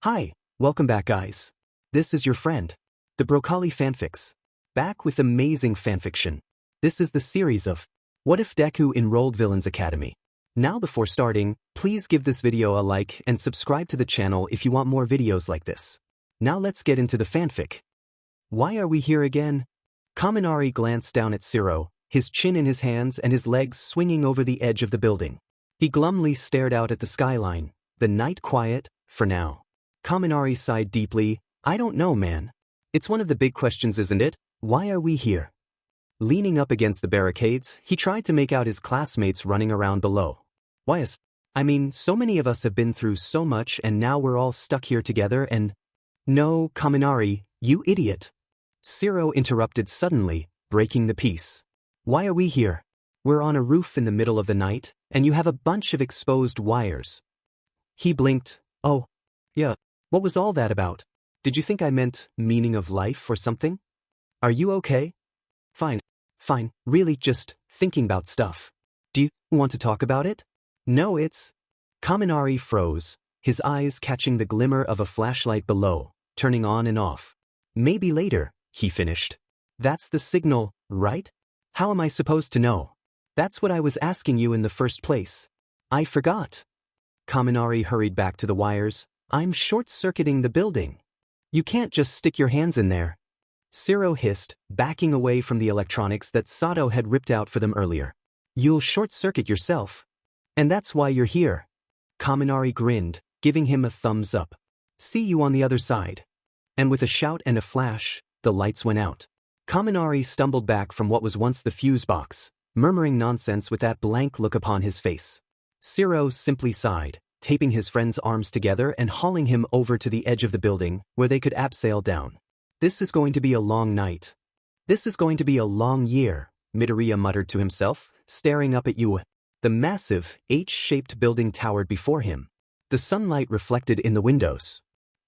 Hi, welcome back guys. This is your friend, the Broccoli Fanfics, back with amazing fanfiction. This is the series of What If Deku Enrolled Villains Academy. Now before starting, please give this video a like and subscribe to the channel if you want more videos like this. Now let's get into the fanfic. Why are we here again? Kaminari glanced down at Zero, his chin in his hands and his legs swinging over the edge of the building. He glumly stared out at the skyline, the night quiet, for now. Kaminari sighed deeply. I don't know, man. It's one of the big questions, isn't it? Why are we here? Leaning up against the barricades, he tried to make out his classmates running around below. So many of us have been through so much and now we're all stuck here together and… No, Kaminari, you idiot. Zero interrupted suddenly, breaking the peace. Why are we here? We're on a roof in the middle of the night, and you have a bunch of exposed wires. He blinked. Oh, yeah. What was all that about? Did you think I meant meaning of life or something? Are you okay? Fine, really just thinking about stuff. Do you want to talk about it? No, it's… Kaminari froze, his eyes catching the glimmer of a flashlight below, turning on and off. Maybe later, he finished. That's the signal, right? How am I supposed to know? That's what I was asking you in the first place. I forgot. Kaminari hurried back to the wires. I'm short-circuiting the building. You can't just stick your hands in there. Zero hissed, backing away from the electronics that Sato had ripped out for them earlier. You'll short-circuit yourself. And that's why you're here. Kaminari grinned, giving him a thumbs up. See you on the other side. And with a shout and a flash, the lights went out. Kaminari stumbled back from what was once the fuse box, murmuring nonsense with that blank look upon his face. Zero simply sighed, taping his friend's arms together and hauling him over to the edge of the building where they could abseil down. This is going to be a long night. This is going to be a long year, Midoriya muttered to himself, staring up at Yue. The massive, H-shaped building towered before him. The sunlight reflected in the windows.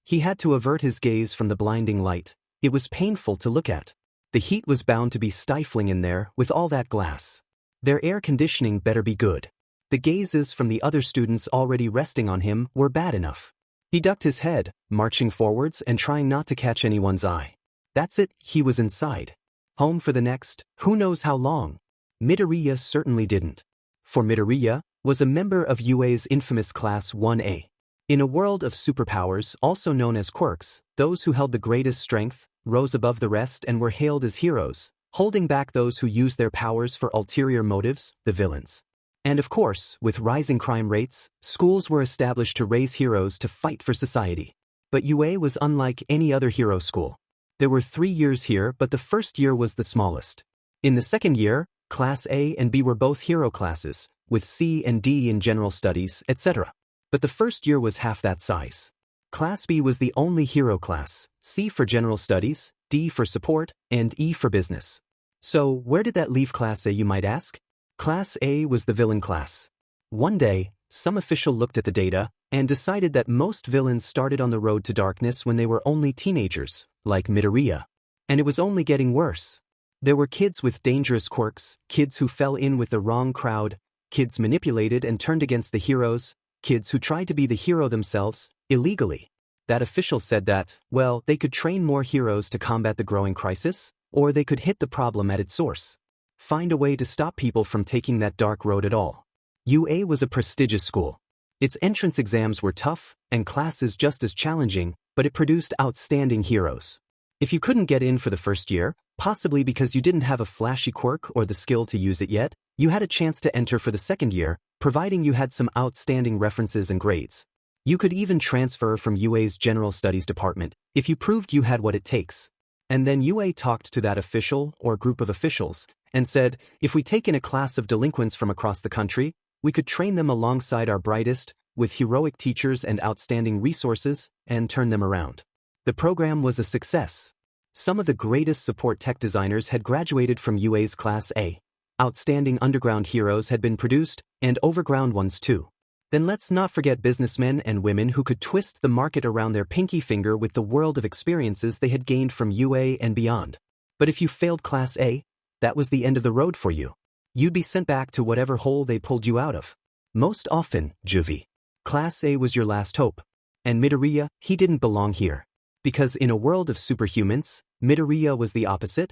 He had to avert his gaze from the blinding light. It was painful to look at. The heat was bound to be stifling in there with all that glass. Their air conditioning better be good. The gazes from the other students already resting on him were bad enough. He ducked his head, marching forwards and trying not to catch anyone's eye. That's it, he was inside. Home for the next, who knows how long. Midoriya certainly didn't. For Midoriya was a member of UA's infamous Class 1A. In a world of superpowers, also known as quirks, those who held the greatest strength rose above the rest and were hailed as heroes, holding back those who used their powers for ulterior motives, the villains. And of course, with rising crime rates, schools were established to raise heroes to fight for society. But UA was unlike any other hero school. There were 3 years here, but the first year was the smallest. In the second year, Class A and B were both hero classes, with C and D in general studies, etc. But the first year was half that size. Class B was the only hero class, C for general studies, D for support, and E for business. So, where did that leave Class A, you might ask? Class A was the villain class. One day, some official looked at the data and decided that most villains started on the road to darkness when they were only teenagers, like Midoriya. And it was only getting worse. There were kids with dangerous quirks, kids who fell in with the wrong crowd, kids manipulated and turned against the heroes, kids who tried to be the hero themselves, illegally. That official said that, well, they could train more heroes to combat the growing crisis, or they could hit the problem at its source. Find a way to stop people from taking that dark road at all. UA was a prestigious school. Its entrance exams were tough, and classes just as challenging, but it produced outstanding heroes. If you couldn't get in for the first year, possibly because you didn't have a flashy quirk or the skill to use it yet, you had a chance to enter for the second year, providing you had some outstanding references and grades. You could even transfer from UA's General Studies department if you proved you had what it takes. And then UA talked to that official or group of officials and said, if we take in a class of delinquents from across the country, we could train them alongside our brightest, with heroic teachers and outstanding resources, and turn them around. The program was a success. Some of the greatest support tech designers had graduated from UA's Class A. Outstanding underground heroes had been produced, and overground ones too. Then let's not forget businessmen and women who could twist the market around their pinky finger with the world of experiences they had gained from UA and beyond. But if you failed Class A, that was the end of the road for you. You'd be sent back to whatever hole they pulled you out of. Most often, Juvie. Class A was your last hope. And Midoriya, he didn't belong here. Because in a world of superhumans, Midoriya was the opposite.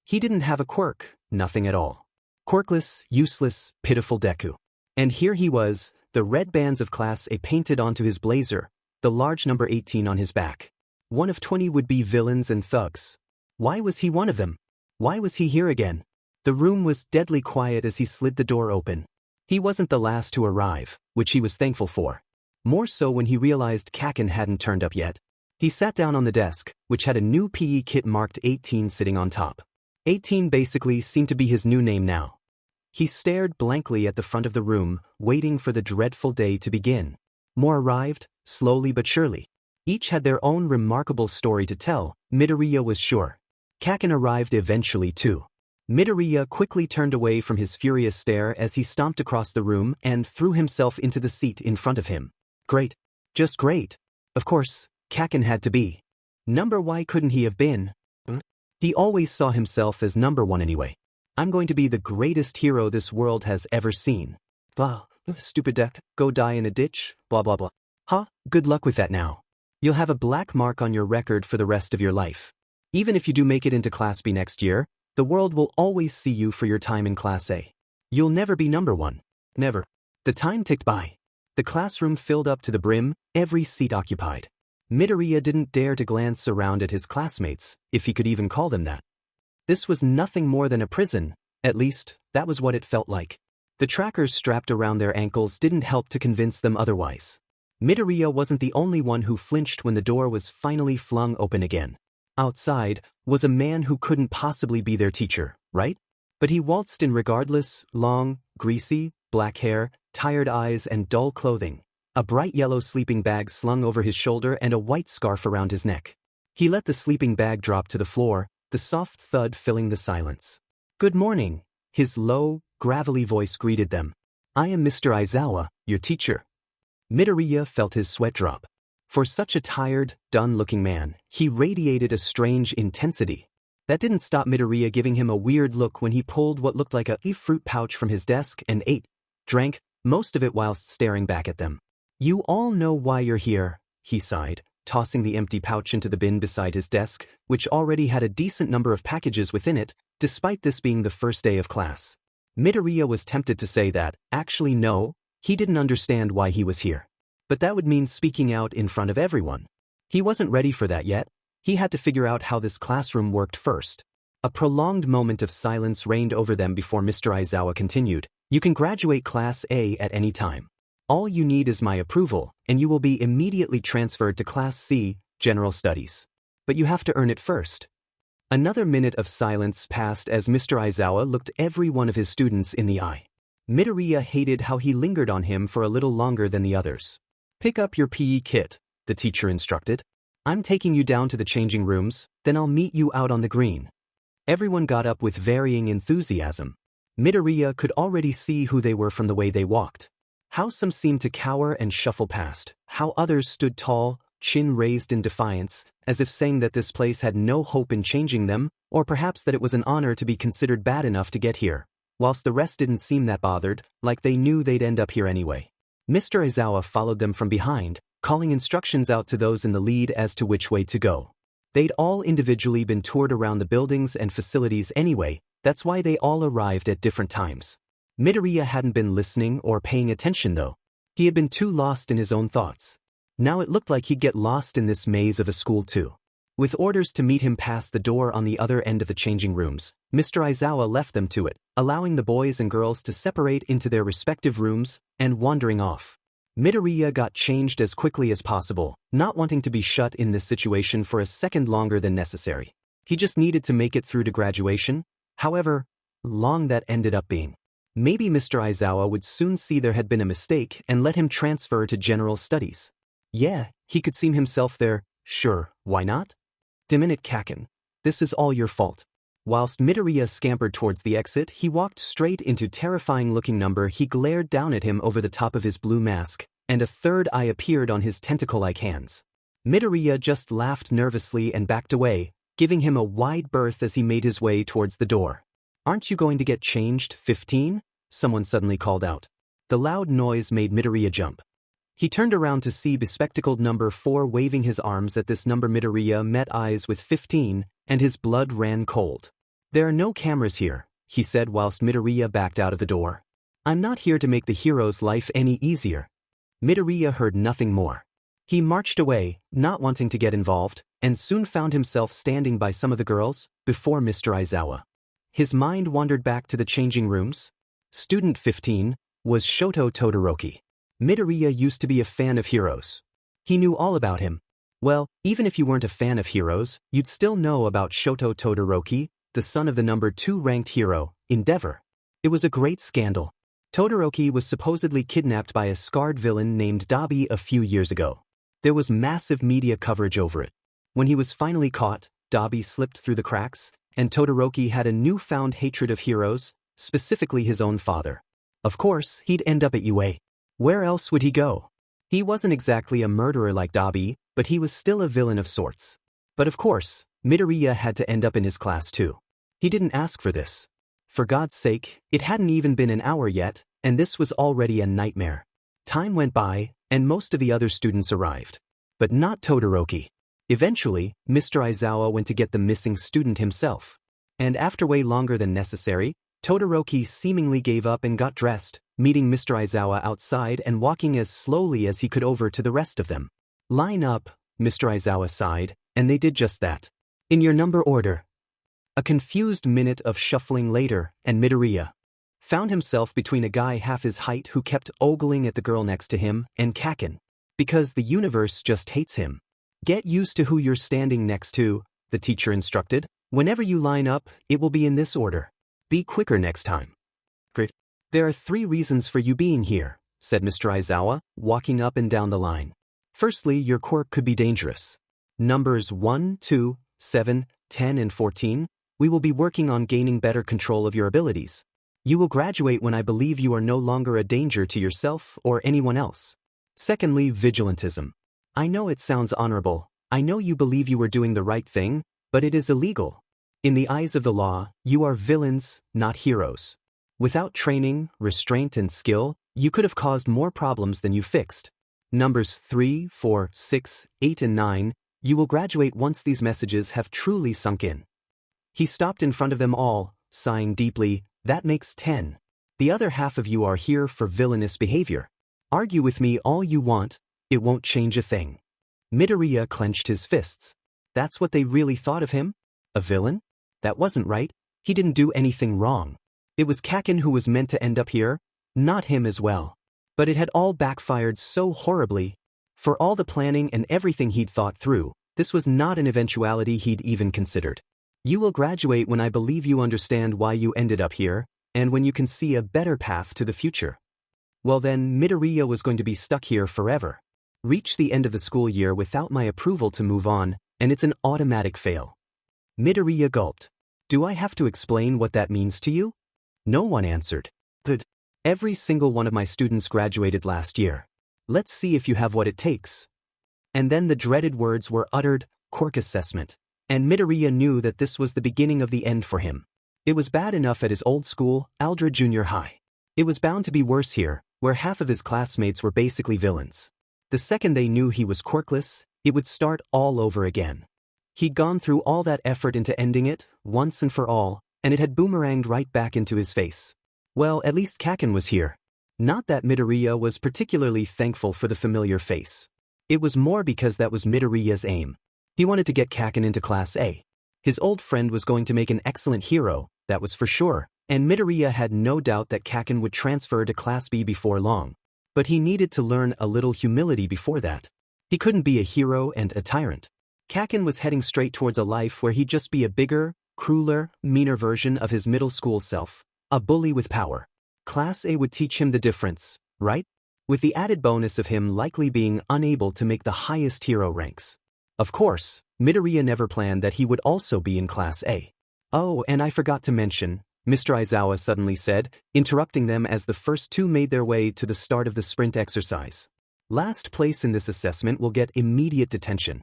He didn't have a quirk, nothing at all. Quirkless, useless, pitiful Deku. And here he was, the red bands of Class A painted onto his blazer, the large number 18 on his back. One of 20 would-be villains and thugs. Why was he one of them? Why was he here again? The room was deadly quiet as he slid the door open. He wasn't the last to arrive, which he was thankful for. More so when he realized Kaken hadn't turned up yet. He sat down on the desk, which had a new PE kit marked 18 sitting on top. 18 basically seemed to be his new name now. He stared blankly at the front of the room, waiting for the dreadful day to begin. More arrived, slowly but surely. Each had their own remarkable story to tell, Midoriya was sure. Kaken arrived eventually too. Midoriya quickly turned away from his furious stare as he stomped across the room and threw himself into the seat in front of him. Great. Just great. Of course, Kaken had to be. Why couldn't he have been? He always saw himself as number one anyway. I'm going to be the greatest hero this world has ever seen. Blah, stupid deck, go die in a ditch, blah blah blah. Huh, good luck with that now. You'll have a black mark on your record for the rest of your life. Even if you do make it into Class B next year, the world will always see you for your time in Class A. You'll never be number one. Never. The time ticked by. The classroom filled up to the brim, every seat occupied. Midoriya didn't dare to glance around at his classmates, if he could even call them that. This was nothing more than a prison, at least, that was what it felt like. The trackers strapped around their ankles didn't help to convince them otherwise. Midoriya wasn't the only one who flinched when the door was finally flung open again. Outside was a man who couldn't possibly be their teacher, right? But he waltzed in regardless, long, greasy, black hair, tired eyes and dull clothing, a bright yellow sleeping bag slung over his shoulder and a white scarf around his neck. He let the sleeping bag drop to the floor, the soft thud filling the silence. Good morning, his low, gravelly voice greeted them. I am Mr. Aizawa, your teacher. Midoriya felt his sweat drop. For such a tired, done-looking man, he radiated a strange intensity. That didn't stop Midoriya giving him a weird look when he pulled what looked like a fruit pouch from his desk and drank, most of it whilst staring back at them. You all know why you're here, he sighed, tossing the empty pouch into the bin beside his desk, which already had a decent number of packages within it, despite this being the first day of class. Midoriya was tempted to say that, actually no, he didn't understand why he was here. But that would mean speaking out in front of everyone. He wasn't ready for that yet. He had to figure out how this classroom worked first. A prolonged moment of silence reigned over them before Mr. Aizawa continued. You can graduate Class A at any time. All you need is my approval, and you will be immediately transferred to Class C, General Studies. But you have to earn it first. Another minute of silence passed as Mr. Aizawa looked every one of his students in the eye. Midoriya hated how he lingered on him for a little longer than the others. Pick up your PE kit, the teacher instructed. I'm taking you down to the changing rooms, then I'll meet you out on the green. Everyone got up with varying enthusiasm. Midoriya could already see who they were from the way they walked. How some seemed to cower and shuffle past, how others stood tall, chin raised in defiance, as if saying that this place had no hope in changing them, or perhaps that it was an honor to be considered bad enough to get here, whilst the rest didn't seem that bothered, like they knew they'd end up here anyway. Mr. Aizawa followed them from behind, calling instructions out to those in the lead as to which way to go. They'd all individually been toured around the buildings and facilities anyway, that's why they all arrived at different times. Midoriya hadn't been listening or paying attention though. He had been too lost in his own thoughts. Now it looked like he'd get lost in this maze of a school too. With orders to meet him past the door on the other end of the changing rooms, Mr. Aizawa left them to it, allowing the boys and girls to separate into their respective rooms and wandering off. Midoriya got changed as quickly as possible, not wanting to be shut in this situation for a second longer than necessary. He just needed to make it through to graduation, however long that ended up being. Maybe Mr. Aizawa would soon see there had been a mistake and let him transfer to General Studies. Yeah, he could see himself there, sure, why not? Dimminute Kaken, this is all your fault. Whilst Midoriya scampered towards the exit, he walked straight into terrifying-looking number. He glared down at him over the top of his blue mask, and a third eye appeared on his tentacle-like hands. Midoriya just laughed nervously and backed away, giving him a wide berth as he made his way towards the door. Aren't you going to get changed, 15? Someone suddenly called out. The loud noise made Midoriya jump. He turned around to see bespectacled number 4 waving his arms at this number. Midoriya met eyes with 15, and his blood ran cold. "There are no cameras here," he said whilst Midoriya backed out of the door. "I'm not here to make the hero's life any easier." Midoriya heard nothing more. He marched away, not wanting to get involved, and soon found himself standing by some of the girls, before Mr. Aizawa. His mind wandered back to the changing rooms. Student 15 was Shoto Todoroki. Midoriya used to be a fan of heroes. He knew all about him. Well, even if you weren't a fan of heroes, you'd still know about Shoto Todoroki, the son of the number 2 ranked hero, Endeavor. It was a great scandal. Todoroki was supposedly kidnapped by a scarred villain named Dabi a few years ago. There was massive media coverage over it. When he was finally caught, Dabi slipped through the cracks, and Todoroki had a newfound hatred of heroes, specifically his own father. Of course, he'd end up at UA. Where else would he go? He wasn't exactly a murderer like Dabi, but he was still a villain of sorts. But of course, Midoriya had to end up in his class too. He didn't ask for this. For God's sake, it hadn't even been an hour yet, and this was already a nightmare. Time went by, and most of the other students arrived. But not Todoroki. Eventually, Mr. Aizawa went to get the missing student himself. And after way longer than necessary, Todoroki seemingly gave up and got dressed, meeting Mr. Aizawa outside and walking as slowly as he could over to the rest of them. "Line up," Mr. Aizawa sighed, and they did just that. "In your number order." A confused minute of shuffling later, and Midoriya found himself between a guy half his height who kept ogling at the girl next to him, and Kaken. Because the universe just hates him. "Get used to who you're standing next to," the teacher instructed. "Whenever you line up, it will be in this order. Be quicker next time." "Great. There are 3 reasons for you being here," said Mr. Aizawa, walking up and down the line. "Firstly, your quirk could be dangerous. Numbers 1, 2, 7, 10 and 14, we will be working on gaining better control of your abilities. You will graduate when I believe you are no longer a danger to yourself or anyone else. Secondly, vigilantism. I know it sounds honorable, I know you believe you are doing the right thing, but it is illegal. In the eyes of the law, you are villains, not heroes. Without training, restraint and skill, you could have caused more problems than you fixed. Numbers 3, 4, 6, 8 and 9, you will graduate once these messages have truly sunk in." He stopped in front of them all, sighing deeply. "That makes 10. The other half of you are here for villainous behavior. Argue with me all you want, it won't change a thing." Midoriya clenched his fists. That's what they really thought of him? A villain? That wasn't right. He didn't do anything wrong. It was Kaken who was meant to end up here, not him as well. But it had all backfired so horribly. For all the planning and everything he'd thought through, this was not an eventuality he'd even considered. "You will graduate when I believe you understand why you ended up here, and when you can see a better path to the future." Well then, Midoriya was going to be stuck here forever. Reach the end of the school year without my approval to move on, and it's an automatic fail. Midoriya gulped. "Do I have to explain what that means to you?" No one answered. "Good. Every single one of my students graduated last year. Let's see if you have what it takes." And then the dreaded words were uttered, "quirk assessment." And Midoriya knew that this was the beginning of the end for him. It was bad enough at his old school, Aldra Junior High. It was bound to be worse here, where half of his classmates were basically villains. The second they knew he was quirkless, it would start all over again. He'd gone through all that effort into ending it, once and for all, and it had boomeranged right back into his face. Well, at least Kaken was here. Not that Midoriya was particularly thankful for the familiar face. It was more because that was Midoriya's aim. He wanted to get Kaken into Class A. His old friend was going to make an excellent hero, that was for sure, and Midoriya had no doubt that Kaken would transfer to Class B before long. But he needed to learn a little humility before that. He couldn't be a hero and a tyrant. Kaken was heading straight towards a life where he'd just be a bigger, crueler, meaner version of his middle school self, a bully with power. Class A would teach him the difference, right? With the added bonus of him likely being unable to make the highest hero ranks. Of course, Midoriya never planned that he would also be in Class A. "Oh, and I forgot to mention," Mr. Aizawa suddenly said, interrupting them as the first 2 made their way to the start of the sprint exercise. "Last place in this assessment will get immediate detention."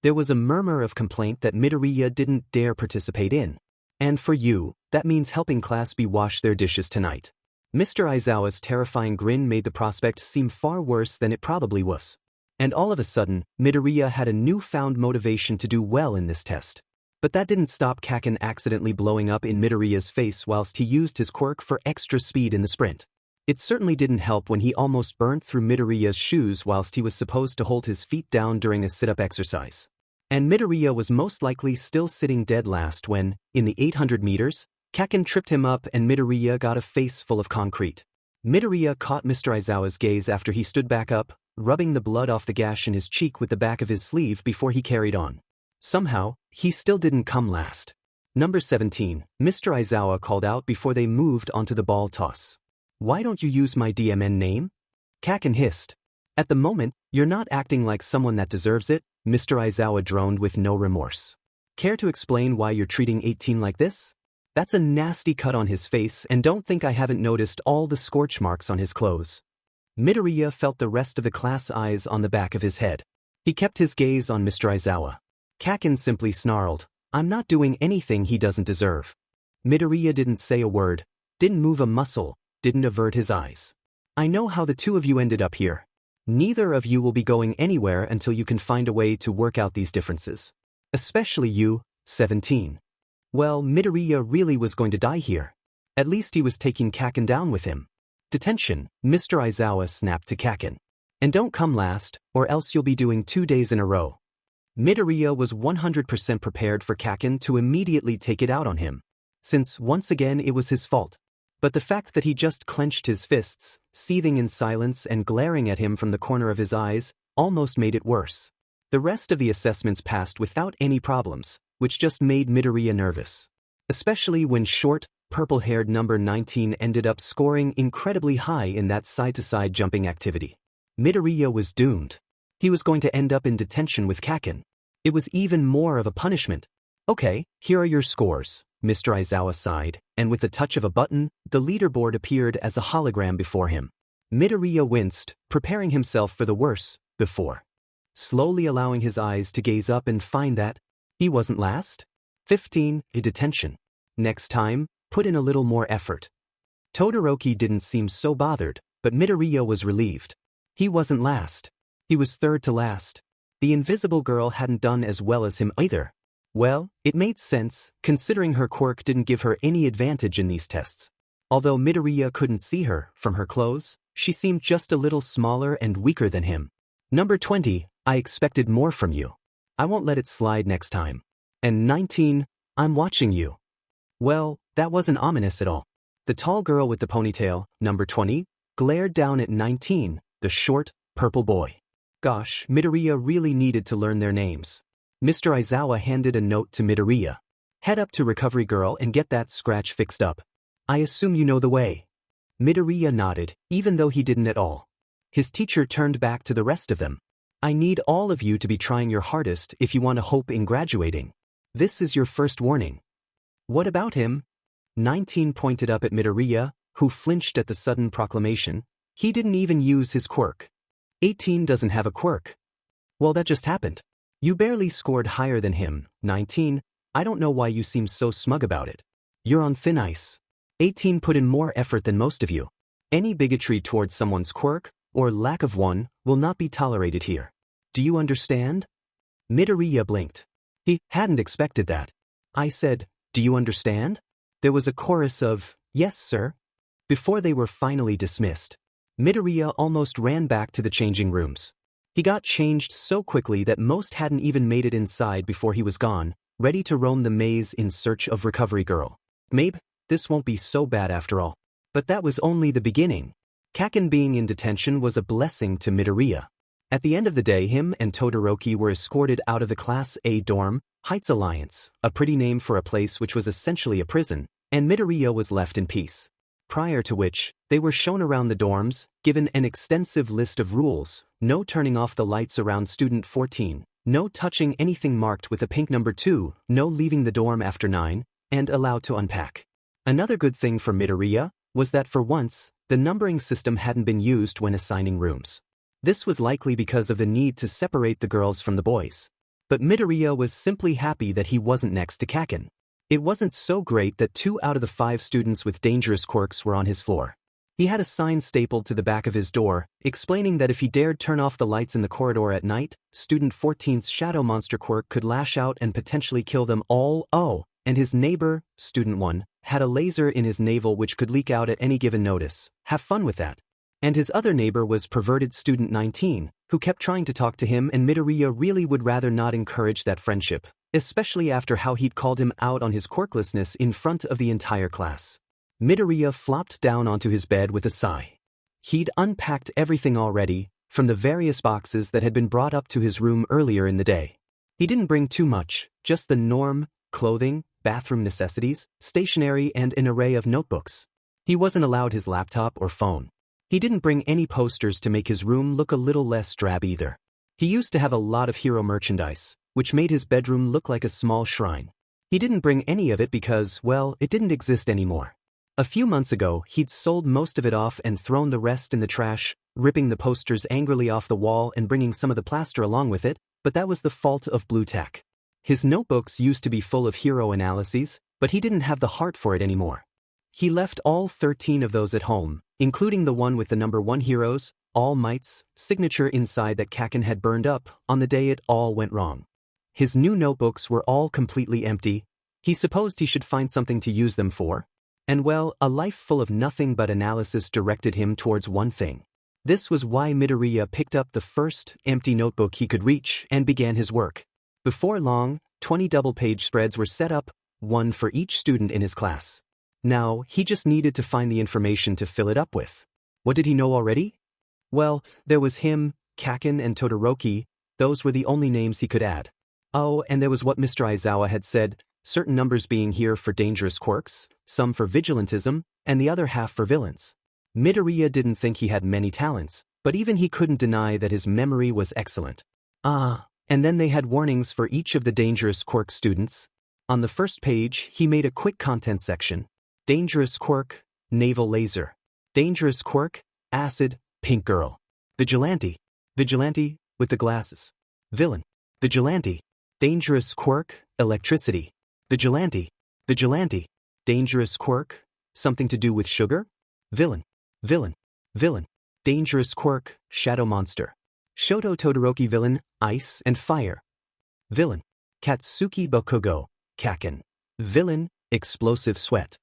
There was a murmur of complaint that Midoriya didn't dare participate in. "And for you, that means helping Class B wash their dishes tonight." Mr. Aizawa's terrifying grin made the prospect seem far worse than it probably was. And all of a sudden, Midoriya had a newfound motivation to do well in this test. But that didn't stop Kaken accidentally blowing up in Midoriya's face whilst he used his quirk for extra speed in the sprint. It certainly didn't help when he almost burnt through Midoriya's shoes whilst he was supposed to hold his feet down during a sit-up exercise. And Midoriya was most likely still sitting dead last when, in the 800 meters, Kaken tripped him up and Midoriya got a face full of concrete. Midoriya caught Mr. Aizawa's gaze after he stood back up, rubbing the blood off the gash in his cheek with the back of his sleeve before he carried on. Somehow, he still didn't come last. Number 17, Mr. Aizawa called out before they moved onto the ball toss. "Why don't you use my DMN name?" Kaken hissed. "At the moment, you're not acting like someone that deserves it," Mr. Aizawa droned with no remorse. "Care to explain why you're treating 18 like this?" That's a nasty cut on his face, and don't think I haven't noticed all the scorch marks on his clothes. Midoriya felt the rest of the class eyes on the back of his head. He kept his gaze on Mr. Aizawa. Kaken simply snarled, "I'm not doing anything he doesn't deserve." Midoriya didn't say a word, didn't move a muscle, didn't avert his eyes. "I know how the two of you ended up here. Neither of you will be going anywhere until you can find a way to work out these differences. Especially you, 17. Well, Midoriya really was going to die here. At least he was taking Kaken down with him. "Detention," Mr. Aizawa snapped to Kaken. "And don't come last, or else you'll be doing 2 days in a row." Midoriya was 100% prepared for Kaken to immediately take it out on him, since once again it was his fault. But the fact that he just clenched his fists, seething in silence and glaring at him from the corner of his eyes, almost made it worse. The rest of the assessments passed without any problems, which just made Midoriya nervous. Especially when short, purple-haired number 19 ended up scoring incredibly high in that side-to-side jumping activity. Midoriya was doomed. He was going to end up in detention with Kaken. It was even more of a punishment. "Okay, here are your scores," Mr. Aizawa sighed, and with the touch of a button, the leaderboard appeared as a hologram before him. Midoriya winced, preparing himself for the worse, before slowly allowing his eyes to gaze up and find that he wasn't last. 15, a detention. Next time, put in a little more effort. Todoroki didn't seem so bothered, but Midoriya was relieved. He wasn't last. He was third to last. The invisible girl hadn't done as well as him either. Well, it made sense, considering her quirk didn't give her any advantage in these tests. Although Midoriya couldn't see her from her clothes, she seemed just a little smaller and weaker than him. Number 20, "I expected more from you. I won't let it slide next time." And 19, "I'm watching you." Well, that wasn't ominous at all. The tall girl with the ponytail, number 20, glared down at 19, the short, purple boy. Gosh, Midoriya really needed to learn their names. Mr. Aizawa handed a note to Midoriya. "Head up to Recovery Girl and get that scratch fixed up. I assume you know the way." Midoriya nodded, even though he didn't at all. His teacher turned back to the rest of them. "I need all of you to be trying your hardest if you want to hope in graduating. This is your first warning." "What about him?" 19 pointed up at Midoriya, who flinched at the sudden proclamation. "He didn't even use his quirk." 18 doesn't have a quirk." "Well, that just happened. You barely scored higher than him, 19. I don't know why you seem so smug about it. You're on thin ice. 18 put in more effort than most of you. Any bigotry towards someone's quirk, or lack of one, will not be tolerated here. Do you understand?" Midoriya blinked. He hadn't expected that. I said, "Do you understand?" There was a chorus of, "Yes, sir," before they were finally dismissed. Midoriya almost ran back to the changing rooms. He got changed so quickly that most hadn't even made it inside before he was gone, ready to roam the maze in search of Recovery Girl. Maybe this won't be so bad after all. But that was only the beginning. Kaken being in detention was a blessing to Midoriya. At the end of the day, him and Todoroki were escorted out of the Class A dorm, Heights Alliance, a pretty name for a place which was essentially a prison, and Midoriya was left in peace. Prior to which, they were shown around the dorms, given an extensive list of rules: no turning off the lights around student 14, no touching anything marked with a pink number 2, no leaving the dorm after 9, and allowed to unpack. Another good thing for Midoriya was that for once, the numbering system hadn't been used when assigning rooms. This was likely because of the need to separate the girls from the boys. But Midoriya was simply happy that he wasn't next to Kaken. It wasn't so great that 2 out of the 5 students with dangerous quirks were on his floor. He had a sign stapled to the back of his door, explaining that if he dared turn off the lights in the corridor at night, Student 14's shadow monster quirk could lash out and potentially kill them all. Oh, and his neighbor, Student 1, had a laser in his navel which could leak out at any given notice. Have fun with that. And his other neighbor was perverted Student 19, who kept trying to talk to him, and Midoriya really would rather not encourage that friendship, especially after how he'd called him out on his quirklessness in front of the entire class. Midoriya flopped down onto his bed with a sigh. He'd unpacked everything already, from the various boxes that had been brought up to his room earlier in the day. He didn't bring too much, just the norm, clothing, bathroom necessities, stationery, and an array of notebooks. He wasn't allowed his laptop or phone. He didn't bring any posters to make his room look a little less drab either. He used to have a lot of hero merchandise, which made his bedroom look like a small shrine. He didn't bring any of it because, well, it didn't exist anymore. A few months ago, he'd sold most of it off and thrown the rest in the trash, ripping the posters angrily off the wall and bringing some of the plaster along with it, but that was the fault of Blue Tack. His notebooks used to be full of hero analyses, but he didn't have the heart for it anymore. He left all 13 of those at home, including the one with the number 1 heroes, All Might's, signature inside that Kaken had burned up on the day it all went wrong. His new notebooks were all completely empty. He supposed he should find something to use them for. And well, a life full of nothing but analysis directed him towards one thing. This was why Midoriya picked up the first empty notebook he could reach and began his work. Before long, 20 double-page spreads were set up, one for each student in his class. Now, he just needed to find the information to fill it up with. What did he know already? Well, there was him, Kaken, and Todoroki. Those were the only names he could add. Oh, and there was what Mr. Aizawa had said, certain numbers being here for dangerous quirks, some for vigilantism, and the other half for villains. Midoriya didn't think he had many talents, but even he couldn't deny that his memory was excellent. And then they had warnings for each of the dangerous quirk students. On the first page, he made a quick content section. Dangerous quirk, naval laser. Dangerous quirk, acid, pink girl. Vigilante. Vigilante, with the glasses. Villain. Vigilante. Dangerous quirk, electricity. Vigilante. Vigilante. Dangerous quirk, something to do with sugar? Villain. Villain. Villain. Dangerous quirk, shadow monster. Shoto Todoroki. Villain, ice and fire. Villain. Katsuki Bokugo, Kaken. Villain, explosive sweat.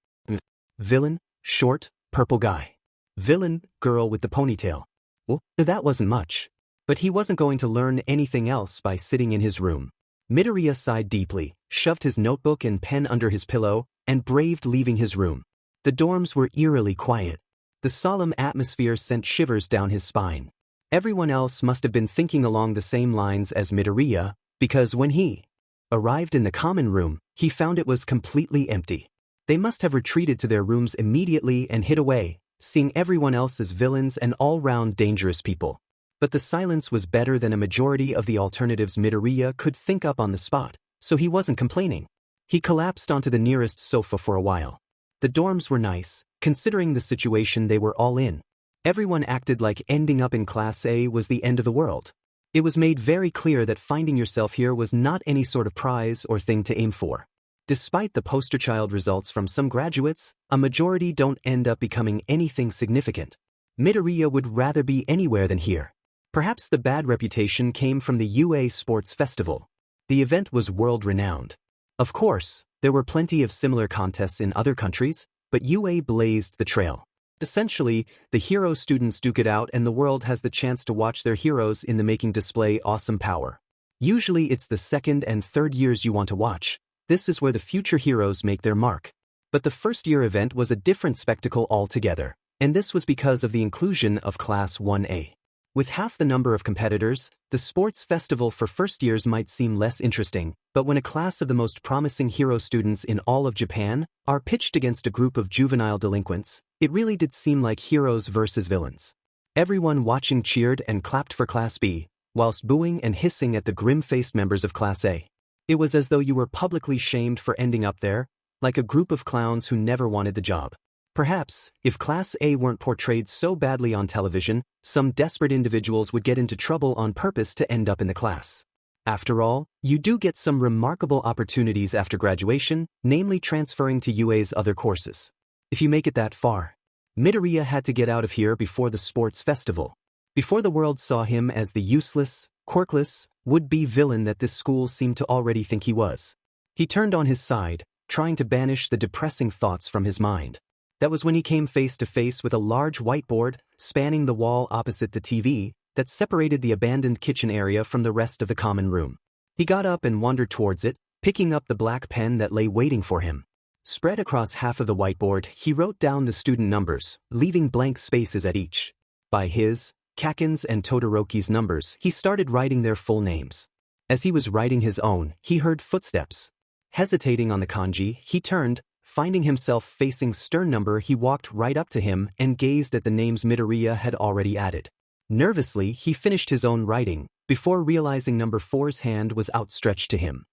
Villain, short, purple guy. Villain, girl with the ponytail. Well, that wasn't much. But he wasn't going to learn anything else by sitting in his room. Midoriya sighed deeply, shoved his notebook and pen under his pillow, and braved leaving his room. The dorms were eerily quiet. The solemn atmosphere sent shivers down his spine. Everyone else must have been thinking along the same lines as Midoriya, because when he arrived in the common room, he found it was completely empty. They must have retreated to their rooms immediately and hid away, seeing everyone else as villains and all-round dangerous people. But the silence was better than a majority of the alternatives Midoriya could think up on the spot, so he wasn't complaining. He collapsed onto the nearest sofa for a while. The dorms were nice, considering the situation they were all in. Everyone acted like ending up in Class A was the end of the world. It was made very clear that finding yourself here was not any sort of prize or thing to aim for. Despite the poster child results from some graduates, a majority don't end up becoming anything significant. Midoriya would rather be anywhere than here. Perhaps the bad reputation came from the UA Sports Festival. The event was world-renowned. Of course, there were plenty of similar contests in other countries, but UA blazed the trail. Essentially, the hero students duke it out and the world has the chance to watch their heroes in the making display awesome power. Usually it's the second and third years you want to watch. This is where the future heroes make their mark. But the first-year event was a different spectacle altogether, and this was because of the inclusion of Class 1A. With half the number of competitors, the sports festival for first years might seem less interesting, but when a class of the most promising hero students in all of Japan are pitched against a group of juvenile delinquents, it really did seem like heroes versus villains. Everyone watching cheered and clapped for Class B, whilst booing and hissing at the grim-faced members of Class A. It was as though you were publicly shamed for ending up there, like a group of clowns who never wanted the job. Perhaps, if Class A weren't portrayed so badly on television, some desperate individuals would get into trouble on purpose to end up in the class. After all, you do get some remarkable opportunities after graduation, namely transferring to UA's other courses. If you make it that far. Midoriya had to get out of here before the sports festival. Before the world saw him as the useless, quirkless, would-be villain that this school seemed to already think he was. He turned on his side, trying to banish the depressing thoughts from his mind. That was when he came face to face with a large whiteboard spanning the wall opposite the TV that separated the abandoned kitchen area from the rest of the common room. He got up and wandered towards it, picking up the black pen that lay waiting for him. Spread across half of the whiteboard, he wrote down the student numbers, leaving blank spaces at each. By his, Kaken's and Todoroki's numbers, he started writing their full names. As he was writing his own, he heard footsteps. Hesitating on the kanji, he turned, finding himself facing stern number. He walked right up to him and gazed at the names Midoriya had already added. Nervously, he finished his own writing, before realizing number 4's hand was outstretched to him.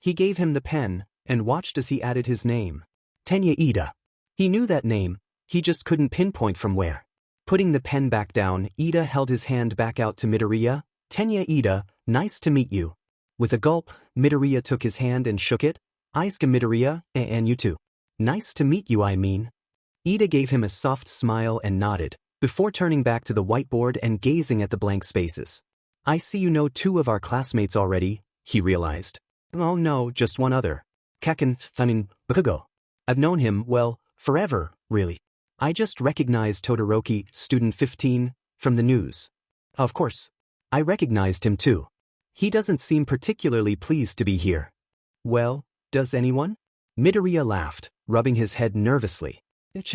He gave him the pen, and watched as he added his name. Tenya Ida. He knew that name, he just couldn't pinpoint from where. Putting the pen back down, Ida held his hand back out to Midoriya. Tenya Ida, nice to meet you. With a gulp, Midoriya took his hand and shook it. Aizuka Midoriya, and you too. Nice to meet you, I mean. Ida gave him a soft smile and nodded, before turning back to the whiteboard and gazing at the blank spaces. I see you know 2 of our classmates already, he realized. Oh no, just one other. Bakugo. I've known him, well, forever, really. I just recognized Todoroki, student 15, from the news. Of course. I recognized him too. He doesn't seem particularly pleased to be here. Well, does anyone? Midoriya laughed, rubbing his head nervously.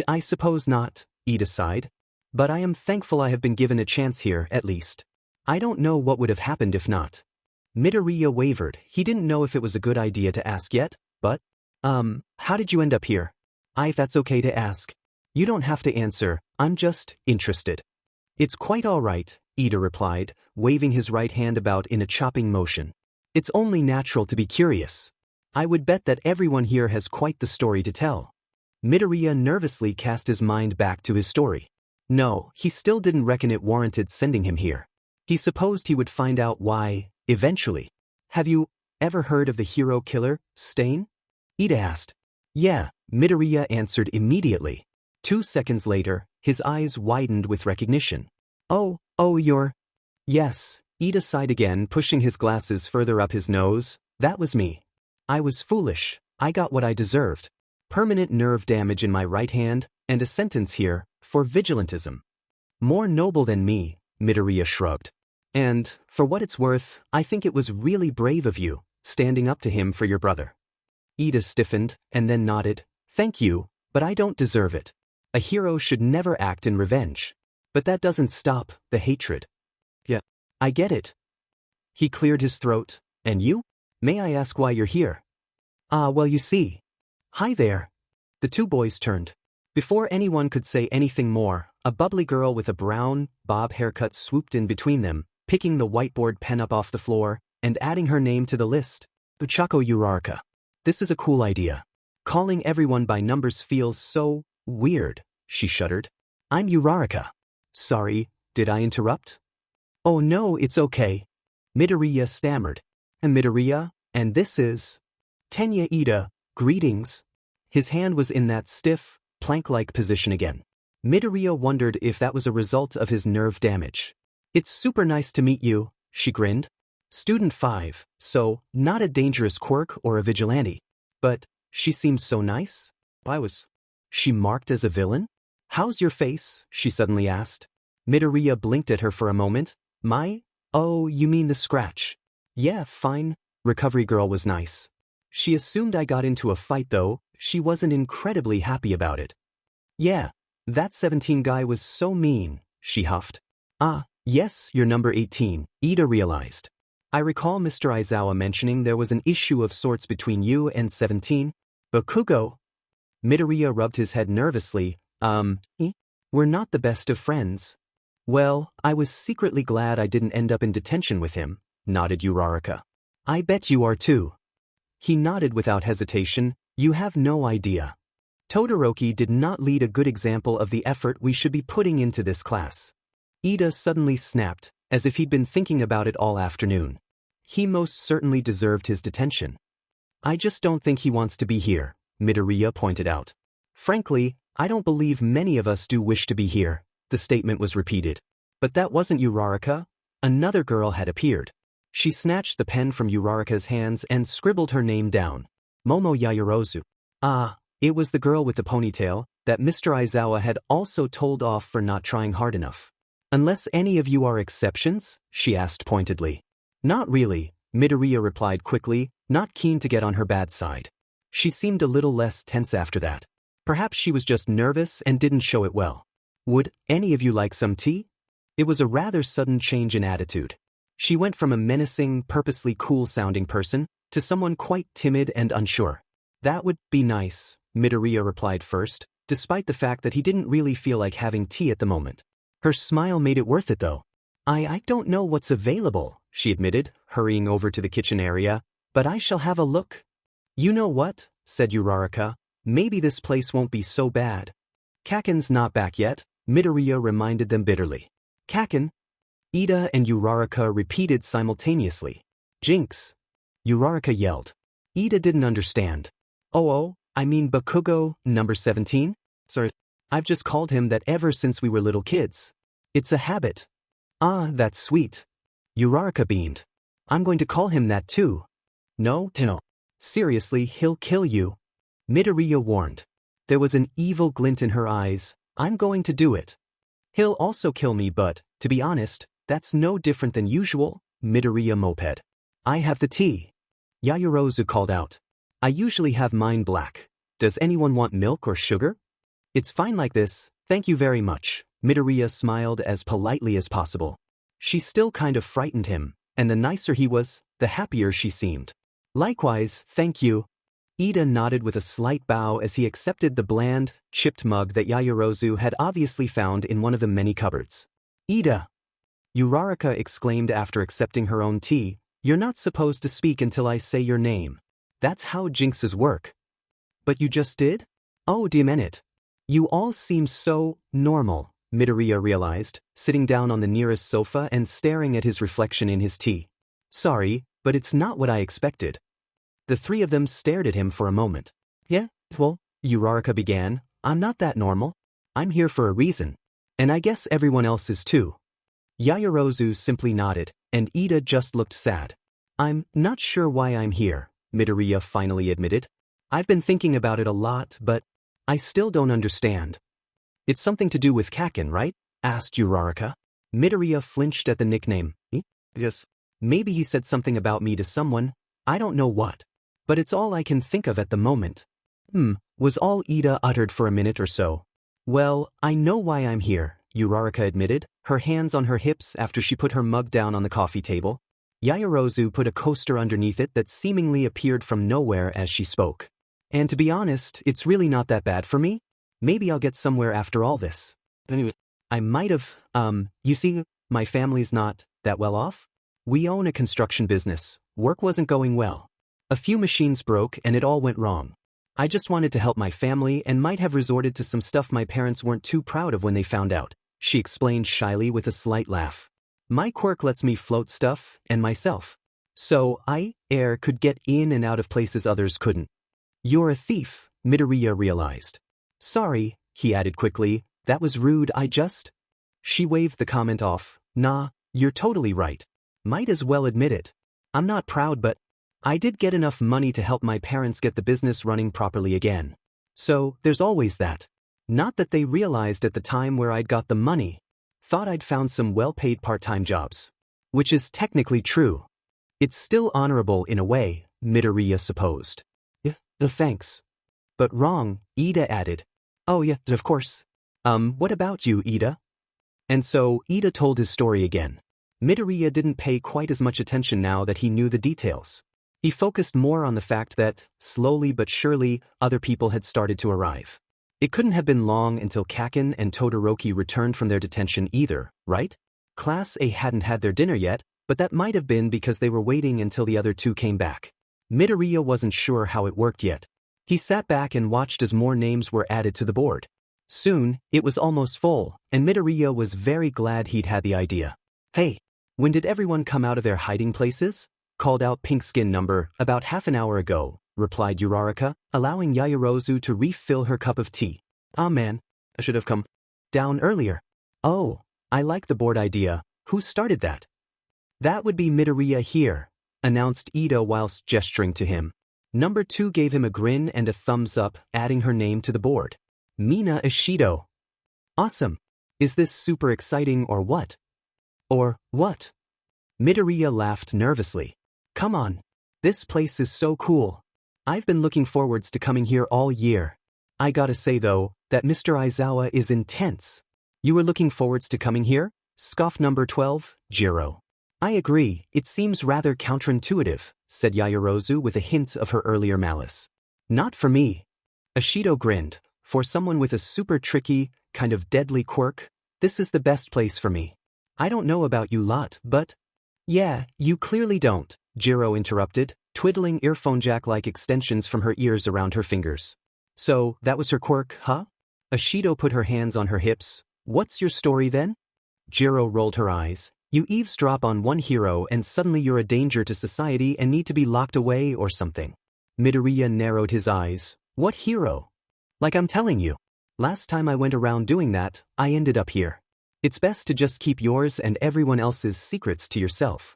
I suppose not, Ida sighed. But I am thankful I have been given a chance here, at least. I don't know what would have happened if not. Midoriya wavered. He didn't know if it was a good idea to ask yet, but, how did you end up here? If that's okay to ask. You don't have to answer, I'm just interested. It's quite all right, Ida replied, waving his right hand about in a chopping motion. It's only natural to be curious. I would bet that everyone here has quite the story to tell. Midoriya nervously cast his mind back to his story. No, he still didn't reckon it warranted sending him here. He supposed he would find out why, eventually. Have you ever heard of the hero killer, Stain? Ida asked. Yeah, Midoriya answered immediately. 2 seconds later, his eyes widened with recognition. Oh, you're... Yes, Ida sighed again, pushing his glasses further up his nose. That was me. I was foolish. I got what I deserved. Permanent nerve damage in my right hand, and a sentence here, for vigilantism. More noble than me, Midoriya shrugged. And, for what it's worth, I think it was really brave of you, standing up to him for your brother. Ida stiffened, and then nodded. Thank you, but I don't deserve it. A hero should never act in revenge. But that doesn't stop the hatred. Yeah, I get it. He cleared his throat. And you? May I ask why you're here? Well, you see. Hi there. The 2 boys turned. Before anyone could say anything more, a bubbly girl with a brown, bob haircut swooped in between them, picking the whiteboard pen up off the floor, and adding her name to the list. Uchako Uraraka. This is a cool idea. Calling everyone by numbers feels so weird, she shuddered. I'm Uraraka. Sorry, did I interrupt? Oh no, it's okay. Midoriya stammered. And Midoriya, and this is... Tenya Ida, greetings. His hand was in that stiff, plank-like position again. Midoriya wondered if that was a result of his nerve damage. It's super nice to meet you, she grinned. Student 5, so not a dangerous quirk or a vigilante. But, she seems so nice. She marked as a villain? How's your face? She suddenly asked. Midoriya blinked at her for a moment. Oh, you mean the scratch. Yeah, fine. Recovery girl was nice. She assumed I got into a fight though. She wasn't incredibly happy about it. Yeah, that 17 guy was so mean, she huffed. Yes, you're number 18, Ida realized. I recall Mr. Aizawa mentioning there was an issue of sorts between you and 17. Bakugo. Midoriya rubbed his head nervously. We're not the best of friends. Well, I was secretly glad I didn't end up in detention with him, nodded Uraraka. I bet you are too. He nodded without hesitation. You have no idea. Todoroki did not lead a good example of the effort we should be putting into this class. Ida suddenly snapped, as if he'd been thinking about it all afternoon. He most certainly deserved his detention. I just don't think he wants to be here, Midoriya pointed out. Frankly, I don't believe many of us do wish to be here, the statement was repeated. But that wasn't Uraraka. Another girl had appeared. She snatched the pen from Uraraka's hands and scribbled her name down. Momo Yaoyorozu. Ah, it was the girl with the ponytail that Mr. Aizawa had also told off for not trying hard enough. Unless any of you are exceptions? She asked pointedly. Not really, Midoriya replied quickly, not keen to get on her bad side. She seemed a little less tense after that. Perhaps she was just nervous and didn't show it well. Would any of you like some tea? It was a rather sudden change in attitude. She went from a menacing, purposely cool-sounding person to someone quite timid and unsure. That would be nice, Midoriya replied first, despite the fact that he didn't really feel like having tea at the moment. Her smile made it worth it though. I don't know what's available, she admitted, hurrying over to the kitchen area, but I shall have a look. You know what, said Uraraka, maybe this place won't be so bad. Kaken's not back yet, Midoriya reminded them bitterly. Kaken? Ida and Uraraka repeated simultaneously. Jinx! Uraraka yelled. Ida didn't understand. Oh, I mean Bakugo, number 17? Sorry, I've just called him that ever since we were little kids. It's a habit. Ah, that's sweet. Uraraka beamed. I'm going to call him that too. No, Tino. Seriously, he'll kill you. Midoriya warned. There was an evil glint in her eyes. I'm going to do it. He'll also kill me but, to be honest, that's no different than usual, Midoriya moped. I have the tea. Yaoyorozu called out. I usually have mine black. Does anyone want milk or sugar? It's fine like this, thank you very much, Midoriya smiled as politely as possible. She still kind of frightened him, and the nicer he was, the happier she seemed. Likewise, thank you. Ida nodded with a slight bow as he accepted the bland, chipped mug that Yaoyorozu had obviously found in one of the many cupboards. Ida! Uraraka exclaimed after accepting her own tea, you're not supposed to speak until I say your name. That's how jinxes work. But you just did? Oh, damn it. You all seem so normal, Midoriya realized, sitting down on the nearest sofa and staring at his reflection in his tea. Sorry, but it's not what I expected. The three of them stared at him for a moment. Yeah, well, Uraraka began, I'm not that normal. I'm here for a reason. And I guess everyone else is too. Yaoyorozu simply nodded, and Ida just looked sad. I'm not sure why I'm here, Midoriya finally admitted. I've been thinking about it a lot, but I still don't understand. It's something to do with Kaken, right? Asked Uraraka. Midoriya flinched at the nickname. Yes. Maybe he said something about me to someone. I don't know what. But it's all I can think of at the moment. Was all Ida uttered for a minute or so. Well, I know why I'm here, Uraraka admitted, her hands on her hips after she put her mug down on the coffee table. Yaoyorozu put a coaster underneath it that seemingly appeared from nowhere as she spoke. And to be honest, it's really not that bad for me. Maybe I'll get somewhere after all this. Anyway, I might have, you see, my family's not that well off. We own a construction business. Work wasn't going well. A few machines broke and it all went wrong. I just wanted to help my family and might have resorted to some stuff my parents weren't too proud of when they found out, she explained shyly with a slight laugh. My quirk lets me float stuff, and myself. So air could get in and out of places others couldn't. You're a thief, Midoriya realized. Sorry, he added quickly, that was rude, She waved the comment off. Nah, you're totally right. Might as well admit it. I'm not proud but I did get enough money to help my parents get the business running properly again. So, there's always that. Not that they realized at the time where I'd got the money. Thought I'd found some well-paid part-time jobs. Which is technically true. It's still honorable in a way, Midoriya supposed. Yeah, thanks. But wrong, Ida added. Oh yeah, of course. What about you, Ida? And so, Ida told his story again. Midoriya didn't pay quite as much attention now that he knew the details. He focused more on the fact that, slowly but surely, other people had started to arrive. It couldn't have been long until Kaken and Todoroki returned from their detention either, right? Class A hadn't had their dinner yet, but that might have been because they were waiting until the other two came back. Midoriya wasn't sure how it worked yet. He sat back and watched as more names were added to the board. Soon, it was almost full, and Midoriya was very glad he'd had the idea. Hey, when did everyone come out of their hiding places? Called out Pink Skin number, about half an hour ago, replied Uraraka, allowing Yaoyorozu to refill her cup of tea. Ah man, I should have come down earlier. Oh, I like the board idea. Who started that? That would be Midoriya here, announced Ida whilst gesturing to him. Number 2 gave him a grin and a thumbs up, adding her name to the board. Mina Ishido. Awesome. Is this super exciting or what? Or what? Midoriya laughed nervously. Come on. This place is so cool. I've been looking forwards to coming here all year. I gotta say though, that Mr. Aizawa is intense. You were looking forwards to coming here? Scoffed number 12, Jiro. I agree, it seems rather counterintuitive, said Yaoyorozu with a hint of her earlier malice. Not for me. Ishido grinned. For someone with a super tricky, kind of deadly quirk, this is the best place for me. I don't know about you lot, but… Yeah, you clearly don't, Jiro interrupted, twiddling earphone jack-like extensions from her ears around her fingers. So, that was her quirk, huh? Ishido put her hands on her hips. What's your story then? Jiro rolled her eyes. You eavesdrop on one hero and suddenly you're a danger to society and need to be locked away or something. Midoriya narrowed his eyes. What hero? Like I'm telling you. Last time I went around doing that, I ended up here. It's best to just keep yours and everyone else's secrets to yourself.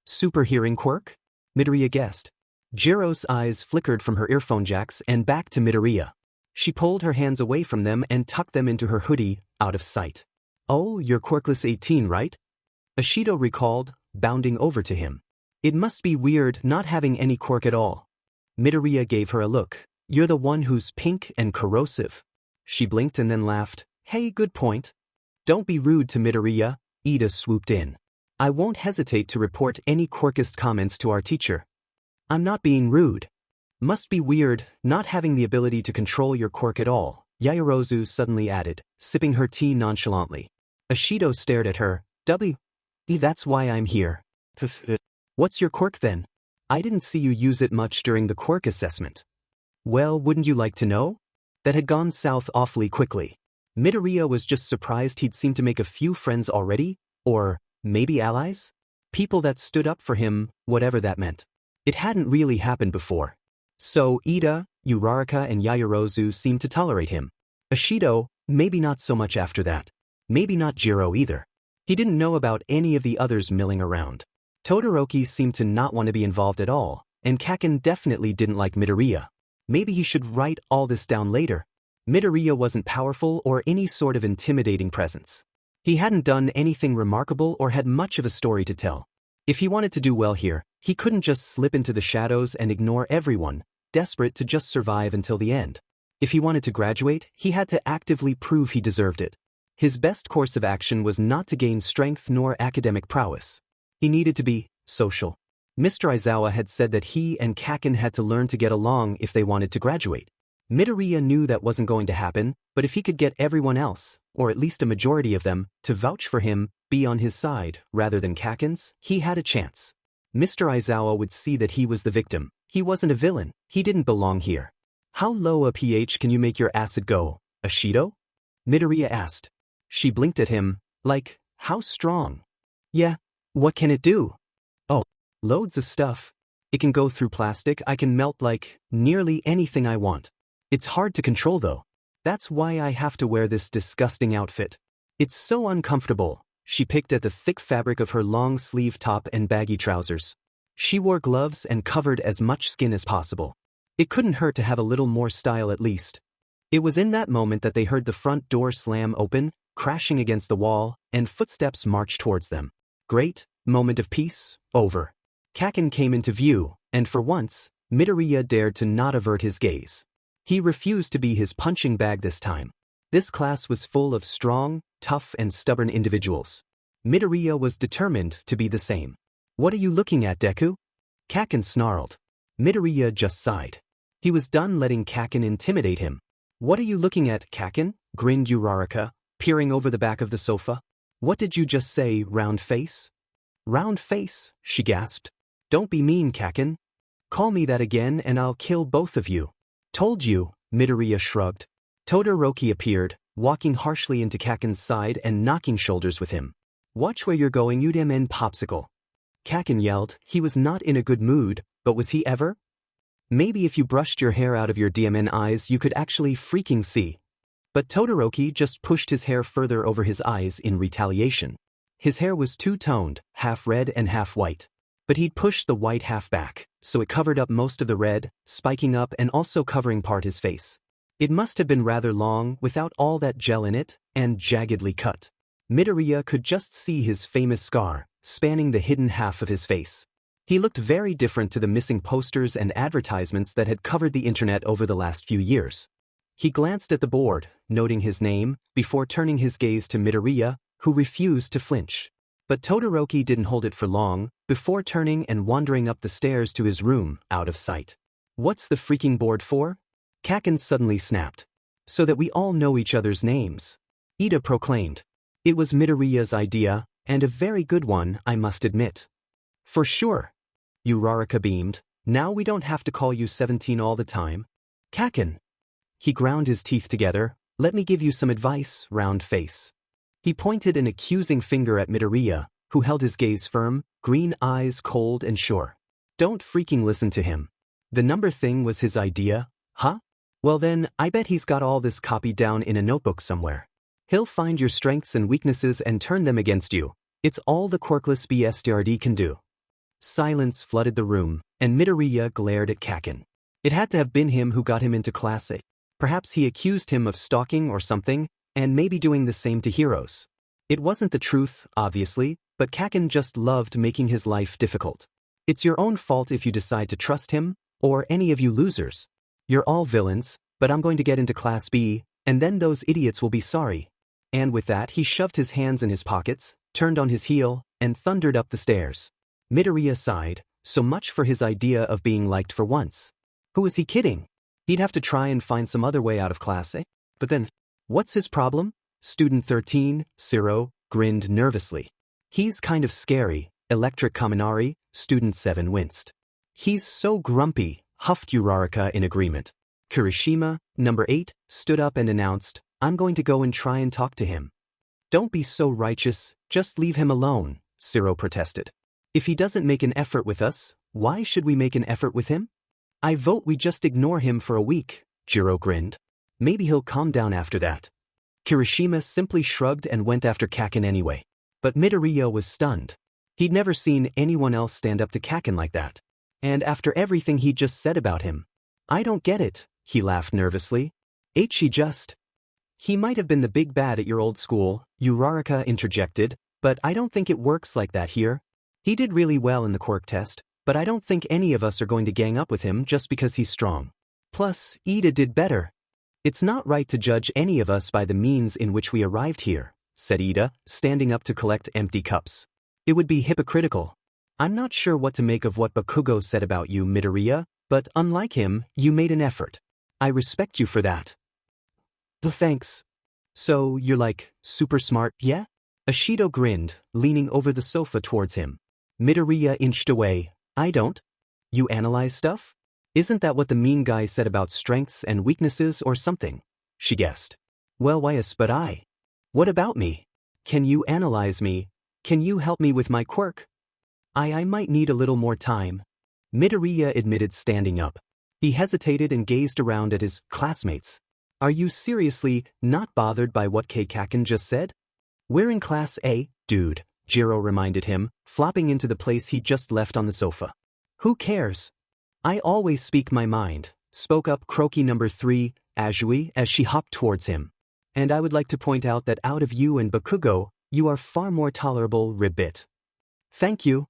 Super hearing quirk? Midoriya guessed. Jiro's eyes flickered from her earphone jacks and back to Midoriya. She pulled her hands away from them and tucked them into her hoodie, out of sight. Oh, you're quirkless 18, right? Ishido recalled, bounding over to him. It must be weird not having any quirk at all. Midoriya gave her a look. You're the one who's pink and corrosive. She blinked and then laughed. Hey, good point. Don't be rude to Midoriya, Ida swooped in. I won't hesitate to report any quirkist comments to our teacher. I'm not being rude. Must be weird not having the ability to control your quirk at all, Yaoyorozu suddenly added, sipping her tea nonchalantly. Ishido stared at her. That's why I'm here. What's your quirk then? I didn't see you use it much during the quirk assessment. Well, wouldn't you like to know? That had gone south awfully quickly. Midoriya was just surprised he'd seemed to make a few friends already, or maybe allies? People that stood up for him, whatever that meant. It hadn't really happened before. So Ida, Uraraka and Yaoyorozu seemed to tolerate him. Ishido, maybe not so much after that. Maybe not Jiro either. He didn't know about any of the others milling around. Todoroki seemed to not want to be involved at all, and Kaken definitely didn't like Midoriya. Maybe he should write all this down later. Midoriya wasn't powerful or any sort of intimidating presence. He hadn't done anything remarkable or had much of a story to tell. If he wanted to do well here, he couldn't just slip into the shadows and ignore everyone, desperate to just survive until the end. If he wanted to graduate, he had to actively prove he deserved it. His best course of action was not to gain strength nor academic prowess. He needed to be social. Mr. Aizawa had said that he and Kaken had to learn to get along if they wanted to graduate. Midoriya knew that wasn't going to happen, but if he could get everyone else, or at least a majority of them, to vouch for him, be on his side, rather than Kaken's, he had a chance. Mr. Aizawa would see that he was the victim. He wasn't a villain. He didn't belong here. How low a pH can you make your acid go, Ishido? Midoriya asked. She blinked at him, like, how strong? Yeah, what can it do? Oh, loads of stuff. It can go through plastic, I can melt like, nearly anything I want. It's hard to control though. That's why I have to wear this disgusting outfit. It's so uncomfortable. She picked at the thick fabric of her long sleeve top and baggy trousers. She wore gloves and covered as much skin as possible. It couldn't hurt to have a little more style at least. It was in that moment that they heard the front door slam open, crashing against the wall, and footsteps march towards them. Great, moment of peace, over. Kaken came into view, and for once, Midoriya dared to not avert his gaze. He refused to be his punching bag this time. This class was full of strong, tough and stubborn individuals. Midoriya was determined to be the same. What are you looking at, Deku? Kaken snarled. Midoriya just sighed. He was done letting Kaken intimidate him. What are you looking at, Kaken? Grinned Uraraka, peering over the back of the sofa. What did you just say, round face? Round face, she gasped. Don't be mean, Kaken. Call me that again and I'll kill both of you. Told you, Midoriya shrugged. Todoroki appeared, walking harshly into Kaken's side and knocking shoulders with him. Watch where you're going, you damn popsicle. Kaken yelled. He was not in a good mood, but was he ever? Maybe if you brushed your hair out of your DMN eyes you could actually freaking see. But Todoroki just pushed his hair further over his eyes in retaliation. His hair was two-toned, half red and half white. But he'd pushed the white half back, so it covered up most of the red, spiking up and also covering part his face. It must have been rather long without all that gel in it, and jaggedly cut. Midoriya could just see his famous scar, spanning the hidden half of his face. He looked very different to the missing posters and advertisements that had covered the internet over the last few years. He glanced at the board, noting his name, before turning his gaze to Midoriya, who refused to flinch. But Todoroki didn't hold it for long, before turning and wandering up the stairs to his room, out of sight. What's the freaking board for? Kaken suddenly snapped. So that we all know each other's names. Ida proclaimed. It was Midoriya's idea, and a very good one, I must admit. For sure. Uraraka beamed. Now we don't have to call you 17 all the time. Kaken. He ground his teeth together. Let me give you some advice, round face. He pointed an accusing finger at Midoriya, who held his gaze firm, green eyes cold and sure. Don't freaking listen to him. The number thing was his idea, huh? Well then, I bet he's got all this copied down in a notebook somewhere. He'll find your strengths and weaknesses and turn them against you. It's all the quirkless BSTRD can do. Silence flooded the room, and Midoriya glared at Kaken. It had to have been him who got him into Class A. Perhaps he accused him of stalking or something, and maybe doing the same to heroes. It wasn't the truth, obviously, but Kaken just loved making his life difficult. It's your own fault if you decide to trust him, or any of you losers. You're all villains, but I'm going to get into Class B, and then those idiots will be sorry. And with that he shoved his hands in his pockets, turned on his heel, and thundered up the stairs. Midoriya sighed, so much for his idea of being liked for once. Who was he kidding? He'd have to try and find some other way out of Class A. But then, what's his problem? Student 13, Zero, grinned nervously. He's kind of scary, Electric Kaminari, Student 7 winced. He's so grumpy, huffed Uraraka in agreement. Kirishima, number 8, stood up and announced, I'm going to go and try and talk to him. Don't be so righteous, just leave him alone, Zero protested. If he doesn't make an effort with us, why should we make an effort with him? I vote we just ignore him for a week, Jiro grinned. Maybe he'll calm down after that. Kirishima simply shrugged and went after Kaken anyway. But Midoriya was stunned. He'd never seen anyone else stand up to Kaken like that. And after everything he'd just said about him. I don't get it, he laughed nervously. Ain't she just? He might have been the big bad at your old school, Uraraka interjected, but I don't think it works like that here. He did really well in the quirk test, but I don't think any of us are going to gang up with him just because he's strong. Plus, Ida did better. It's not right to judge any of us by the means in which we arrived here, said Ida, standing up to collect empty cups. It would be hypocritical. I'm not sure what to make of what Bakugo said about you, Midoriya, but unlike him, you made an effort. I respect you for that. Thanks. So, you're like, super smart, yeah? Ashido grinned, leaning over the sofa towards him. Midoriya inched away. I don't. You analyze stuff? Isn't that what the mean guy said about strengths and weaknesses or something? She guessed. Well, yes, but I. What about me? Can you analyze me? Can you help me with my quirk? I might need a little more time. Midoriya admitted, standing up. He hesitated and gazed around at his classmates. Are you seriously not bothered by what Kaken just said? We're in Class A, dude, Jiro reminded him, flopping into the place he'd just left on the sofa. Who cares? I always speak my mind, spoke up Croaky number 3, Azui, as she hopped towards him. And I would like to point out that out of you and Bakugo, you are far more tolerable, Ribbit. Thank you.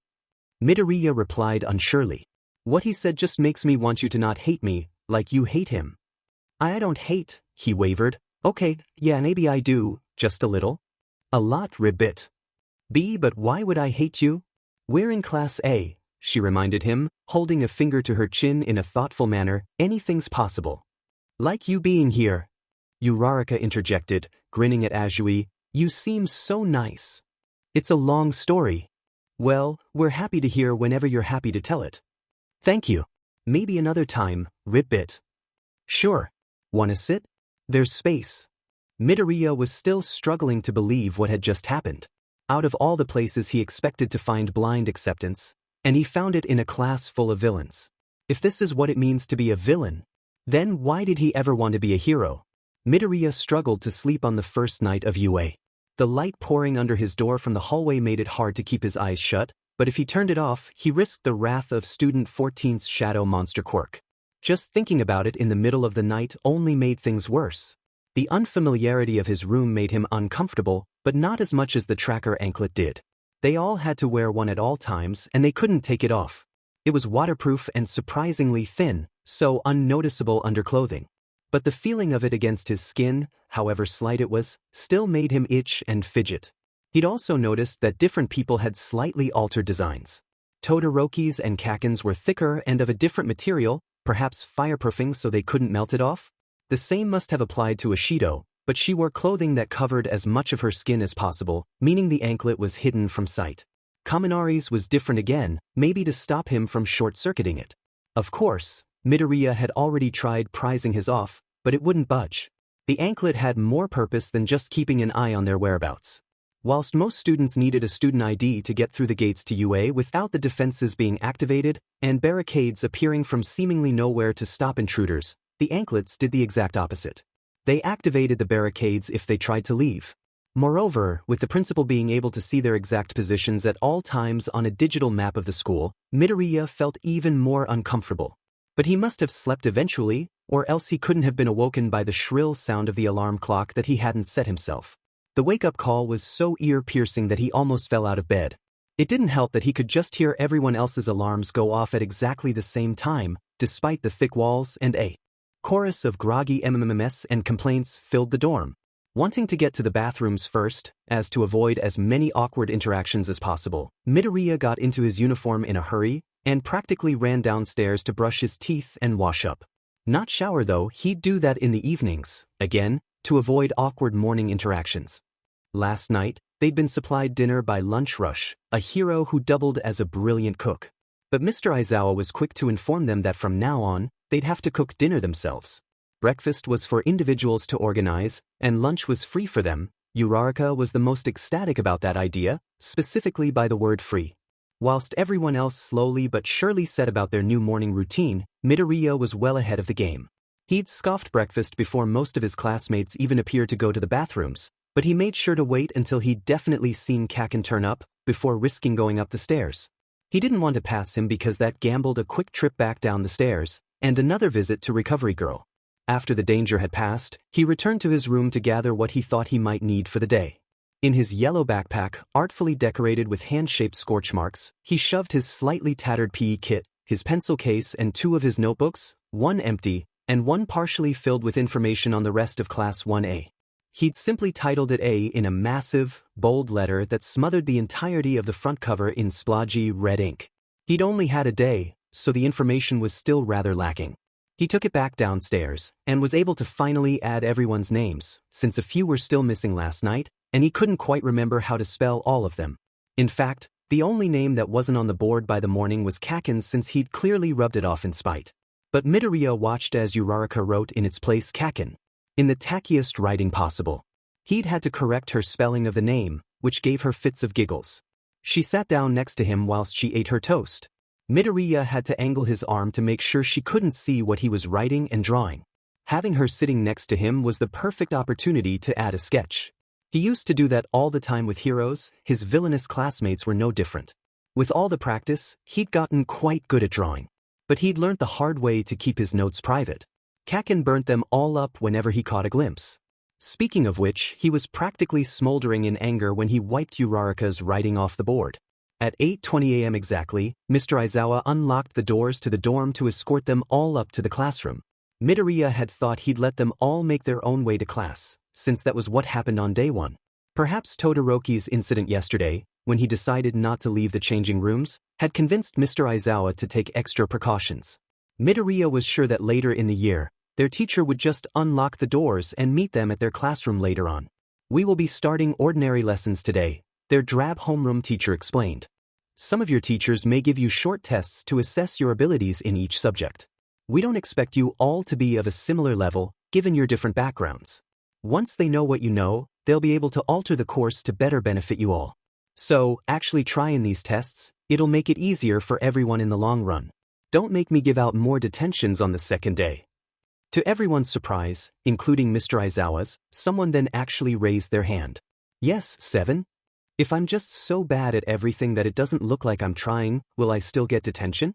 Midoriya replied unsurely. What he said just makes me want you to not hate me, like you hate him. I don't hate, he wavered. Okay, yeah, maybe I do, just a little. A lot, Ribbit. B, but why would I hate you? We're in Class A, she reminded him, holding a finger to her chin in a thoughtful manner. Anything's possible. Like you being here. Uraraka interjected, grinning at Azui. You seem so nice. It's a long story. Well, we're happy to hear whenever you're happy to tell it. Thank you. Maybe another time, Ribbit. Sure. Wanna sit? There's space. Midoriya was still struggling to believe what had just happened. Out of all the places he expected to find blind acceptance, and he found it in a class full of villains. If this is what it means to be a villain, then why did he ever want to be a hero? Midoriya struggled to sleep on the first night of UA. The light pouring under his door from the hallway made it hard to keep his eyes shut, but if he turned it off, he risked the wrath of Student 14's shadow monster quirk. Just thinking about it in the middle of the night only made things worse. The unfamiliarity of his room made him uncomfortable, but not as much as the tracker anklet did. They all had to wear one at all times, and they couldn't take it off. It was waterproof and surprisingly thin, so unnoticeable under clothing. But the feeling of it against his skin, however slight it was, still made him itch and fidget. He'd also noticed that different people had slightly altered designs. Todoroki's and Kaken's were thicker and of a different material, perhaps fireproofing so they couldn't melt it off? The same must have applied to Ashido, but she wore clothing that covered as much of her skin as possible, meaning the anklet was hidden from sight. Kaminari's was different again, maybe to stop him from short-circuiting it. Of course, Midoriya had already tried prizing his off, but it wouldn't budge. The anklet had more purpose than just keeping an eye on their whereabouts. Whilst most students needed a student ID to get through the gates to UA without the defenses being activated and barricades appearing from seemingly nowhere to stop intruders, the anklets did the exact opposite. They activated the barricades if they tried to leave. Moreover, with the principal being able to see their exact positions at all times on a digital map of the school, Midoriya felt even more uncomfortable. But he must have slept eventually, or else he couldn't have been awoken by the shrill sound of the alarm clock that he hadn't set himself. The wake-up call was so ear-piercing that he almost fell out of bed. It didn't help that he could just hear everyone else's alarms go off at exactly the same time, despite the thick walls, and a chorus of groggy MMMs and complaints filled the dorm. Wanting to get to the bathrooms first, as to avoid as many awkward interactions as possible, Midoriya got into his uniform in a hurry and practically ran downstairs to brush his teeth and wash up. Not shower though, he'd do that in the evenings, again, to avoid awkward morning interactions. Last night, they'd been supplied dinner by Lunch Rush, a hero who doubled as a brilliant cook. But Mr. Aizawa was quick to inform them that from now on, they'd have to cook dinner themselves. Breakfast was for individuals to organize, and lunch was free for them. Uraraka was the most ecstatic about that idea, specifically by the word free. Whilst everyone else slowly but surely set about their new morning routine, Midoriya was well ahead of the game. He'd scoffed breakfast before most of his classmates even appeared to go to the bathrooms, but he made sure to wait until he'd definitely seen Kaken turn up, before risking going up the stairs. He didn't want to pass him because that gambled a quick trip back down the stairs, and another visit to Recovery Girl. After the danger had passed, he returned to his room to gather what he thought he might need for the day. In his yellow backpack, artfully decorated with hand-shaped scorch marks, he shoved his slightly tattered PE kit, his pencil case and two of his notebooks, one empty, and one partially filled with information on the rest of Class 1A. He'd simply titled it A in a massive, bold letter that smothered the entirety of the front cover in splodgy red ink. He'd only had a day, so the information was still rather lacking. He took it back downstairs, and was able to finally add everyone's names, since a few were still missing last night, and he couldn't quite remember how to spell all of them. In fact, the only name that wasn't on the board by the morning was Kaken's, since he'd clearly rubbed it off in spite. But Midoriya watched as Uraraka wrote in its place Kaken, in the tackiest writing possible. He'd had to correct her spelling of the name, which gave her fits of giggles. She sat down next to him whilst she ate her toast. Midoriya had to angle his arm to make sure she couldn't see what he was writing and drawing. Having her sitting next to him was the perfect opportunity to add a sketch. He used to do that all the time with heroes, his villainous classmates were no different. With all the practice, he'd gotten quite good at drawing. But he'd learnt the hard way to keep his notes private. Kaken burnt them all up whenever he caught a glimpse. Speaking of which, he was practically smoldering in anger when he wiped Uraraka's writing off the board. At 8:20 a.m. exactly, Mr. Aizawa unlocked the doors to the dorm to escort them all up to the classroom. Midoriya had thought he'd let them all make their own way to class, since that was what happened on day one. Perhaps Todoroki's incident yesterday, when he decided not to leave the changing rooms, had convinced Mr. Aizawa to take extra precautions. Midoriya was sure that later in the year, their teacher would just unlock the doors and meet them at their classroom later on. "We will be starting ordinary lessons today," their drab homeroom teacher explained. "Some of your teachers may give you short tests to assess your abilities in each subject. We don't expect you all to be of a similar level, given your different backgrounds. Once they know what you know, they'll be able to alter the course to better benefit you all. So, actually try in these tests, it'll make it easier for everyone in the long run. Don't make me give out more detentions on the second day." To everyone's surprise, including Mr. Aizawa's, someone then actually raised their hand. Yes, 7? If I'm just so bad at everything that it doesn't look like I'm trying, will I still get detention?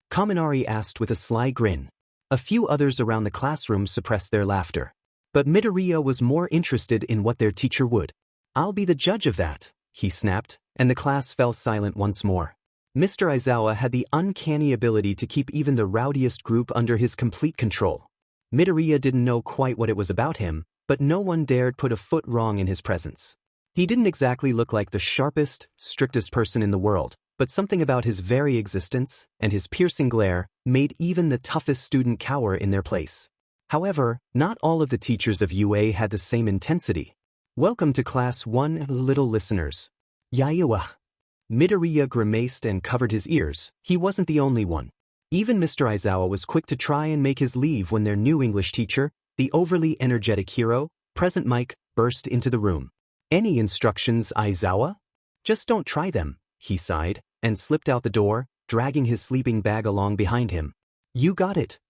Kaminari asked with a sly grin. A few others around the classroom suppressed their laughter. But Midoriya was more interested in what their teacher would. I'll be the judge of that, he snapped, and the class fell silent once more. Mr. Aizawa had the uncanny ability to keep even the rowdiest group under his complete control. Midoriya didn't know quite what it was about him, but no one dared put a foot wrong in his presence. He didn't exactly look like the sharpest, strictest person in the world, but something about his very existence and his piercing glare made even the toughest student cower in their place. However, not all of the teachers of UA had the same intensity. Welcome to Class 1, little listeners. Yaiwa. Midoriya grimaced and covered his ears. He wasn't the only one. Even Mr. Aizawa was quick to try and make his leave when their new English teacher, the overly energetic hero, Present Mic, burst into the room. Any instructions, Aizawa? Just don't try them, he sighed, and slipped out the door, dragging his sleeping bag along behind him. You got it.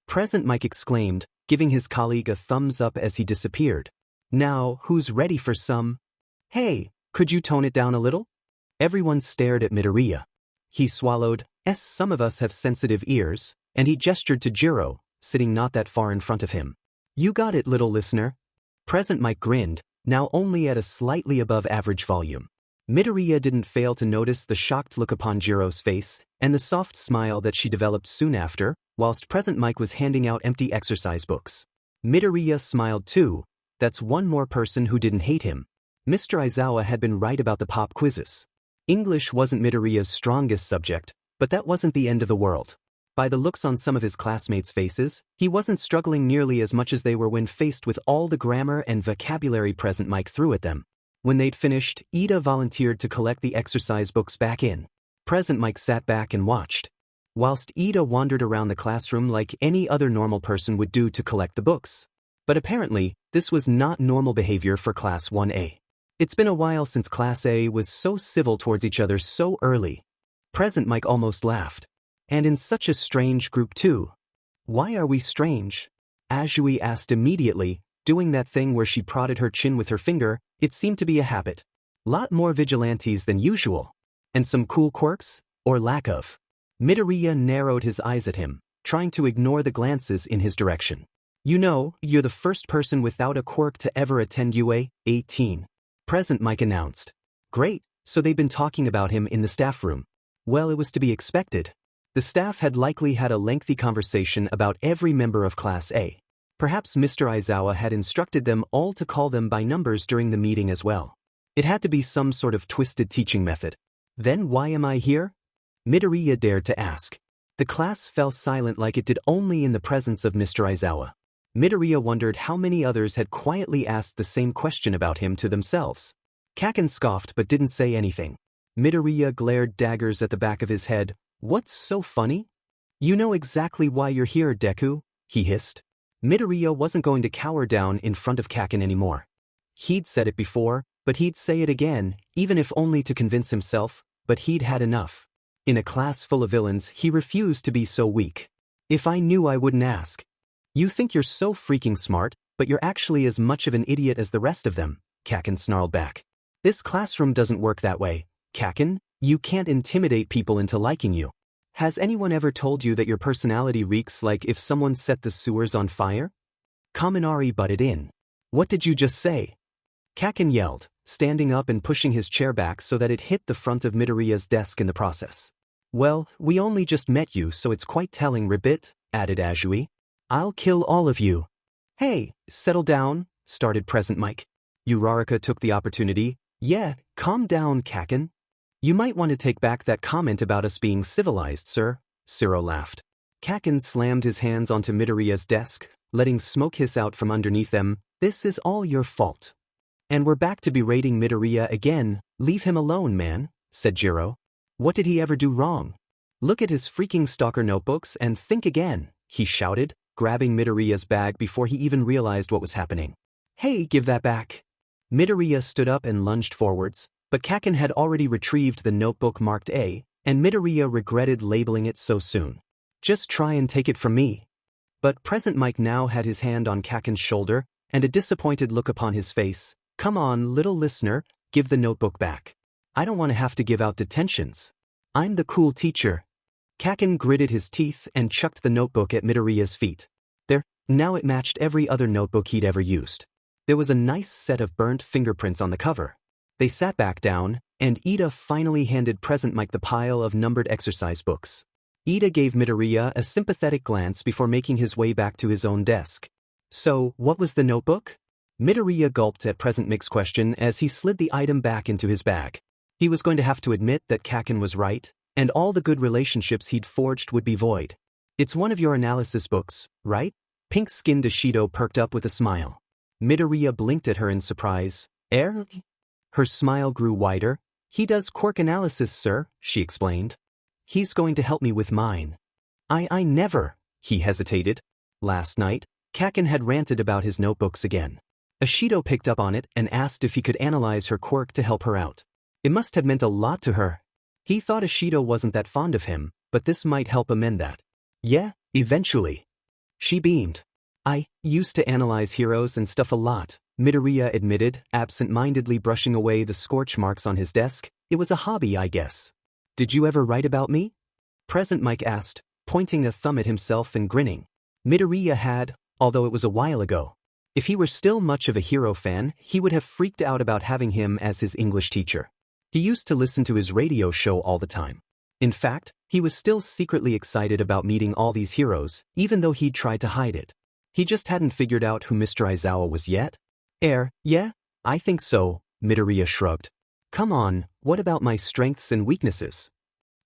Present Mic exclaimed, giving his colleague a thumbs up as he disappeared. Now, who's ready for some? Hey, could you tone it down a little? Everyone stared at Midoriya. He swallowed, some of us have sensitive ears, and he gestured to Jiro, sitting not that far in front of him. You got it, little listener. Present Mic grinned, now only at a slightly above average volume. Midoriya didn't fail to notice the shocked look upon Jiro's face, and the soft smile that she developed soon after, whilst Present Mic was handing out empty exercise books. Midoriya smiled too. That's one more person who didn't hate him. Mr. Aizawa had been right about the pop quizzes. English wasn't Midoriya's strongest subject, but that wasn't the end of the world. By the looks on some of his classmates' faces, he wasn't struggling nearly as much as they were when faced with all the grammar and vocabulary Present Mic threw at them. When they'd finished, Ida volunteered to collect the exercise books back in. Present Mic sat back and watched, whilst Ida wandered around the classroom like any other normal person would do to collect the books. But apparently, this was not normal behavior for Class 1A. It's been a while since Class A was so civil towards each other so early. Present Mic almost laughed. And in such a strange group too. Why are we strange? Azui asked immediately, doing that thing where she prodded her chin with her finger. It seemed to be a habit. Lot more vigilantes than usual. And some cool quirks, or lack of. Midoriya narrowed his eyes at him, trying to ignore the glances in his direction. You know, you're the first person without a quirk to ever attend UA 18. Present Mic announced. Great, so they'd been talking about him in the staff room. Well, it was to be expected. The staff had likely had a lengthy conversation about every member of Class A. Perhaps Mr. Aizawa had instructed them all to call them by numbers during the meeting as well. It had to be some sort of twisted teaching method. Then why am I here? Midoriya dared to ask. The class fell silent like it did only in the presence of Mr. Aizawa. Midoriya wondered how many others had quietly asked the same question about him to themselves. Kaken scoffed but didn't say anything. Midoriya glared daggers at the back of his head. What's so funny? You know exactly why you're here, Deku, he hissed. Midoriya wasn't going to cower down in front of Kaken anymore. He'd said it before, but he'd say it again, even if only to convince himself, but he'd had enough. In a class full of villains, he refused to be so weak. If I knew I wouldn't ask. You think you're so freaking smart, but you're actually as much of an idiot as the rest of them, Kaken snarled back. This classroom doesn't work that way, Kaken. You can't intimidate people into liking you. Has anyone ever told you that your personality reeks like if someone set the sewers on fire? Kaminari butted in. What did you just say? Kaken yelled, standing up and pushing his chair back so that it hit the front of Midoriya's desk in the process. Well, we only just met you, so it's quite telling, Ribbit, added Azui. I'll kill all of you. Hey, settle down, started Present Mic. Uraraka took the opportunity. Yeah, calm down, Kaken. You might want to take back that comment about us being civilized, sir, Siro laughed. Kaken slammed his hands onto Midoriya's desk, letting smoke hiss out from underneath them. This is all your fault. And we're back to berating Midoriya again. Leave him alone, man, said Jiro. What did he ever do wrong? Look at his freaking stalker notebooks and think again, he shouted, grabbing Midoriya's bag before he even realized what was happening. Hey, give that back. Midoriya stood up and lunged forwards, but Kaken had already retrieved the notebook marked A, and Midoriya regretted labeling it so soon. Just try and take it from me. But present Mike now had his hand on Kaken's shoulder, and a disappointed look upon his face. Come on, little listener, give the notebook back. I don't want to have to give out detentions. I'm the cool teacher. Kaken gritted his teeth and chucked the notebook at Midoriya's feet. There, now it matched every other notebook he'd ever used. There was a nice set of burnt fingerprints on the cover. They sat back down, and Ida finally handed present Mike the pile of numbered exercise books. Ida gave Midoriya a sympathetic glance before making his way back to his own desk. So, what was the notebook? Midoriya gulped at present Mike's question as he slid the item back into his bag. He was going to have to admit that Kaken was right, and all the good relationships he'd forged would be void. It's one of your analysis books, right? Pink-skinned Ishido perked up with a smile. Midoriya blinked at her in surprise. Her smile grew wider. He does quirk analysis, sir, she explained. He's going to help me with mine. I never, he hesitated. Last night, Kaken had ranted about his notebooks again. Ishido picked up on it and asked if he could analyze her quirk to help her out. It must have meant a lot to her. He thought Ishido wasn't that fond of him, but this might help amend that. Yeah, eventually. She beamed. I used to analyze heroes and stuff a lot, Midoriya admitted, absent-mindedly brushing away the scorch marks on his desk. It was a hobby, I guess. Did you ever write about me? Present Mike asked, pointing a thumb at himself and grinning. Midoriya had, although it was a while ago. If he were still much of a hero fan, he would have freaked out about having him as his English teacher. He used to listen to his radio show all the time. In fact, he was still secretly excited about meeting all these heroes, even though he'd tried to hide it. He just hadn't figured out who Mr. Aizawa was yet. Yeah, I think so, Midoriya shrugged. Come on, what about my strengths and weaknesses?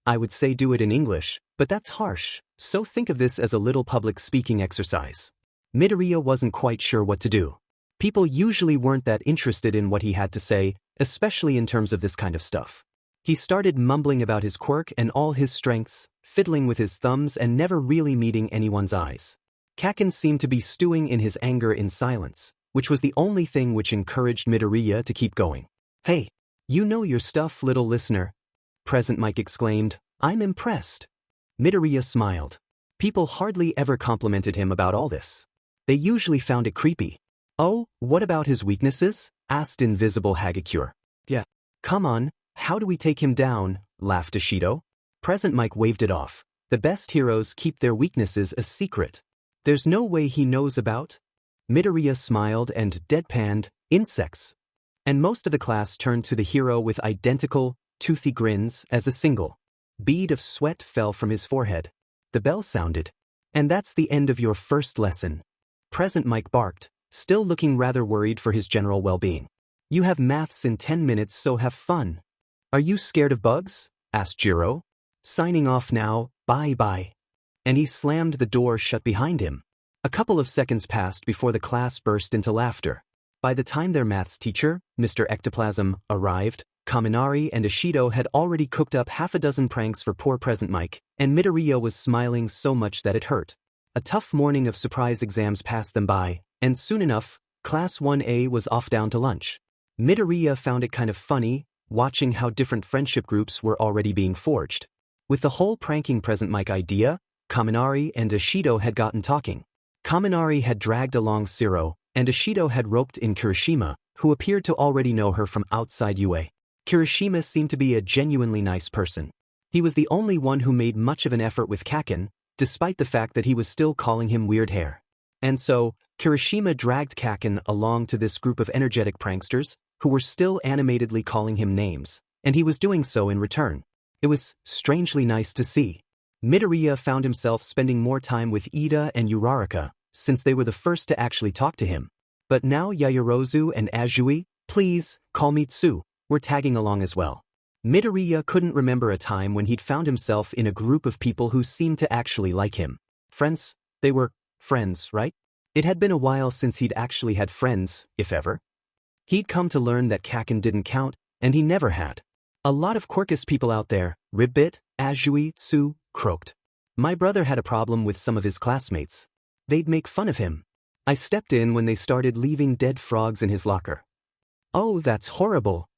I would say do it in English, but that's harsh, so think of this as a little public speaking exercise. Midoriya wasn't quite sure what to do. People usually weren't that interested in what he had to say, especially in terms of this kind of stuff. He started mumbling about his quirk and all his strengths, fiddling with his thumbs and never really meeting anyone's eyes. Kaken seemed to be stewing in his anger in silence, which was the only thing which encouraged Midoriya to keep going. Hey, you know your stuff, little listener. Present Mike exclaimed, I'm impressed. Midoriya smiled. People hardly ever complimented him about all this. They usually found it creepy. Oh, what about his weaknesses? Asked Invisible Hagakure. Yeah. Come on, how do we take him down? Laughed Ishido. Present Mike waved it off. The best heroes keep their weaknesses a secret. There's no way he knows about? Midoriya smiled and deadpanned, insects. And most of the class turned to the hero with identical, toothy grins as a single bead of sweat fell from his forehead. The bell sounded. And that's the end of your first lesson. Present Mike barked, still looking rather worried for his general well-being. You have maths in 10 minutes, so have fun. Are you scared of bugs? Asked Jiro. Signing off now, bye-bye. And he slammed the door shut behind him. A couple of seconds passed before the class burst into laughter. By the time their maths teacher, Mr. Ectoplasm, arrived, Kaminari and Ishido had already cooked up half a dozen pranks for poor present Mike, and Midoriya was smiling so much that it hurt. A tough morning of surprise exams passed them by, and soon enough, Class 1A was off down to lunch. Midoriya found it kind of funny, watching how different friendship groups were already being forged. With the whole pranking present Mike idea, Kaminari and Ishido had gotten talking. Kaminari had dragged along Siro, and Ishido had roped in Kirishima, who appeared to already know her from outside UA. Kirishima seemed to be a genuinely nice person. He was the only one who made much of an effort with Kaken, despite the fact that he was still calling him weird hair. And so, Kirishima dragged Kaken along to this group of energetic pranksters, who were still animatedly calling him names, and he was doing so in return. It was strangely nice to see. Midoriya found himself spending more time with Ida and Uraraka, since they were the first to actually talk to him. But now Yaoyorozu and Azui, please, call me Tsu, were tagging along as well. Midoriya couldn't remember a time when he'd found himself in a group of people who seemed to actually like him. Friends? They were friends, right? It had been a while since he'd actually had friends, if ever. He'd come to learn that Kaken didn't count, and he never had. A lot of quirkish people out there, Ribbit, Azui, Tsu, croaked. My brother had a problem with some of his classmates. They'd make fun of him. I stepped in when they started leaving dead frogs in his locker. Oh, that's horrible.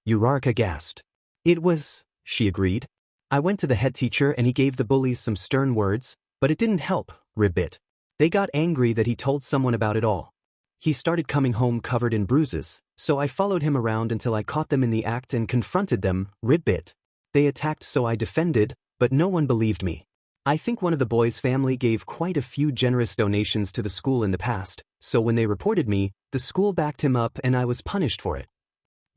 Uraraka gasped. It was, she agreed. I went to the head teacher and he gave the bullies some stern words, but it didn't help, Ribbit. They got angry that he told someone about it all. He started coming home covered in bruises, so I followed him around until I caught them in the act and confronted them, rib-bit. They attacked, so I defended, but no one believed me. I think one of the boys' family gave quite a few generous donations to the school in the past, so when they reported me, the school backed him up and I was punished for it.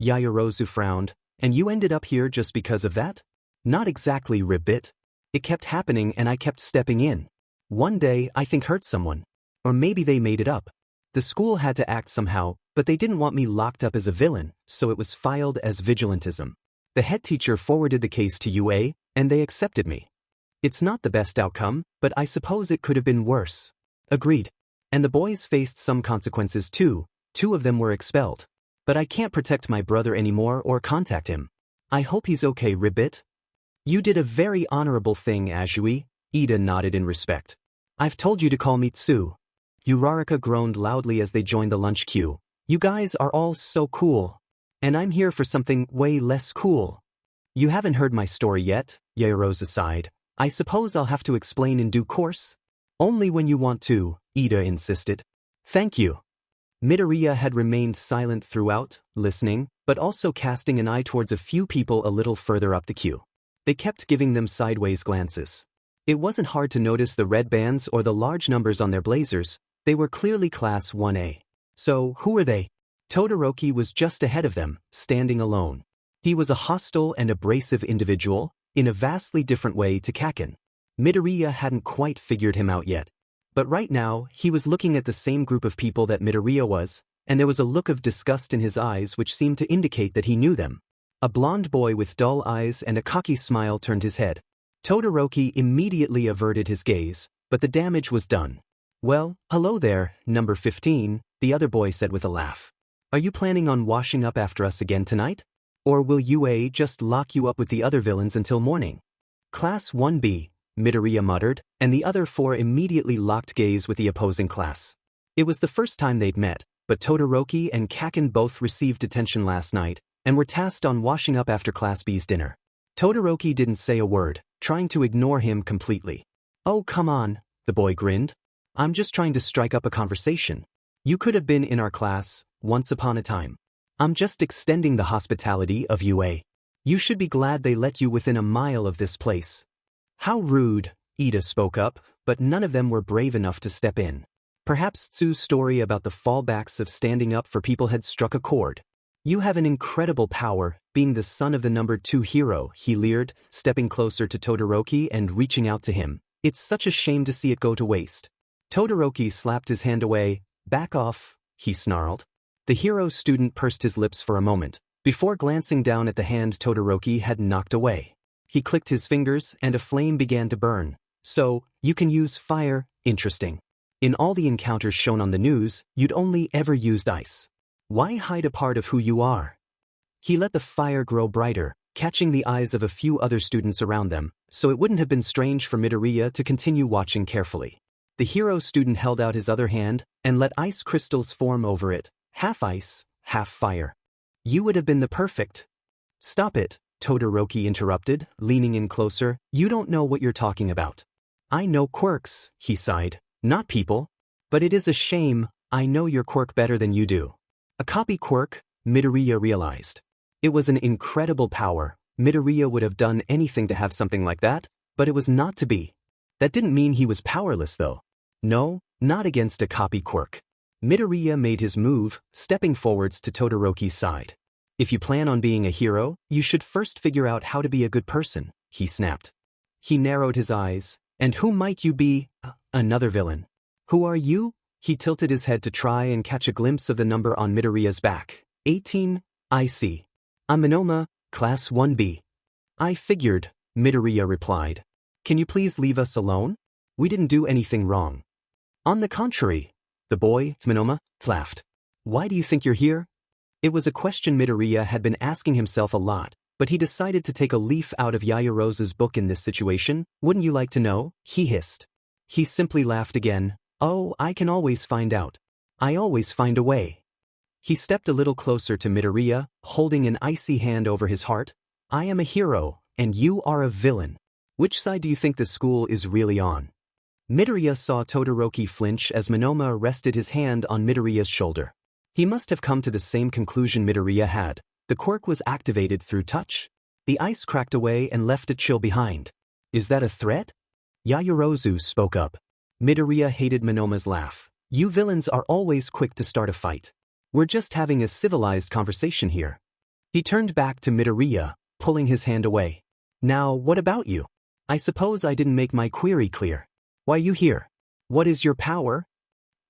Yaoyorozu frowned. And you ended up here just because of that? Not exactly, rib-bit. It kept happening and I kept stepping in. One day, I think hurt someone. Or maybe they made it up. The school had to act somehow, but they didn't want me locked up as a villain, so it was filed as vigilantism. The head teacher forwarded the case to UA, and they accepted me. It's not the best outcome, but I suppose it could have been worse. Agreed. And the boys faced some consequences too. 2 of them were expelled. But I can't protect my brother anymore or contact him. I hope he's okay, rib-bit. You did a very honorable thing, Azui. Ida nodded in respect. I've told you to call me Tsu. Uraraka groaned loudly as they joined the lunch queue. You guys are all so cool. And I'm here for something way less cool. You haven't heard my story yet, Yaoyorozu sighed. I suppose I'll have to explain in due course? Only when you want to, Ida insisted. Thank you. Midoriya had remained silent throughout, listening, but also casting an eye towards a few people a little further up the queue. They kept giving them sideways glances. It wasn't hard to notice the red bands or the large numbers on their blazers. They were clearly Class 1A. So, who were they? Todoroki was just ahead of them, standing alone. He was a hostile and abrasive individual, in a vastly different way to Kaken. Midoriya hadn't quite figured him out yet. But right now, he was looking at the same group of people that Midoriya was, and there was a look of disgust in his eyes which seemed to indicate that he knew them. A blond boy with dull eyes and a cocky smile turned his head. Todoroki immediately averted his gaze, but the damage was done. Well, hello there, number 15, the other boy said with a laugh. Are you planning on washing up after us again tonight? Or will UA just lock you up with the other villains until morning? Class 1B, Midoriya muttered, and the other 4 immediately locked gaze with the opposing class. It was the first time they'd met, but Todoroki and Kaken both received detention last night, and were tasked on washing up after Class B's dinner. Todoroki didn't say a word, trying to ignore him completely. Oh, come on, the boy grinned. I'm just trying to strike up a conversation. You could have been in our class, once upon a time. I'm just extending the hospitality of UA. You should be glad they let you within a mile of this place. How rude, Ida spoke up, but none of them were brave enough to step in. Perhaps Tsu's story about the fallbacks of standing up for people had struck a chord. You have an incredible power, being the son of the number 2 hero, he leered, stepping closer to Todoroki and reaching out to him. It's such a shame to see it go to waste. Todoroki slapped his hand away. Back off, he snarled. The hero student pursed his lips for a moment, before glancing down at the hand Todoroki had knocked away. He clicked his fingers and a flame began to burn. So, you can use fire, interesting. In all the encounters shown on the news, you'd only ever used ice. Why hide a part of who you are? He let the fire grow brighter, catching the eyes of a few other students around them, so it wouldn't have been strange for Midoriya to continue watching carefully. The hero student held out his other hand and let ice crystals form over it, half ice, half fire. You would have been the perfect. Stop it, Todoroki interrupted, leaning in closer. You don't know what you're talking about. I know quirks, he sighed, not people. But it is a shame, I know your quirk better than you do. A copy quirk, Midoriya realized. It was an incredible power. Midoriya would have done anything to have something like that, but it was not to be. That didn't mean he was powerless though. No, not against a copy quirk. Midoriya made his move, stepping forwards to Todoroki's side. If you plan on being a hero, you should first figure out how to be a good person, he snapped. He narrowed his eyes. And who might you be? Another villain. Who are you? He tilted his head to try and catch a glimpse of the number on Midoriya's back. 18, I see. I'm Minoma, Class 1B. I figured, Midoriya replied. Can you please leave us alone? We didn't do anything wrong. On the contrary, the boy, Minoma, laughed. Why do you think you're here? It was a question Midoriya had been asking himself a lot, but he decided to take a leaf out of Yaoyorozu's book in this situation. Wouldn't you like to know? He hissed. He simply laughed again. Oh, I can always find out. I always find a way. He stepped a little closer to Midoriya, holding an icy hand over his heart. I am a hero, and you are a villain. Which side do you think the school is really on? Midoriya saw Todoroki flinch as Monoma rested his hand on Midoriya's shoulder. He must have come to the same conclusion Midoriya had. The quirk was activated through touch. The ice cracked away and left a chill behind. Is that a threat? Yaoyorozu spoke up. Midoriya hated Monoma's laugh. You villains are always quick to start a fight. We're just having a civilized conversation here. He turned back to Midoriya, pulling his hand away. Now, what about you? I suppose I didn't make my query clear. Why you here? What is your power?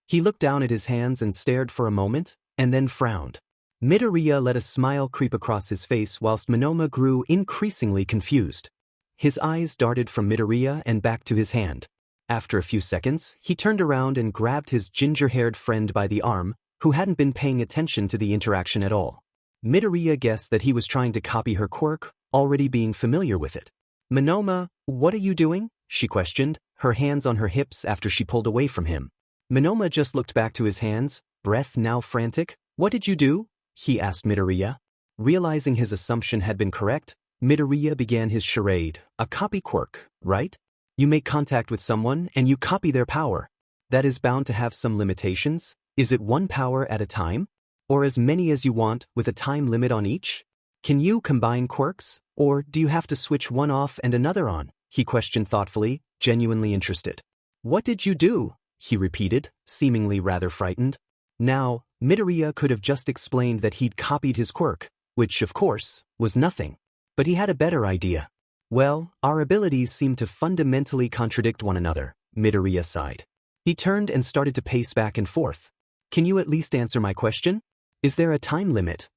He looked down at his hands and stared for a moment, and then frowned. Midoriya let a smile creep across his face whilst Monoma grew increasingly confused. His eyes darted from Midoriya and back to his hand. After a few seconds, he turned around and grabbed his ginger-haired friend by the arm, who hadn't been paying attention to the interaction at all. Midoriya guessed that he was trying to copy her quirk, already being familiar with it. Monoma, what are you doing? She questioned, her hands on her hips after she pulled away from him. Monoma just looked back to his hands, breath now frantic. What did you do? He asked Midoriya. Realizing his assumption had been correct, Midoriya began his charade. A copy quirk, right? You make contact with someone and you copy their power. That is bound to have some limitations. Is it one power at a time? Or as many as you want with a time limit on each? Can you combine quirks? Or do you have to switch one off and another on? He questioned thoughtfully, genuinely interested. What did you do? He repeated, seemingly rather frightened. Now, Midoriya could have just explained that he'd copied his quirk, which, of course, was nothing. But he had a better idea. Well, our abilities seem to fundamentally contradict one another, Midoriya sighed. He turned and started to pace back and forth. Can you at least answer my question? Is there a time limit?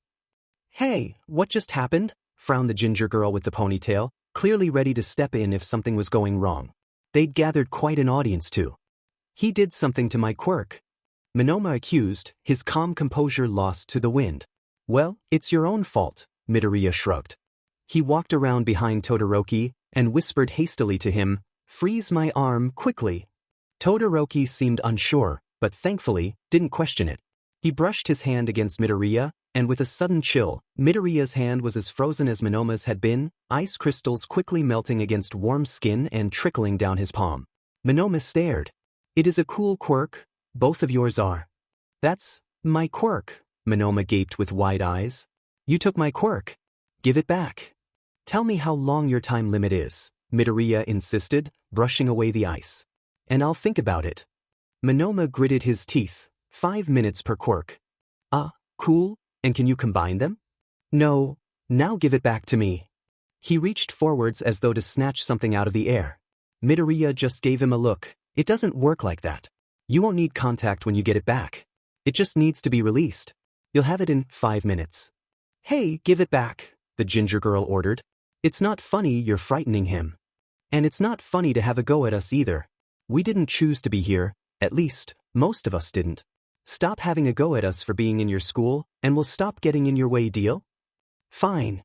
Hey, what just happened? Frowned the ginger girl with the ponytail, clearly ready to step in if something was going wrong. They'd gathered quite an audience too. He did something to my quirk. Monoma accused, his calm composure lost to the wind. Well, it's your own fault, Midoriya shrugged. He walked around behind Todoroki and whispered hastily to him, freeze my arm quickly. Todoroki seemed unsure, but thankfully, didn't question it. He brushed his hand against Midoriya, and with a sudden chill, Midoriya's hand was as frozen as Monoma's had been, ice crystals quickly melting against warm skin and trickling down his palm. Monoma stared. It is a cool quirk, both of yours are. That's my quirk, Monoma gaped with wide eyes. You took my quirk. Give it back. Tell me how long your time limit is, Midoriya insisted, brushing away the ice. And I'll think about it. Monoma gritted his teeth. 5 minutes per quirk. Cool, and can you combine them? No, now give it back to me. He reached forwards as though to snatch something out of the air. Midoriya just gave him a look. It doesn't work like that. You won't need contact when you get it back. It just needs to be released. You'll have it in 5 minutes. Hey, give it back, the ginger girl ordered. It's not funny you're frightening him. And it's not funny to have a go at us either. We didn't choose to be here, at least, most of us didn't. Stop having a go at us for being in your school, and we'll stop getting in your way, deal? Fine,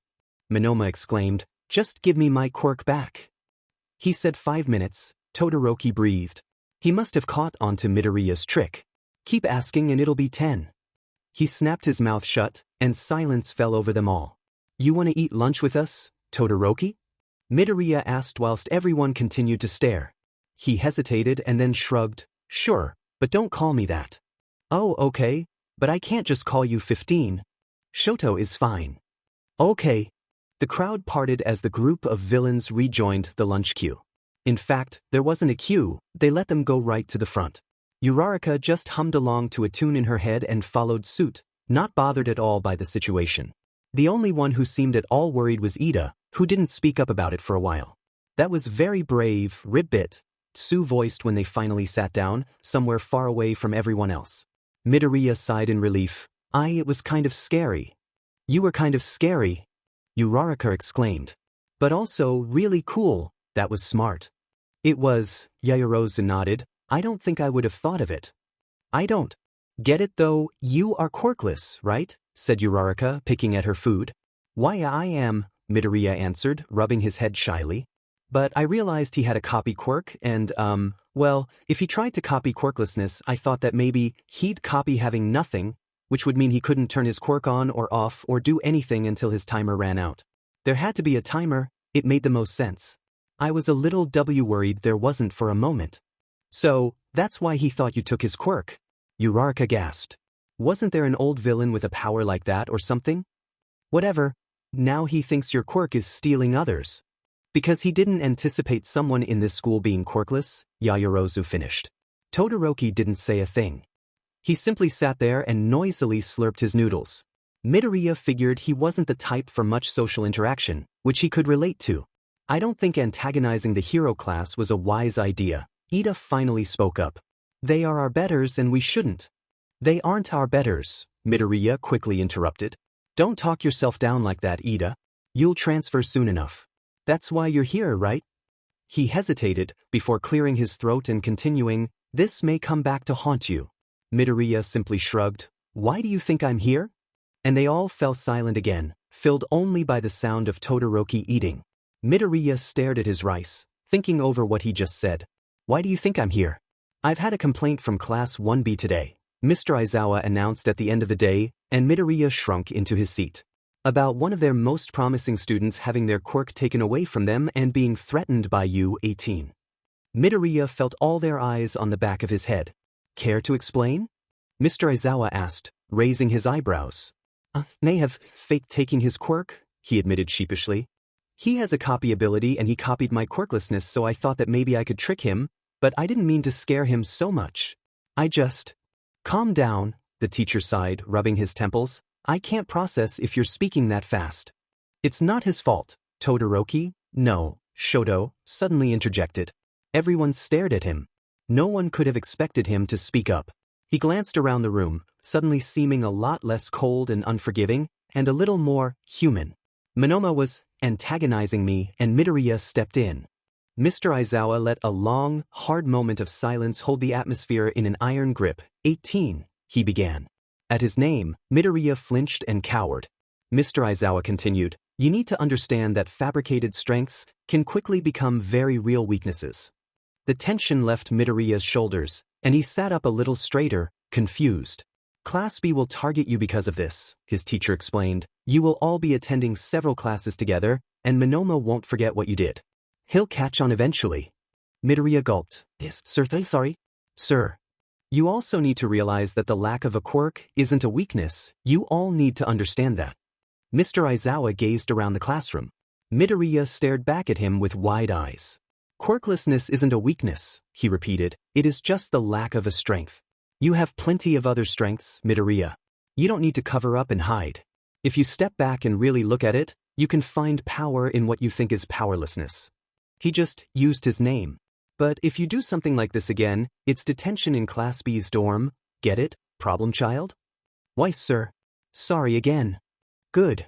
Monoma exclaimed, just give me my quirk back. He said 5 minutes, Todoroki breathed. He must have caught on to Midoriya's trick. Keep asking and it'll be 10. He snapped his mouth shut, and silence fell over them all. You want to eat lunch with us, Todoroki? Midoriya asked whilst everyone continued to stare. He hesitated and then shrugged. Sure, but don't call me that. Oh, okay, but I can't just call you 15. Shoto is fine. Okay. The crowd parted as the group of villains rejoined the lunch queue. In fact, there wasn't a queue, they let them go right to the front. Uraraka just hummed along to a tune in her head and followed suit, not bothered at all by the situation. The only one who seemed at all worried was Ida, who didn't speak up about it for a while. That was very brave, Ribbit, Sue voiced when they finally sat down, somewhere far away from everyone else. Midoriya sighed in relief. It was kind of scary. You were kind of scary, Uraraka exclaimed. But also really cool, that was smart. It was, Yaoyorozu nodded. I don't think I would have thought of it. I don't. Get it though, you are quirkless, right? Said Uraraka, picking at her food. Why I am, Midoriya answered, rubbing his head shyly. But I realized he had a copy quirk and, well, if he tried to copy quirklessness, I thought that maybe he'd copy having nothing, which would mean he couldn't turn his quirk on or off or do anything until his timer ran out. There had to be a timer, it made the most sense. I was a little worried there wasn't for a moment. So, that's why he thought you took his quirk. Uraraka gasped. Wasn't there an old villain with a power like that or something? Whatever, now he thinks your quirk is stealing others. Because he didn't anticipate someone in this school being quirkless, Yaoyorozu finished. Todoroki didn't say a thing. He simply sat there and noisily slurped his noodles. Midoriya figured he wasn't the type for much social interaction, which he could relate to. I don't think antagonizing the hero class was a wise idea. Ida finally spoke up. They are our betters and we shouldn't. They aren't our betters, Midoriya quickly interrupted. Don't talk yourself down like that, Ida. You'll transfer soon enough. That's why you're here, right? He hesitated, before clearing his throat and continuing, this may come back to haunt you. Midoriya simply shrugged. Why do you think I'm here? And they all fell silent again, filled only by the sound of Todoroki eating. Midoriya stared at his rice, thinking over what he just said. Why do you think I'm here? I've had a complaint from Class 1B today, Mr. Aizawa announced at the end of the day, and Midoriya shrunk into his seat. About one of their most promising students having their quirk taken away from them and being threatened by U-18. Midoriya felt all their eyes on the back of his head. Care to explain? Mr. Aizawa asked, raising his eyebrows. May have faked taking his quirk, he admitted sheepishly. He has a copy ability and he copied my quirklessness, so I thought that maybe I could trick him, but I didn't mean to scare him so much. I just... Calm down, the teacher sighed, rubbing his temples. I can't process if you're speaking that fast. It's not his fault, Todoroki. No, Shoto suddenly interjected. Everyone stared at him. No one could have expected him to speak up. He glanced around the room, suddenly seeming a lot less cold and unforgiving, and a little more human. Monoma was antagonizing me and Midoriya stepped in. Mr. Aizawa let a long, hard moment of silence hold the atmosphere in an iron grip. 18, he began. At his name, Midoriya flinched and cowered. Mr. Aizawa continued, you need to understand that fabricated strengths can quickly become very real weaknesses. The tension left Midoriya's shoulders, and he sat up a little straighter, confused. Class B will target you because of this, his teacher explained. You will all be attending several classes together, and Monoma won't forget what you did. He'll catch on eventually. Midoriya gulped. Sorry? Sir. You also need to realize that the lack of a quirk isn't a weakness. You all need to understand that. Mr. Aizawa gazed around the classroom. Midoriya stared back at him with wide eyes. Quirklessness isn't a weakness, he repeated. It is just the lack of a strength. You have plenty of other strengths, Midoriya. You don't need to cover up and hide. If you step back and really look at it, you can find power in what you think is powerlessness. He just used his name. But if you do something like this again, it's detention in Class B's dorm. Get it, problem child? Why, sir. Sorry again. Good.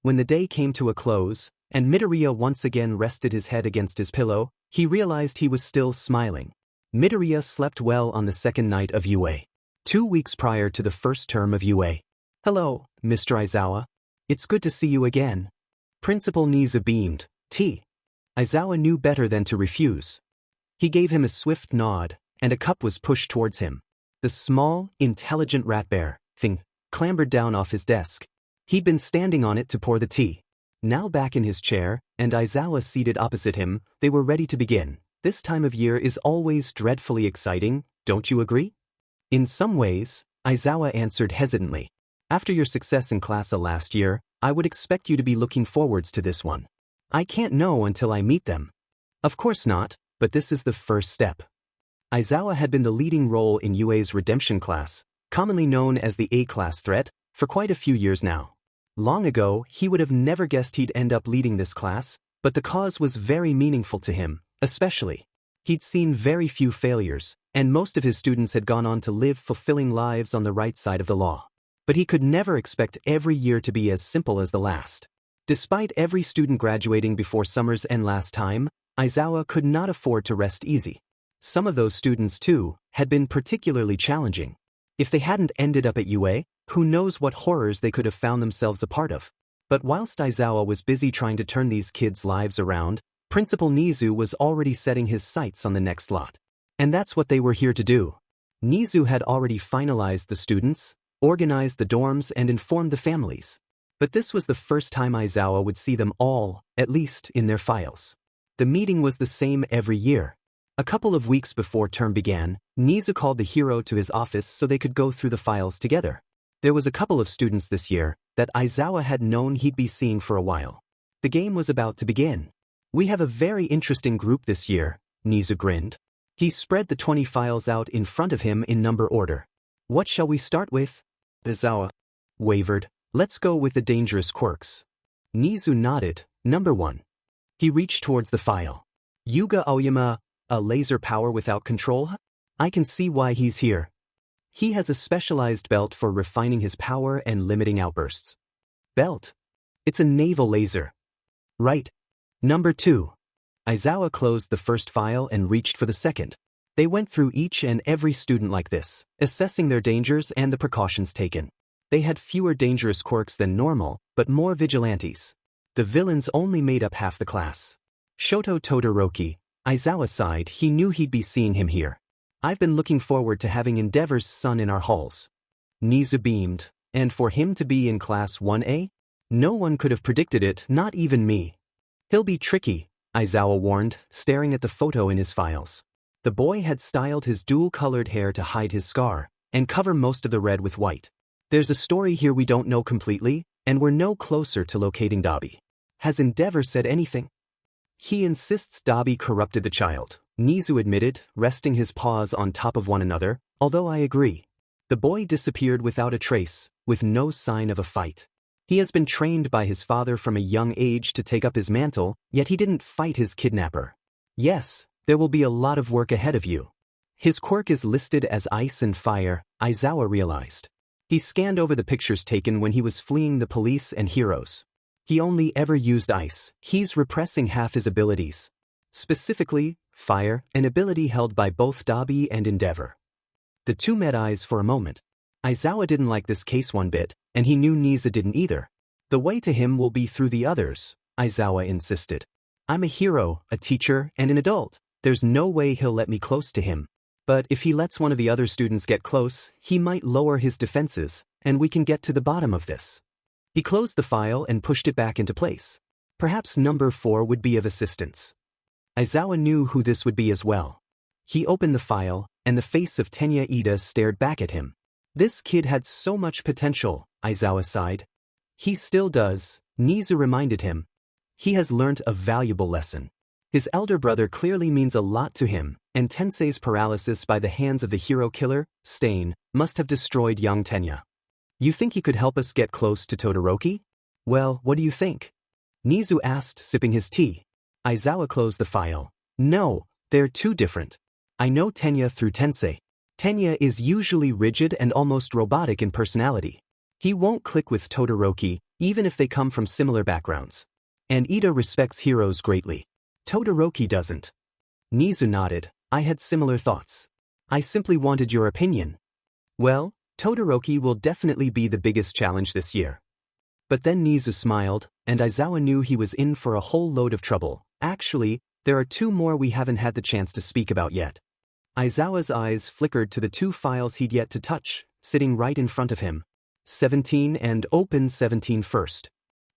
When the day came to a close, and Midoriya once again rested his head against his pillow, he realized he was still smiling. Midoriya slept well on the second night of UA. 2 weeks prior to the first term of UA. Hello, Mr. Aizawa. It's good to see you again. Principal Nizu beamed. Aizawa knew better than to refuse. He gave him a swift nod, and a cup was pushed towards him. The small, intelligent rat bear thing clambered down off his desk. He'd been standing on it to pour the tea. Now back in his chair, and Aizawa seated opposite him, they were ready to begin. This time of year is always dreadfully exciting, don't you agree? In some ways, Aizawa answered hesitantly. After your success in Class A last year, I would expect you to be looking forwards to this one. I can't know until I meet them. Of course not, but this is the first step. Aizawa had been the leading role in UA's redemption class, commonly known as the A-class threat, for quite a few years now. Long ago, he would have never guessed he'd end up leading this class, but the cause was very meaningful to him, especially. He'd seen very few failures, and most of his students had gone on to live fulfilling lives on the right side of the law. But he could never expect every year to be as simple as the last. Despite every student graduating before summer's end last time, Aizawa could not afford to rest easy. Some of those students, too, had been particularly challenging. If they hadn't ended up at UA, who knows what horrors they could have found themselves a part of. But whilst Aizawa was busy trying to turn these kids' lives around, Principal Nizu was already setting his sights on the next lot. And that's what they were here to do. Nizu had already finalized the students, organized the dorms, and informed the families. But this was the first time Aizawa would see them all, at least in their files. The meeting was the same every year. A couple of weeks before term began, Nizu called the hero to his office so they could go through the files together. There was a couple of students this year that Aizawa had known he'd be seeing for a while. The game was about to begin. We have a very interesting group this year, Nizu grinned. He spread the 20 files out in front of him in number order. What shall we start with? Aizawa wavered. Let's go with the dangerous quirks. Nizu nodded. Number 1. He reached towards the file. Yuga Aoyama, a laser power without control? I can see why he's here. He has a specialized belt for refining his power and limiting outbursts. Belt? It's a naval laser. Right. Number 2. Aizawa closed the first file and reached for the second. They went through each and every student like this, assessing their dangers and the precautions taken. They had fewer dangerous quirks than normal, but more vigilantes. The villains only made up half the class. Shoto Todoroki, Aizawa sighed. He knew he'd be seeing him here. I've been looking forward to having Endeavor's son in our halls. Nizu beamed. And for him to be in class 1A? No one could have predicted it, not even me. He'll be tricky, Aizawa warned, staring at the photo in his files. The boy had styled his dual-colored hair to hide his scar, and cover most of the red with white. There's a story here we don't know completely, and we're no closer to locating Dabi. Has Endeavor said anything? He insists Dabi corrupted the child, Nizu admitted, resting his paws on top of one another, although I agree. The boy disappeared without a trace, with no sign of a fight. He has been trained by his father from a young age to take up his mantle, yet he didn't fight his kidnapper. Yes, there will be a lot of work ahead of you. His quirk is listed as ice and fire, Aizawa realized. He scanned over the pictures taken when he was fleeing the police and heroes. He only ever used ice. He's repressing half his abilities. Specifically, fire, an ability held by both Dabi and Endeavor. The two met eyes for a moment. Aizawa didn't like this case one bit, and he knew Nizu didn't either. The way to him will be through the others, Aizawa insisted. I'm a hero, a teacher, and an adult. There's no way he'll let me close to him. But if he lets one of the other students get close, he might lower his defenses, and we can get to the bottom of this. He closed the file and pushed it back into place. Perhaps number 4 would be of assistance. Aizawa knew who this would be as well. He opened the file, and the face of Tenya Ida stared back at him. This kid had so much potential, Aizawa sighed. He still does, Nizu reminded him. He has learnt a valuable lesson. His elder brother clearly means a lot to him, and Tensei's paralysis by the hands of the hero killer, Stain, must have destroyed young Tenya. You think he could help us get close to Todoroki? Well, what do you think? Nizu asked, sipping his tea. Aizawa closed the file. No, they're too different. I know Tenya through Tensei. Tenya is usually rigid and almost robotic in personality. He won't click with Todoroki, even if they come from similar backgrounds. And Ida respects heroes greatly. Todoroki doesn't. Nizu nodded. I had similar thoughts. I simply wanted your opinion. Well, Todoroki will definitely be the biggest challenge this year. But then Nizu smiled, and Aizawa knew he was in for a whole load of trouble. Actually, there are 2 more we haven't had the chance to speak about yet. Aizawa's eyes flickered to the 2 files he'd yet to touch, sitting right in front of him. 17 and open 17 first.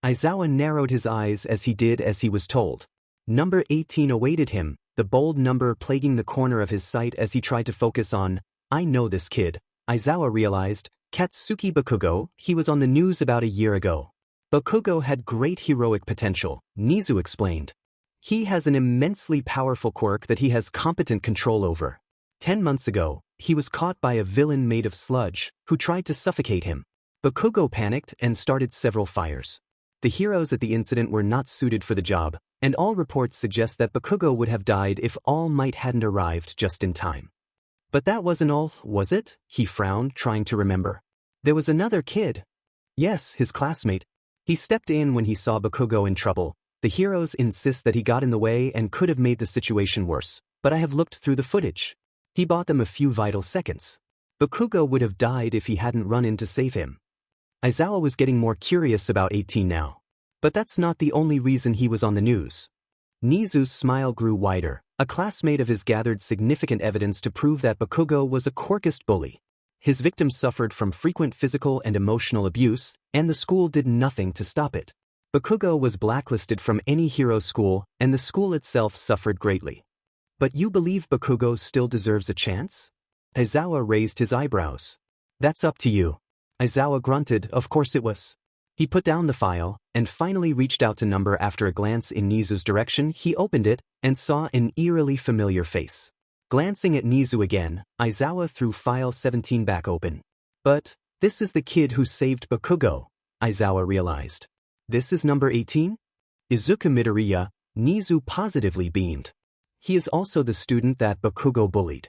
Aizawa narrowed his eyes as he did as he was told. Number 18 awaited him, the bold number plaguing the corner of his sight as he tried to focus on, I know this kid. Aizawa realized, Katsuki Bakugo, he was on the news about a year ago. Bakugo had great heroic potential, Nizu explained. He has an immensely powerful quirk that he has competent control over. 10 months ago, he was caught by a villain made of sludge, who tried to suffocate him. Bakugo panicked and started several fires. The heroes at the incident were not suited for the job, and all reports suggest that Bakugo would have died if All Might hadn't arrived just in time. But that wasn't all, was it? He frowned, trying to remember. There was another kid. Yes, his classmate. He stepped in when he saw Bakugo in trouble. The heroes insist that he got in the way and could have made the situation worse, but I have looked through the footage. He bought them a few vital seconds. Bakugo would have died if he hadn't run in to save him. Aizawa was getting more curious about 18 now. But that's not the only reason he was on the news. Nizu's smile grew wider. A classmate of his gathered significant evidence to prove that Bakugo was a quirkist bully. His victims suffered from frequent physical and emotional abuse, and the school did nothing to stop it. Bakugo was blacklisted from any hero school, and the school itself suffered greatly. But you believe Bakugo still deserves a chance? Aizawa raised his eyebrows. That's up to you. Aizawa grunted, of course it was. He put down the file, and finally reached out to number. After a glance in Nizu's direction, he opened it, and saw an eerily familiar face. Glancing at Nizu again, Aizawa threw file 17 back open. But, this is the kid who saved Bakugo, Aizawa realized. This is number 18? Izuku Midoriya, Nizu positively beamed. He is also the student that Bakugo bullied.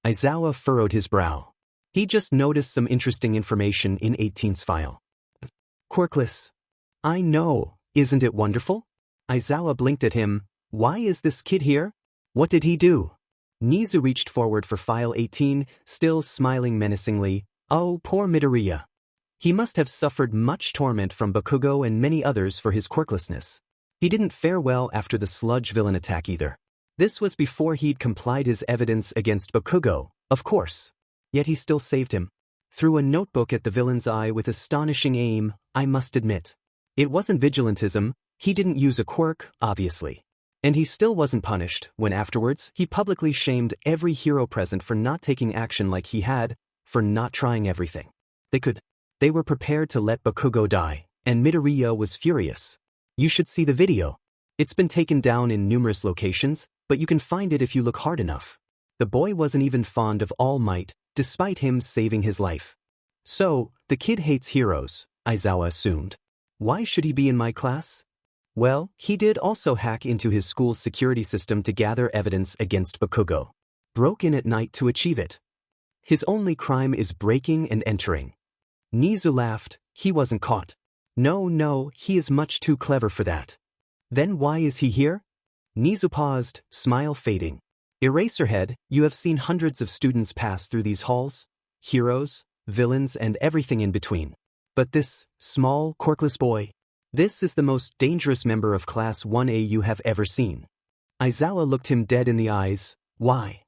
Aizawa furrowed his brow. He just noticed some interesting information in 18's file. Quirkless. I know, isn't it wonderful? Aizawa blinked at him. Why is this kid here? What did he do? Nizu reached forward for file 18, still smiling menacingly. Oh, poor Midoriya. He must have suffered much torment from Bakugo and many others for his quirklessness. He didn't fare well after the sludge villain attack either. This was before he'd complied his evidence against Bakugo, of course. Yet he still saved him. Threw a notebook at the villain's eye with astonishing aim, I must admit. It wasn't vigilantism, he didn't use a quirk, obviously. And he still wasn't punished when afterwards he publicly shamed every hero present for not taking action like he had, for not trying everything. They were prepared to let Bakugo die, and Midoriya was furious. You should see the video. It's been taken down in numerous locations, but you can find it if you look hard enough. The boy wasn't even fond of All Might, despite him saving his life. So, the kid hates heroes, Aizawa assumed. Why should he be in my class? Well, he did also hack into his school's security system to gather evidence against Bakugo. Broke in at night to achieve it. His only crime is breaking and entering. Nizu laughed, he wasn't caught. No, he is much too clever for that. Then why is he here? Nizu paused, smile fading. Eraserhead, you have seen hundreds of students pass through these halls, heroes, villains and everything in between. But this, small, quirkless boy, this is the most dangerous member of Class 1A you have ever seen. Aizawa looked him dead in the eyes. Why?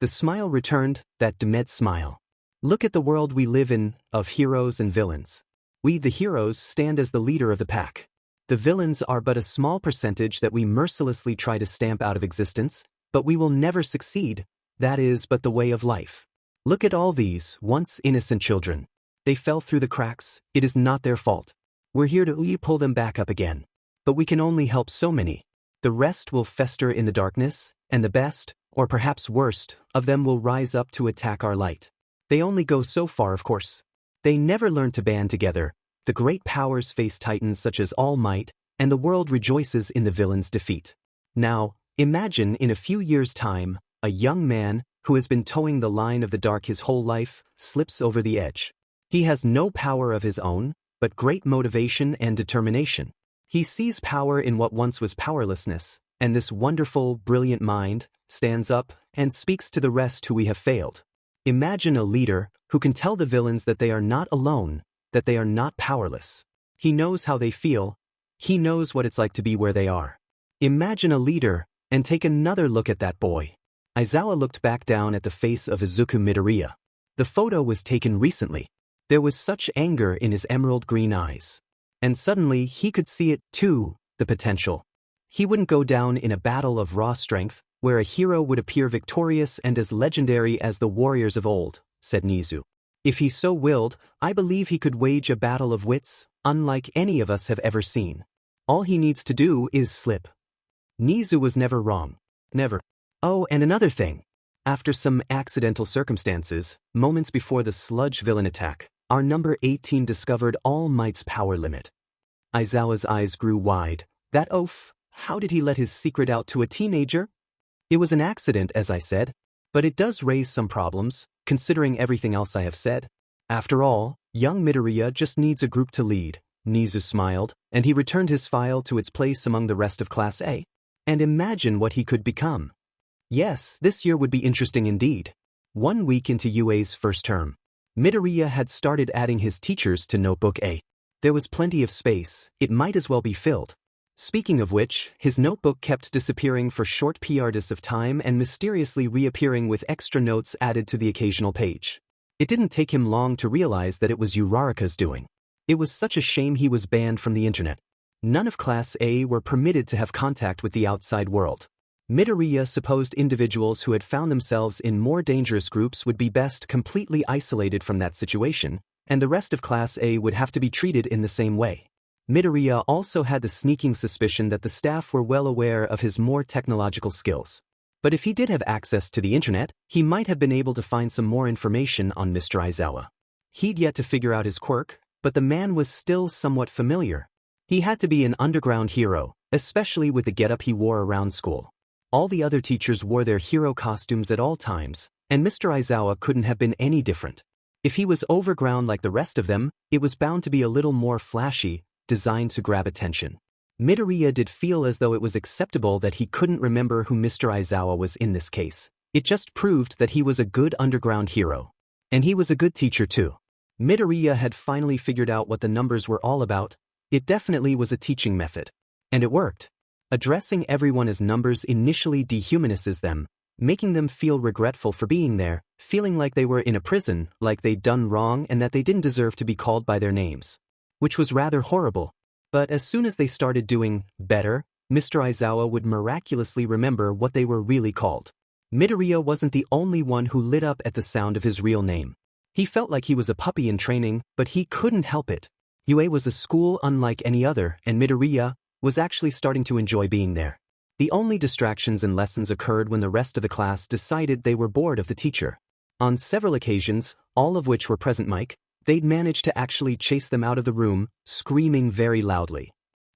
The smile returned, that demed smile. Look at the world we live in, of heroes and villains. We the heroes stand as the leader of the pack. The villains are but a small percentage that we mercilessly try to stamp out of existence, but we will never succeed, that is but the way of life. Look at all these, once innocent children. They fell through the cracks, it is not their fault. We're here to pull them back up again. But we can only help so many. The rest will fester in the darkness, and the best, or perhaps worst, of them will rise up to attack our light. They only go so far, of course. They never learn to band together. The great powers face titans such as All Might, and the world rejoices in the villain's defeat. Now, imagine in a few years' time, a young man, who has been towing the line of the dark his whole life, slips over the edge. He has no power of his own, but great motivation and determination. He sees power in what once was powerlessness, and this wonderful, brilliant mind stands up and speaks to the rest who we have failed. Imagine a leader who can tell the villains that they are not alone, that they are not powerless. He knows how they feel. He knows what it's like to be where they are. Imagine a leader, and take another look at that boy. Aizawa looked back down at the face of Izuku Midoriya. The photo was taken recently. There was such anger in his emerald green eyes. And suddenly he could see it too, the potential. He wouldn't go down in a battle of raw strength, where a hero would appear victorious and as legendary as the warriors of old, said Nizu. If he so willed, I believe he could wage a battle of wits, unlike any of us have ever seen. All he needs to do is slip. Nizu was never wrong. Never. Oh, and another thing. After some accidental circumstances, moments before the sludge villain attack, our number 18 discovered All Might's power limit. Aizawa's eyes grew wide. That oaf, how did he let his secret out to a teenager? It was an accident, as I said, but it does raise some problems, considering everything else I have said. After all, young Midoriya just needs a group to lead. Nizu smiled, and he returned his file to its place among the rest of Class A. And imagine what he could become. Yes, this year would be interesting indeed. 1 week into UA's first term, Midoriya had started adding his teachers to Notebook A. There was plenty of space, it might as well be filled. Speaking of which, his notebook kept disappearing for short periods of time and mysteriously reappearing with extra notes added to the occasional page. It didn't take him long to realize that it was Uraraka's doing. It was such a shame he was banned from the internet. None of Class A were permitted to have contact with the outside world. Midoriya supposed individuals who had found themselves in more dangerous groups would be best completely isolated from that situation, and the rest of Class A would have to be treated in the same way. Midoriya also had the sneaking suspicion that the staff were well aware of his more technological skills. But if he did have access to the internet, he might have been able to find some more information on Mr. Aizawa. He'd yet to figure out his quirk, but the man was still somewhat familiar. He had to be an underground hero, especially with the getup he wore around school. All the other teachers wore their hero costumes at all times, and Mr. Aizawa couldn't have been any different. If he was overground like the rest of them, it was bound to be a little more flashy, designed to grab attention. Midoriya did feel as though it was acceptable that he couldn't remember who Mr. Aizawa was in this case. It just proved that he was a good underground hero. And he was a good teacher too. Midoriya had finally figured out what the numbers were all about. It definitely was a teaching method. And it worked. Addressing everyone as numbers initially dehumanizes them, making them feel regretful for being there, feeling like they were in a prison, like they'd done wrong and that they didn't deserve to be called by their names. Which was rather horrible. But as soon as they started doing better, Mr. Aizawa would miraculously remember what they were really called. Midoriya wasn't the only one who lit up at the sound of his real name. He felt like he was a puppy in training, but he couldn't help it. UA was a school unlike any other, and Midoriya was actually starting to enjoy being there. The only distractions and lessons occurred when the rest of the class decided they were bored of the teacher. On several occasions, all of which were present mic, they'd managed to actually chase them out of the room, screaming very loudly.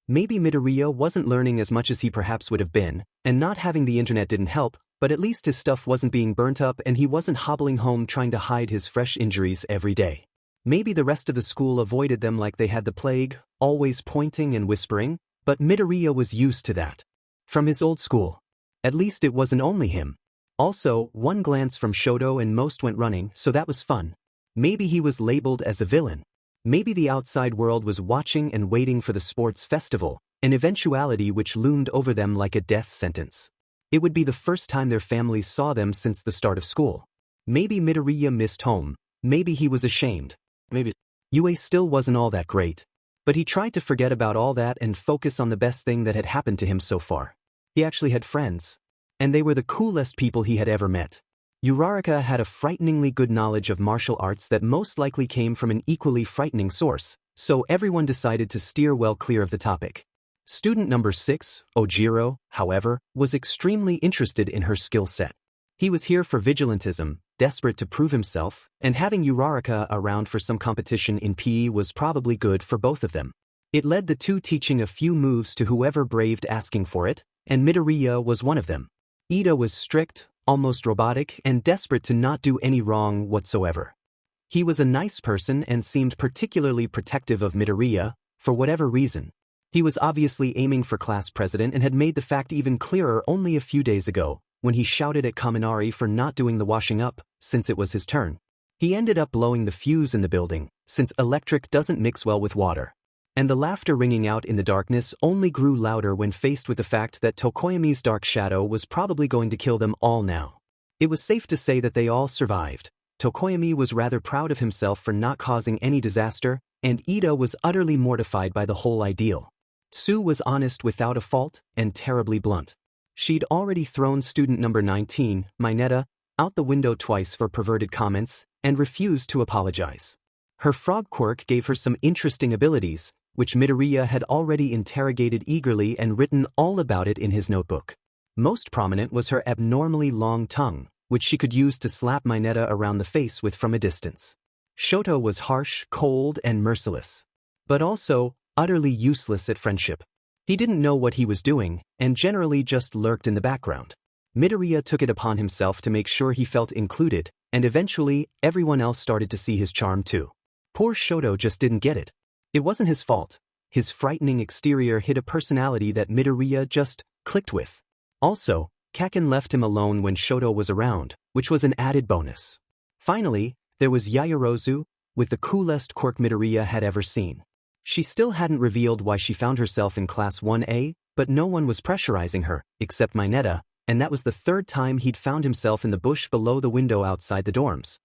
Maybe Midoriya wasn't learning as much as he perhaps would have been, and not having the internet didn't help, but at least his stuff wasn't being burnt up and he wasn't hobbling home trying to hide his fresh injuries every day. Maybe the rest of the school avoided them like they had the plague, always pointing and whispering, but Midoriya was used to that. From his old school. At least it wasn't only him. Also, one glance from Shoto and most went running, so that was fun. Maybe he was labeled as a villain. Maybe the outside world was watching and waiting for the sports festival, an eventuality which loomed over them like a death sentence. It would be the first time their families saw them since the start of school. Maybe Midoriya missed home. Maybe he was ashamed. Maybe UA still wasn't all that great. But he tried to forget about all that and focus on the best thing that had happened to him so far. He actually had friends. And they were the coolest people he had ever met. Uraraka had a frighteningly good knowledge of martial arts that most likely came from an equally frightening source, so everyone decided to steer well clear of the topic. Student number 6, Ojiro, however, was extremely interested in her skill set. He was here for vigilantism, desperate to prove himself, and having Uraraka around for some competition in PE was probably good for both of them. It led the two teaching a few moves to whoever braved asking for it, and Midoriya was one of them. Ida was strict, almost robotic, and desperate to not do any wrong whatsoever. He was a nice person and seemed particularly protective of Midoriya, for whatever reason. He was obviously aiming for class president and had made the fact even clearer only a few days ago, when he shouted at Kaminari for not doing the washing up, since it was his turn. He ended up blowing the fuse in the building, since electric doesn't mix well with water. And the laughter ringing out in the darkness only grew louder when faced with the fact that Tokoyami's dark shadow was probably going to kill them all now. It was safe to say that they all survived. Tokoyami was rather proud of himself for not causing any disaster, and Ida was utterly mortified by the whole ideal. Sue was honest without a fault, and terribly blunt. She'd already thrown student number 19, Mineta, out the window twice for perverted comments, and refused to apologize. Her frog quirk gave her some interesting abilities, which Midoriya had already interrogated eagerly and written all about it in his notebook. Most prominent was her abnormally long tongue, which she could use to slap Mineta around the face with from a distance. Shoto was harsh, cold, and merciless. But also, utterly useless at friendship. He didn't know what he was doing, and generally just lurked in the background. Midoriya took it upon himself to make sure he felt included, and eventually, everyone else started to see his charm too. Poor Shoto just didn't get it. It wasn't his fault. His frightening exterior hid a personality that Midoriya just clicked with. Also, Kaken left him alone when Shoto was around, which was an added bonus. Finally, there was Yaoyorozu, with the coolest quirk Midoriya had ever seen. She still hadn't revealed why she found herself in Class 1A, but no one was pressurizing her, except Mineta, and that was the third time he'd found himself in the bush below the window outside the dorms.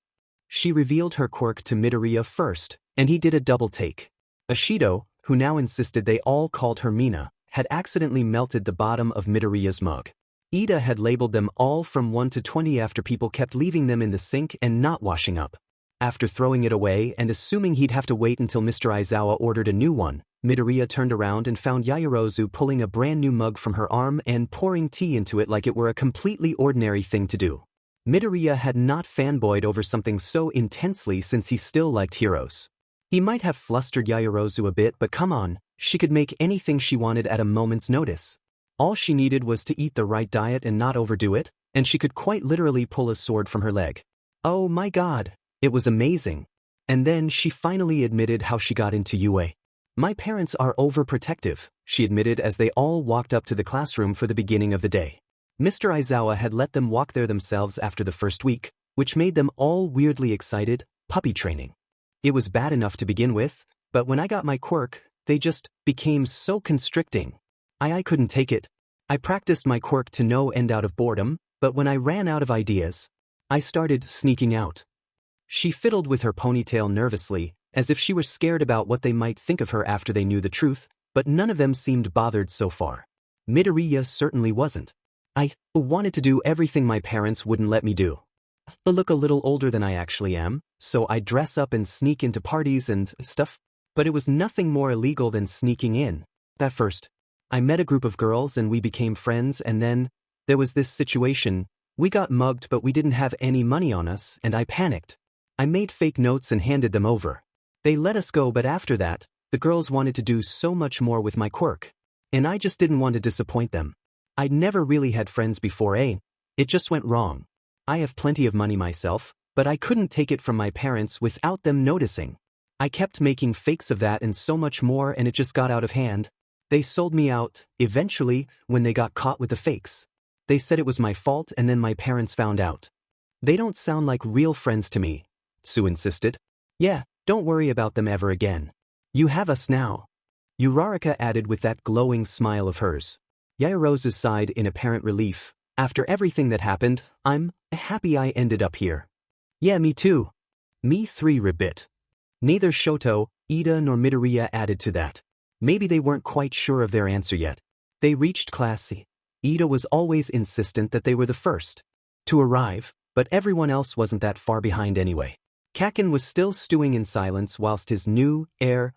She revealed her quirk to Midoriya first, and he did a double take. Ashido, who now insisted they all called her Mina, had accidentally melted the bottom of Midoriya's mug. Ida had labeled them all from 1 to 20 after people kept leaving them in the sink and not washing up. After throwing it away and assuming he'd have to wait until Mr. Aizawa ordered a new one, Midoriya turned around and found Yaoyorozu pulling a brand new mug from her arm and pouring tea into it like it were a completely ordinary thing to do. Midoriya had not fanboyed over something so intensely since he still liked heroes. He might have flustered Yaoyorozu a bit, but come on, she could make anything she wanted at a moment's notice. All she needed was to eat the right diet and not overdo it, and she could quite literally pull a sword from her leg. Oh my god, it was amazing. And then she finally admitted how she got into UA. My parents are overprotective, she admitted as they all walked up to the classroom for the beginning of the day. Mr. Aizawa had let them walk there themselves after the first week, which made them all weirdly excited, puppy training. It was bad enough to begin with, but when I got my quirk, they just became so constricting. I couldn't take it. I practiced my quirk to no end out of boredom, but when I ran out of ideas, I started sneaking out. She fiddled with her ponytail nervously, as if she were scared about what they might think of her after they knew the truth, but none of them seemed bothered so far. Midoriya certainly wasn't. I wanted to do everything my parents wouldn't let me do. I look a little older than I actually am, so I dress up and sneak into parties and stuff, but it was nothing more illegal than sneaking in. At first, I met a group of girls and we became friends, and then there was this situation. We got mugged but we didn't have any money on us and I panicked. I made fake notes and handed them over. They let us go, but after that, the girls wanted to do so much more with my quirk. And I just didn't want to disappoint them. I'd never really had friends before, It just went wrong. I have plenty of money myself, but I couldn't take it from my parents without them noticing. I kept making fakes of that and so much more, and it just got out of hand. They sold me out, eventually, when they got caught with the fakes. They said it was my fault and then my parents found out. They don't sound like real friends to me, Tsu insisted. Yeah, don't worry about them ever again. You have us now. Uraraka added with that glowing smile of hers. Yaoyorozu sighed in apparent relief. After everything that happened, I'm happy I ended up here. Yeah, me too. Me 3 ribbit. Neither Shoto, Ida nor Midoriya added to that. Maybe they weren't quite sure of their answer yet. They reached Class C. Ida was always insistent that they were the first to arrive, but everyone else wasn't that far behind anyway. Kaken was still stewing in silence whilst his new,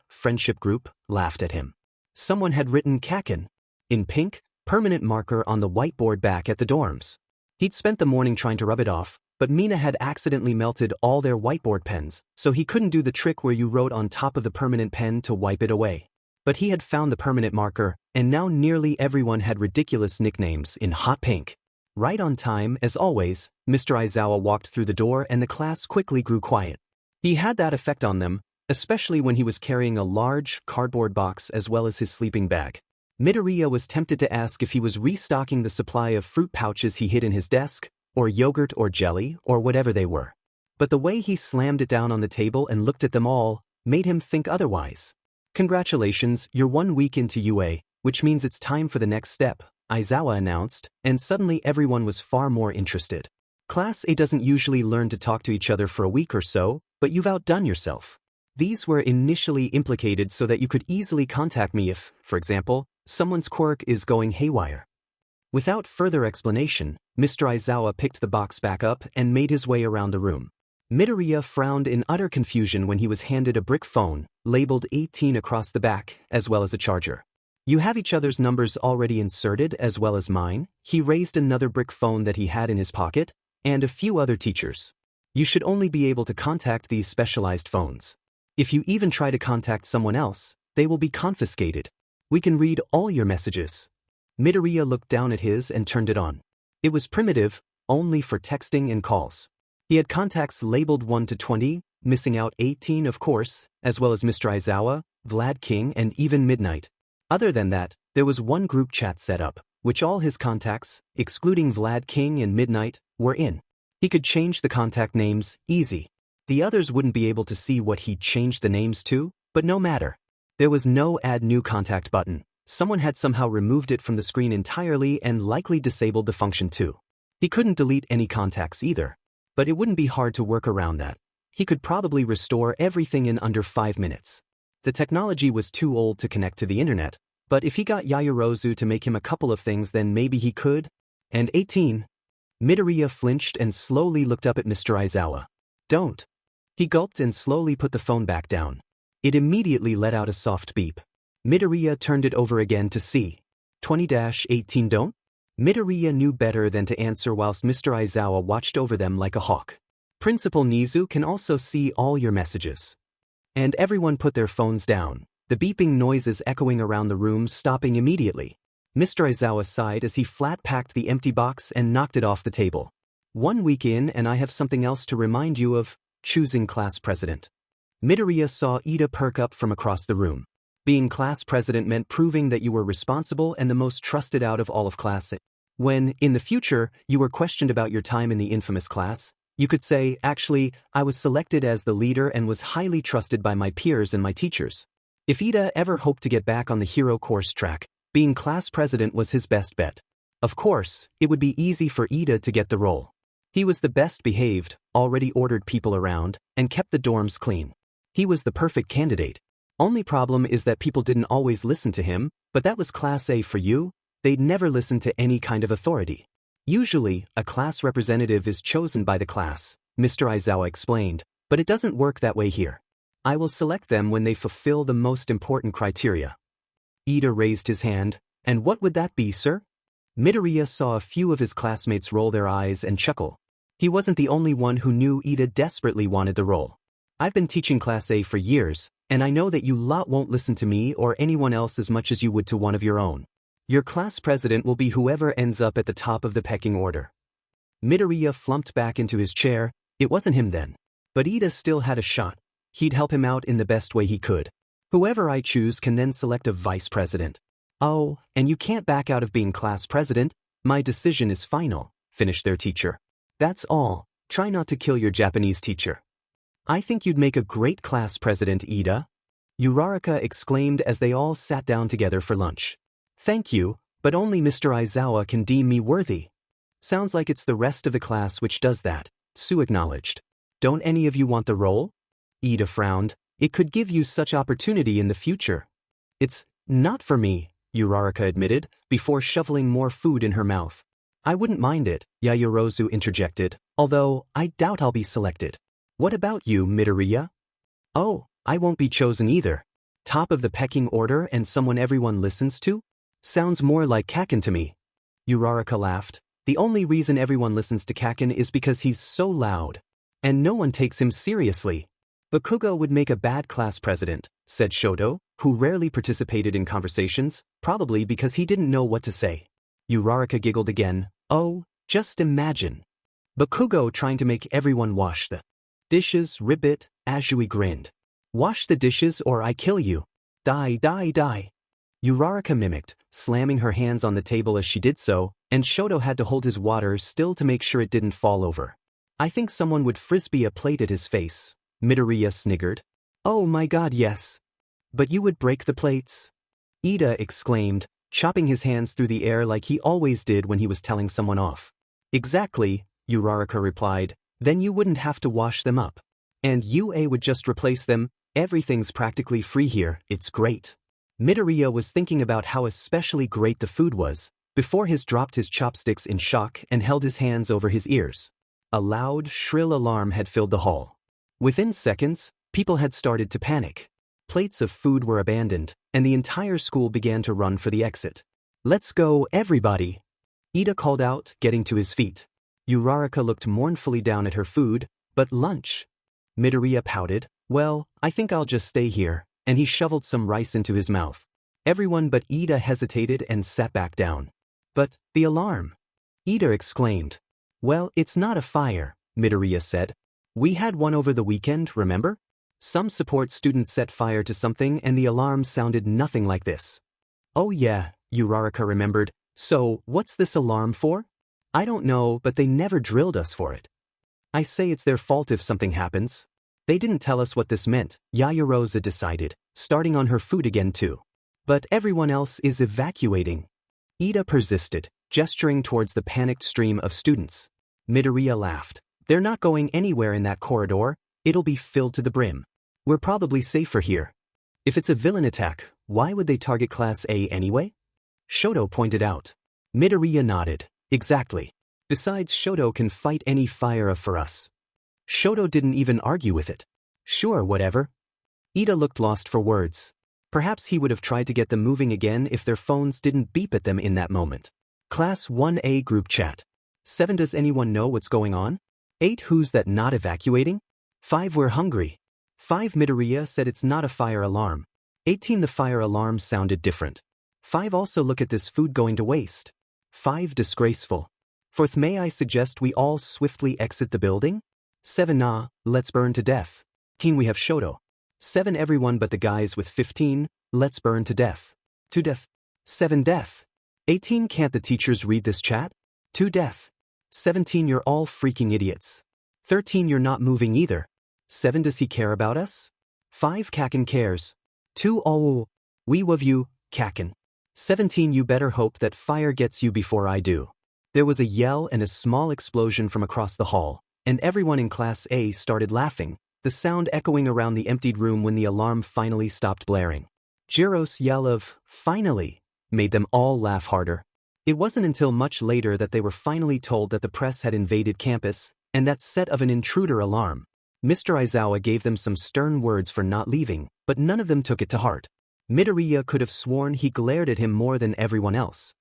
friendship group laughed at him. Someone had written Kaken in pink, permanent marker on the whiteboard back at the dorms. He'd spent the morning trying to rub it off, but Mina had accidentally melted all their whiteboard pens, so he couldn't do the trick where you wrote on top of the permanent pen to wipe it away. But he had found the permanent marker, and now nearly everyone had ridiculous nicknames in hot pink. Right on time, as always, Mr. Aizawa walked through the door and the class quickly grew quiet. He had that effect on them, especially when he was carrying a large, cardboard box as well as his sleeping bag. Midoriya was tempted to ask if he was restocking the supply of fruit pouches he hid in his desk, or yogurt or jelly, or whatever they were. But the way he slammed it down on the table and looked at them all made him think otherwise. Congratulations, you're 1 week into UA, which means it's time for the next step, Aizawa announced, and suddenly everyone was far more interested. Class A doesn't usually learn to talk to each other for a week or so, but you've outdone yourself. These were initially implicated so that you could easily contact me if, for example, someone's quirk is going haywire. Without further explanation, Mr. Aizawa picked the box back up and made his way around the room. Midoriya frowned in utter confusion when he was handed a brick phone, labeled 18 across the back, as well as a charger. You have each other's numbers already inserted as well as mine. He raised another brick phone that he had in his pocket, and a few other teachers. You should only be able to contact these specialized phones. If you even try to contact someone else, they will be confiscated. We can read all your messages. Midoriya looked down at his and turned it on. It was primitive, only for texting and calls. He had contacts labeled 1 to 20, missing out 18 of course, as well as Mr. Aizawa, Vlad King and even Midnight. Other than that, there was one group chat set up, which all his contacts, excluding Vlad King and Midnight, were in. He could change the contact names, easy. The others wouldn't be able to see what he'd changed the names to, but no matter. There was no add new contact button. Someone had somehow removed it from the screen entirely and likely disabled the function too. He couldn't delete any contacts either, but it wouldn't be hard to work around that. He could probably restore everything in under 5 minutes. The technology was too old to connect to the internet, but if he got Yaoyorozu to make him a couple of things then maybe he could. And 18. Midoriya flinched and slowly looked up at Mr. Aizawa. Don't. He gulped and slowly put the phone back down. It immediately let out a soft beep. Midoriya turned it over again to see. 20-18 don't? Midoriya knew better than to answer whilst Mr. Aizawa watched over them like a hawk. Principal Nizu can also see all your messages. And everyone put their phones down, the beeping noises echoing around the room stopping immediately. Mr. Aizawa sighed as he flat-packed the empty box and knocked it off the table. 1 week in and I have something else to remind you of, choosing class president. Midoriya saw Ida perk up from across the room. Being class president meant proving that you were responsible and the most trusted out of all of class. When, in the future, you were questioned about your time in the infamous class, you could say, actually, I was selected as the leader and was highly trusted by my peers and my teachers. If Ida ever hoped to get back on the hero course track, being class president was his best bet. Of course, it would be easy for Ida to get the role. He was the best behaved, already ordered people around, and kept the dorms clean. He was the perfect candidate. Only problem is that people didn't always listen to him, but that was Class A for you. They'd never listen to any kind of authority. Usually, a class representative is chosen by the class, Mr. Aizawa explained, but it doesn't work that way here. I will select them when they fulfill the most important criteria. Ida raised his hand. And what would that be, sir? Midoriya saw a few of his classmates roll their eyes and chuckle. He wasn't the only one who knew Ida desperately wanted the role. I've been teaching Class A for years, and I know that you lot won't listen to me or anyone else as much as you would to one of your own. Your class president will be whoever ends up at the top of the pecking order. Midoriya flumped back into his chair. It wasn't him then. But Ida still had a shot. He'd help him out in the best way he could. Whoever I choose can then select a vice president. Oh, and you can't back out of being class president. My decision is final, finished their teacher. That's all. Try not to kill your Japanese teacher. I think you'd make a great class president, Ida. Uraraka exclaimed as they all sat down together for lunch. Thank you, but only Mr. Aizawa can deem me worthy. Sounds like it's the rest of the class which does that, Sue acknowledged. Don't any of you want the role? Ida frowned. It could give you such opportunity in the future. It's not for me, Uraraka admitted, before shoveling more food in her mouth. I wouldn't mind it, Yayorozu interjected, although I doubt I'll be selected. What about you, Midoriya? Oh, I won't be chosen either. Top of the pecking order and someone everyone listens to? Sounds more like Kaken to me. Uraraka laughed. The only reason everyone listens to Kaken is because he's so loud. And no one takes him seriously. Bakugo would make a bad class president, said Shoto, who rarely participated in conversations, probably because he didn't know what to say. Uraraka giggled again. Oh, just imagine. Bakugo trying to make everyone wash the dishes. Ribbit, Azui grinned. Wash the dishes or I kill you. Die, die, die. Uraraka mimicked, slamming her hands on the table as she did so, and Shoto had to hold his water still to make sure it didn't fall over. I think someone would frisbee a plate at his face. Midoriya sniggered. Oh my god, yes. But you would break the plates? Ida exclaimed, chopping his hands through the air like he always did when he was telling someone off. Exactly, Uraraka replied, then you wouldn't have to wash them up. And UA would just replace them. Everything's practically free here, it's great. Midoriya was thinking about how especially great the food was, before he dropped his chopsticks in shock and held his hands over his ears. A loud, shrill alarm had filled the hall. Within seconds, people had started to panic. Plates of food were abandoned, and the entire school began to run for the exit. Let's go, everybody! Ida called out, getting to his feet. Uraraka looked mournfully down at her food, but lunch? Midoriya pouted. Well, I think I'll just stay here, and he shoveled some rice into his mouth. Everyone but Ida hesitated and sat back down. But, the alarm! Ida exclaimed. Well, it's not a fire, Midoriya said. We had one over the weekend, remember? Some support students set fire to something and the alarm sounded nothing like this. Oh yeah, Uraraka remembered. So, what's this alarm for? I don't know, but they never drilled us for it. I say it's their fault if something happens. They didn't tell us what this meant, Yayorozu decided, starting on her food again too. But everyone else is evacuating. Ida persisted, gesturing towards the panicked stream of students. Midoriya laughed. They're not going anywhere in that corridor, it'll be filled to the brim. We're probably safer here. If it's a villain attack, why would they target Class A anyway? Shoto pointed out. Midoriya nodded. Exactly. Besides, Shoto can fight any fire for us. Shoto didn't even argue with it. Sure, whatever. Ida looked lost for words. Perhaps he would have tried to get them moving again if their phones didn't beep at them in that moment. Class 1A group chat. 7 Does anyone know what's going on? 8 Who's that not evacuating? 5 We're hungry. 5 Midoriya said it's not a fire alarm. 18 The fire alarm sounded different. 5 Also look at this food going to waste. 5 Disgraceful. 4th May I suggest we all swiftly exit the building? 7 Nah, let's burn to death. 18 We have Shoto. 7 Everyone but the guys with 15, let's burn to death. 2 Death. 7 Death. 18 Can't the teachers read this chat? 2 Death. 17 You're all freaking idiots. 13 You're not moving either. 7 Does he care about us? 5 Kaken cares. 2 Oh, we love you, Kaken. 17 You better hope that fire gets you before I do. There was a yell and a small explosion from across the hall, and everyone in Class A started laughing, the sound echoing around the emptied room when the alarm finally stopped blaring. Jiro's yell of, "Finally!" made them all laugh harder. It wasn't until much later that they were finally told that the press had invaded campus, and that set of an intruder alarm. Mr. Aizawa gave them some stern words for not leaving, but none of them took it to heart. Midoriya could have sworn he glared at him more than everyone else.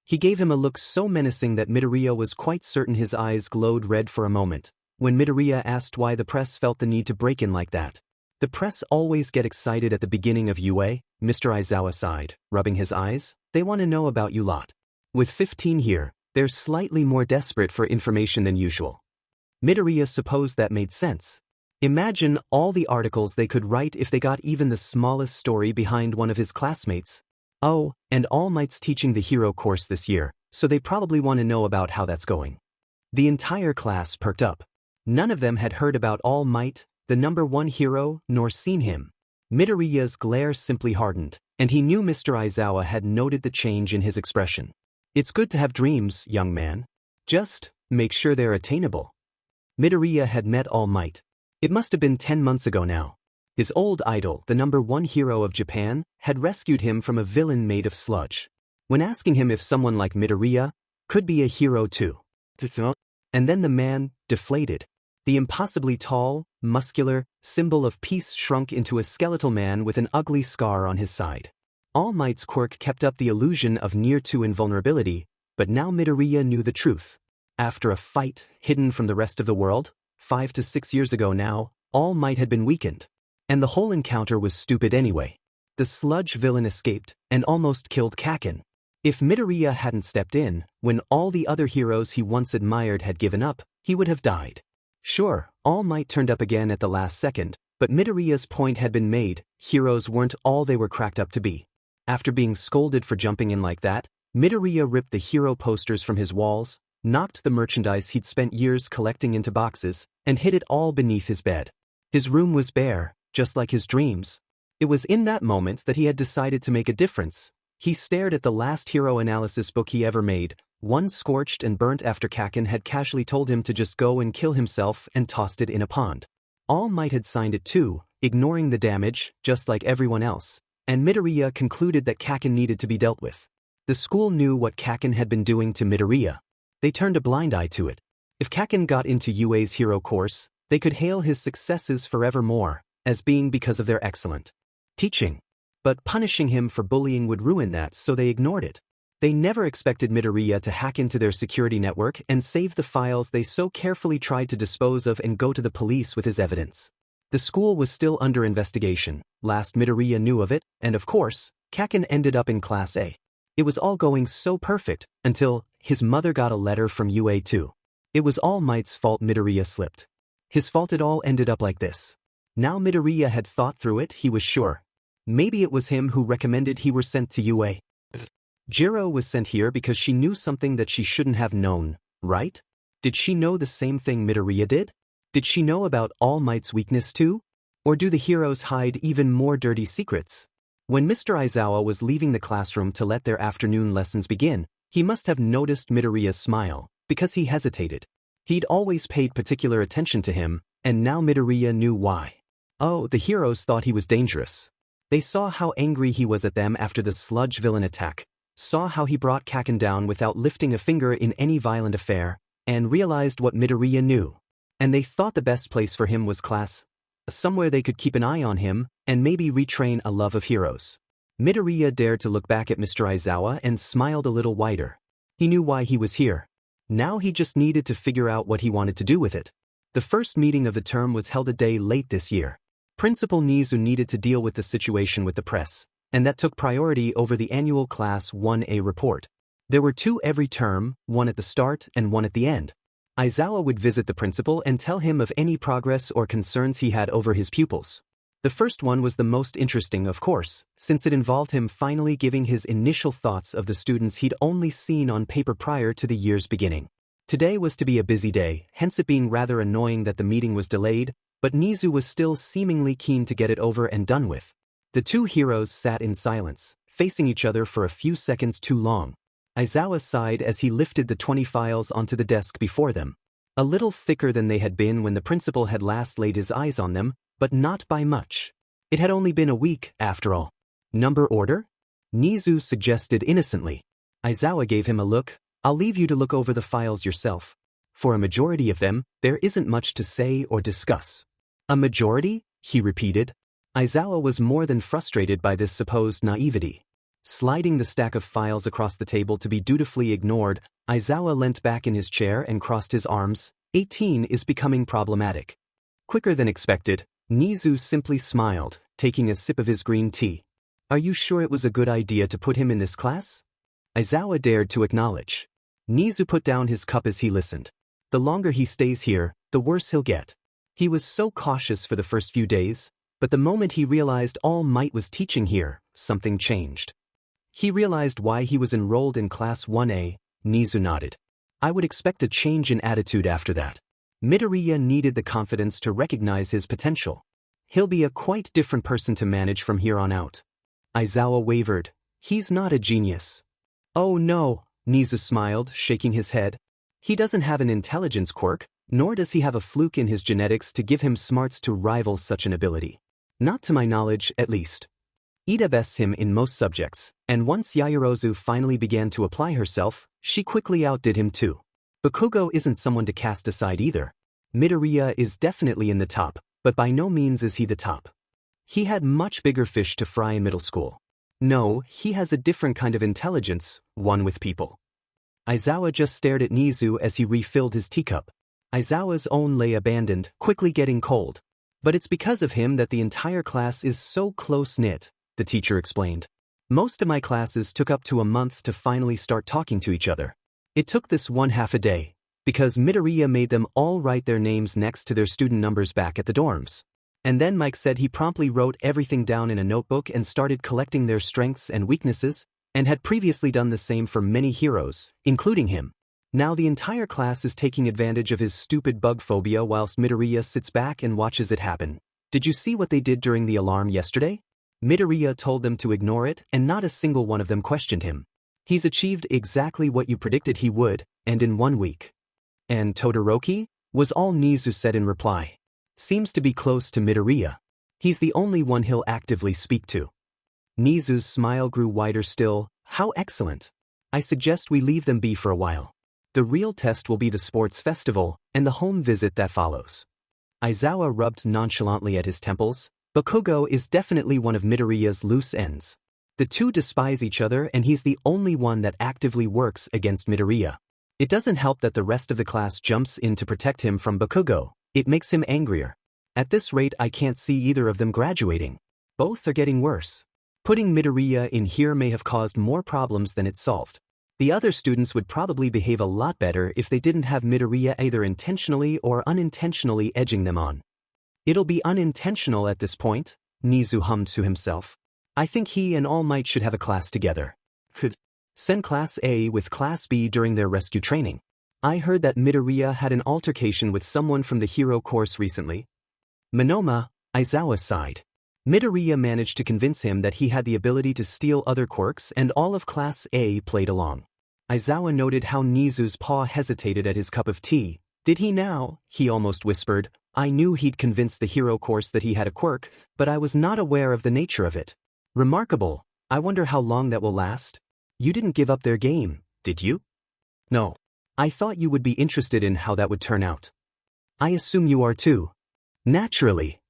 He gave him a look so menacing that Midoriya was quite certain his eyes glowed red for a moment, when Midoriya asked why the press felt the need to break in like that. The press always get excited at the beginning of UA, Mr. Aizawa sighed, rubbing his eyes. They want to know about you lot. With 15 here, they're slightly more desperate for information than usual. Midoriya supposed that made sense. Imagine all the articles they could write if they got even the smallest story behind one of his classmates. Oh, and All Might's teaching the hero course this year, so they probably want to know about how that's going. The entire class perked up. None of them had heard about All Might, the #1 hero, nor seen him. Midoriya's glare simply hardened, and he knew Mr. Aizawa had noted the change in his expression. It's good to have dreams, young man. Just make sure they're attainable. Midoriya had met All Might. It must have been 10 months ago now. His old idol, the #1 hero of Japan, had rescued him from a villain made of sludge. When asking him if someone like Midoriya could be a hero too. And then the man deflated. The impossibly tall, muscular symbol of peace shrunk into a skeletal man with an ugly scar on his side. All Might's quirk kept up the illusion of near-to invulnerability, but now Midoriya knew the truth. After a fight hidden from the rest of the world, 5 to 6 years ago now, All Might had been weakened. And the whole encounter was stupid anyway. The sludge villain escaped and almost killed Kaken. If Midoriya hadn't stepped in, when all the other heroes he once admired had given up, he would have died. Sure, All Might turned up again at the last second, but Midoriya's point had been made, heroes weren't all they were cracked up to be. After being scolded for jumping in like that, Midoriya ripped the hero posters from his walls, knocked the merchandise he'd spent years collecting into boxes, and hid it all beneath his bed. His room was bare, just like his dreams. It was in that moment that he had decided to make a difference. He stared at the last hero analysis book he ever made, one scorched and burnt after Kaken had casually told him to just go and kill himself and tossed it in a pond. All Might had signed it too, ignoring the damage, just like everyone else, and Midoriya concluded that Kaken needed to be dealt with. The school knew what Kaken had been doing to Midoriya. They turned a blind eye to it. If Kaken got into UA's hero course, they could hail his successes forevermore as being because of their excellent teaching. But punishing him for bullying would ruin that, so they ignored it. They never expected Midoriya to hack into their security network and save the files they so carefully tried to dispose of and go to the police with his evidence. The school was still under investigation, last Midoriya knew of it, and of course, Kaken ended up in Class A. It was all going so perfect, until his mother got a letter from UA too. It was All Might's fault Midoriya slipped. His fault it all ended up like this. Now Midoriya had thought through it, he was sure. Maybe it was him who recommended he were sent to UA. Jiro was sent here because she knew something that she shouldn't have known, right? Did she know the same thing Midoriya did? Did she know about All Might's weakness too? Or do the heroes hide even more dirty secrets? When Mr. Aizawa was leaving the classroom to let their afternoon lessons begin, he must have noticed Midoriya's smile, because he hesitated. He'd always paid particular attention to him, and now Midoriya knew why. Oh, the heroes thought he was dangerous. They saw how angry he was at them after the sludge villain attack, saw how he brought Kaken down without lifting a finger in any violent affair, and realized what Midoriya knew. And they thought the best place for him was class, somewhere they could keep an eye on him, and maybe retrain a love of heroes. Midoriya dared to look back at Mr. Aizawa and smiled a little wider. He knew why he was here. Now he just needed to figure out what he wanted to do with it. The first meeting of the term was held a day late this year. Principal Nizu needed to deal with the situation with the press, and that took priority over the annual Class 1A report. There were 2 every term, one at the start and one at the end. Aizawa would visit the principal and tell him of any progress or concerns he had over his pupils. The first one was the most interesting, of course, since it involved him finally giving his initial thoughts of the students he'd only seen on paper prior to the year's beginning. Today was to be a busy day, hence it being rather annoying that the meeting was delayed, but Nizu was still seemingly keen to get it over and done with. The 2 heroes sat in silence, facing each other for a few seconds too long. Aizawa sighed as he lifted the 20 files onto the desk before them. A little thicker than they had been when the principal had last laid his eyes on them, but not by much. It had only been a week, after all. Number order? Nizu suggested innocently. Aizawa gave him a look. I'll leave you to look over the files yourself. For a majority of them, there isn't much to say or discuss. A majority? He repeated. Aizawa was more than frustrated by this supposed naivety. Sliding the stack of files across the table to be dutifully ignored, Aizawa leant back in his chair and crossed his arms. 18 is becoming problematic. Quicker than expected, Nizu simply smiled, taking a sip of his green tea. Are you sure it was a good idea to put him in this class? Aizawa dared to acknowledge. Nizu put down his cup as he listened. The longer he stays here, the worse he'll get. He was so cautious for the first few days, but the moment he realized All Might was teaching here, something changed. He realized why he was enrolled in Class 1A. Nizu nodded. I would expect a change in attitude after that. Midoriya needed the confidence to recognize his potential. He'll be a quite different person to manage from here on out. Aizawa wavered. He's not a genius. Oh no, Nizu smiled, shaking his head. He doesn't have an intelligence quirk, nor does he have a fluke in his genetics to give him smarts to rival such an ability. Not to my knowledge, at least. Ida bests him in most subjects, and once Yaoyorozu finally began to apply herself, she quickly outdid him too. Bakugo isn't someone to cast aside either. Midoriya is definitely in the top, but by no means is he the top. He had much bigger fish to fry in middle school. No, he has a different kind of intelligence, one with people. Aizawa just stared at Nizu as he refilled his teacup. Aizawa's own lay abandoned, quickly getting cold. But it's because of him that the entire class is so close-knit, the teacher explained. Most of my classes took up to a month to finally start talking to each other. It took this 1/2 a day, because Midoriya made them all write their names next to their student numbers back at the dorms. And then Mike said he promptly wrote everything down in a notebook and started collecting their strengths and weaknesses, and had previously done the same for many heroes, including him. Now the entire class is taking advantage of his stupid bug phobia whilst Midoriya sits back and watches it happen. Did you see what they did during the alarm yesterday? Midoriya told them to ignore it, and not a single one of them questioned him. He's achieved exactly what you predicted he would, and in 1 week. And Todoroki? Was all Nizu said in reply. Seems to be close to Midoriya. He's the only one he'll actively speak to. Nizu's smile grew wider still. How excellent. I suggest we leave them be for a while. The real test will be the sports festival, and the home visit that follows. Aizawa rubbed nonchalantly at his temples. Bakugo is definitely one of Midoriya's loose ends. The two despise each other and he's the only one that actively works against Midoriya. It doesn't help that the rest of the class jumps in to protect him from Bakugo. It makes him angrier. At this rate I can't see either of them graduating. Both are getting worse. Putting Midoriya in here may have caused more problems than it solved. The other students would probably behave a lot better if they didn't have Midoriya either intentionally or unintentionally edging them on. It'll be unintentional at this point, Nizu hummed to himself. I think he and All Might should have a class together. Could send Class A with Class B during their rescue training. I heard that Midoriya had an altercation with someone from the hero course recently. Monoma, Aizawa sighed. Midoriya managed to convince him that he had the ability to steal other quirks and all of Class A played along. Aizawa noted how Nizu's paw hesitated at his cup of tea. Did he now? He almost whispered. I knew he'd convinced the hero course that he had a quirk, but I was not aware of the nature of it. Remarkable. I wonder how long that will last. You didn't give up their game, did you? No. I thought you would be interested in how that would turn out. I assume you are too. Naturally.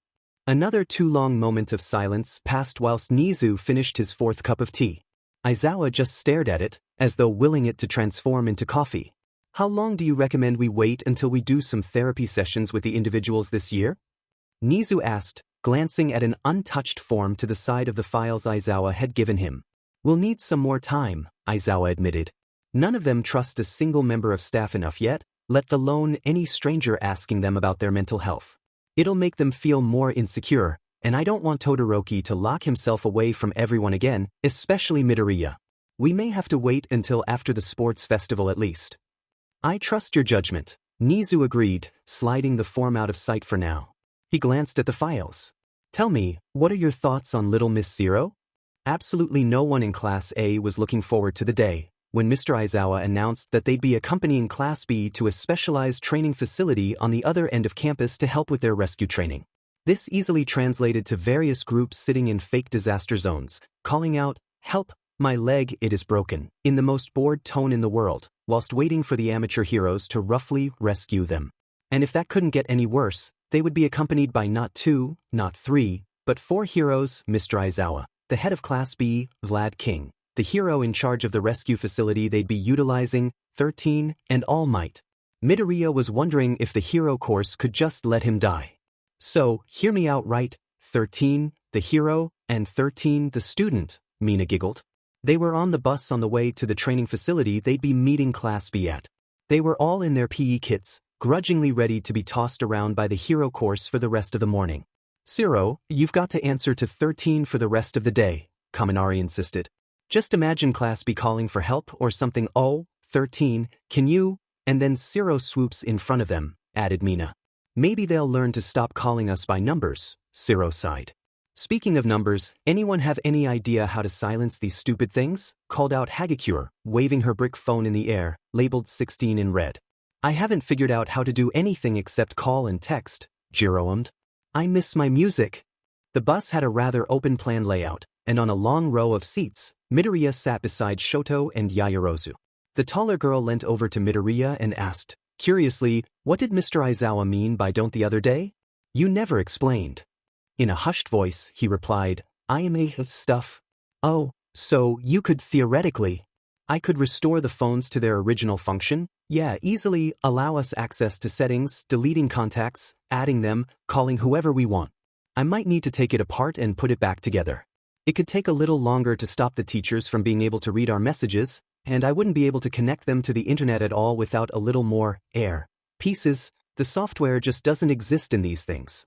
Another too long moment of silence passed whilst Nizu finished his fourth cup of tea. Aizawa just stared at it, as though willing it to transform into coffee. How long do you recommend we wait until we do some therapy sessions with the individuals this year? Nizu asked, glancing at an untouched form to the side of the files Aizawa had given him. We'll need some more time, Aizawa admitted. None of them trust a single member of staff enough yet, let alone any stranger asking them about their mental health. It'll make them feel more insecure, and I don't want Todoroki to lock himself away from everyone again, especially Midoriya. We may have to wait until after the sports festival at least. I trust your judgment, Nizu agreed, sliding the form out of sight for now. He glanced at the files. Tell me, what are your thoughts on Little Miss Zero? Absolutely no one in Class A was looking forward to the day when Mr. Aizawa announced that they'd be accompanying Class B to a specialized training facility on the other end of campus to help with their rescue training. This easily translated to various groups sitting in fake disaster zones, calling out, "Help, my leg, it is broken," in the most bored tone in the world, whilst waiting for the amateur heroes to roughly rescue them. And if that couldn't get any worse, they would be accompanied by not 2, not 3, but 4 heroes, Mr. Aizawa, the head of Class B, Vlad King, the hero in charge of the rescue facility they'd be utilizing, 13, and All Might. Midoriya was wondering if the hero course could just let him die. So, hear me out right, 13, the hero, and 13, the student, Mina giggled. They were on the bus on the way to the training facility they'd be meeting Class B at. They were all in their PE kits, grudgingly ready to be tossed around by the hero course for the rest of the morning. Zero, you've got to answer to 13 for the rest of the day, Kaminari insisted. Just imagine Class B calling for help or something. Oh, 13, can you? And then Zero swoops in front of them, added Mina. Maybe they'll learn to stop calling us by numbers, Zero sighed. Speaking of numbers, anyone have any idea how to silence these stupid things? Called out Hagakure, waving her brick phone in the air, labeled 16 in red. I haven't figured out how to do anything except call and text, Jiro ummed. I miss my music. The bus had a rather open-plan layout, and on a long row of seats, Midoriya sat beside Shoto and Yaoyorozu. The taller girl leant over to Midoriya and asked, curiously, what did Mr. Aizawa mean by "don't" the other day? You never explained. In a hushed voice, he replied, I am a stuff. Oh, so you could theoretically. I could restore the phones to their original function? Yeah, easily allow us access to settings, deleting contacts, adding them, calling whoever we want. I might need to take it apart and put it back together. It could take a little longer to stop the teachers from being able to read our messages, and I wouldn't be able to connect them to the internet at all without a little more air. Pieces, the software just doesn't exist in these things.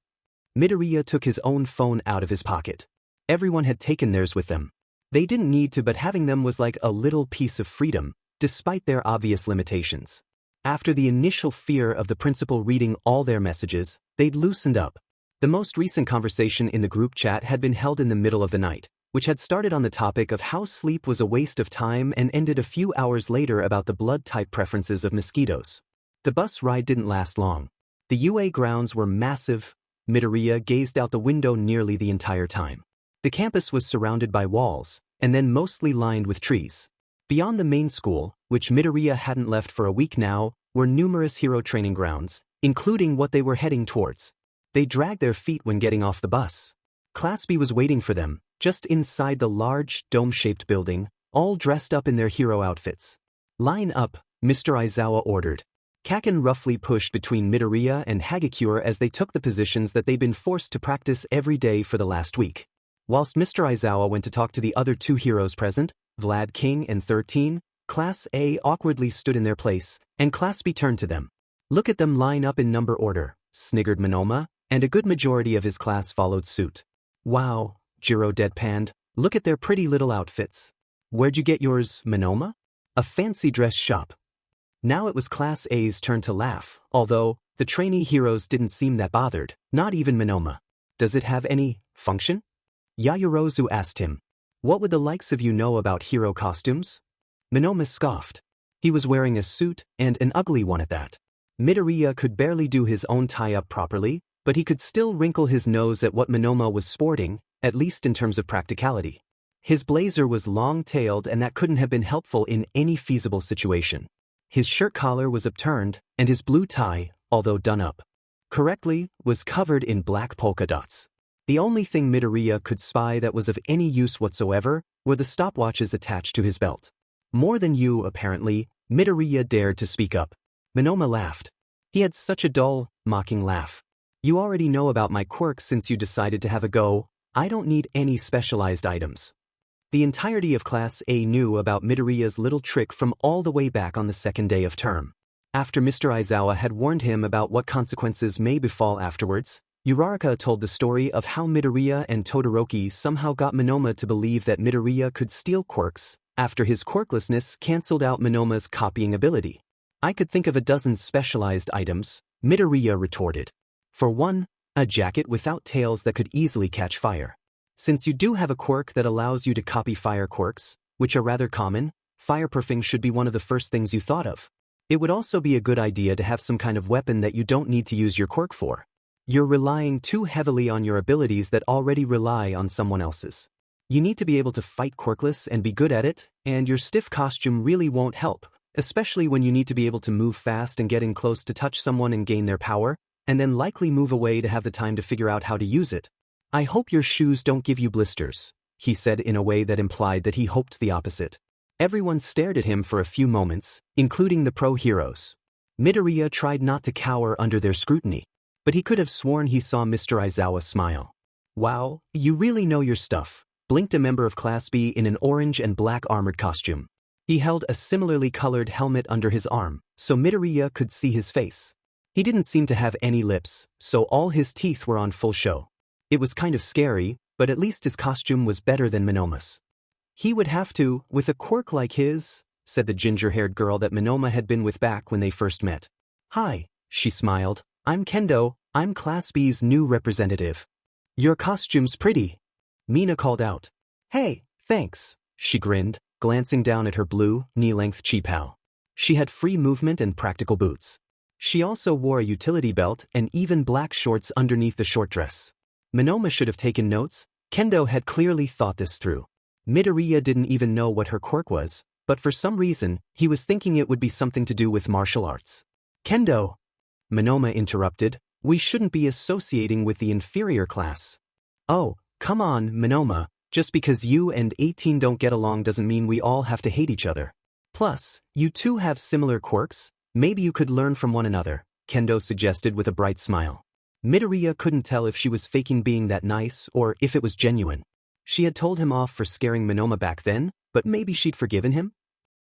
Midoriya took his own phone out of his pocket. Everyone had taken theirs with them. They didn't need to, but having them was like a little piece of freedom, despite their obvious limitations. After the initial fear of the principal reading all their messages, they'd loosened up. The most recent conversation in the group chat had been held in the middle of the night, which had started on the topic of how sleep was a waste of time and ended a few hours later about the blood type preferences of mosquitoes. The bus ride didn't last long. The UA grounds were massive. Midoriya gazed out the window nearly the entire time. The campus was surrounded by walls, and then mostly lined with trees. Beyond the main school, which Midoriya hadn't left for a week now, were numerous hero training grounds, including what they were heading towards. They dragged their feet when getting off the bus. Class B was waiting for them, just inside the large, dome-shaped building, all dressed up in their hero outfits. Line up, Mr. Aizawa ordered. Kaken roughly pushed between Midoriya and Hagakure as they took the positions that they'd been forced to practice every day for the last week. Whilst Mr. Aizawa went to talk to the other 2 heroes present, Vlad King and 13, Class A awkwardly stood in their place, and Class B turned to them. Look at them line up in number order, sniggered Monoma, and a good majority of his class followed suit. Wow, Jiro deadpanned, look at their pretty little outfits. Where'd you get yours, Monoma? A fancy dress shop. Now it was Class A's turn to laugh, although the trainee heroes didn't seem that bothered, not even Monoma. Does it have any function? Yaoyorozu asked him. What would the likes of you know about hero costumes? Monoma scoffed. He was wearing a suit, and an ugly one at that. Midoriya could barely do his own tie-up properly, but he could still wrinkle his nose at what Monoma was sporting, at least in terms of practicality. His blazer was long-tailed and that couldn't have been helpful in any feasible situation. His shirt collar was upturned, and his blue tie, although done up correctly, was covered in black polka dots. The only thing Midoriya could spy that was of any use whatsoever were the stopwatches attached to his belt. More than you, apparently, Midoriya dared to speak up. Monoma laughed. He had such a dull, mocking laugh. You already know about my quirks since you decided to have a go. I don't need any specialized items. The entirety of Class A knew about Midoriya's little trick from all the way back on the second day of term. After Mr. Aizawa had warned him about what consequences may befall afterwards, Uraraka told the story of how Midoriya and Todoroki somehow got Monoma to believe that Midoriya could steal quirks, after his quirklessness cancelled out Monoma's copying ability. I could think of a dozen specialized items, Midoriya retorted. For one, a jacket without tails that could easily catch fire. Since you do have a quirk that allows you to copy fire quirks, which are rather common, fireproofing should be one of the first things you thought of. It would also be a good idea to have some kind of weapon that you don't need to use your quirk for. You're relying too heavily on your abilities that already rely on someone else's. You need to be able to fight quirkless and be good at it, and your stiff costume really won't help, especially when you need to be able to move fast and get in close to touch someone and gain their power, and then likely move away to have the time to figure out how to use it. I hope your shoes don't give you blisters, he said in a way that implied that he hoped the opposite. Everyone stared at him for a few moments, including the pro-heroes. Midoriya tried not to cower under their scrutiny, but he could have sworn he saw Mr. Aizawa smile. Wow, you really know your stuff, blinked a member of Class B in an orange and black armored costume. He held a similarly colored helmet under his arm, so Midoriya could see his face. He didn't seem to have any lips, so all his teeth were on full show. It was kind of scary, but at least his costume was better than Monoma's. He would have to, with a quirk like his, said the ginger-haired girl that Monoma had been with back when they first met. Hi, she smiled. I'm Kendo, I'm Class B's new representative. Your costume's pretty, Mina called out. Hey, thanks, she grinned, glancing down at her blue, knee-length cheapao. She had free movement and practical boots. She also wore a utility belt and even black shorts underneath the short dress. Monoma should have taken notes. Kendo had clearly thought this through. Midoriya didn't even know what her quirk was, but for some reason, he was thinking it would be something to do with martial arts. Kendo, Monoma interrupted, we shouldn't be associating with the inferior class. Oh, come on, Monoma, just because you and 18 don't get along doesn't mean we all have to hate each other. Plus, you two have similar quirks, maybe you could learn from one another, Kendo suggested with a bright smile. Midoriya couldn't tell if she was faking being that nice or if it was genuine. She had told him off for scaring Monoma back then, but maybe she'd forgiven him?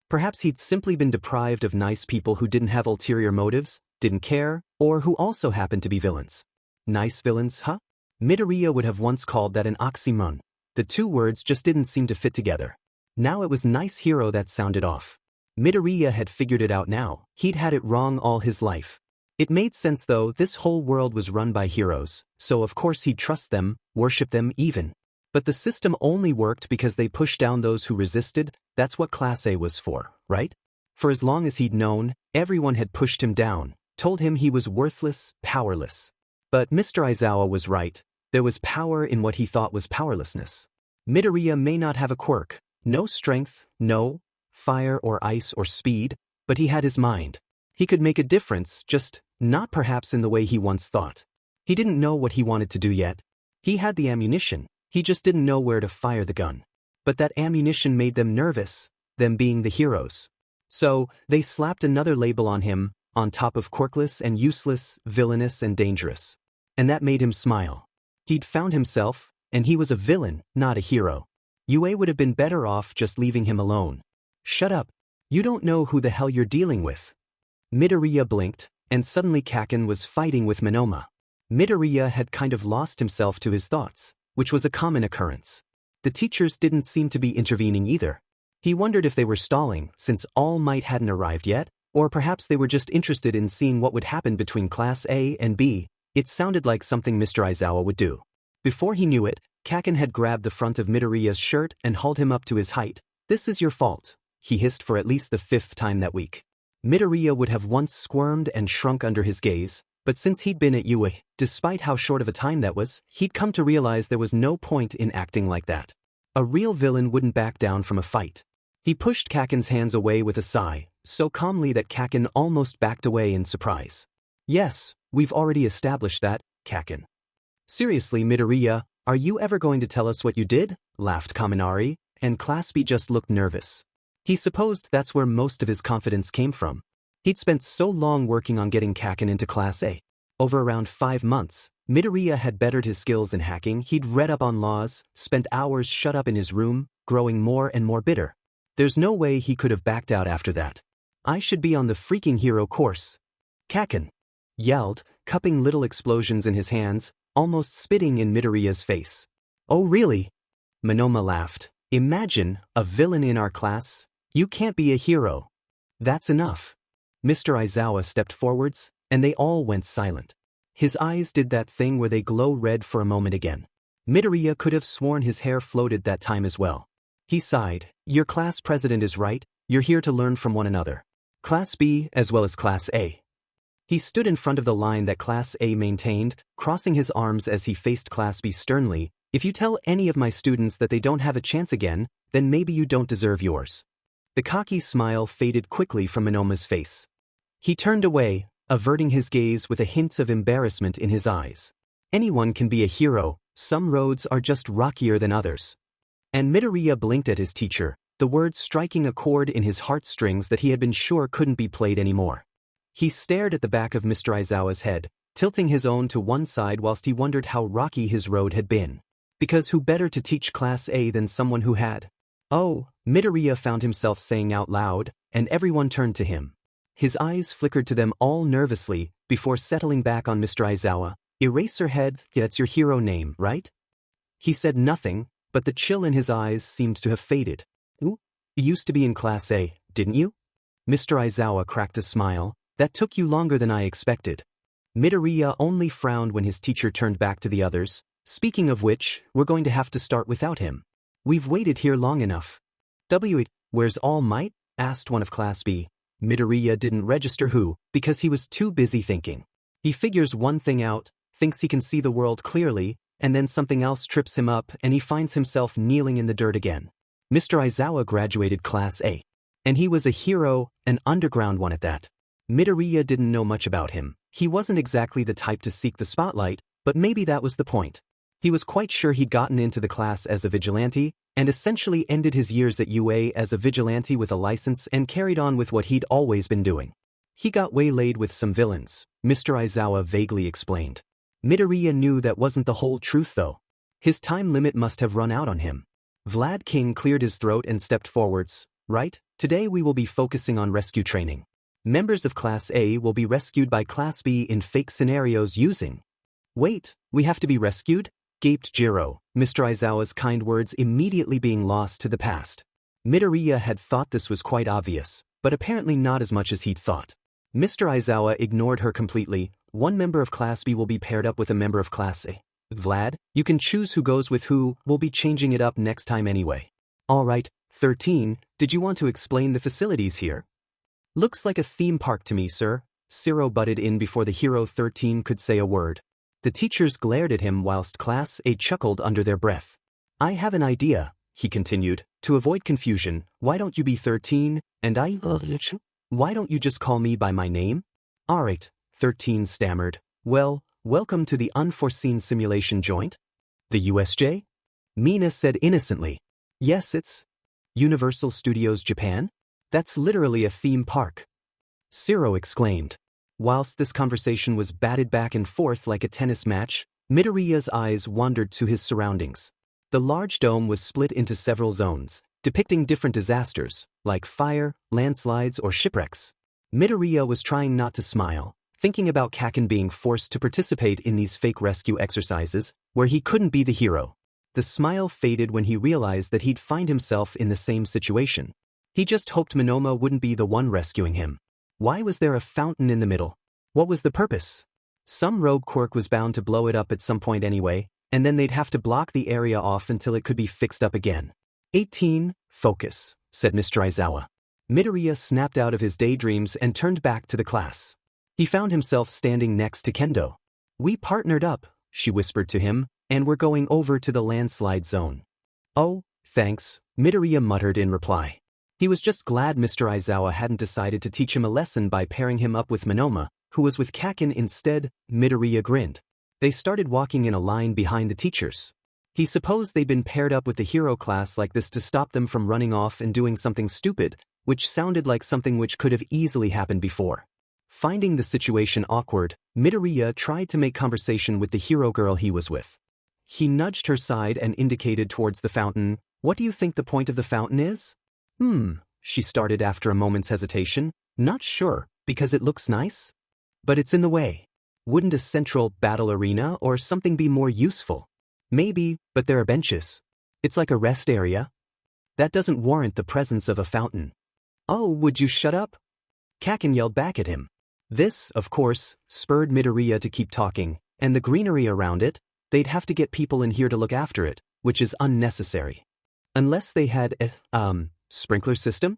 Perhaps he'd simply been deprived of nice people who didn't have ulterior motives, didn't care, or who also happened to be villains. Nice villains, huh? Midoriya would have once called that an oxymoron. The two words just didn't seem to fit together. Now it was nice hero that sounded off. Midoriya had figured it out now. He'd had it wrong all his life. It made sense though, this whole world was run by heroes, so of course he'd trust them, worship them even. But the system only worked because they pushed down those who resisted. That's what Class A was for, right? For as long as he'd known, everyone had pushed him down, told him he was worthless, powerless. But Mr. Aizawa was right. There was power in what he thought was powerlessness. Midoriya may not have a quirk, no strength, no fire or ice or speed, but he had his mind. He could make a difference, just not perhaps in the way he once thought. He didn't know what he wanted to do yet. He had the ammunition. He just didn't know where to fire the gun. But that ammunition made them nervous, them being the heroes. So, they slapped another label on him, on top of quirkless and useless, villainous and dangerous. And that made him smile. He'd found himself, and he was a villain, not a hero. Yue would have been better off just leaving him alone. Shut up. You don't know who the hell you're dealing with. Midoriya blinked, and suddenly Kaken was fighting with Monoma. Midoriya had kind of lost himself to his thoughts, which was a common occurrence. The teachers didn't seem to be intervening either. He wondered if they were stalling, since All Might hadn't arrived yet, or perhaps they were just interested in seeing what would happen between Class A and B. It sounded like something Mr. Aizawa would do. Before he knew it, Kaken had grabbed the front of Midoriya's shirt and hauled him up to his height. This is your fault, he hissed for at least the 5th time that week. Midoriya would have once squirmed and shrunk under his gaze, but since he'd been at Yue, despite how short of a time that was, he'd come to realize there was no point in acting like that. A real villain wouldn't back down from a fight. He pushed Kaken's hands away with a sigh, so calmly that Kaken almost backed away in surprise. Yes, we've already established that, Kaken. Seriously, Midoriya, are you ever going to tell us what you did? Laughed Kaminari, and Class B just looked nervous. He supposed that's where most of his confidence came from. He'd spent so long working on getting Kaken into Class A. Over around 5 months, Midoriya had bettered his skills in hacking. He'd read up on laws, spent hours shut up in his room, growing more and more bitter. There's no way he could have backed out after that. I should be on the freaking hero course. Kaken yelled, cupping little explosions in his hands, almost spitting in Midoriya's face. Oh really? Monoma laughed. Imagine, a villain in our class? You can't be a hero. That's enough. Mr. Aizawa stepped forwards, and they all went silent. His eyes did that thing where they glow red for a moment again. Midoriya could have sworn his hair floated that time as well. He sighed. Your class president is right, you're here to learn from one another. Class B as well as Class A. He stood in front of the line that Class A maintained, crossing his arms as he faced Class B sternly. If you tell any of my students that they don't have a chance again, then maybe you don't deserve yours. The cocky smile faded quickly from Monoma's face. He turned away, averting his gaze with a hint of embarrassment in his eyes. Anyone can be a hero, some roads are just rockier than others. And Midoriya blinked at his teacher, the words striking a chord in his heartstrings that he had been sure couldn't be played anymore. He stared at the back of Mr. Aizawa's head, tilting his own to one side whilst he wondered how rocky his road had been. Because who better to teach Class A than someone who had? Oh, Midoriya found himself saying out loud, and everyone turned to him. His eyes flickered to them all nervously, before settling back on Mr. Aizawa. Eraserhead, that's your hero name, right? He said nothing, but the chill in his eyes seemed to have faded. Ooh, you used to be in Class A, didn't you? Mr. Aizawa cracked a smile. That took you longer than I expected. Midoriya only frowned when his teacher turned back to the others. Speaking of which, we're going to have to start without him. We've waited here long enough. Where's All Might? Asked one of Class B. Midoriya didn't register who, because he was too busy thinking. He figures one thing out, thinks he can see the world clearly, and then something else trips him up and he finds himself kneeling in the dirt again. Mr. Aizawa graduated Class A. And he was a hero, an underground one at that. Midoriya didn't know much about him. He wasn't exactly the type to seek the spotlight, but maybe that was the point. He was quite sure he'd gotten into the class as a vigilante, and essentially ended his years at UA as a vigilante with a license and carried on with what he'd always been doing. He got waylaid with some villains, Mr. Aizawa vaguely explained. Midoriya knew that wasn't the whole truth though. His time limit must have run out on him. Vlad King cleared his throat and stepped forwards. Right, today we will be focusing on rescue training. Members of Class A will be rescued by Class B in fake scenarios using... Wait, we have to be rescued? Gaped Jiro, Mr. Aizawa's kind words immediately being lost to the past. Midoriya had thought this was quite obvious, but apparently not as much as he'd thought. Mr. Aizawa ignored her completely. One member of Class B will be paired up with a member of Class A. Vlad, you can choose who goes with who, we'll be changing it up next time anyway. Alright, 13, did you want to explain the facilities here? Looks like a theme park to me, sir. Ciro butted in before the hero 13 could say a word. The teachers glared at him whilst Class A chuckled under their breath. I have an idea, he continued. To avoid confusion, why don't you be 13, and why don't you just call me by my name? Alright, 13 stammered. Well, welcome to the unforeseen simulation joint. The USJ? Mina said innocently. Yes, it's Universal Studios Japan? That's literally a theme park. Ciro exclaimed. Whilst this conversation was batted back and forth like a tennis match, Midoriya's eyes wandered to his surroundings. The large dome was split into several zones, depicting different disasters, like fire, landslides, or shipwrecks. Midoriya was trying not to smile, thinking about Kaken being forced to participate in these fake rescue exercises, where he couldn't be the hero. The smile faded when he realized that he'd find himself in the same situation. He just hoped Monoma wouldn't be the one rescuing him. Why was there a fountain in the middle? What was the purpose? Some rogue quirk was bound to blow it up at some point anyway, and then they'd have to block the area off until it could be fixed up again. 18, focus, said Mr. Aizawa. Midoriya snapped out of his daydreams and turned back to the class. He found himself standing next to Kendo. We partnered up, she whispered to him, and we're going over to the landslide zone. Oh, Thanks, Midoriya muttered in reply. He was just glad Mr. Aizawa hadn't decided to teach him a lesson by pairing him up with Monoma, who was with Kakin instead. Midoriya grinned. They started walking in a line behind the teachers. He supposed they'd been paired up with the hero class like this to stop them from running off and doing something stupid, which sounded like something which could have easily happened before. Finding the situation awkward, Midoriya tried to make conversation with the hero girl he was with. He nudged her side and indicated towards the fountain. What do you think the point of the fountain is? She started after a moment's hesitation. Not sure, because it looks nice? But it's in the way. Wouldn't a central battle arena or something be more useful? Maybe, but there are benches. It's like a rest area. That doesn't warrant the presence of a fountain. Oh, would you shut up? Kakin yelled back at him. This, of course, spurred Midoriya to keep talking, and the greenery around it, they'd have to get people in here to look after it, which is unnecessary. Unless they had a, sprinkler system?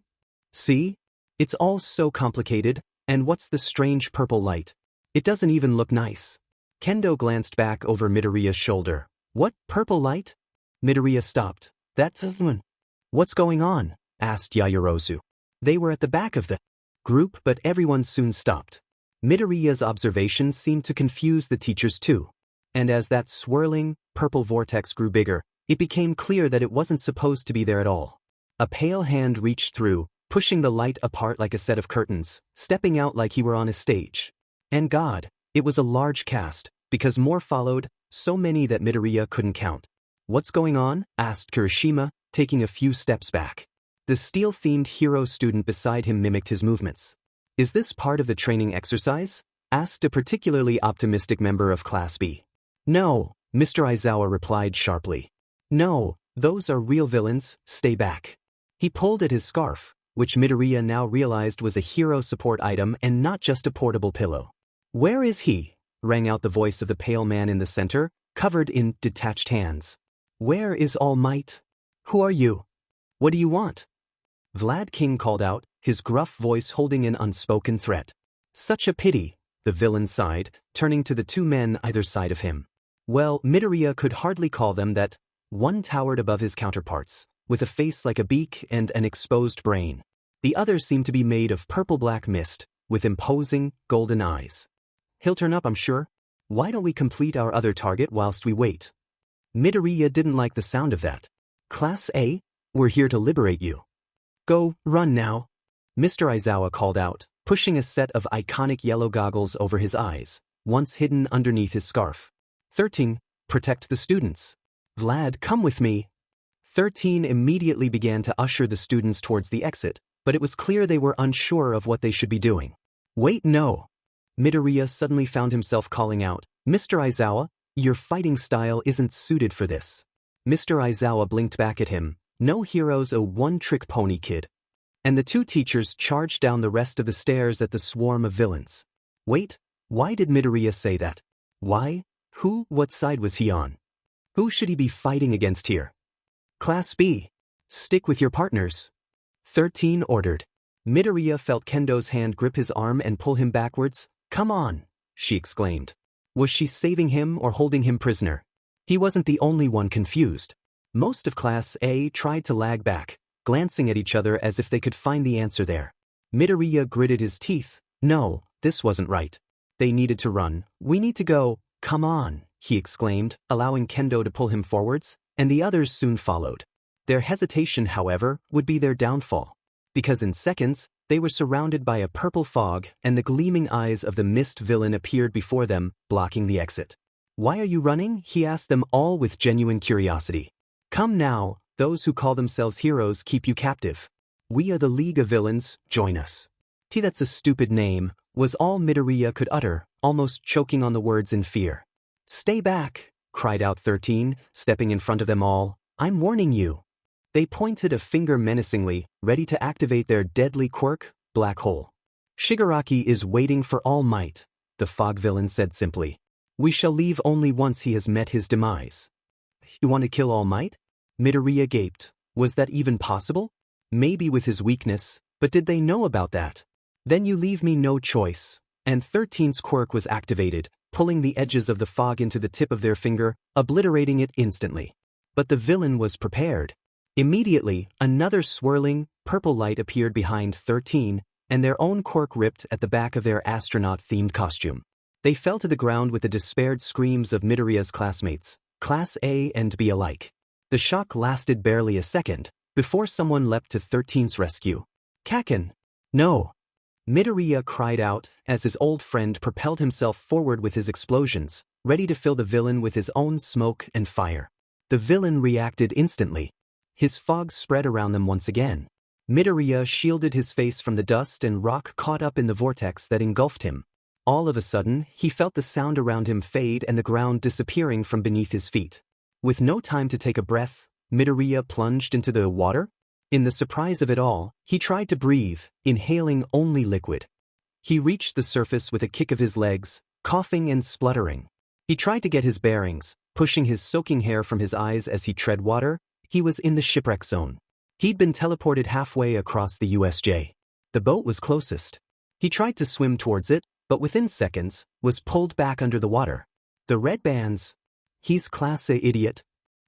See? It's all so complicated, and what's the strange purple light? It doesn't even look nice. Kendo glanced back over Midoriya's shoulder. What, purple light? Midoriya stopped. That one. What's going on? Asked Yaoyorozu. They were at the back of the group, but everyone soon stopped. Midoriya's observations seemed to confuse the teachers too. And as that swirling, purple vortex grew bigger, it became clear that it wasn't supposed to be there at all. A pale hand reached through, pushing the light apart like a set of curtains, stepping out like he were on a stage. And God, it was a large cast, because more followed, so many that Midoriya couldn't count. What's going on? Asked Kirishima, taking a few steps back. The steel-themed hero student beside him mimicked his movements. Is this part of the training exercise? Asked a particularly optimistic member of Class B. No, Mr. Aizawa replied sharply. No, those are real villains, stay back. He pulled at his scarf, which Midoriya now realized was a hero support item and not just a portable pillow. Where is he? Rang out the voice of the pale man in the center, covered in detached hands. Where is All Might? Who are you? What do you want? Vlad King called out, his gruff voice holding an unspoken threat. Such a pity, the villain sighed, turning to the two men either side of him. Well, Midoriya could hardly call them that. One towered above his counterparts, with a face like a beak and an exposed brain. The other seemed to be made of purple-black mist, with imposing, golden eyes. He'll turn up, I'm sure. Why don't we complete our other target whilst we wait? Midoriya didn't like the sound of that. Class A, we're here to liberate you. Go, run now. Mr. Aizawa called out, pushing a set of iconic yellow goggles over his eyes, once hidden underneath his scarf. 13, protect the students. Vlad, come with me. 13 immediately began to usher the students towards the exit, but it was clear they were unsure of what they should be doing. Wait, no. Midoriya suddenly found himself calling out, Mr. Aizawa, your fighting style isn't suited for this. Mr. Aizawa blinked back at him. No hero's a one-trick pony kid. And the two teachers charged down the rest of the stairs at the swarm of villains. Wait, why did Midoriya say that? Why? Who? What side was he on? Who should he be fighting against here? Class B. Stick with your partners. 13 ordered. Midoriya felt Kendo's hand grip his arm and pull him backwards. Come on, she exclaimed. Was she saving him or holding him prisoner? He wasn't the only one confused. Most of Class A tried to lag back, glancing at each other as if they could find the answer there. Midoriya gritted his teeth. No, this wasn't right. They needed to run. We need to go. Come on, he exclaimed, allowing Kendo to pull him forwards, and the others soon followed. Their hesitation, however, would be their downfall. Because in seconds, they were surrounded by a purple fog and the gleaming eyes of the mist villain appeared before them, blocking the exit. Why are you running? He asked them all with genuine curiosity. Come now, those who call themselves heroes keep you captive. We are the League of Villains, join us. That's a stupid name, was all Midoriya could utter, almost choking on the words in fear. Stay back, cried out 13, stepping in front of them all. I'm warning you. They pointed a finger menacingly, ready to activate their deadly quirk, Black Hole. Shigaraki is waiting for All Might, the fog villain said simply. We shall leave only once he has met his demise. You want to kill All Might? Midoriya gaped. Was that even possible? Maybe with his weakness, but did they know about that? Then you leave me no choice. And 13's quirk was activated, pulling the edges of the fog into the tip of their finger, obliterating it instantly. But the villain was prepared. Immediately, another swirling, purple light appeared behind 13, and their own cork ripped at the back of their astronaut-themed costume. They fell to the ground with the despaired screams of Midoriya's classmates, Class A and B alike. The shock lasted barely a second, before someone leapt to 13's rescue. Kaken! No! Midoriya cried out, as his old friend propelled himself forward with his explosions, ready to fill the villain with his own smoke and fire. The villain reacted instantly. His fog spread around them once again. Midoriya shielded his face from the dust and rock caught up in the vortex that engulfed him. All of a sudden, he felt the sound around him fade and the ground disappearing from beneath his feet. With no time to take a breath, Midoriya plunged into the water. In the surprise of it all, he tried to breathe, inhaling only liquid. He reached the surface with a kick of his legs, coughing and spluttering. He tried to get his bearings, pushing his soaking hair from his eyes as he tread water. He was in the shipwreck zone. He'd been teleported halfway across the USJ. The boat was closest. He tried to swim towards it, but within seconds, was pulled back under the water. The red bands. He's Class A idiot.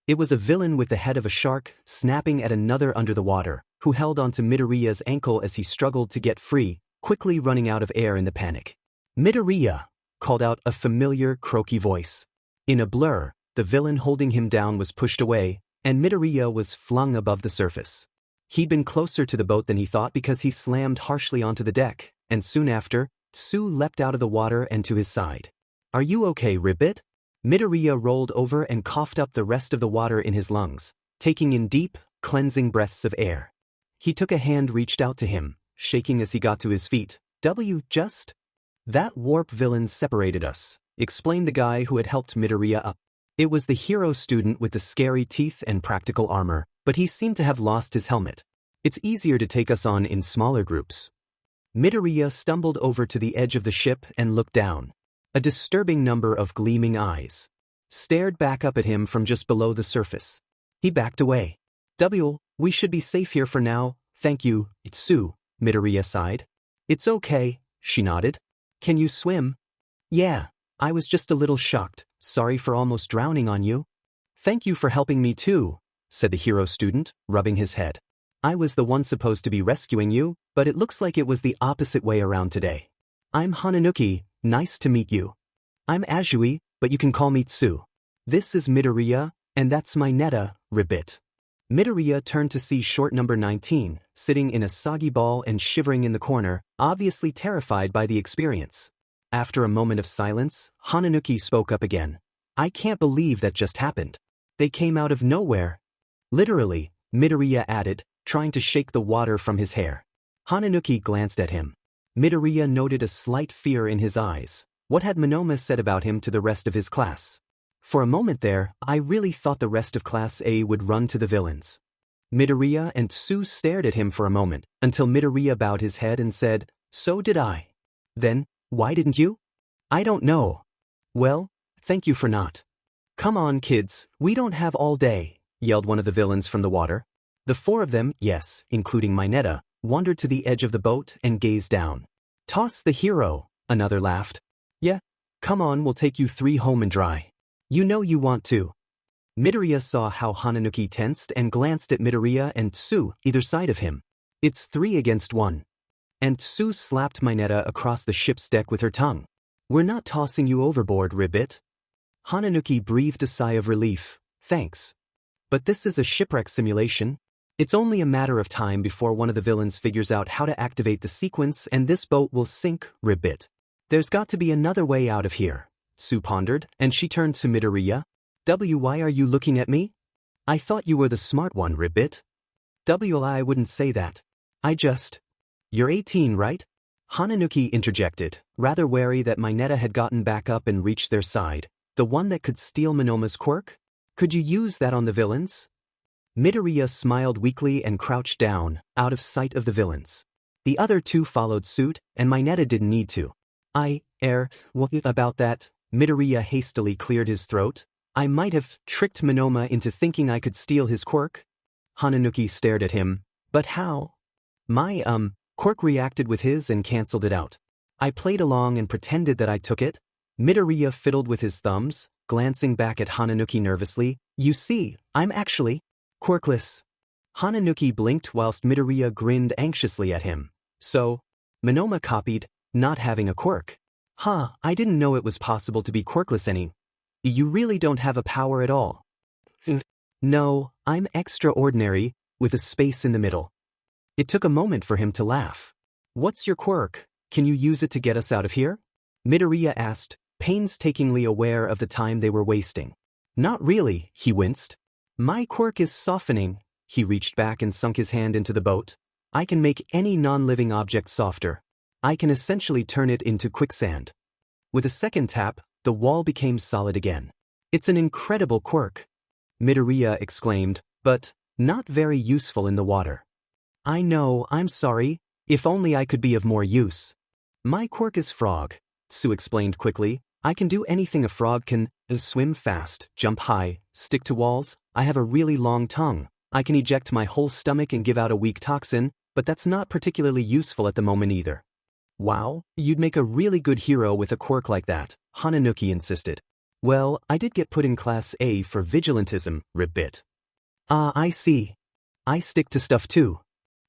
It was a villain with the head of a shark, snapping at another under the water, who held onto Midoriya's ankle as he struggled to get free, quickly running out of air in the panic. Midoriya! Called out a familiar, croaky voice. In a blur, the villain holding him down was pushed away, and Midoriya was flung above the surface. He'd been closer to the boat than he thought because he slammed harshly onto the deck, and soon after, Tsu leapt out of the water and to his side. Are you okay, Ribbit? Midoriya rolled over and coughed up the rest of the water in his lungs, taking in deep, cleansing breaths of air. He took a hand reached out to him, shaking as he got to his feet. Just? That warp villain separated us, explained the guy who had helped Midoriya up. It was the hero student with the scary teeth and practical armor, but he seemed to have lost his helmet. It's easier to take us on in smaller groups. Midoriya stumbled over to the edge of the ship and looked down. A disturbing number of gleaming eyes stared back up at him from just below the surface. He backed away. We should be safe here for now, thank you, Itsu, Midoriya sighed. It's okay, she nodded. Can you swim? Yeah, I was just a little shocked, sorry for almost drowning on you. Thank you for helping me too, said the hero student, rubbing his head. I was the one supposed to be rescuing you, but it looks like it was the opposite way around today. I'm Hananuki, nice to meet you. I'm Azui, but you can call me Tsu. This is Midoriya, and that's my Neta, Ribbit. Midoriya turned to see short number 19, sitting in a soggy ball and shivering in the corner, obviously terrified by the experience. After a moment of silence, Hananuki spoke up again. I can't believe that just happened. They came out of nowhere. Literally, Midoriya added, trying to shake the water from his hair. Hananuki glanced at him. Midoriya noted a slight fear in his eyes. What had Monoma said about him to the rest of his class? For a moment there, I really thought the rest of Class A would run to the villains. Midoriya and Tsu stared at him for a moment, until Midoriya bowed his head and said, So did I. Then, why didn't you? I don't know. Well, thank you for not. Come on, kids, we don't have all day, yelled one of the villains from the water. The four of them, yes, including Mineta, wandered to the edge of the boat and gazed down. Toss the hero, another laughed. Yeah, come on, we'll take you three home and dry. You know you want to. Midoriya saw how Hananuki tensed and glanced at Midoriya and Tsu, either side of him. It's 3 against 1. And Tsu slapped Mineta across the ship's deck with her tongue. We're not tossing you overboard, Ribbit. Hananuki breathed a sigh of relief. Thanks. But this is a shipwreck simulation. It's only a matter of time before one of the villains figures out how to activate the sequence and this boat will sink, Ribbit. There's got to be another way out of here. Tsu pondered, and she turned to Midoriya. Why are you looking at me? I thought you were the smart one, Ribbit. I wouldn't say that. You're 18, right? Hananuki interjected, rather wary that Mineta had gotten back up and reached their side. The one that could steal Monoma's quirk? Could you use that on the villains? Midoriya smiled weakly and crouched down, out of sight of the villains. The other two followed suit, and Mineta didn't need to. What about that? Midoriya hastily cleared his throat. I might have tricked Monoma into thinking I could steal his quirk. Hananuki stared at him. But how? My, quirk reacted with his and cancelled it out. I played along and pretended that I took it. Midoriya fiddled with his thumbs, glancing back at Hananuki nervously. You see, I'm actually quirkless. Hananuki blinked whilst Midoriya grinned anxiously at him. So, Monoma copied, not having a quirk. Huh, I didn't know it was possible to be quirkless any. You really don't have a power at all. No, I'm extraordinary, with a space in the middle. It took a moment for him to laugh. What's your quirk? Can you use it to get us out of here? Midoriya asked, painstakingly aware of the time they were wasting. Not really, he winced. My quirk is softening. He reached back and sunk his hand into the boat. I can make any non-living object softer. I can essentially turn it into quicksand. With a second tap, the wall became solid again. It's an incredible quirk, Midoriya exclaimed, but not very useful in the water. I know, I'm sorry, if only I could be of more use. My quirk is frog, Sue explained quickly. I can do anything a frog can, swim fast, jump high, stick to walls. I have a really long tongue. I can eject my whole stomach and give out a weak toxin, but that's not particularly useful at the moment either. Wow, you'd make a really good hero with a quirk like that, Hananuki insisted. Well, I did get put in Class A for vigilantism, Ribbit. Ah, I see. I stick to stuff too.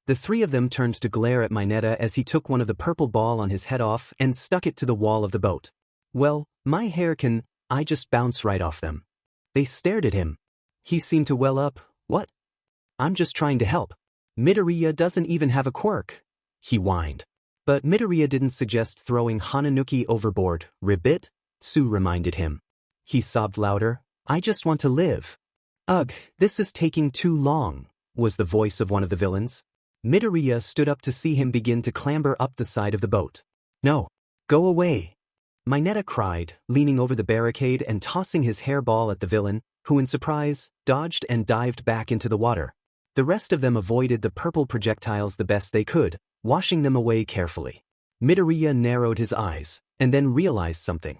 The three of them turned to glare at Mineta as he took one of the purple ball on his head off and stuck it to the wall of the boat. Well, my hair can, I just bounce right off them. They stared at him. He seemed to well up. What? I'm just trying to help. Midoriya doesn't even have a quirk, he whined. But Midoriya didn't suggest throwing Hananuki overboard, Ribbit, Sue reminded him. He sobbed louder. I just want to live. Ugh, this is taking too long, was the voice of one of the villains. Midoriya stood up to see him begin to clamber up the side of the boat. No, go away. Mineta cried, leaning over the barricade and tossing his hairball at the villain, who in surprise, dodged and dived back into the water. The rest of them avoided the purple projectiles the best they could, washing them away carefully. Midoriya narrowed his eyes, and then realized something.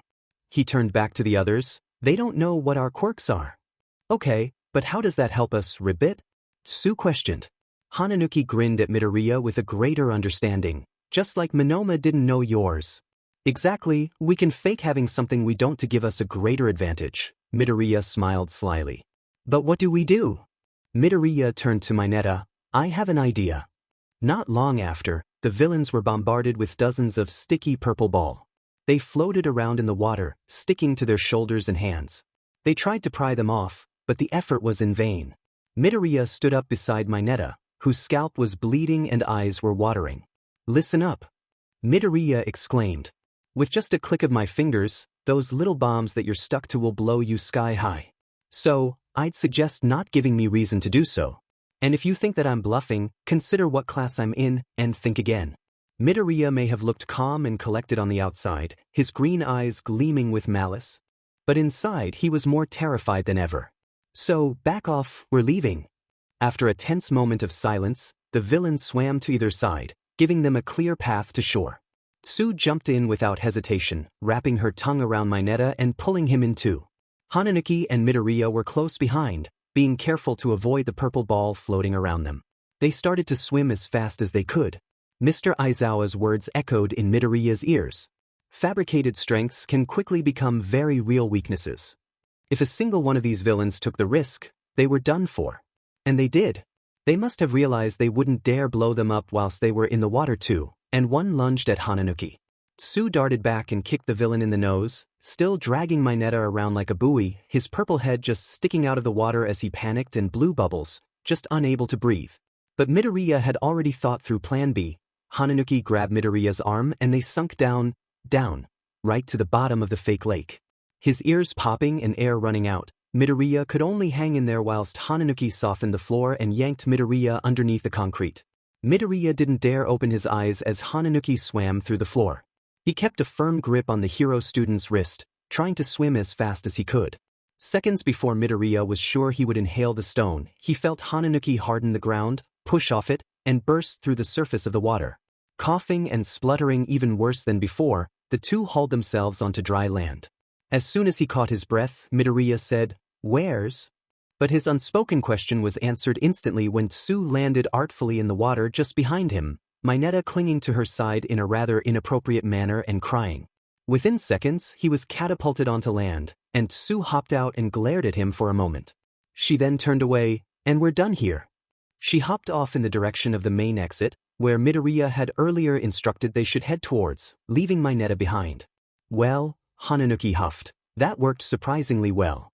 He turned back to the others. They don't know what our quirks are. Okay, but how does that help us, Ribbit? Sue questioned. Hananuki grinned at Midoriya with a greater understanding, just like Monoma didn't know yours. Exactly, we can fake having something we don't to give us a greater advantage, Midoriya smiled slyly. But what do we do? Midoriya turned to Mineta. I have an idea. Not long after, the villains were bombarded with dozens of sticky purple ball. They floated around in the water, sticking to their shoulders and hands. They tried to pry them off, but the effort was in vain. Midoriya stood up beside Mineta, whose scalp was bleeding and eyes were watering. Listen up, Midoriya exclaimed. With just a click of my fingers, those little bombs that you're stuck to will blow you sky high. So, I'd suggest not giving me reason to do so. And if you think that I'm bluffing, consider what class I'm in, and think again. Midoriya may have looked calm and collected on the outside, his green eyes gleaming with malice. But inside he was more terrified than ever. So, back off, we're leaving. After a tense moment of silence, the villains swam to either side, giving them a clear path to shore. Sue jumped in without hesitation, wrapping her tongue around Mineta and pulling him in too. Hananuki and Midoriya were close behind, being careful to avoid the purple ball floating around them. They started to swim as fast as they could. Mr. Aizawa's words echoed in Midoriya's ears. Fabricated strengths can quickly become very real weaknesses. If a single one of these villains took the risk, they were done for. And they did. They must have realized they wouldn't dare blow them up whilst they were in the water too, and one lunged at Hananuki. Sue darted back and kicked the villain in the nose, still dragging Mineta around like a buoy, his purple head just sticking out of the water as he panicked and blew bubbles, just unable to breathe. But Midoriya had already thought through Plan B. Hananuki grabbed Midoriya's arm and they sunk down, right to the bottom of the fake lake. His ears popping and air running out, Midoriya could only hang in there whilst Hananuki softened the floor and yanked Midoriya underneath the concrete. Midoriya didn't dare open his eyes as Hananuki swam through the floor. He kept a firm grip on the hero student's wrist, trying to swim as fast as he could. Seconds before Midoriya was sure he would inhale the stone, he felt Hananuki harden the ground, push off it, and burst through the surface of the water. Coughing and spluttering even worse than before, the two hauled themselves onto dry land. As soon as he caught his breath, Midoriya said, "Where's?" But his unspoken question was answered instantly when Sue landed artfully in the water just behind him, Mineta clinging to her side in a rather inappropriate manner and crying. Within seconds, he was catapulted onto land, and Sue hopped out and glared at him for a moment. She then turned away, "And we're done here." She hopped off in the direction of the main exit, where Midoriya had earlier instructed they should head towards, leaving Mineta behind. Well, Hananuki huffed. That worked surprisingly well.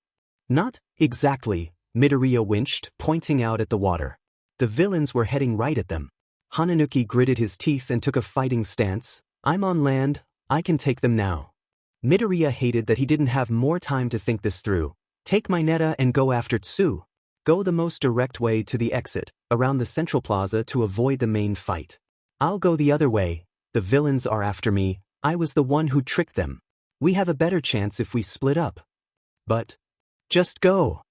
Not exactly, Midoriya winched, pointing out at the water. The villains were heading right at them. Hananuki gritted his teeth and took a fighting stance. I'm on land, I can take them now. Midoriya hated that he didn't have more time to think this through. Take Mineta and go after Tsu. Go the most direct way to the exit, around the central plaza to avoid the main fight. I'll go the other way. The villains are after me. I was the one who tricked them. We have a better chance if we split up. But just go.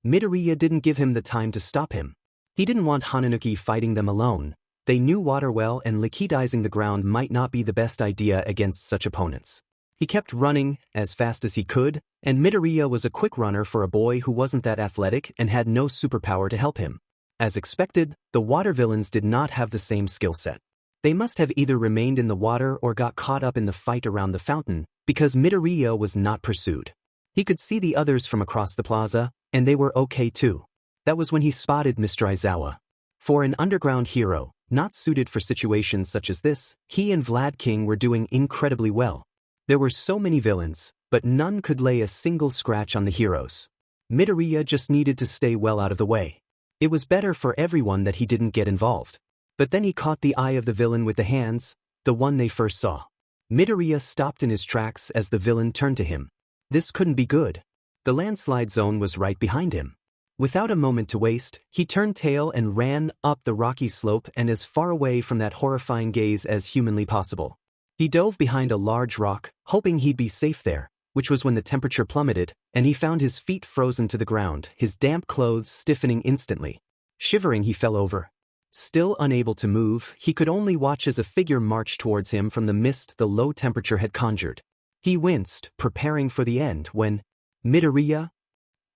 Midoriya didn't give him the time to stop him. He didn't want Hananuki fighting them alone. They knew water well, and liquidizing the ground might not be the best idea against such opponents. He kept running as fast as he could, and Midoriya was a quick runner for a boy who wasn't that athletic and had no superpower to help him. As expected, the water villains did not have the same skill set. They must have either remained in the water or got caught up in the fight around the fountain, because Midoriya was not pursued. He could see the others from across the plaza, and they were okay too. That was when he spotted Mr. Aizawa. For an underground hero, not suited for situations such as this, he and Vlad King were doing incredibly well. There were so many villains, but none could lay a single scratch on the heroes. Midoriya just needed to stay well out of the way. It was better for everyone that he didn't get involved. But then he caught the eye of the villain with the hands, the one they first saw. Midoriya stopped in his tracks as the villain turned to him. This couldn't be good. The landslide zone was right behind him. Without a moment to waste, he turned tail and ran up the rocky slope and as far away from that horrifying gaze as humanly possible. He dove behind a large rock, hoping he'd be safe there, which was when the temperature plummeted, and he found his feet frozen to the ground, his damp clothes stiffening instantly. Shivering, he fell over. Still unable to move, he could only watch as a figure marched towards him from the mist the low temperature had conjured. He winced, preparing for the end, when Midoriya?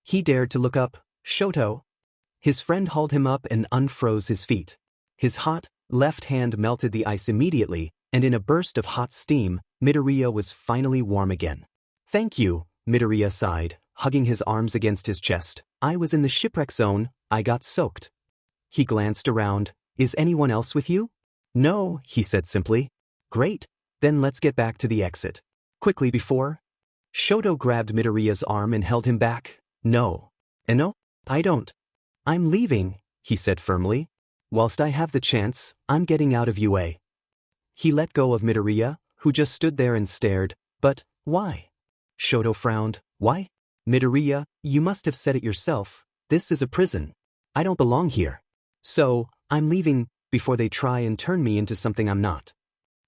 He dared to look up. Shoto. His friend hauled him up and unfroze his feet. His hot, left hand melted the ice immediately, and in a burst of hot steam, Midoriya was finally warm again. Thank you, Midoriya sighed, hugging his arms against his chest. I was in the shipwreck zone, I got soaked. He glanced around. Is anyone else with you? No, he said simply. Great, then let's get back to the exit. Quickly before. Shoto grabbed Midoriya's arm and held him back. No. No, I don't. I'm leaving, he said firmly. Whilst I have the chance, I'm getting out of UA. He let go of Midoriya, who just stood there and stared. But why? Shoto frowned. Why? Midoriya, you must have said it yourself. This is a prison. I don't belong here. So, I'm leaving before they try and turn me into something I'm not.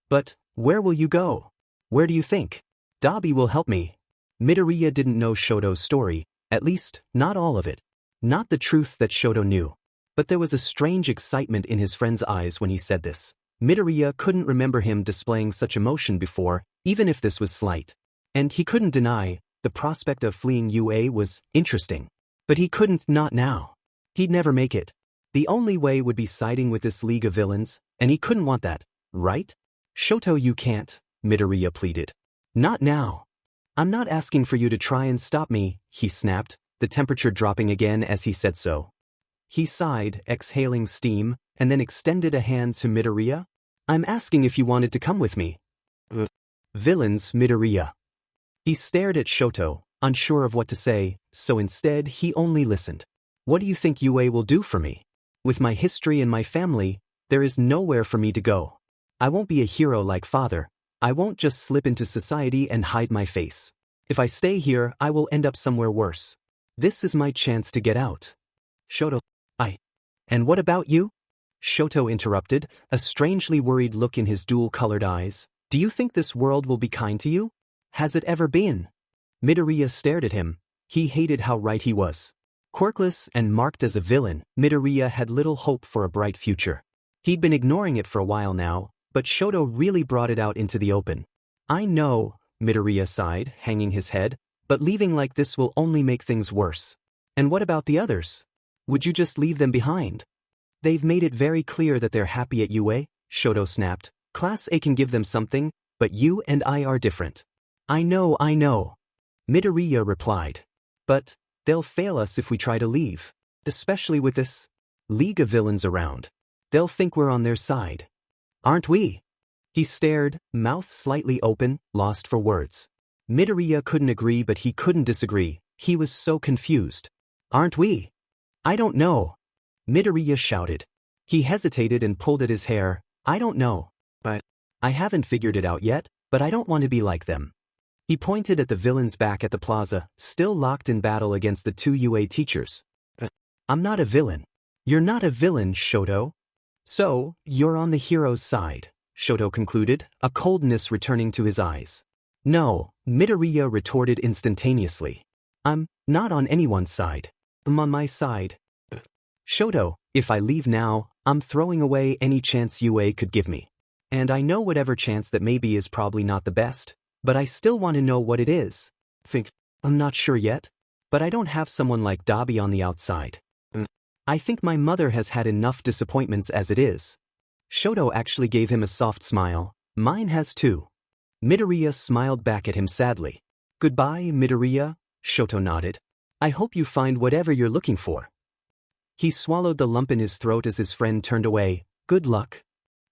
But where will you go? Where do you think? Dabi will help me. Midoriya didn't know Shoto's story, at least, not all of it. Not the truth that Shoto knew. But there was a strange excitement in his friend's eyes when he said this. Midoriya couldn't remember him displaying such emotion before, even if this was slight. And he couldn't deny, the prospect of fleeing UA was interesting. But he couldn't not now. He'd never make it. The only way would be siding with this league of villains, and he couldn't want that, right? Shoto, you can't, Midoriya pleaded. Not now. I'm not asking for you to try and stop me, he snapped, the temperature dropping again as he said so. He sighed, exhaling steam, and then extended a hand to Midoriya. I'm asking if you wanted to come with me. Villains, Midoriya. He stared at Shoto, unsure of what to say, so instead he only listened. What do you think UA will do for me? With my history and my family, there is nowhere for me to go. I won't be a hero like father. I won't just slip into society and hide my face. If I stay here, I will end up somewhere worse. This is my chance to get out. Shoto, And what about you? Shoto interrupted, a strangely worried look in his dual-colored eyes. Do you think this world will be kind to you? Has it ever been? Midoriya stared at him. He hated how right he was. Quirkless and marked as a villain, Midoriya had little hope for a bright future. He'd been ignoring it for a while now, but Shoto really brought it out into the open. I know, Midoriya sighed, hanging his head, but leaving like this will only make things worse. And what about the others? Would you just leave them behind? They've made it very clear that they're happy at UA, Shoto snapped. Class A can give them something, but you and I are different. I know. Midoriya replied. But they'll fail us if we try to leave. Especially with this. league of villains around. They'll think we're on their side. Aren't we? He stared, mouth slightly open, lost for words. Midoriya couldn't agree but he couldn't disagree, he was so confused. Aren't we? I don't know. Midoriya shouted. He hesitated and pulled at his hair. I don't know. But I haven't figured it out yet, but I don't want to be like them. He pointed at the villains back at the plaza, still locked in battle against the two UA teachers. I'm not a villain. You're not a villain, Shoto. So, you're on the hero's side, Shoto concluded, a coldness returning to his eyes. No, Midoriya retorted instantaneously. I'm not on anyone's side. I'm on my side. Shoto, if I leave now, I'm throwing away any chance UA could give me. And I know whatever chance that may be is probably not the best, but I still want to know what it is. I'm not sure yet, but I don't have someone like Dabi on the outside. I think my mother has had enough disappointments as it is. Shoto actually gave him a soft smile. Mine has too. Midoriya smiled back at him sadly. Goodbye, Midoriya, Shoto nodded. I hope you find whatever you're looking for. He swallowed the lump in his throat as his friend turned away. Good luck.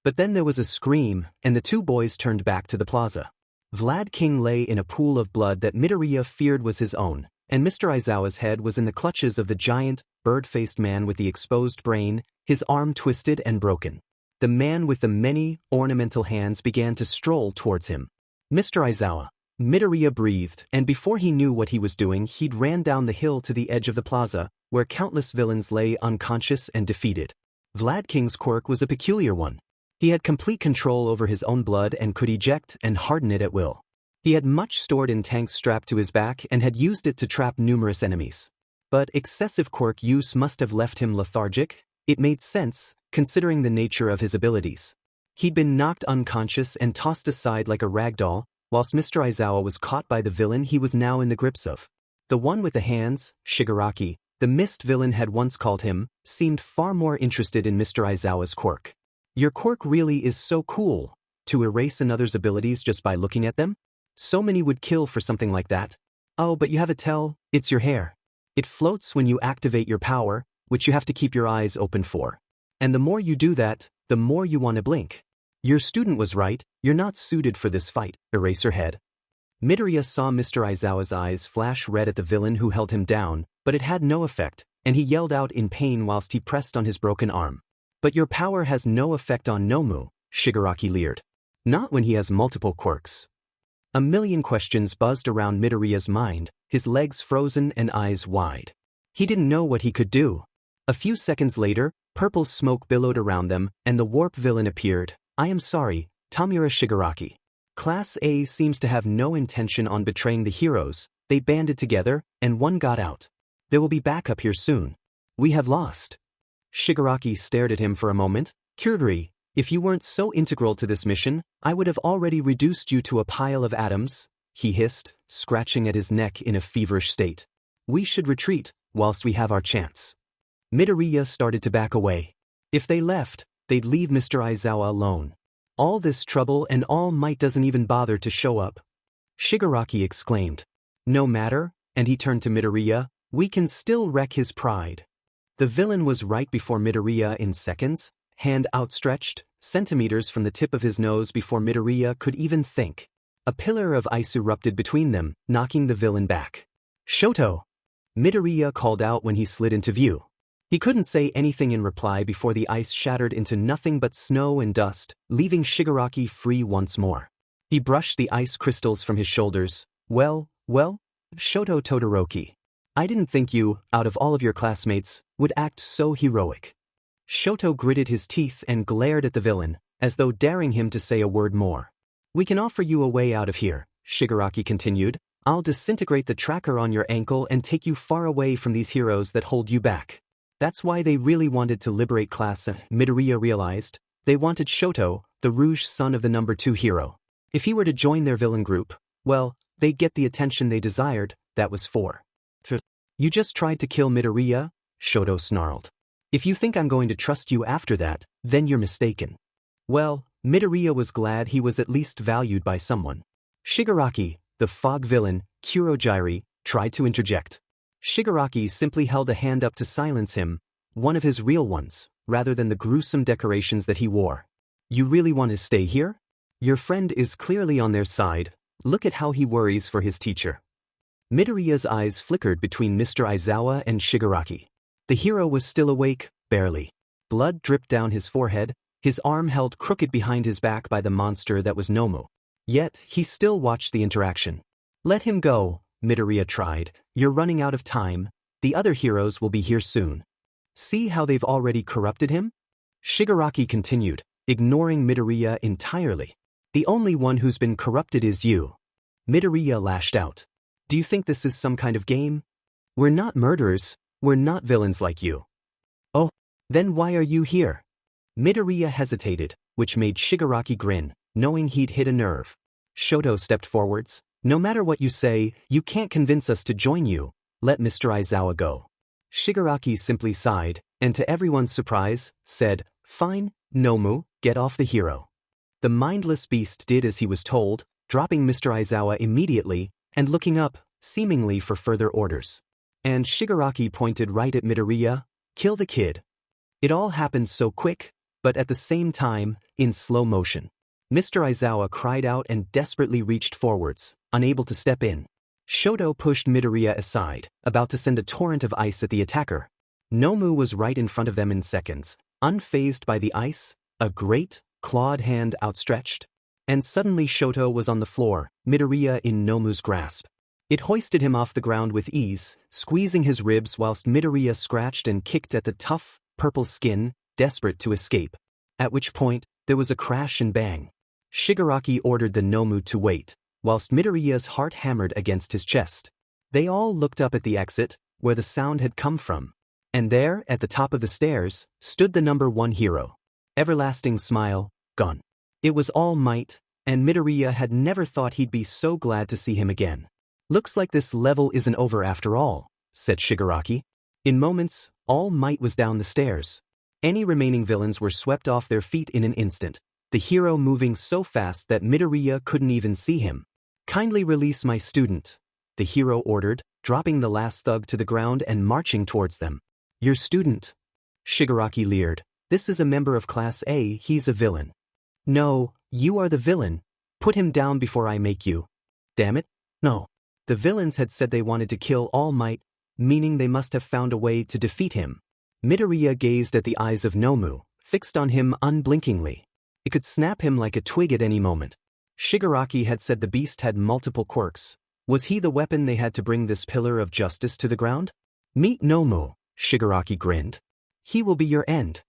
But then there was a scream, and the two boys turned back to the plaza. Vlad King lay in a pool of blood that Midoriya feared was his own, and Mr. Aizawa's head was in the clutches of the giant, bird-faced man with the exposed brain, his arm twisted and broken. The man with the many, ornamental hands began to stroll towards him. Mr. Aizawa. Midoriya breathed, and before he knew what he was doing, he'd ran down the hill to the edge of the plaza, where countless villains lay unconscious and defeated. Vlad King's quirk was a peculiar one. He had complete control over his own blood and could eject and harden it at will. He had much stored in tanks strapped to his back and had used it to trap numerous enemies. But excessive quirk use must have left him lethargic. It made sense, considering the nature of his abilities. He'd been knocked unconscious and tossed aside like a rag doll, whilst Mr. Aizawa was caught by the villain he was now in the grips of. The one with the hands, Shigaraki, the mist villain had once called him, seemed far more interested in Mr. Aizawa's quirk. Your quirk really is so cool. To erase another's abilities just by looking at them? So many would kill for something like that. Oh, but you have a tell, it's your hair. It floats when you activate your power, which you have to keep your eyes open for. And the more you do that, the more you want to blink. Your student was right, you're not suited for this fight, Eraserhead. Midoriya saw Mr. Aizawa's eyes flash red at the villain who held him down, but it had no effect, and he yelled out in pain whilst he pressed on his broken arm. But your power has no effect on Nomu, Shigaraki leered. Not when he has multiple quirks. A million questions buzzed around Midoriya's mind, his legs frozen and eyes wide. He didn't know what he could do. A few seconds later, purple smoke billowed around them, and the warp villain appeared. I am sorry, Tamura Shigaraki. Class A seems to have no intention on betraying the heroes. They banded together, and one got out. There will be backup here soon. We have lost. Shigaraki stared at him for a moment. Kyuriri, if you weren't so integral to this mission, I would have already reduced you to a pile of atoms, he hissed, scratching at his neck in a feverish state. We should retreat, whilst we have our chance. Midoriya started to back away. If they left, they'd leave Mr. Aizawa alone. All this trouble and All Might doesn't even bother to show up. Shigaraki exclaimed. No matter, and he turned to Midoriya, we can still wreck his pride. The villain was right before Midoriya in seconds, hand outstretched, centimeters from the tip of his nose before Midoriya could even think. A pillar of ice erupted between them, knocking the villain back. Shoto! Midoriya called out when he slid into view. He couldn't say anything in reply before the ice shattered into nothing but snow and dust, leaving Shigaraki free once more. He brushed the ice crystals from his shoulders. Well, Shoto Todoroki. I didn't think you, out of all of your classmates, would act so heroic. Shoto gritted his teeth and glared at the villain, as though daring him to say a word more. We can offer you a way out of here, Shigaraki continued. I'll disintegrate the tracker on your ankle and take you far away from these heroes that hold you back. That's why they really wanted to liberate class A, Midoriya realized. They wanted Shoto, the Rouge son of the number 2 hero. If he were to join their villain group, well, they'd get the attention they desired. That was 4. You just tried to kill Midoriya? Shoto snarled. If you think I'm going to trust you after that, then you're mistaken. Well, Midoriya was glad he was at least valued by someone. Shigaraki, the fog villain, Kurogyri, tried to interject. Shigaraki simply held a hand up to silence him. one of his real ones, rather than the gruesome decorations that he wore. You really want to stay here? Your friend is clearly on their side. Look at how he worries for his teacher. Midoriya's eyes flickered between Mr. Aizawa and Shigaraki. The hero was still awake, barely. Blood dripped down his forehead, his arm held crooked behind his back by the monster that was Nomu. Yet, he still watched the interaction. Let him go, Midoriya tried. You're running out of time. The other heroes will be here soon. See how they've already corrupted him? Shigaraki continued, ignoring Midoriya entirely. The only one who's been corrupted is you. Midoriya lashed out. Do you think this is some kind of game? We're not murderers, we're not villains like you. Oh, then why are you here? Midoriya hesitated, which made Shigaraki grin, knowing he'd hit a nerve. Shoto stepped forwards. No matter what you say, you can't convince us to join you. Let Mr. Aizawa go. Shigaraki simply sighed, and to everyone's surprise, said, Fine, Nomu, get off the hero. The mindless beast did as he was told, dropping Mr. Aizawa immediately, and looking up, seemingly for further orders. And Shigaraki pointed right at Midoriya, kill the kid. It all happened so quick, but at the same time, in slow motion. Mr. Aizawa cried out and desperately reached forwards, unable to step in. Shoto pushed Midoriya aside, about to send a torrent of ice at the attacker. Nomu was right in front of them in seconds, unfazed by the ice, a great, clawed hand outstretched. And suddenly Shoto was on the floor, Midoriya in Nomu's grasp. It hoisted him off the ground with ease, squeezing his ribs whilst Midoriya scratched and kicked at the tough, purple skin, desperate to escape. At which point, there was a crash and bang. Shigaraki ordered the Nomu to wait, whilst Midoriya's heart hammered against his chest. They all looked up at the exit, where the sound had come from. And there, at the top of the stairs, stood the number 1 hero. Everlasting smile, gone. It was All Might, and Midoriya had never thought he'd be so glad to see him again. Looks like this level isn't over after all, said Shigaraki. In moments, All Might was down the stairs. Any remaining villains were swept off their feet in an instant, the hero moving so fast that Midoriya couldn't even see him. Kindly release my student, the hero ordered, dropping the last thug to the ground and marching towards them. Your student? Shigaraki leered. This is a member of Class A, he's a villain. No, you are the villain. Put him down before I make you. Damn it, no. The villains had said they wanted to kill All Might, meaning they must have found a way to defeat him. Midoriya gazed at the eyes of Nomu, fixed on him unblinkingly. It could snap him like a twig at any moment. Shigaraki had said the beast had multiple quirks. Was he the weapon they had to bring this pillar of justice to the ground? Meet Nomu, Shigaraki grinned. He will be your end.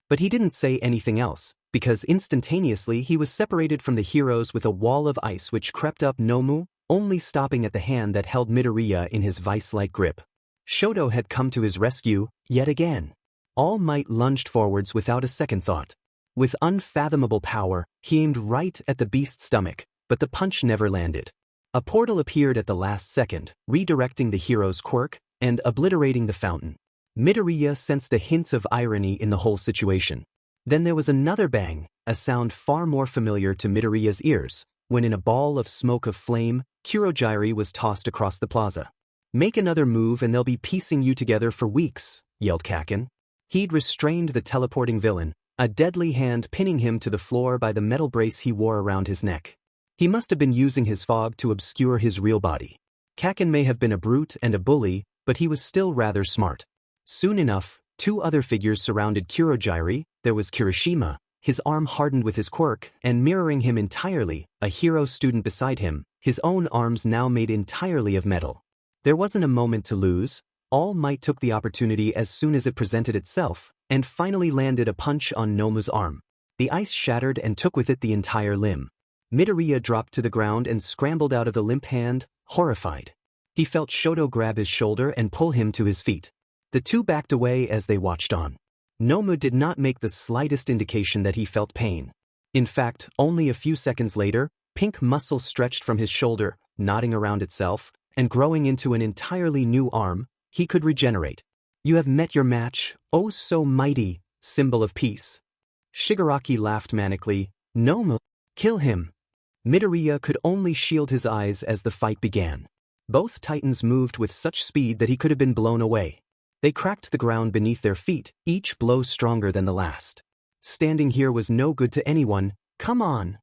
But he didn't say anything else, because instantaneously he was separated from the heroes with a wall of ice which crept up Nomu, only stopping at the hand that held Midoriya in his vice-like grip. Shoto had come to his rescue, yet again. All Might lunged forwards without a second thought. With unfathomable power, he aimed right at the beast's stomach, but the punch never landed. A portal appeared at the last second, redirecting the hero's quirk, and obliterating the fountain. Midoriya sensed a hint of irony in the whole situation. Then there was another bang, a sound far more familiar to Midoriya's ears, when in a ball of smoke of flame, Kurogiri was tossed across the plaza. Make another move and they'll be piecing you together for weeks, yelled Kaken. He'd restrained the teleporting villain, a deadly hand pinning him to the floor by the metal brace he wore around his neck. He must have been using his fog to obscure his real body. Kaken may have been a brute and a bully, but he was still rather smart. Soon enough, 2 other figures surrounded Kurogiri. There was Kirishima, his arm hardened with his quirk, and mirroring him entirely, a hero student beside him, his own arms now made entirely of metal. There wasn't a moment to lose. All Might took the opportunity as soon as it presented itself, and finally landed a punch on Nomu's arm. The ice shattered and took with it the entire limb. Midoriya dropped to the ground and scrambled out of the limp hand, horrified. He felt Shoto grab his shoulder and pull him to his feet. The two backed away as they watched on. Nomu did not make the slightest indication that he felt pain. In fact, only a few seconds later, pink muscle stretched from his shoulder, knotting around itself, and growing into an entirely new arm. He could regenerate. You have met your match, oh so mighty, symbol of peace. Shigaraki laughed manically. Nomu, kill him. Midoriya could only shield his eyes as the fight began. Both titans moved with such speed that he could have been blown away. They cracked the ground beneath their feet, each blow stronger than the last. Standing here was no good to anyone. Come on!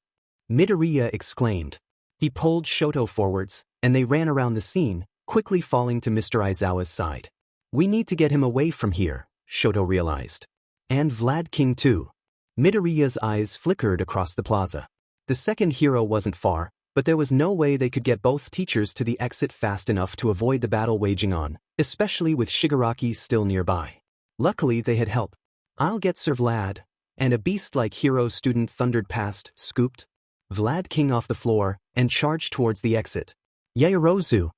Midoriya exclaimed. He pulled Shoto forwards, and they ran around the scene, quickly falling to Mr. Aizawa's side. We need to get him away from here, Shoto realized. And Vlad King too. Midoriya's eyes flickered across the plaza. The second hero wasn't far, but there was no way they could get both teachers to the exit fast enough to avoid the battle waging on, especially with Shigaraki still nearby. Luckily they had help. I'll get Sir Vlad. And a beast-like hero student thundered past, scooped Vlad King off the floor, and charged towards the exit. Yaoyorozu!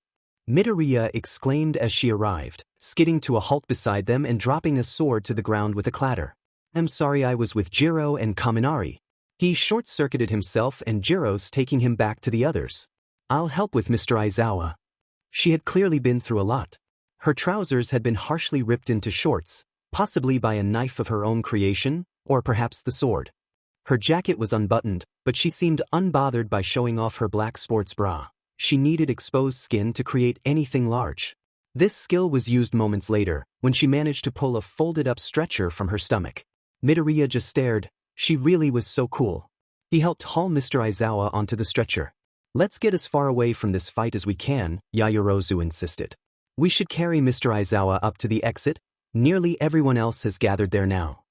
Midoriya exclaimed as she arrived, skidding to a halt beside them and dropping a sword to the ground with a clatter. I'm sorry, I was with Jiro and Kaminari. He short-circuited himself and Jiro's taking him back to the others. I'll help with Mr. Aizawa. She had clearly been through a lot. Her trousers had been harshly ripped into shorts, possibly by a knife of her own creation, or perhaps the sword. Her jacket was unbuttoned, but she seemed unbothered by showing off her black sports bra. She needed exposed skin to create anything large. This skill was used moments later, when she managed to pull a folded-up stretcher from her stomach. Midoriya just stared. She really was so cool. He helped haul Mr. Aizawa onto the stretcher. Let's get as far away from this fight as we can, Yaoyorozu insisted. We should carry Mr. Aizawa up to the exit. Nearly everyone else has gathered there now.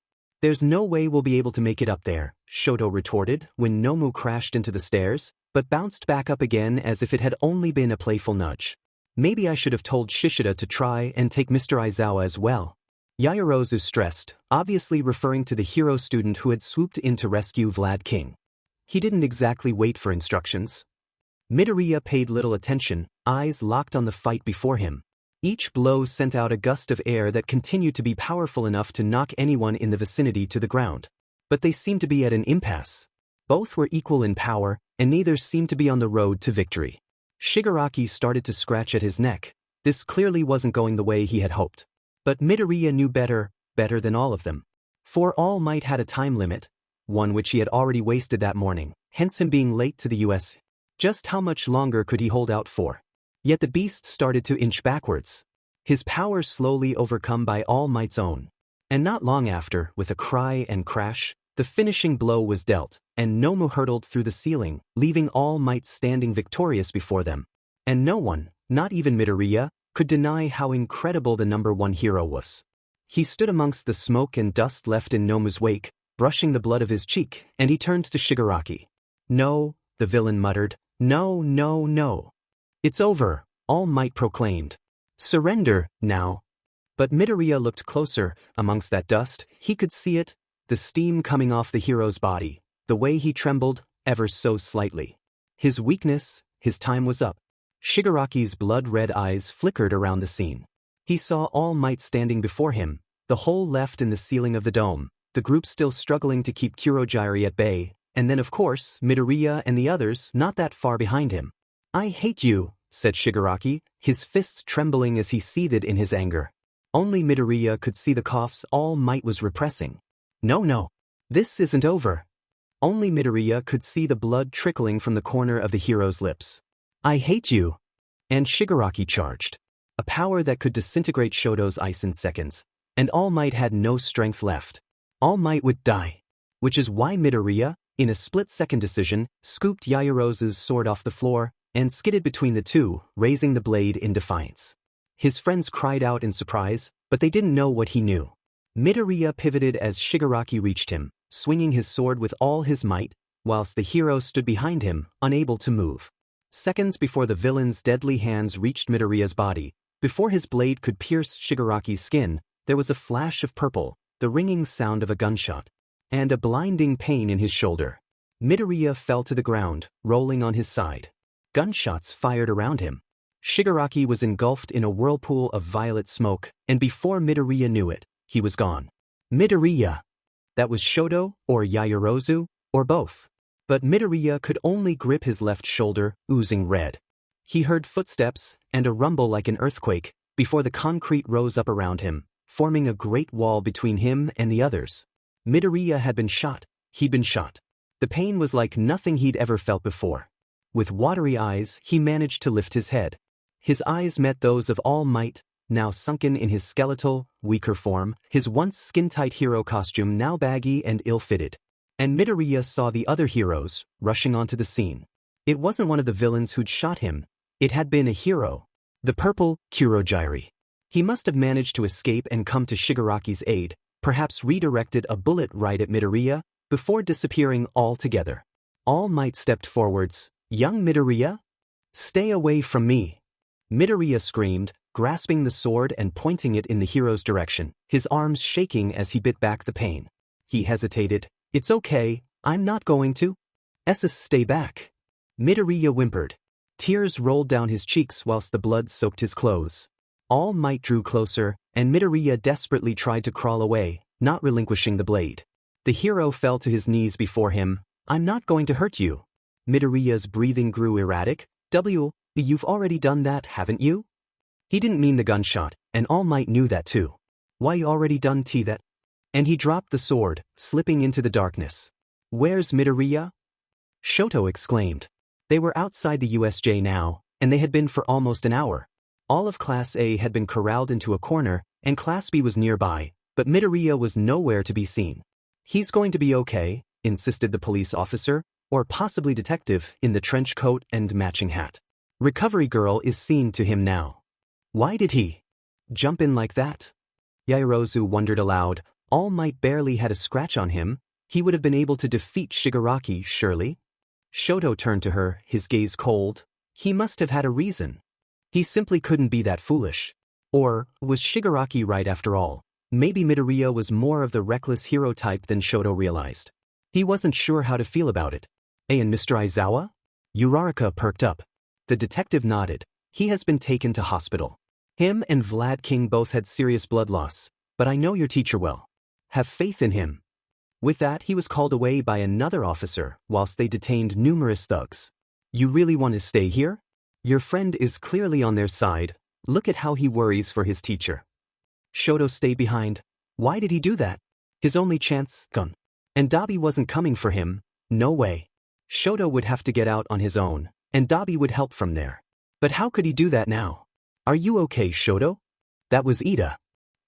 There's no way we'll be able to make it up there, Shoto retorted when Nomu crashed into the stairs, but bounced back up again as if it had only been a playful nudge. Maybe I should have told Shishida to try and take Mr. Aizawa as well. Yaoyorozu stressed, obviously referring to the hero student who had swooped in to rescue Vlad King. He didn't exactly wait for instructions. Midoriya paid little attention, eyes locked on the fight before him. Each blow sent out a gust of air that continued to be powerful enough to knock anyone in the vicinity to the ground. But they seemed to be at an impasse. Both were equal in power, and neither seemed to be on the road to victory. Shigaraki started to scratch at his neck. This clearly wasn't going the way he had hoped. But Midoriya knew better than all of them. For All Might had a time limit, one which he had already wasted that morning, hence him being late to the US. Just how much longer could he hold out for? Yet the beast started to inch backwards. His power slowly overcome by All Might's own. And not long after, with a cry and crash, the finishing blow was dealt, and Nomu hurtled through the ceiling, leaving All Might standing victorious before them. And no one, not even Midoriya, could deny how incredible the number one hero was. He stood amongst the smoke and dust left in Nomu's wake, brushing the blood of his cheek, and he turned to Shigaraki. No, the villain muttered. No, no, no. It's over, All Might proclaimed. Surrender, now. But Midoriya looked closer, amongst that dust. He could see it, the steam coming off the hero's body, the way he trembled, ever so slightly. His weakness, his time was up. Shigaraki's blood-red eyes flickered around the scene. He saw All Might standing before him, the hole left in the ceiling of the dome, the group still struggling to keep Kurogiri at bay, and then of course, Midoriya and the others not that far behind him. I hate you, said Shigaraki, his fists trembling as he seethed in his anger. Only Midoriya could see the coughs All Might was repressing. No, this isn't over. Only Midoriya could see the blood trickling from the corner of the hero's lips. I hate you. And Shigaraki charged. A power that could disintegrate Shoto's ice in seconds, and All Might had no strength left. All Might would die. Which is why Midoriya, in a split-second decision, scooped Yaoyorozu's sword off the floor, and skidded between the two, raising the blade in defiance. His friends cried out in surprise, but they didn't know what he knew. Midoriya pivoted as Shigaraki reached him, swinging his sword with all his might, whilst the hero stood behind him, unable to move. Seconds before the villain's deadly hands reached Midoriya's body, before his blade could pierce Shigaraki's skin, there was a flash of purple, the ringing sound of a gunshot, and a blinding pain in his shoulder. Midoriya fell to the ground, rolling on his side. Gunshots fired around him. Shigaraki was engulfed in a whirlpool of violet smoke, and before Midoriya knew it, he was gone. Midoriya! That was Shoto, or Yaoyorozu, or both. But Midoriya could only grip his left shoulder, oozing red. He heard footsteps, and a rumble like an earthquake, before the concrete rose up around him, forming a great wall between him and the others. Midoriya had been shot. He'd been shot. The pain was like nothing he'd ever felt before. With watery eyes, he managed to lift his head. His eyes met those of All Might, now sunken in his skeletal, weaker form, his once skin-tight hero costume now baggy and ill-fitted. And Midoriya saw the other heroes, rushing onto the scene. It wasn't one of the villains who'd shot him. It had been a hero. The purple Kurogiri. He must have managed to escape and come to Shigaraki's aid, perhaps redirected a bullet right at Midoriya, before disappearing altogether. All Might stepped forwards. "Young Midoriya? Stay away from me!" Midoriya screamed, grasping the sword and pointing it in the hero's direction, his arms shaking as he bit back the pain. He hesitated. "It's okay, I'm not going to. Stay back." Midoriya whimpered. Tears rolled down his cheeks whilst the blood soaked his clothes. All Might drew closer, and Midoriya desperately tried to crawl away, not relinquishing the blade. The hero fell to his knees before him. "I'm not going to hurt you." Midoriya's breathing grew erratic. You've already done that, haven't you?" He didn't mean the gunshot, and All Might knew that too. "Why you already done that?" And he dropped the sword, slipping into the darkness. "Where's Midoriya?" Shoto exclaimed. They were outside the USJ now, and they had been for almost an hour. All of Class A had been corralled into a corner, and Class B was nearby, but Midoriya was nowhere to be seen. "He's going to be okay," insisted the police officer, or possibly detective, in the trench coat and matching hat. "Recovery girl is seen to him now." "Why did he jump in like that?" Yaoyorozu wondered aloud. All Might barely had a scratch on him. He would have been able to defeat Shigaraki, surely. Shoto turned to her, his gaze cold. He must have had a reason. He simply couldn't be that foolish. Or was Shigaraki right after all? Maybe Midoriya was more of the reckless hero type than Shoto realized. He wasn't sure how to feel about it. "And Mr. Aizawa?" Uraraka perked up. The detective nodded. "He has been taken to hospital. Him and Vlad King both had serious blood loss, but I know your teacher well. Have faith in him." With that, he was called away by another officer, whilst they detained numerous thugs. "You really want to stay here? Your friend is clearly on their side. Look at how he worries for his teacher." Shoto stayed behind. Why did he do that? His only chance gone. And Dabi wasn't coming for him. No way. Shoto would have to get out on his own, and Dabi would help from there. But how could he do that now? "Are you okay, Shoto?" That was Ida.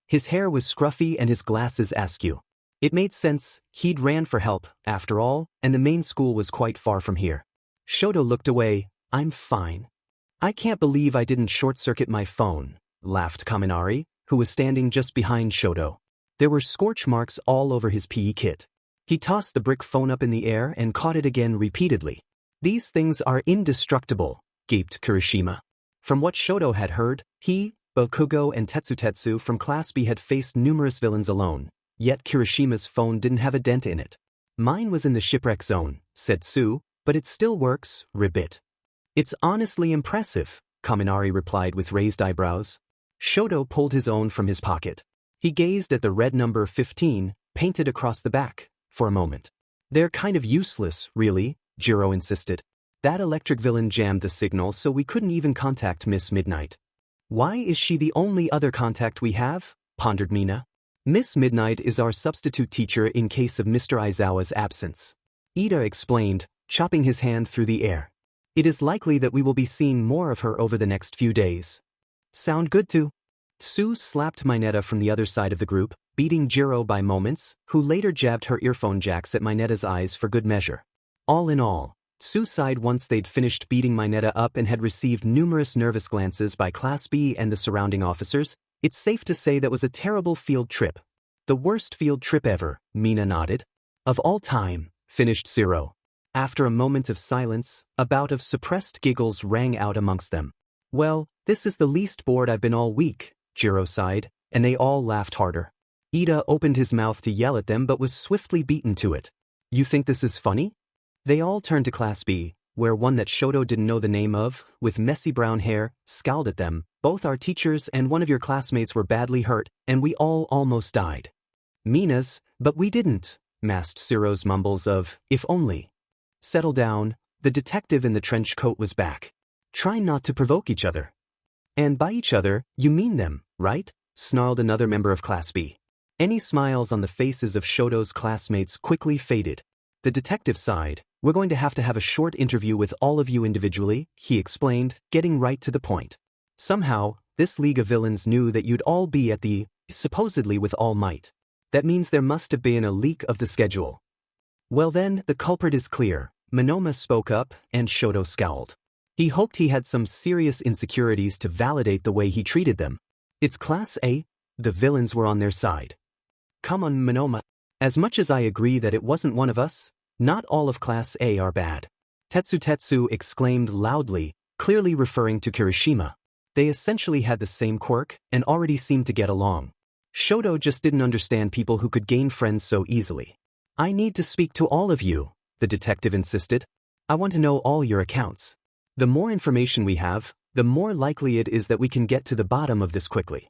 His hair was scruffy and his glasses askew. It made sense. He'd ran for help, after all, and the main school was quite far from here. Shoto looked away. "I'm fine." "I can't believe I didn't short-circuit my phone," laughed Kaminari, who was standing just behind Shoto. There were scorch marks all over his PE kit. He tossed the brick phone up in the air and caught it again repeatedly. "These things are indestructible," gaped Kirishima. From what Shoto had heard, he, Bakugo and Tetsutetsu from Class B had faced numerous villains alone, yet Kirishima's phone didn't have a dent in it. "Mine was in the shipwreck zone," said Sue, "but it still works, ribbit." "It's honestly impressive," Kaminari replied with raised eyebrows. Shoto pulled his own from his pocket. He gazed at the red number 15, painted across the back, for a moment. "They're kind of useless, really," Jiro insisted. "That electric villain jammed the signal so we couldn't even contact Miss Midnight." "Why is she the only other contact we have?" pondered Mina. "Miss Midnight is our substitute teacher in case of Mr. Aizawa's absence," Ida explained, chopping his hand through the air. "It is likely that we will be seeing more of her over the next few days." "Sound good to?" Sue slapped Mineta from the other side of the group, beating Jiro by moments, who later jabbed her earphone jacks at Mineta's eyes for good measure. All in all, Sue sighed once they'd finished beating Mineta up and had received numerous nervous glances by Class B and the surrounding officers. It's safe to say that was a terrible field trip. "The worst field trip ever," Mina nodded. "Of all time," finished Zero. After a moment of silence, a bout of suppressed giggles rang out amongst them. "Well, this is the least bored I've been all week," Jiro sighed, and they all laughed harder. Ida opened his mouth to yell at them but was swiftly beaten to it. "You think this is funny?" They all turned to Class B, where one that Shoto didn't know the name of, with messy brown hair, scowled at them. "Both our teachers and one of your classmates were badly hurt, and we all almost died." "Mina's, but we didn't," masked Zero's mumbles of, "if only." "Settle down," the detective in the trench coat was back. "Try not to provoke each other." "And by each other, you mean them, right?" snarled another member of Class B. Any smiles on the faces of Shoto's classmates quickly faded. The detective sighed. "We're going to have a short interview with all of you individually," he explained, getting right to the point. Somehow, This League of Villains knew that you'd all be at the, supposedly with all might. That means there must have been a leak of the schedule. Well then, the culprit is clear, Monoma spoke up, and Shoto scowled. He hoped he had some serious insecurities to validate the way he treated them. It's Class A, the villains were on their side. Come on, Monoma. As much as I agree that it wasn't one of us, not all of Class A are bad. Tetsu exclaimed loudly, clearly referring to Kirishima. They essentially had the same quirk and already seemed to get along. Shoto just didn't understand people who could gain friends so easily. I need to speak to all of you, the detective insisted. I want to know all your accounts. The more information we have, the more likely it is that we can get to the bottom of this quickly.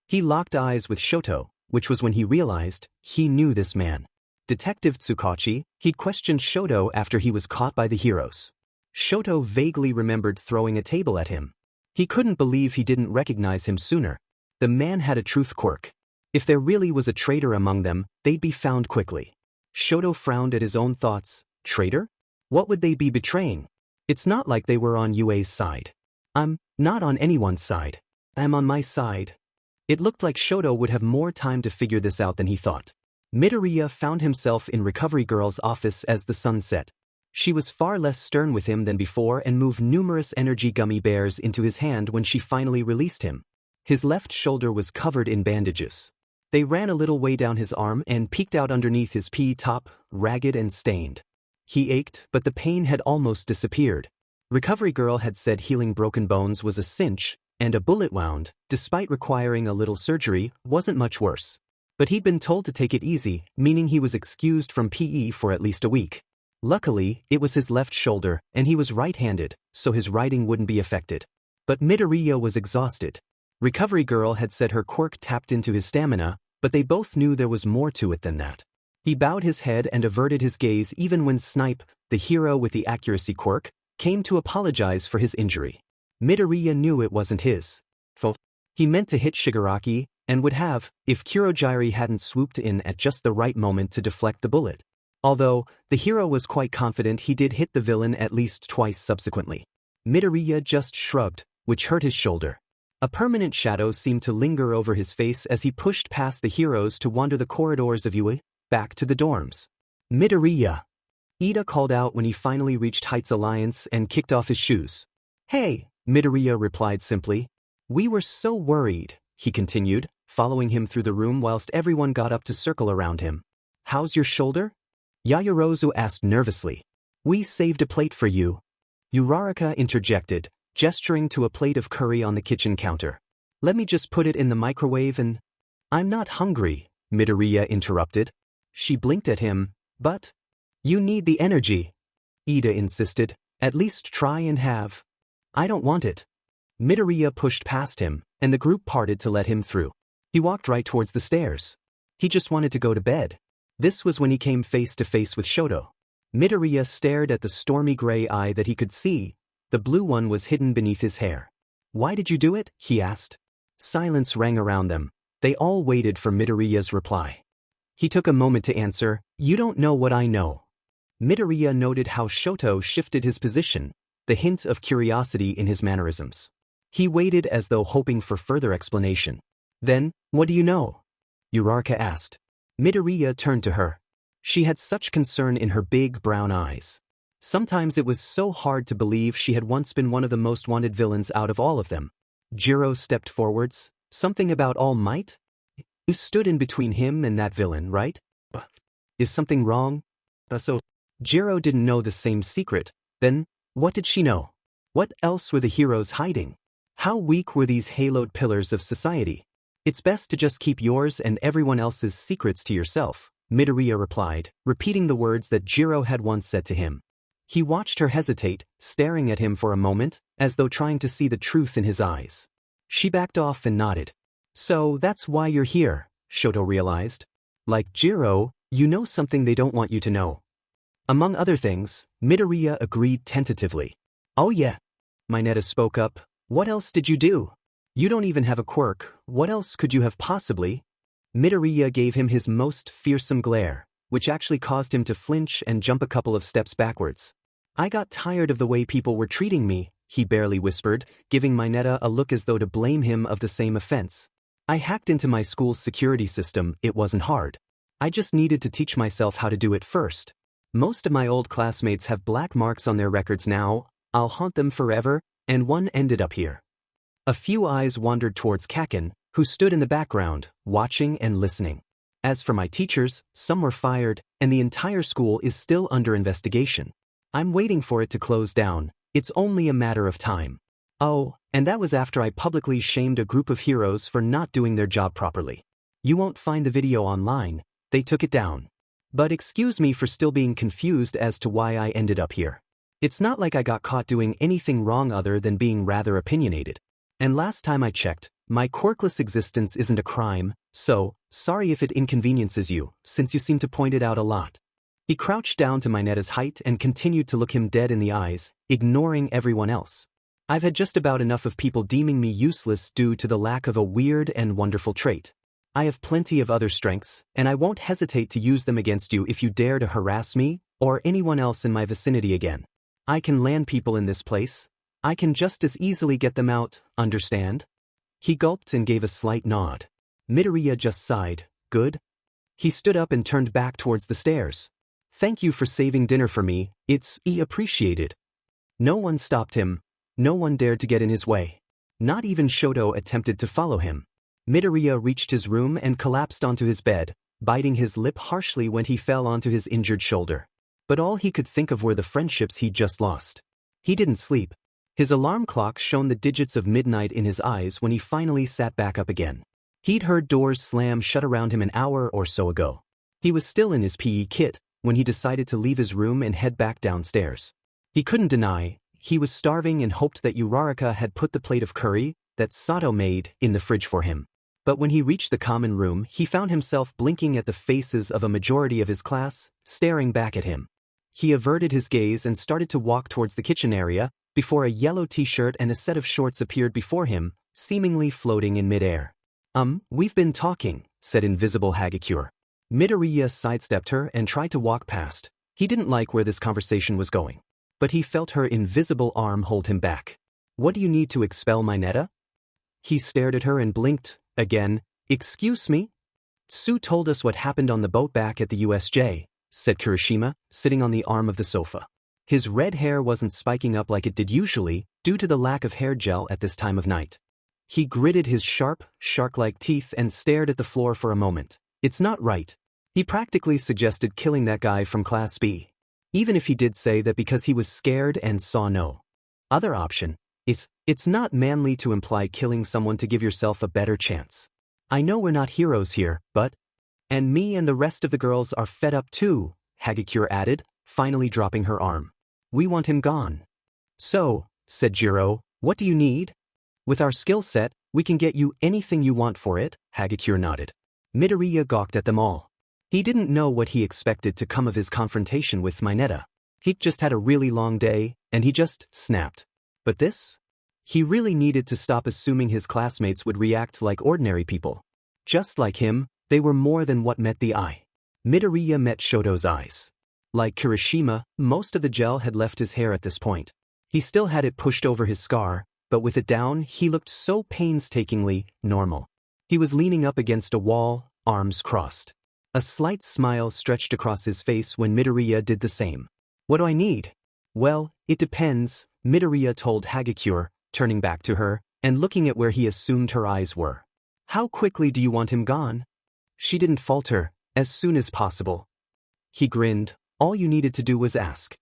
He locked eyes with Shoto, which was when he realized he knew this man. Detective Tsukachi, he'd questioned Shoto after he was caught by the heroes. Shoto vaguely remembered throwing a table at him. He couldn't believe he didn't recognize him sooner. The man had a truth quirk. If there really was a traitor among them, they'd be found quickly. Shoto frowned at his own thoughts. Traitor? What would they be betraying? It's not like they were on UA's side. I'm not on anyone's side. I'm on my side. It looked like Shoto would have more time to figure this out than he thought. Midoriya found himself in Recovery Girl's office as the sun set. She was far less stern with him than before and moved numerous energy gummy bears into his hand when she finally released him. His left shoulder was covered in bandages. They ran a little way down his arm and peeked out underneath his pea-top, ragged and stained. He ached, but the pain had almost disappeared. Recovery Girl had said healing broken bones was a cinch, and a bullet wound, despite requiring a little surgery, wasn't much worse. But he'd been told to take it easy, meaning he was excused from PE for at least a week. Luckily, it was his left shoulder, and he was right-handed, so his writing wouldn't be affected. But Midoriya was exhausted. Recovery Girl had said her quirk tapped into his stamina, but they both knew there was more to it than that. He bowed his head and averted his gaze even when Snipe, the hero with the accuracy quirk, came to apologize for his injury. Midoriya knew it wasn't his fault. He meant to hit Shigaraki, and would have, if Kurogiri hadn't swooped in at just the right moment to deflect the bullet. Although, the hero was quite confident he did hit the villain at least twice subsequently. Midoriya just shrugged, which hurt his shoulder. A permanent shadow seemed to linger over his face as he pushed past the heroes to wander the corridors of UA, back to the dorms. Midoriya! Ida called out when he finally reached Heights Alliance and kicked off his shoes. Hey, Midoriya replied simply. We were so worried, he continued, following him through the room whilst everyone got up to circle around him. How's your shoulder? Yaoyorozu asked nervously. We saved a plate for you. Uraraka interjected, gesturing to a plate of curry on the kitchen counter. Let me just put it in the microwave and… I'm not hungry, Midoriya interrupted. She blinked at him, but… You need the energy, Ida insisted. At least try and have. I don't want it. Midoriya pushed past him, and the group parted to let him through. He walked right towards the stairs. He just wanted to go to bed. This was when he came face to face with Shoto. Midoriya stared at the stormy gray eye that he could see. The blue one was hidden beneath his hair. Why did you do it? He asked. Silence rang around them. They all waited for Midoriya's reply. He took a moment to answer, You don't know what I know. Midoriya noted how Shoto shifted his position, the hint of curiosity in his mannerisms. He waited as though hoping for further explanation. Then, what do you know? Uraraka asked. Midoriya turned to her. She had such concern in her big brown eyes. Sometimes it was so hard to believe she had once been one of the most wanted villains out of all of them. Jiro stepped forwards. Something about All Might? You stood in between him and that villain, right? Is something wrong? So, Jiro didn't know the same secret. Then, what did she know? What else were the heroes hiding? How weak were these haloed pillars of society? It's best to just keep yours and everyone else's secrets to yourself, Midoriya replied, repeating the words that Jiro had once said to him. He watched her hesitate, staring at him for a moment, as though trying to see the truth in his eyes. She backed off and nodded. So that's why you're here, Shoto realized. Like Jiro, you know something they don't want you to know. Among other things, Midoriya agreed tentatively. Oh yeah. Mineta spoke up. What else did you do? You don't even have a quirk, what else could you have possibly? Midoriya gave him his most fearsome glare, which actually caused him to flinch and jump a couple of steps backwards. I got tired of the way people were treating me, he barely whispered, giving Mineta a look as though to blame him of the same offense. I hacked into my school's security system, it wasn't hard. I just needed to teach myself how to do it first. Most of my old classmates have black marks on their records now, I'll haunt them forever, and one ended up here. A few eyes wandered towards Kaken, who stood in the background, watching and listening. As for my teachers, some were fired, and the entire school is still under investigation. I'm waiting for it to close down, it's only a matter of time. Oh, and that was after I publicly shamed a group of heroes for not doing their job properly. You won't find the video online, they took it down. But excuse me for still being confused as to why I ended up here. It's not like I got caught doing anything wrong other than being rather opinionated. And last time I checked, my quirkless existence isn't a crime, so, sorry if it inconveniences you, since you seem to point it out a lot. He crouched down to Mineta's height and continued to look him dead in the eyes, ignoring everyone else. I've had just about enough of people deeming me useless due to the lack of a weird and wonderful trait. I have plenty of other strengths, and I won't hesitate to use them against you if you dare to harass me, or anyone else in my vicinity again. I can land people in this place. I can just as easily get them out, understand? He gulped and gave a slight nod. Midoriya just sighed, good? He stood up and turned back towards the stairs. Thank you for saving dinner for me, it's appreciated. No one stopped him. No one dared to get in his way. Not even Shoto attempted to follow him. Midoriya reached his room and collapsed onto his bed, biting his lip harshly when he fell onto his injured shoulder. But all he could think of were the friendships he'd just lost. He didn't sleep. His alarm clock shone the digits of midnight in his eyes when he finally sat back up again. He'd heard doors slam shut around him an hour or so ago. He was still in his PE kit when he decided to leave his room and head back downstairs. He couldn't deny he was starving and hoped that Uraraka had put the plate of curry that Sato made in the fridge for him. But when he reached the common room, he found himself blinking at the faces of a majority of his class, staring back at him. He averted his gaze and started to walk towards the kitchen area, before a yellow t-shirt and a set of shorts appeared before him, seemingly floating in midair. We've been talking, said invisible Hagakure. Midoriya sidestepped her and tried to walk past. He didn't like where this conversation was going. But he felt her invisible arm hold him back. What do you need to expel Mineta? He stared at her and blinked, again. Excuse me? Sue told us what happened on the boat back at the USJ, said Kirishima, sitting on the arm of the sofa. His red hair wasn't spiking up like it did usually, due to the lack of hair gel at this time of night. He gritted his sharp, shark-like teeth and stared at the floor for a moment. It's not right. He practically suggested killing that guy from Class B. Even if he did say that because he was scared and saw no other option, it's not manly to imply killing someone to give yourself a better chance. I know we're not heroes here, but... And me and the rest of the girls are fed up too, Hagakure added, finally dropping her arm. We want him gone. So, said Jiro, what do you need? With our skill set, we can get you anything you want for it, Hagakure nodded. Midoriya gawked at them all. He didn't know what he expected to come of his confrontation with Mineta. He'd just had a really long day, and he just snapped. But this? He really needed to stop assuming his classmates would react like ordinary people. Just like him, they were more than what met the eye. Midoriya met Shoto's eyes. Like Kirishima, most of the gel had left his hair at this point. He still had it pushed over his scar, but with it down, he looked so painstakingly normal. He was leaning up against a wall, arms crossed. A slight smile stretched across his face when Midoriya did the same. What do I need? Well, it depends, Midoriya told Hagakure, turning back to her, and looking at where he assumed her eyes were. How quickly do you want him gone? She didn't falter, as soon as possible. He grinned, all you needed to do was ask.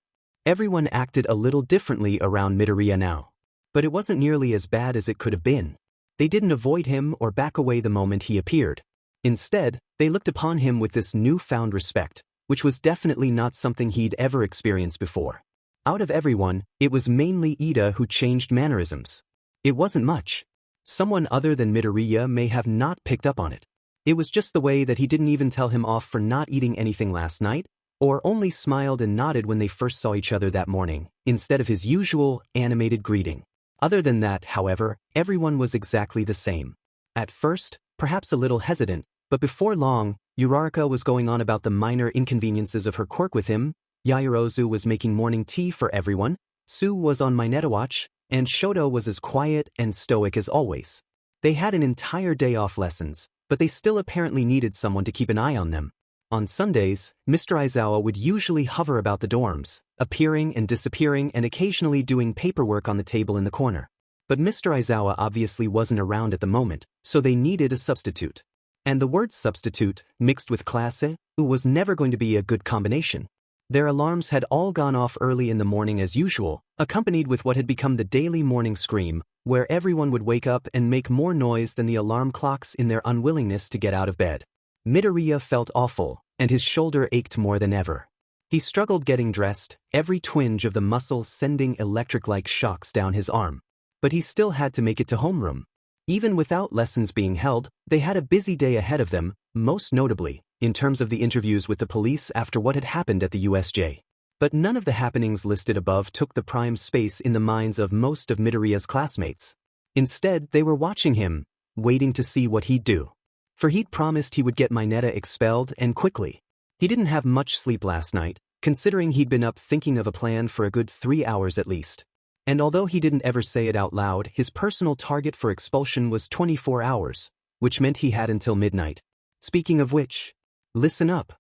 Everyone acted a little differently around Midoriya now. But it wasn't nearly as bad as it could have been. They didn't avoid him or back away the moment he appeared. Instead, they looked upon him with this newfound respect, which was definitely not something he'd ever experienced before. Out of everyone, it was mainly Ida who changed mannerisms. It wasn't much. Someone other than Midoriya may have not picked up on it. It was just the way that he didn't even tell him off for not eating anything last night, or only smiled and nodded when they first saw each other that morning, instead of his usual, animated greeting. Other than that, however, everyone was exactly the same. At first, perhaps a little hesitant, but before long, Uraraka was going on about the minor inconveniences of her quirk with him, Yaoyorozu was making morning tea for everyone, Sue was on Mineta watch, and Shoto was as quiet and stoic as always. They had an entire day off lessons, but they still apparently needed someone to keep an eye on them. On Sundays, Mr. Aizawa would usually hover about the dorms, appearing and disappearing and occasionally doing paperwork on the table in the corner. But Mr. Aizawa obviously wasn't around at the moment, so they needed a substitute. And the word substitute, mixed with classe, was never going to be a good combination. Their alarms had all gone off early in the morning as usual, accompanied with what had become the daily morning scream, where everyone would wake up and make more noise than the alarm clocks in their unwillingness to get out of bed. Midoriya felt awful, and his shoulder ached more than ever. He struggled getting dressed, every twinge of the muscle sending electric-like shocks down his arm. But he still had to make it to homeroom. Even without lessons being held, they had a busy day ahead of them, most notably, in terms of the interviews with the police after what had happened at the USJ. But none of the happenings listed above took the prime space in the minds of most of Midoriya's classmates. Instead, they were watching him, waiting to see what he'd do. For he'd promised he would get Mineta expelled and quickly. He didn't have much sleep last night, considering he'd been up thinking of a plan for a good 3 hours at least. And although he didn't ever say it out loud, his personal target for expulsion was 24 hours, which meant he had until midnight. Speaking of which, listen up.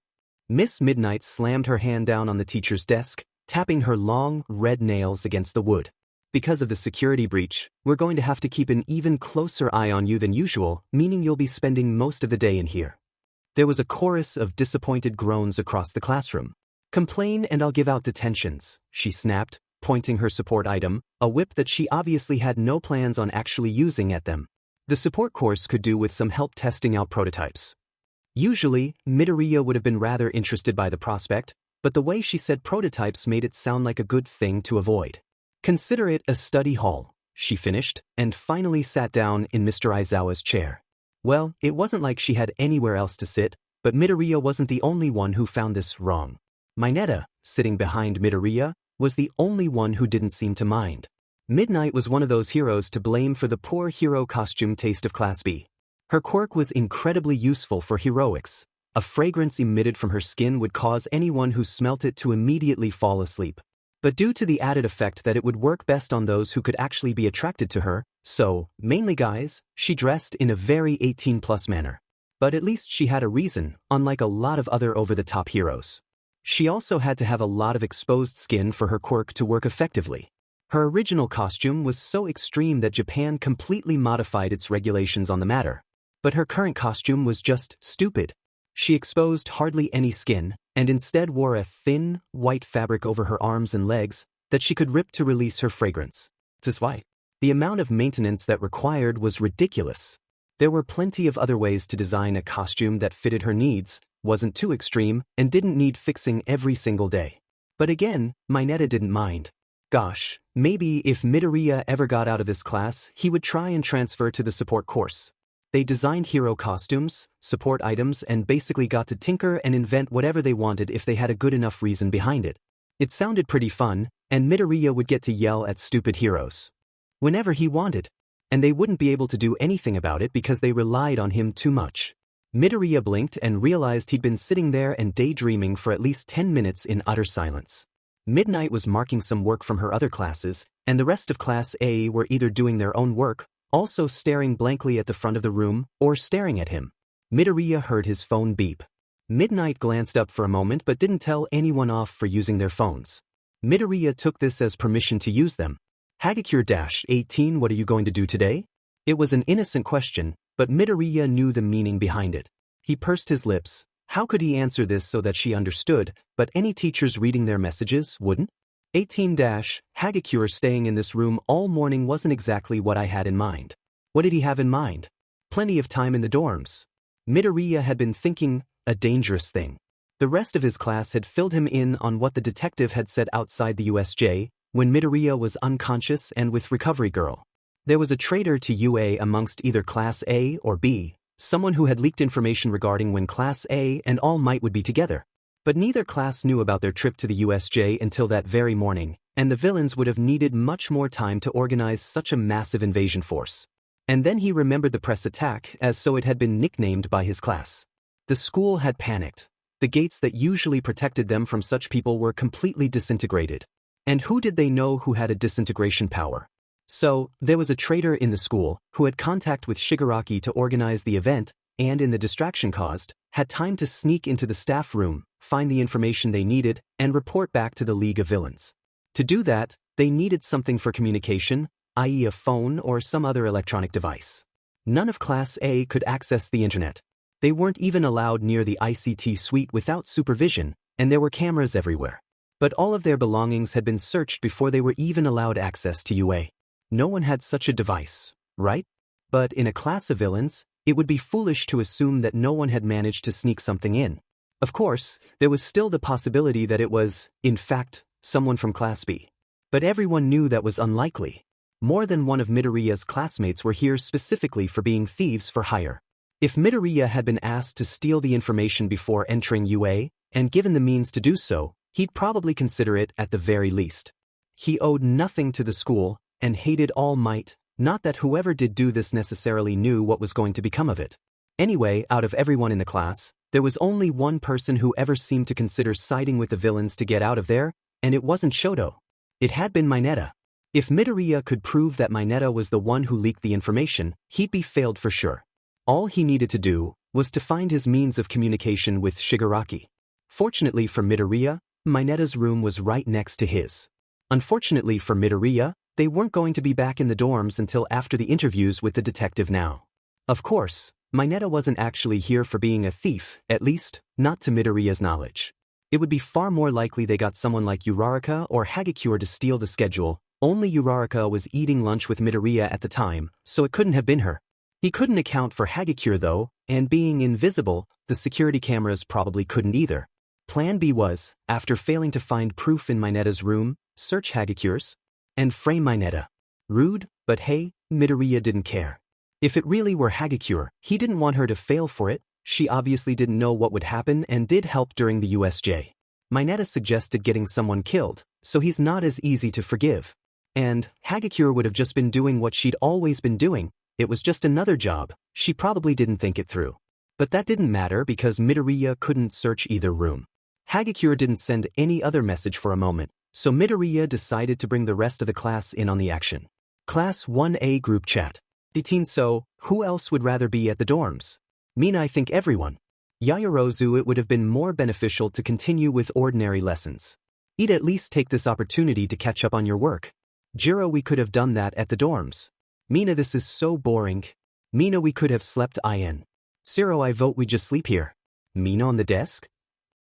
Miss Midnight slammed her hand down on the teacher's desk, tapping her long, red nails against the wood. Because of the security breach, we're going to have to keep an even closer eye on you than usual, meaning you'll be spending most of the day in here. There was a chorus of disappointed groans across the classroom. Complain and I'll give out detentions, she snapped, pointing her support item, a whip that she obviously had no plans on actually using at them. The support course could do with some help testing out prototypes. Usually, Midoriya would have been rather interested by the prospect, but the way she said prototypes made it sound like a good thing to avoid. Consider it a study hall, she finished, and finally sat down in Mr. Aizawa's chair. Well, it wasn't like she had anywhere else to sit, but Midoriya wasn't the only one who found this wrong. Mineta, sitting behind Midoriya, was the only one who didn't seem to mind. Midnight was one of those heroes to blame for the poor hero costume taste of Class B. Her quirk was incredibly useful for heroics. A fragrance emitted from her skin would cause anyone who smelt it to immediately fall asleep. But due to the added effect that it would work best on those who could actually be attracted to her, so, mainly guys, she dressed in a very 18+ manner. But at least she had a reason, unlike a lot of other over-the-top heroes. She also had to have a lot of exposed skin for her quirk to work effectively. Her original costume was so extreme that Japan completely modified its regulations on the matter. But her current costume was just stupid. She exposed hardly any skin, and instead wore a thin, white fabric over her arms and legs that she could rip to release her fragrance. That's why. The amount of maintenance that required was ridiculous. There were plenty of other ways to design a costume that fitted her needs, wasn't too extreme, and didn't need fixing every single day. But again, Mineta didn't mind. Gosh, maybe if Midoriya ever got out of this class, he would try and transfer to the support course. They designed hero costumes, support items, and basically got to tinker and invent whatever they wanted if they had a good enough reason behind it. It sounded pretty fun, and Midoriya would get to yell at stupid heroes whenever he wanted, and they wouldn't be able to do anything about it because they relied on him too much. Midoriya blinked and realized he'd been sitting there and daydreaming for at least 10 minutes in utter silence. Midnight was marking some work from her other classes, and the rest of Class A were either doing their own work, also staring blankly at the front of the room, or staring at him. Midoriya heard his phone beep. Midnight glanced up for a moment but didn't tell anyone off for using their phones. Midoriya took this as permission to use them. Hagakure-18, what are you going to do today? It was an innocent question, but Midoriya knew the meaning behind it. He pursed his lips. How could he answer this so that she understood, but any teachers reading their messages wouldn't? 18-Hagakure staying in this room all morning wasn't exactly what I had in mind. What did he have in mind? Plenty of time in the dorms. Midoriya had been thinking, a dangerous thing. The rest of his class had filled him in on what the detective had said outside the USJ, when Midoriya was unconscious and with Recovery Girl. There was a traitor to UA amongst either Class A or B, someone who had leaked information regarding when Class A and All Might would be together. But neither class knew about their trip to the USJ until that very morning, and the villains would have needed much more time to organize such a massive invasion force. And then he remembered the press attack, as so it had been nicknamed by his class. The school had panicked. The gates that usually protected them from such people were completely disintegrated. And who did they know who had a disintegration power? So, there was a traitor in the school who had contact with Shigaraki to organize the event, and in the distraction caused, had time to sneak into the staff room, find the information they needed, and report back to the League of Villains. To do that, they needed something for communication, i.e. a phone or some other electronic device. None of Class A could access the internet. They weren't even allowed near the ICT suite without supervision, and there were cameras everywhere. But all of their belongings had been searched before they were even allowed access to UA. No one had such a device, right? But in a class of villains, it would be foolish to assume that no one had managed to sneak something in. Of course, there was still the possibility that it was, in fact, someone from Class B. But everyone knew that was unlikely. More than one of Midoriya's classmates were here specifically for being thieves for hire. If Midoriya had been asked to steal the information before entering UA, and given the means to do so, he'd probably consider it at the very least. He owed nothing to the school, and hated All Might, not that whoever did do this necessarily knew what was going to become of it. Anyway, out of everyone in the class, there was only one person who ever seemed to consider siding with the villains to get out of there, and it wasn't Shoto. It had been Mineta. If Midoriya could prove that Mineta was the one who leaked the information, he'd be failed for sure. All he needed to do was to find his means of communication with Shigaraki. Fortunately for Midoriya, Mineta's room was right next to his. Unfortunately for Midoriya, they weren't going to be back in the dorms until after the interviews with the detective now. Of course, Mineta wasn't actually here for being a thief, at least, not to Midoriya's knowledge. It would be far more likely they got someone like Uraraka or Hagakure to steal the schedule. Only Uraraka was eating lunch with Midoriya at the time, so it couldn't have been her. He couldn't account for Hagakure though, and being invisible, the security cameras probably couldn't either. Plan B was, after failing to find proof in Mineta's room, search Hagakure's, and frame Mineta. Rude, but hey, Midoriya didn't care. If it really were Hagakure, he didn't want her to fail for it. She obviously didn't know what would happen and did help during the USJ. Mineta suggested getting someone killed, so he's not as easy to forgive. And Hagakure would have just been doing what she'd always been doing. It was just another job. She probably didn't think it through. But that didn't matter because Midoriya couldn't search either room. Hagakure didn't send any other message for a moment, so Midoriya decided to bring the rest of the class in on the action. Class 1A group chat. So, who else would rather be at the dorms? I think everyone. Yaoyorozu, it would have been more beneficial to continue with ordinary lessons. You'd at least take this opportunity to catch up on your work. Jiro, we could have done that at the dorms. Mina, this is so boring. Mina, we could have slept in. Siro, I vote we just sleep here. Mina on the desk?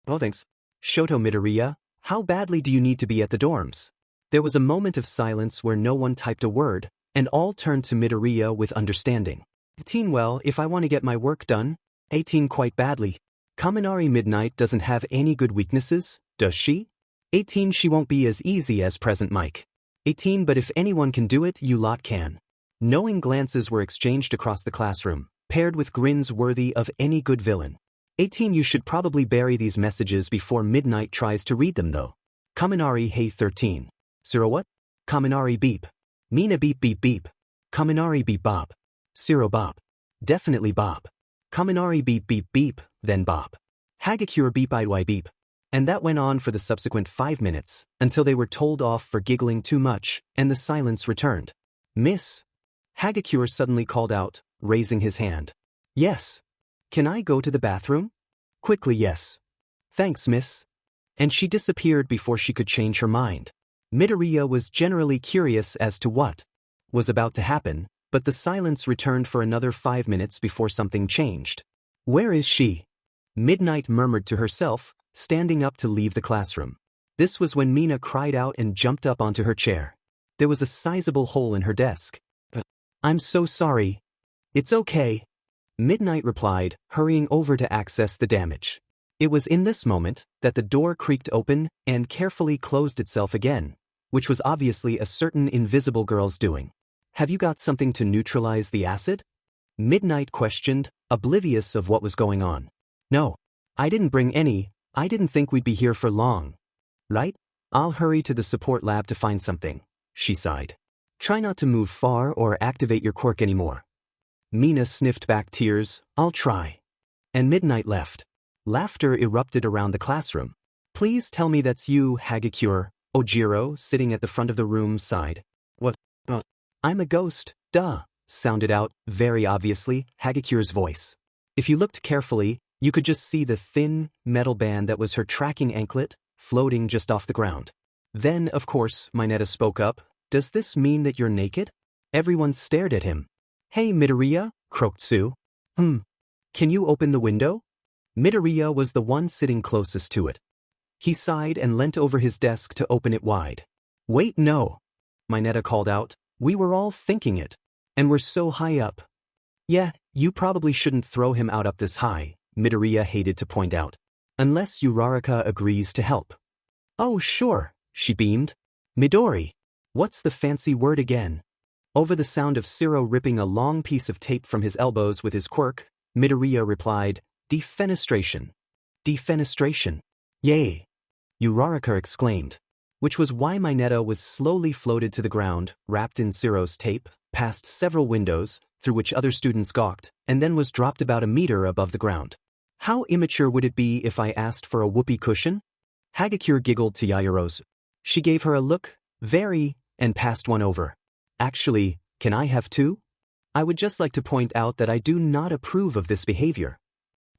Oh, thanks. Shoto, Midoriya, how badly do you need to be at the dorms? There was a moment of silence where no one typed a word, and all turned to Midoriya with understanding. 18, well, if I want to get my work done. 18, quite badly. Kaminari Midnight doesn't have any good weaknesses, does she? 18, she won't be as easy as present Mike. 18, but if anyone can do it, you lot can. Knowing glances were exchanged across the classroom, paired with grins worthy of any good villain. 18, you should probably bury these messages before Midnight tries to read them though. Kaminari, hey 13. Siro, what? Kaminari, beep. Mina, beep beep beep. Kaminari, beep Bob. Siro, Bob. Definitely Bob. Kaminari, beep beep beep, then Bob. Hagakure, beep I beep. And that went on for the subsequent 5 minutes, until they were told off for giggling too much, and the silence returned. Miss? Hagakure suddenly called out, raising his hand. Yes. Can I go to the bathroom? Quickly, yes. Thanks, miss. And she disappeared before she could change her mind. Midoriya was generally curious as to what was about to happen, but the silence returned for another 5 minutes before something changed. Where is she? Midnight murmured to herself, standing up to leave the classroom. This was when Mina cried out and jumped up onto her chair. There was a sizable hole in her desk. I'm so sorry. It's okay. Midnight replied, hurrying over to access the damage. It was in this moment that the door creaked open and carefully closed itself again, which was obviously a certain invisible girl's doing. Have you got something to neutralize the acid? Midnight questioned, oblivious of what was going on. No. I didn't bring any. I didn't think we'd be here for long. Right? I'll hurry to the support lab to find something, she sighed. Try not to move far or activate your quirk anymore. Mina sniffed back tears. I'll try. And Midnight left. Laughter erupted around the classroom. Please tell me that's you, Hagakure. Ojiro, sitting at the front of the room, sighed. What? I'm a ghost, duh, sounded out, very obviously, Hagakure's voice. If you looked carefully, you could just see the thin, metal band that was her tracking anklet, floating just off the ground. Then, of course, Mineta spoke up. Does this mean that you're naked? Everyone stared at him. Hey Midoriya, croaked Sue. Can you open the window? Midoriya was the one sitting closest to it. He sighed and leant over his desk to open it wide. Wait, no. Mineta called out. We were all thinking it. And we're so high up. Yeah, you probably shouldn't throw him out up this high, Midoriya hated to point out. Unless Uraraka agrees to help. Oh sure, she beamed. Midori. What's the fancy word again? Over the sound of Siro ripping a long piece of tape from his elbows with his quirk, Midoriya replied, Defenestration. Defenestration. Yay! Uraraka exclaimed. Which was why Mineta was slowly floated to the ground, wrapped in Siro's tape, past several windows, through which other students gawked, and then was dropped about a meter above the ground. How immature would it be if I asked for a whoopee cushion? Hagakure giggled to Yaoyorozu. She gave her a look, very, and passed one over. Actually, can I have two? I would just like to point out that I do not approve of this behavior.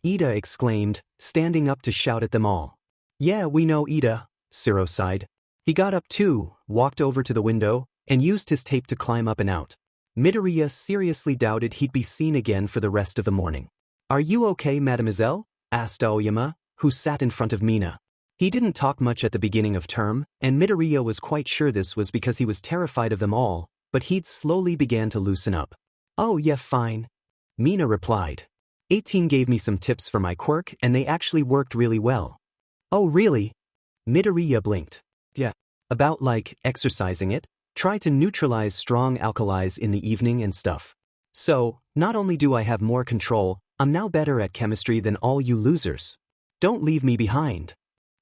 Ida exclaimed, standing up to shout at them all. Yeah, we know Ida, Siro sighed. He got up too, walked over to the window, and used his tape to climb up and out. Midoriya seriously doubted he'd be seen again for the rest of the morning. Are you okay, mademoiselle? Asked Aoyama, who sat in front of Mina. He didn't talk much at the beginning of term, and Midoriya was quite sure this was because he was terrified of them all, but he'd slowly began to loosen up. Oh yeah, fine. Mina replied. 18 gave me some tips for my quirk and they actually worked really well. Oh really? Midoriya blinked. Yeah. About like exercising it, try to neutralize strong alkalis in the evening and stuff. So, not only do I have more control, I'm now better at chemistry than all you losers. Don't leave me behind.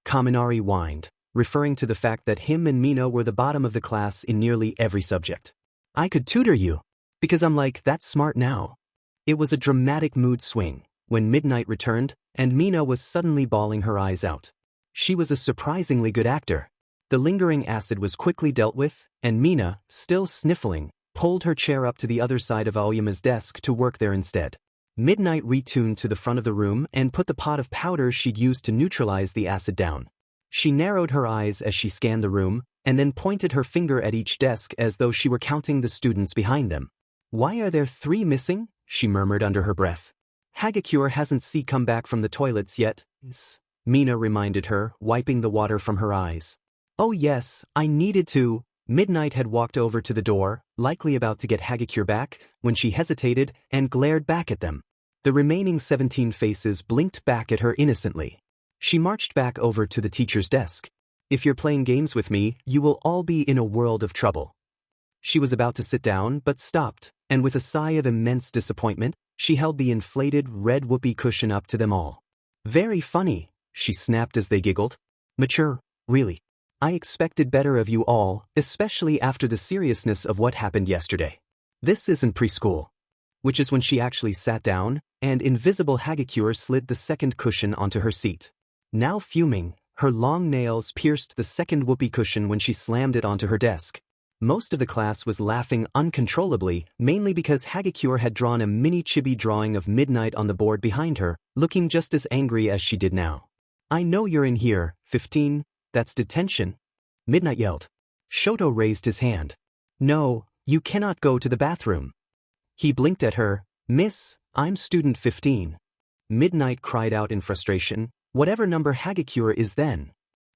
Kaminari whined, referring to the fact that him and Mina were the bottom of the class in nearly every subject. I could tutor you. Because I'm like that smart now. It was a dramatic mood swing when midnight returned and Mina was suddenly bawling her eyes out. She was a surprisingly good actor. The lingering acid was quickly dealt with, and Mina, still sniffling, pulled her chair up to the other side of Aoyama's desk to work there instead. Midnight retuned to the front of the room and put the pot of powder she'd used to neutralize the acid down. She narrowed her eyes as she scanned the room, and then pointed her finger at each desk as though she were counting the students behind them. Why are there 3 missing? She murmured under her breath. Hagakure hasn't come back from the toilets yet, Mina reminded her, wiping the water from her eyes. Oh yes, I needed to. Midnight had walked over to the door, likely about to get Hagakure back, when she hesitated and glared back at them. The remaining 17 faces blinked back at her innocently. She marched back over to the teacher's desk. If you're playing games with me, you will all be in a world of trouble. She was about to sit down but stopped, and with a sigh of immense disappointment, she held the inflated red whoopee cushion up to them all. Very funny, she snapped as they giggled. Mature, really. I expected better of you all, especially after the seriousness of what happened yesterday. This isn't preschool. Which is when she actually sat down, and invisible Hagakure slid the second cushion onto her seat. Now fuming, her long nails pierced the second whoopee cushion when she slammed it onto her desk. Most of the class was laughing uncontrollably, mainly because Hagakure had drawn a mini chibi drawing of Midnight on the board behind her, looking just as angry as she did now. I know you're in here, 15, that's detention. Midnight yelled. Shoto raised his hand. No, you cannot go to the bathroom. He blinked at her. Miss, I'm student 15. Midnight cried out in frustration. Whatever number Hagakure is then.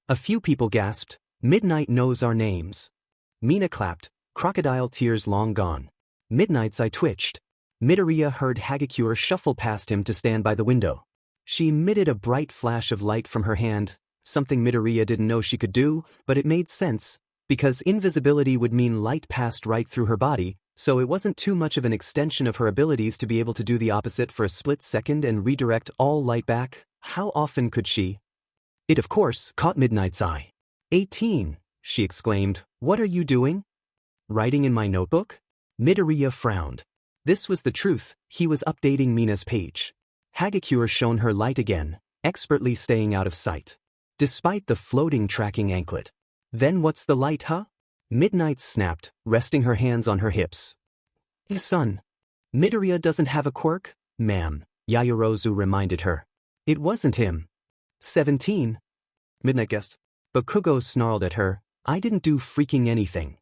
A few people gasped. Midnight knows our names. Mina clapped, crocodile tears long gone. Midnight's eye twitched. Midoriya heard Hagakure shuffle past him to stand by the window. She emitted a bright flash of light from her hand, something Midoriya didn't know she could do, but it made sense, because invisibility would mean light passed right through her body, so it wasn't too much of an extension of her abilities to be able to do the opposite for a split second and redirect all light back. How often could she? It of course caught Midnight's eye. 18, she exclaimed. What are you doing? Writing in my notebook? Midoriya frowned. This was the truth, he was updating Mina's page. Hagakure shone her light again, expertly staying out of sight. Despite the floating tracking anklet. Then what's the light, huh? Midnight snapped, resting her hands on her hips. His son. Midoriya doesn't have a quirk, ma'am, Yaoyorozu reminded her. It wasn't him. 17. Midnight guessed. Bakugo snarled at her, I didn't do freaking anything.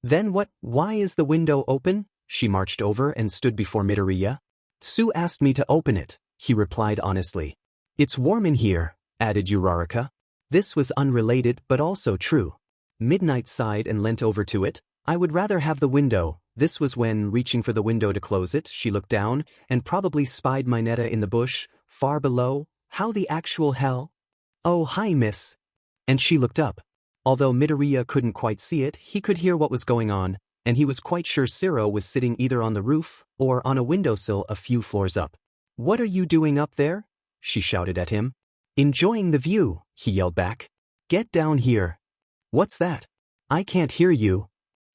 Then what? Why is the window open? She marched over and stood before Midoriya. Sue asked me to open it, he replied honestly. It's warm in here, added Uraraka. This was unrelated but also true. Midnight sighed and leant over to it. I would rather have the window. This was when, reaching for the window to close it, she looked down and probably spied Mineta in the bush, far below. How the actual hell? Oh, hi, miss. And she looked up. Although Midoriya couldn't quite see it, he could hear what was going on, and he was quite sure Siro was sitting either on the roof or on a windowsill a few floors up. What are you doing up there? She shouted at him. Enjoying the view, he yelled back. Get down here. What's that? I can't hear you.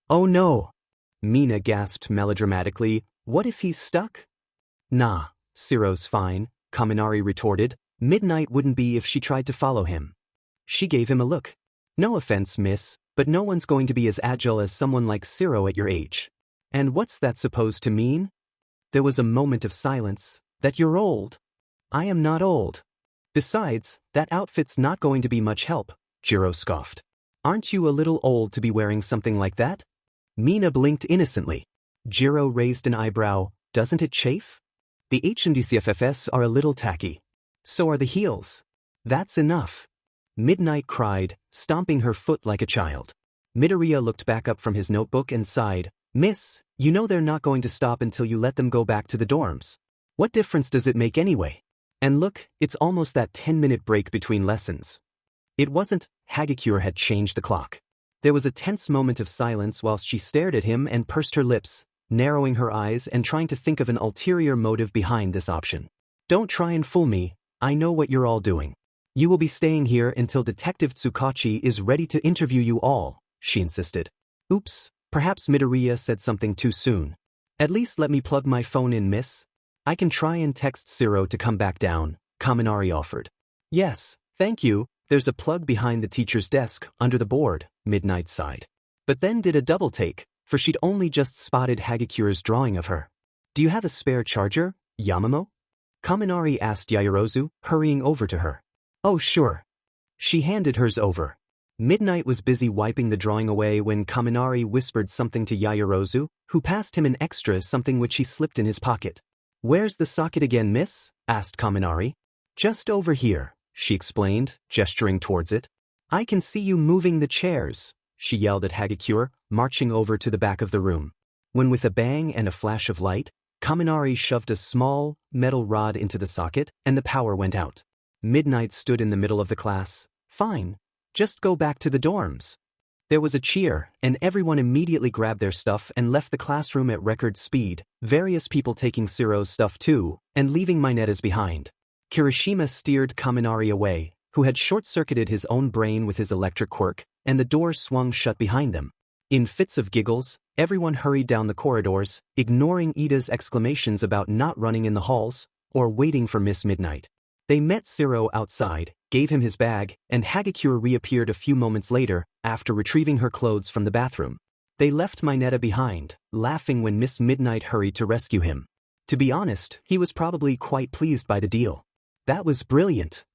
Oh no. Mina gasped melodramatically. What if he's stuck? Nah, Siro's fine, Kaminari retorted. Midnight wouldn't be if she tried to follow him. She gave him a look. No offense, miss, but no one's going to be as agile as someone like Siro at your age. And what's that supposed to mean? There was a moment of silence. That you're old. I am not old. Besides, that outfit's not going to be much help, Jiro scoffed. Aren't you a little old to be wearing something like that? Mina blinked innocently. Jiro raised an eyebrow. Doesn't it chafe? The H&DCFFS are a little tacky. So are the heels. That's enough. Midnight cried, stomping her foot like a child. Midoriya looked back up from his notebook and sighed. Miss, you know they're not going to stop until you let them go back to the dorms. What difference does it make anyway? And look, it's almost that 10-minute break between lessons. It wasn't. Hagakure had changed the clock. There was a tense moment of silence whilst she stared at him and pursed her lips, narrowing her eyes and trying to think of an ulterior motive behind this option. Don't try and fool me. I know what you're all doing. You will be staying here until Detective Tsukachi is ready to interview you all, she insisted. Oops, perhaps Midoriya said something too soon. At least let me plug my phone in, miss. I can try and text Siro to come back down, Kaminari offered. Yes, thank you, there's a plug behind the teacher's desk, under the board, Midnight sighed. But then did a double take, for she'd only just spotted Hagakure's drawing of her. Do you have a spare charger, Yamamo? Kaminari asked Yaoyorozu, hurrying over to her. Oh sure. She handed hers over. Midnight was busy wiping the drawing away when Kaminari whispered something to Yaoyorozu, who passed him an extra something which he slipped in his pocket. Where's the socket again, miss? Asked Kaminari. Just over here, she explained, gesturing towards it. I can see you moving the chairs, she yelled at Hagakure, marching over to the back of the room. When with a bang and a flash of light, Kaminari shoved a small, metal rod into the socket and the power went out. Midnight stood in the middle of the class. Fine. Just go back to the dorms. There was a cheer, and everyone immediately grabbed their stuff and left the classroom at record speed, various people taking Siro's stuff too, and leaving Mineta's behind. Kirishima steered Kaminari away, who had short-circuited his own brain with his electric quirk, and the door swung shut behind them. In fits of giggles, everyone hurried down the corridors, ignoring Ida's exclamations about not running in the halls, or waiting for Miss Midnight. They met Siro outside, gave him his bag, and Hagakure reappeared a few moments later, after retrieving her clothes from the bathroom. They left Mineta behind, laughing when Miss Midnight hurried to rescue him. To be honest, he was probably quite pleased by the deal. That was brilliant.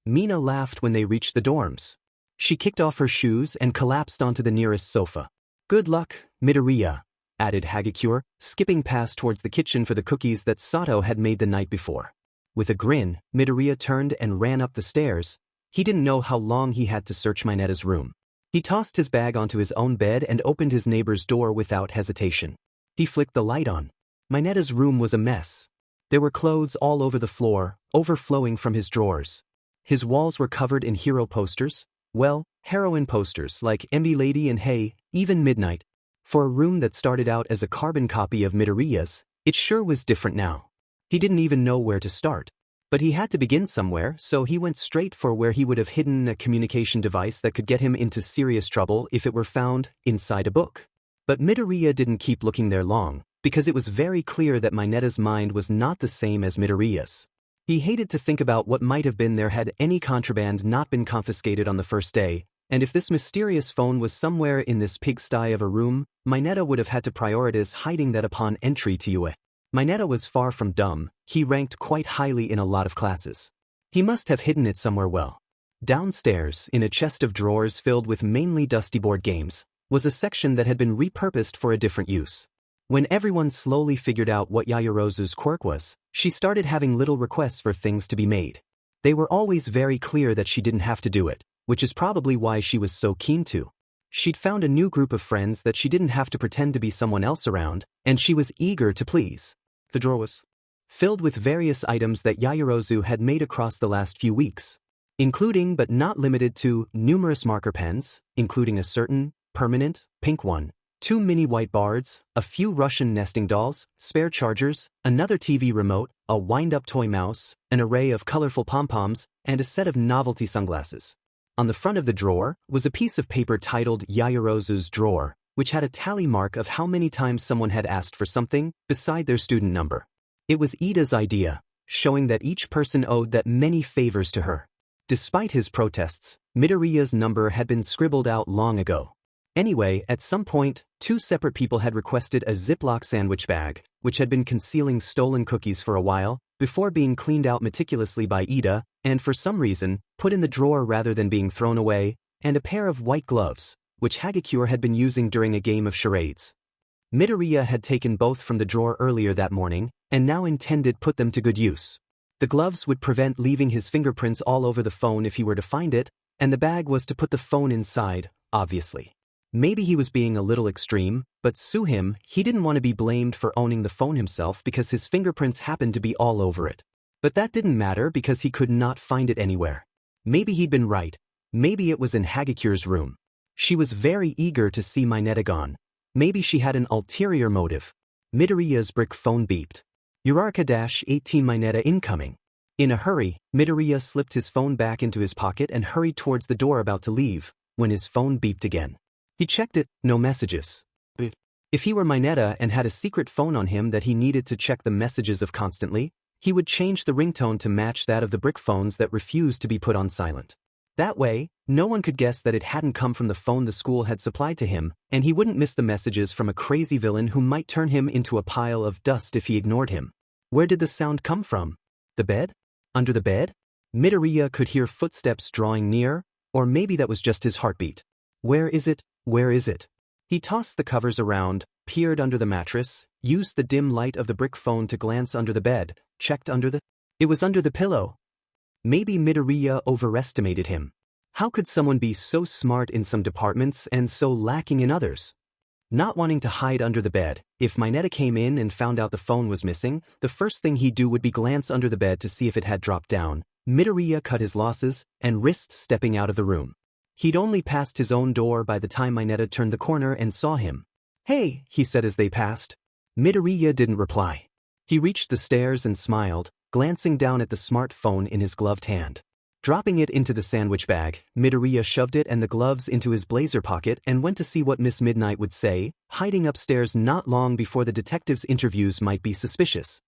Mina laughed when they reached the dorms. She kicked off her shoes and collapsed onto the nearest sofa. Good luck, Midoriya, added Hagakure, skipping past towards the kitchen for the cookies that Sato had made the night before. With a grin, Midoriya turned and ran up the stairs. He didn't know how long he had to search Mineta's room. He tossed his bag onto his own bed and opened his neighbor's door without hesitation. He flicked the light on. Mineta's room was a mess. There were clothes all over the floor, overflowing from his drawers. His walls were covered in hero posters, well, heroine posters like MB Lady and Hey, even Midnight. For a room that started out as a carbon copy of Midoriya's, it sure was different now. He didn't even know where to start. But he had to begin somewhere, so he went straight for where he would have hidden a communication device that could get him into serious trouble if it were found inside a book. But Midoriya didn't keep looking there long, because it was very clear that Mineta's mind was not the same as Midoriya's. He hated to think about what might have been there had any contraband not been confiscated on the first day, And if this mysterious phone was somewhere in this pigsty of a room, Mineta would have had to prioritize hiding that upon entry to UA. Mineta was far from dumb, he ranked quite highly in a lot of classes. He must have hidden it somewhere well. Downstairs, in a chest of drawers filled with mainly dusty board games, was a section that had been repurposed for a different use. When everyone slowly figured out what Yaoyorozu's quirk was, she started having little requests for things to be made. They were always very clear that she didn't have to do it, which is probably why she was so keen to. She'd found a new group of friends that she didn't have to pretend to be someone else around, and she was eager to please. The drawer was filled with various items that Yaoyorozu had made across the last few weeks, including but not limited to numerous marker pens, including a certain, permanent, pink one, 2 mini white bards, a few Russian nesting dolls, spare chargers, another TV remote, a wind-up toy mouse, an array of colorful pom-poms, and a set of novelty sunglasses. On the front of the drawer was a piece of paper titled Yaoyorozu's drawer, which had a tally mark of how many times someone had asked for something beside their student number. It was Ida's idea, showing that each person owed that many favors to her. Despite his protests, Midoriya's number had been scribbled out long ago. Anyway, at some point, 2 separate people had requested a Ziploc sandwich bag, which had been concealing stolen cookies for a while, before being cleaned out meticulously by Ida, and for some reason, put in the drawer rather than being thrown away, and a pair of white gloves, which Hagakure had been using during a game of charades. Midoriya had taken both from the drawer earlier that morning, and now intended put them to good use. The gloves would prevent leaving his fingerprints all over the phone if he were to find it, and the bag was to put the phone inside, obviously. Maybe he was being a little extreme, but sue him, he didn't want to be blamed for owning the phone himself because his fingerprints happened to be all over it. But that didn't matter because he could not find it anywhere. Maybe he'd been right. Maybe it was in Hagakure's room. She was very eager to see Mineta gone. Maybe she had an ulterior motive. Midoriya's brick phone beeped. Uraraka-18 Mineta incoming. In a hurry, Midoriya slipped his phone back into his pocket and hurried towards the door about to leave, when his phone beeped again. He checked it, no messages. If he were Mineta and had a secret phone on him that he needed to check the messages of constantly, he would change the ringtone to match that of the brick phones that refused to be put on silent. That way, no one could guess that it hadn't come from the phone the school had supplied to him, and he wouldn't miss the messages from a crazy villain who might turn him into a pile of dust if he ignored him. Where did the sound come from? The bed? Under the bed? Midoriya could hear footsteps drawing near, or maybe that was just his heartbeat. Where is it? Where is it? He tossed the covers around, peered under the mattress, used the dim light of the brick phone to glance under the bed, checked under the... It was under the pillow. Maybe Midoriya overestimated him. How could someone be so smart in some departments and so lacking in others? Not wanting to hide under the bed, if Mineta came in and found out the phone was missing, the first thing he'd do would be glance under the bed to see if it had dropped down. Midoriya cut his losses and risked stepping out of the room. He'd only passed his own door by the time Mineta turned the corner and saw him. "Hey," he said as they passed. Midoriya didn't reply. He reached the stairs and smiled, glancing down at the smartphone in his gloved hand. Dropping it into the sandwich bag, Midoriya shoved it and the gloves into his blazer pocket and went to see what Miss Midnight would say, hiding upstairs not long before the detective's interviews might be suspicious.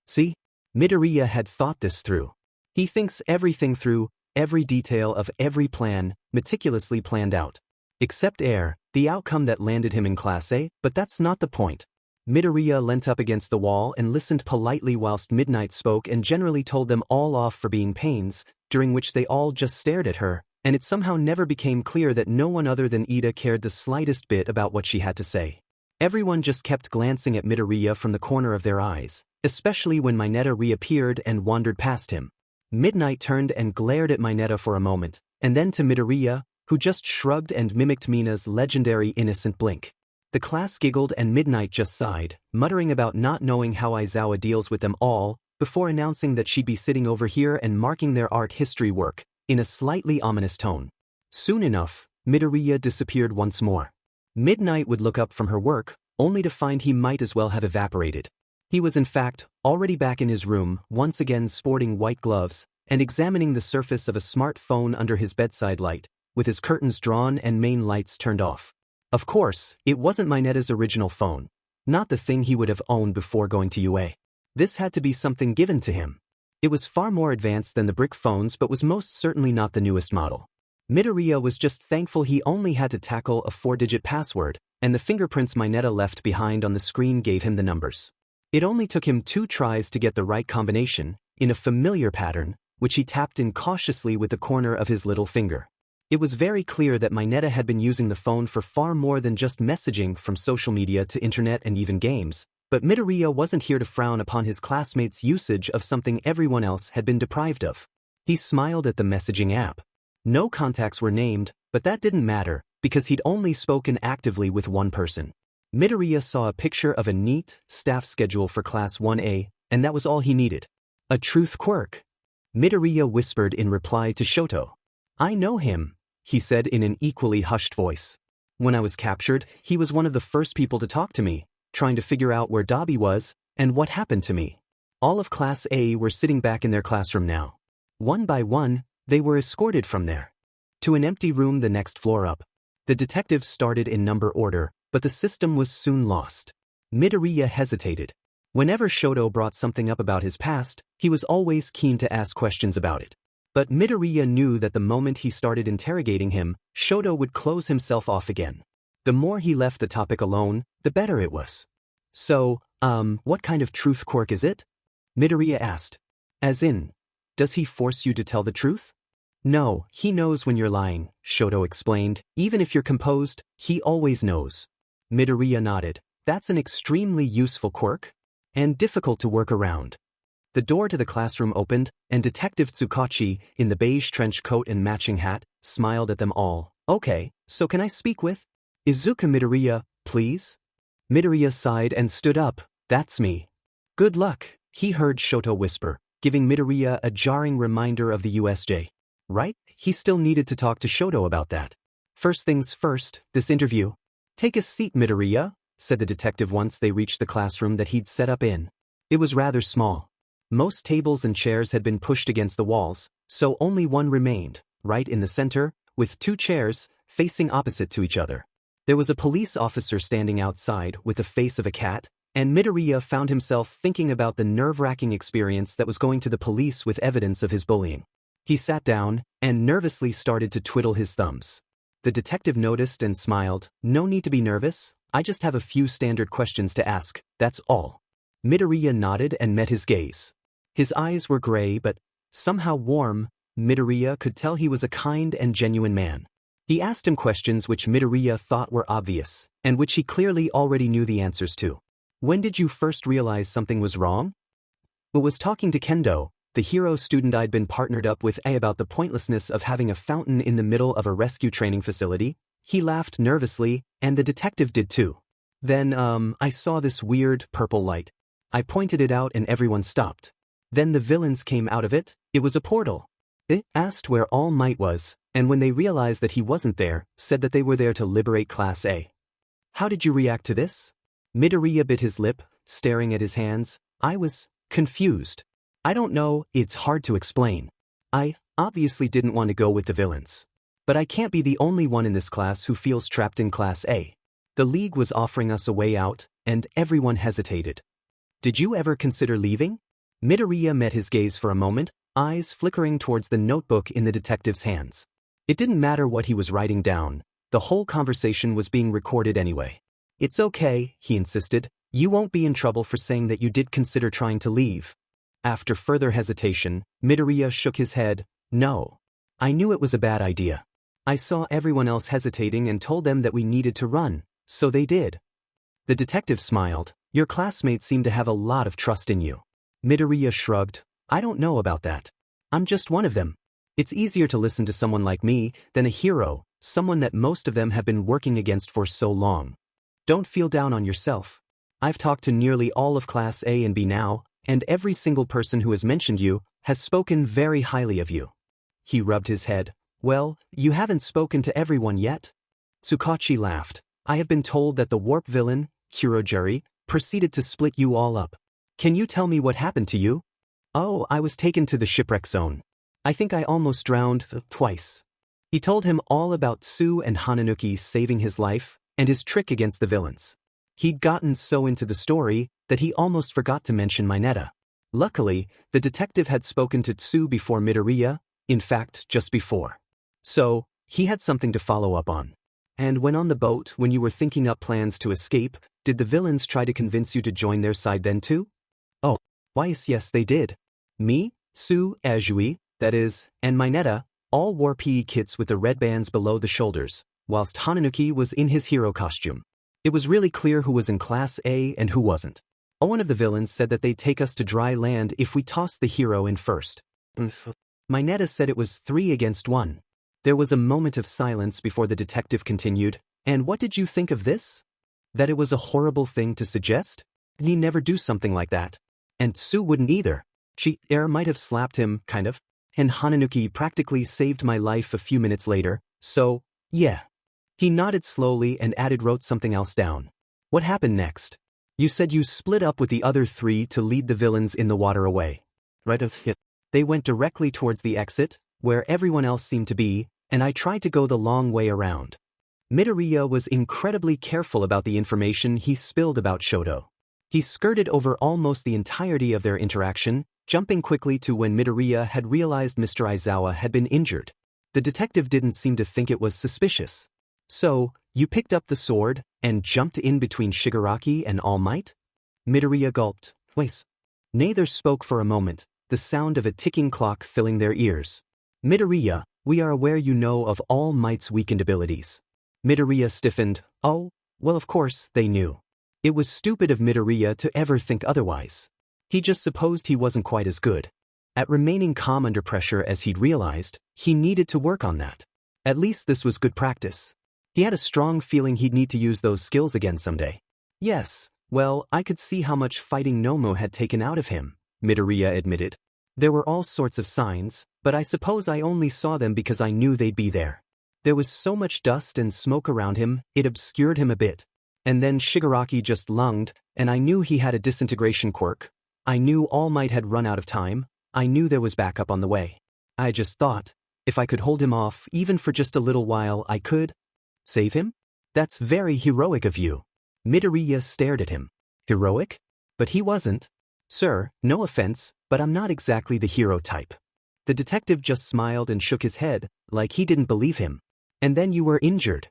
See? Midoriya had thought this through. He thinks everything through, every detail of every plan, meticulously planned out. Except the outcome that landed him in Class A, but that's not the point. Midoriya leant up against the wall and listened politely whilst Midnight spoke and generally told them all off for being pains, during which they all just stared at her, and it somehow never became clear that no one other than Ida cared the slightest bit about what she had to say. Everyone just kept glancing at Midoriya from the corner of their eyes, especially when Mineta reappeared and wandered past him. Midnight turned and glared at Mineta for a moment, and then to Midoriya, who just shrugged and mimicked Mina's legendary innocent blink. The class giggled and Midnight just sighed, muttering about not knowing how Aizawa deals with them all, before announcing that she'd be sitting over here and marking their art history work, in a slightly ominous tone. Soon enough, Midoriya disappeared once more. Midnight would look up from her work, only to find he might as well have evaporated. He was in fact already back in his room, once again sporting white gloves, and examining the surface of a smartphone under his bedside light, with his curtains drawn and main lights turned off. Of course, it wasn't Mineta's original phone, not the thing he would have owned before going to UA. This had to be something given to him. It was far more advanced than the brick phones but was most certainly not the newest model. Midoriya was just thankful he only had to tackle a 4-digit password, and the fingerprints Mineta left behind on the screen gave him the numbers. It only took him 2 tries to get the right combination, in a familiar pattern, which he tapped in cautiously with the corner of his little finger. It was very clear that Mineta had been using the phone for far more than just messaging, from social media to internet and even games, but Midoriya wasn't here to frown upon his classmates' usage of something everyone else had been deprived of. He smiled at the messaging app. No contacts were named, but that didn't matter, because he'd only spoken actively with one person. Midoriya saw a picture of a neat, staff schedule for Class 1A, and that was all he needed. A truth quirk. Midoriya whispered in reply to Shoto. I know him, he said in an equally hushed voice. When I was captured, he was one of the first people to talk to me, trying to figure out where Dabi was and what happened to me. All of Class A were sitting back in their classroom now. One by one, they were escorted from there to an empty room the next floor up. The detectives started in number order, but the system was soon lost. Midoriya hesitated. Whenever Shoto brought something up about his past, he was always keen to ask questions about it. But Midoriya knew that the moment he started interrogating him, Shoto would close himself off again. The more he left the topic alone, the better it was. So, what kind of truth quirk is it? Midoriya asked. As in, does he force you to tell the truth? No, he knows when you're lying, Shoto explained. Even if you're composed, he always knows. Midoriya nodded. That's an extremely useful quirk, and difficult to work around. The door to the classroom opened, and Detective Tsukachi, in the beige trench coat and matching hat, smiled at them all. Okay, so can I speak with Izuka Midoriya, please? Midoriya sighed and stood up. That's me. Good luck, he heard Shoto whisper, giving Midoriya a jarring reminder of the USJ. Right? He still needed to talk to Shoto about that. First things first, this interview. Take a seat, Midoriya, said the detective once they reached the classroom that he'd set up in. It was rather small. Most tables and chairs had been pushed against the walls, so only one remained, right in the center, with 2 chairs, facing opposite to each other. There was a police officer standing outside with the face of a cat, and Midoriya found himself thinking about the nerve-wracking experience that was going to the police with evidence of his bullying. He sat down, and nervously started to twiddle his thumbs. The detective noticed and smiled. No need to be nervous, I just have a few standard questions to ask, that's all. Midoriya nodded and met his gaze. His eyes were gray but somehow warm. Midoriya could tell he was a kind and genuine man. He asked him questions which Midoriya thought were obvious, and which he clearly already knew the answers to. When did you first realize something was wrong? I was talking to Kendo, the hero student I'd been partnered up with, about the pointlessness of having a fountain in the middle of a rescue training facility. He laughed nervously, and the detective did too. Then, I saw this weird purple light. I pointed it out and everyone stopped. Then the villains came out of it. It was a portal. It asked where All Might was, and when they realized that he wasn't there, said that they were there to liberate Class A. How did you react to this? Midoriya bit his lip, staring at his hands. I was confused. I don't know, it's hard to explain. I obviously didn't want to go with the villains. But I can't be the only one in this class who feels trapped in Class A. The League was offering us a way out, and everyone hesitated. Did you ever consider leaving? Midoriya met his gaze for a moment, eyes flickering towards the notebook in the detective's hands. It didn't matter what he was writing down. The whole conversation was being recorded anyway. It's okay, he insisted. You won't be in trouble for saying that you did consider trying to leave. After further hesitation, Midoriya shook his head. No. I knew it was a bad idea. I saw everyone else hesitating and told them that we needed to run, so they did. The detective smiled. Your classmates seem to have a lot of trust in you. Midoriya shrugged. I don't know about that. I'm just one of them. It's easier to listen to someone like me than a hero, someone that most of them have been working against for so long. Don't feel down on yourself. I've talked to nearly all of Class A and B now, and every single person who has mentioned you has spoken very highly of you. He rubbed his head. Well, you haven't spoken to everyone yet? Tsukachi laughed. I have been told that the warp villain, Kurojuri, proceeded to split you all up. Can you tell me what happened to you? Oh, I was taken to the shipwreck zone. I think I almost drowned twice. He told him all about Tsu and Hananuki saving his life and his trick against the villains. He'd gotten so into the story that he almost forgot to mention Mineta. Luckily, the detective had spoken to Tsu before Midoriya, in fact, just before. So, he had something to follow up on. And when on the boat, when you were thinking up plans to escape, did the villains try to convince you to join their side then too? Oh, why yes they did. Me, Mr Aizawa, that is, and Mineta, all wore PE kits with the red bands below the shoulders, whilst Hananuki was in his hero costume. It was really clear who was in Class A and who wasn't. One of the villains said that they'd take us to dry land if we tossed the hero in first. Mineta said it was 3 against 1. There was a moment of silence before the detective continued, and what did you think of this? That it was a horrible thing to suggest? He'd never do something like that. And Sue wouldn't either. She might have slapped him, kind of. And Hananuki practically saved my life a few minutes later, so, yeah. He nodded slowly and wrote something else down. What happened next? You said you split up with the other 3 to lead the villains in the water away. Right of hit. They went directly towards the exit, where everyone else seemed to be, and I tried to go the long way around. Midoriya was incredibly careful about the information he spilled about Shoto. He skirted over almost the entirety of their interaction, jumping quickly to when Midoriya had realized Mr. Aizawa had been injured. The detective didn't seem to think it was suspicious. So, you picked up the sword and jumped in between Shigaraki and All Might? Midoriya gulped. Wait. Neither spoke for a moment, the sound of a ticking clock filling their ears. Midoriya, we are aware you know of All Might's weakened abilities. Midoriya stiffened. Oh, well of course, they knew. It was stupid of Midoriya to ever think otherwise. He just supposed he wasn't quite as good. At remaining calm under pressure as he'd realized, he needed to work on that. At least this was good practice. He had a strong feeling he'd need to use those skills again someday. Yes, well, I could see how much fighting Nomu had taken out of him, Midoriya admitted. There were all sorts of signs, but I suppose I only saw them because I knew they'd be there. There was so much dust and smoke around him, it obscured him a bit. And then Shigaraki just lunged, and I knew he had a disintegration quirk. I knew All Might had run out of time. I knew there was backup on the way. I just thought, if I could hold him off even for just a little while I could. Save him? That's very heroic of you. Midoriya stared at him. Heroic? But he wasn't. Sir, no offense, but I'm not exactly the hero type. The detective just smiled and shook his head, like he didn't believe him. And then you were injured.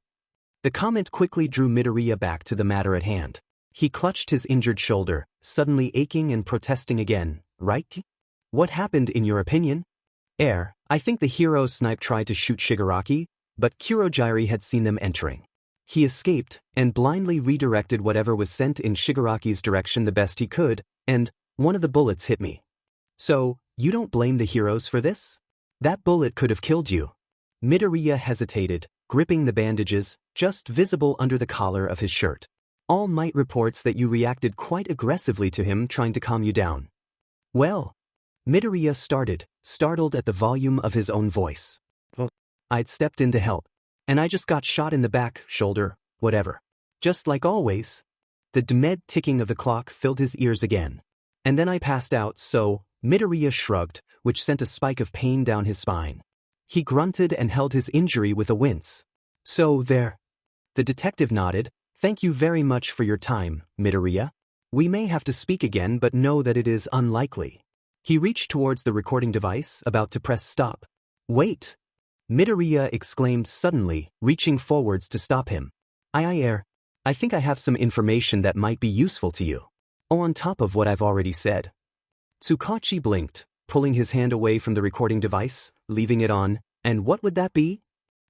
The comment quickly drew Midoriya back to the matter at hand. He clutched his injured shoulder, suddenly aching and protesting again, right? What happened in your opinion? I think the hero snipe tried to shoot Shigaraki, but Kurogiri had seen them entering. He escaped and blindly redirected whatever was sent in Shigaraki's direction the best he could, and one of the bullets hit me. So, you don't blame the heroes for this? That bullet could have killed you. Midoriya hesitated, gripping the bandages, just visible under the collar of his shirt. All Might reports that you reacted quite aggressively to him trying to calm you down. Well, Midoriya started, startled at the volume of his own voice. I'd stepped in to help, and I just got shot in the back, shoulder, whatever. Just like always. The dead ticking of the clock filled his ears again. And then I passed out, so, Midoriya shrugged, which sent a spike of pain down his spine. He grunted and held his injury with a wince. So there. The detective nodded. Thank you very much for your time, Midoriya. We may have to speak again but know that it is unlikely. He reached towards the recording device, about to press stop. Wait! Midoriya exclaimed suddenly, reaching forwards to stop him. I think I have some information that might be useful to you. On top of what I've already said. Tsukachi blinked, pulling his hand away from the recording device, leaving it on, and what would that be?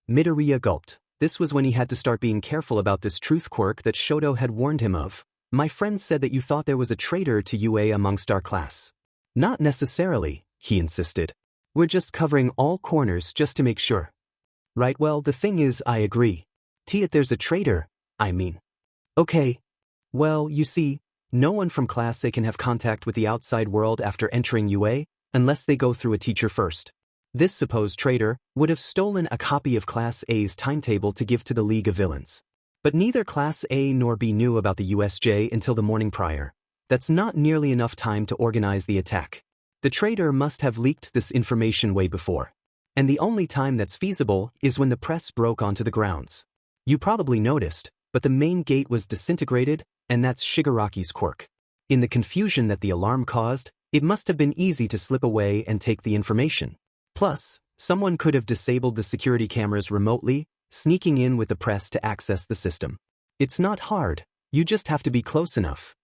Midoriya gulped. This was when he had to start being careful about this truth quirk that Shoto had warned him of. My friend said that you thought there was a traitor to UA amongst our class. Not necessarily, he insisted. We're just covering all corners just to make sure. Right, well, the thing is, I agree. There's a traitor, I mean. Okay. Well, you see, no one from Class A can have contact with the outside world after entering UA, unless they go through a teacher first. This supposed traitor would have stolen a copy of Class A's timetable to give to the League of Villains. But neither Class A nor B knew about the USJ until the morning prior. That's not nearly enough time to organize the attack. The traitor must have leaked this information way before. And the only time that's feasible is when the press broke onto the grounds. You probably noticed, but the main gate was disintegrated, and that's Shigaraki's quirk. In the confusion that the alarm caused, it must have been easy to slip away and take the information. Plus, Someone could have disabled the security cameras remotely, sneaking in with the press to access the system. It's not hard, you just have to be close enough.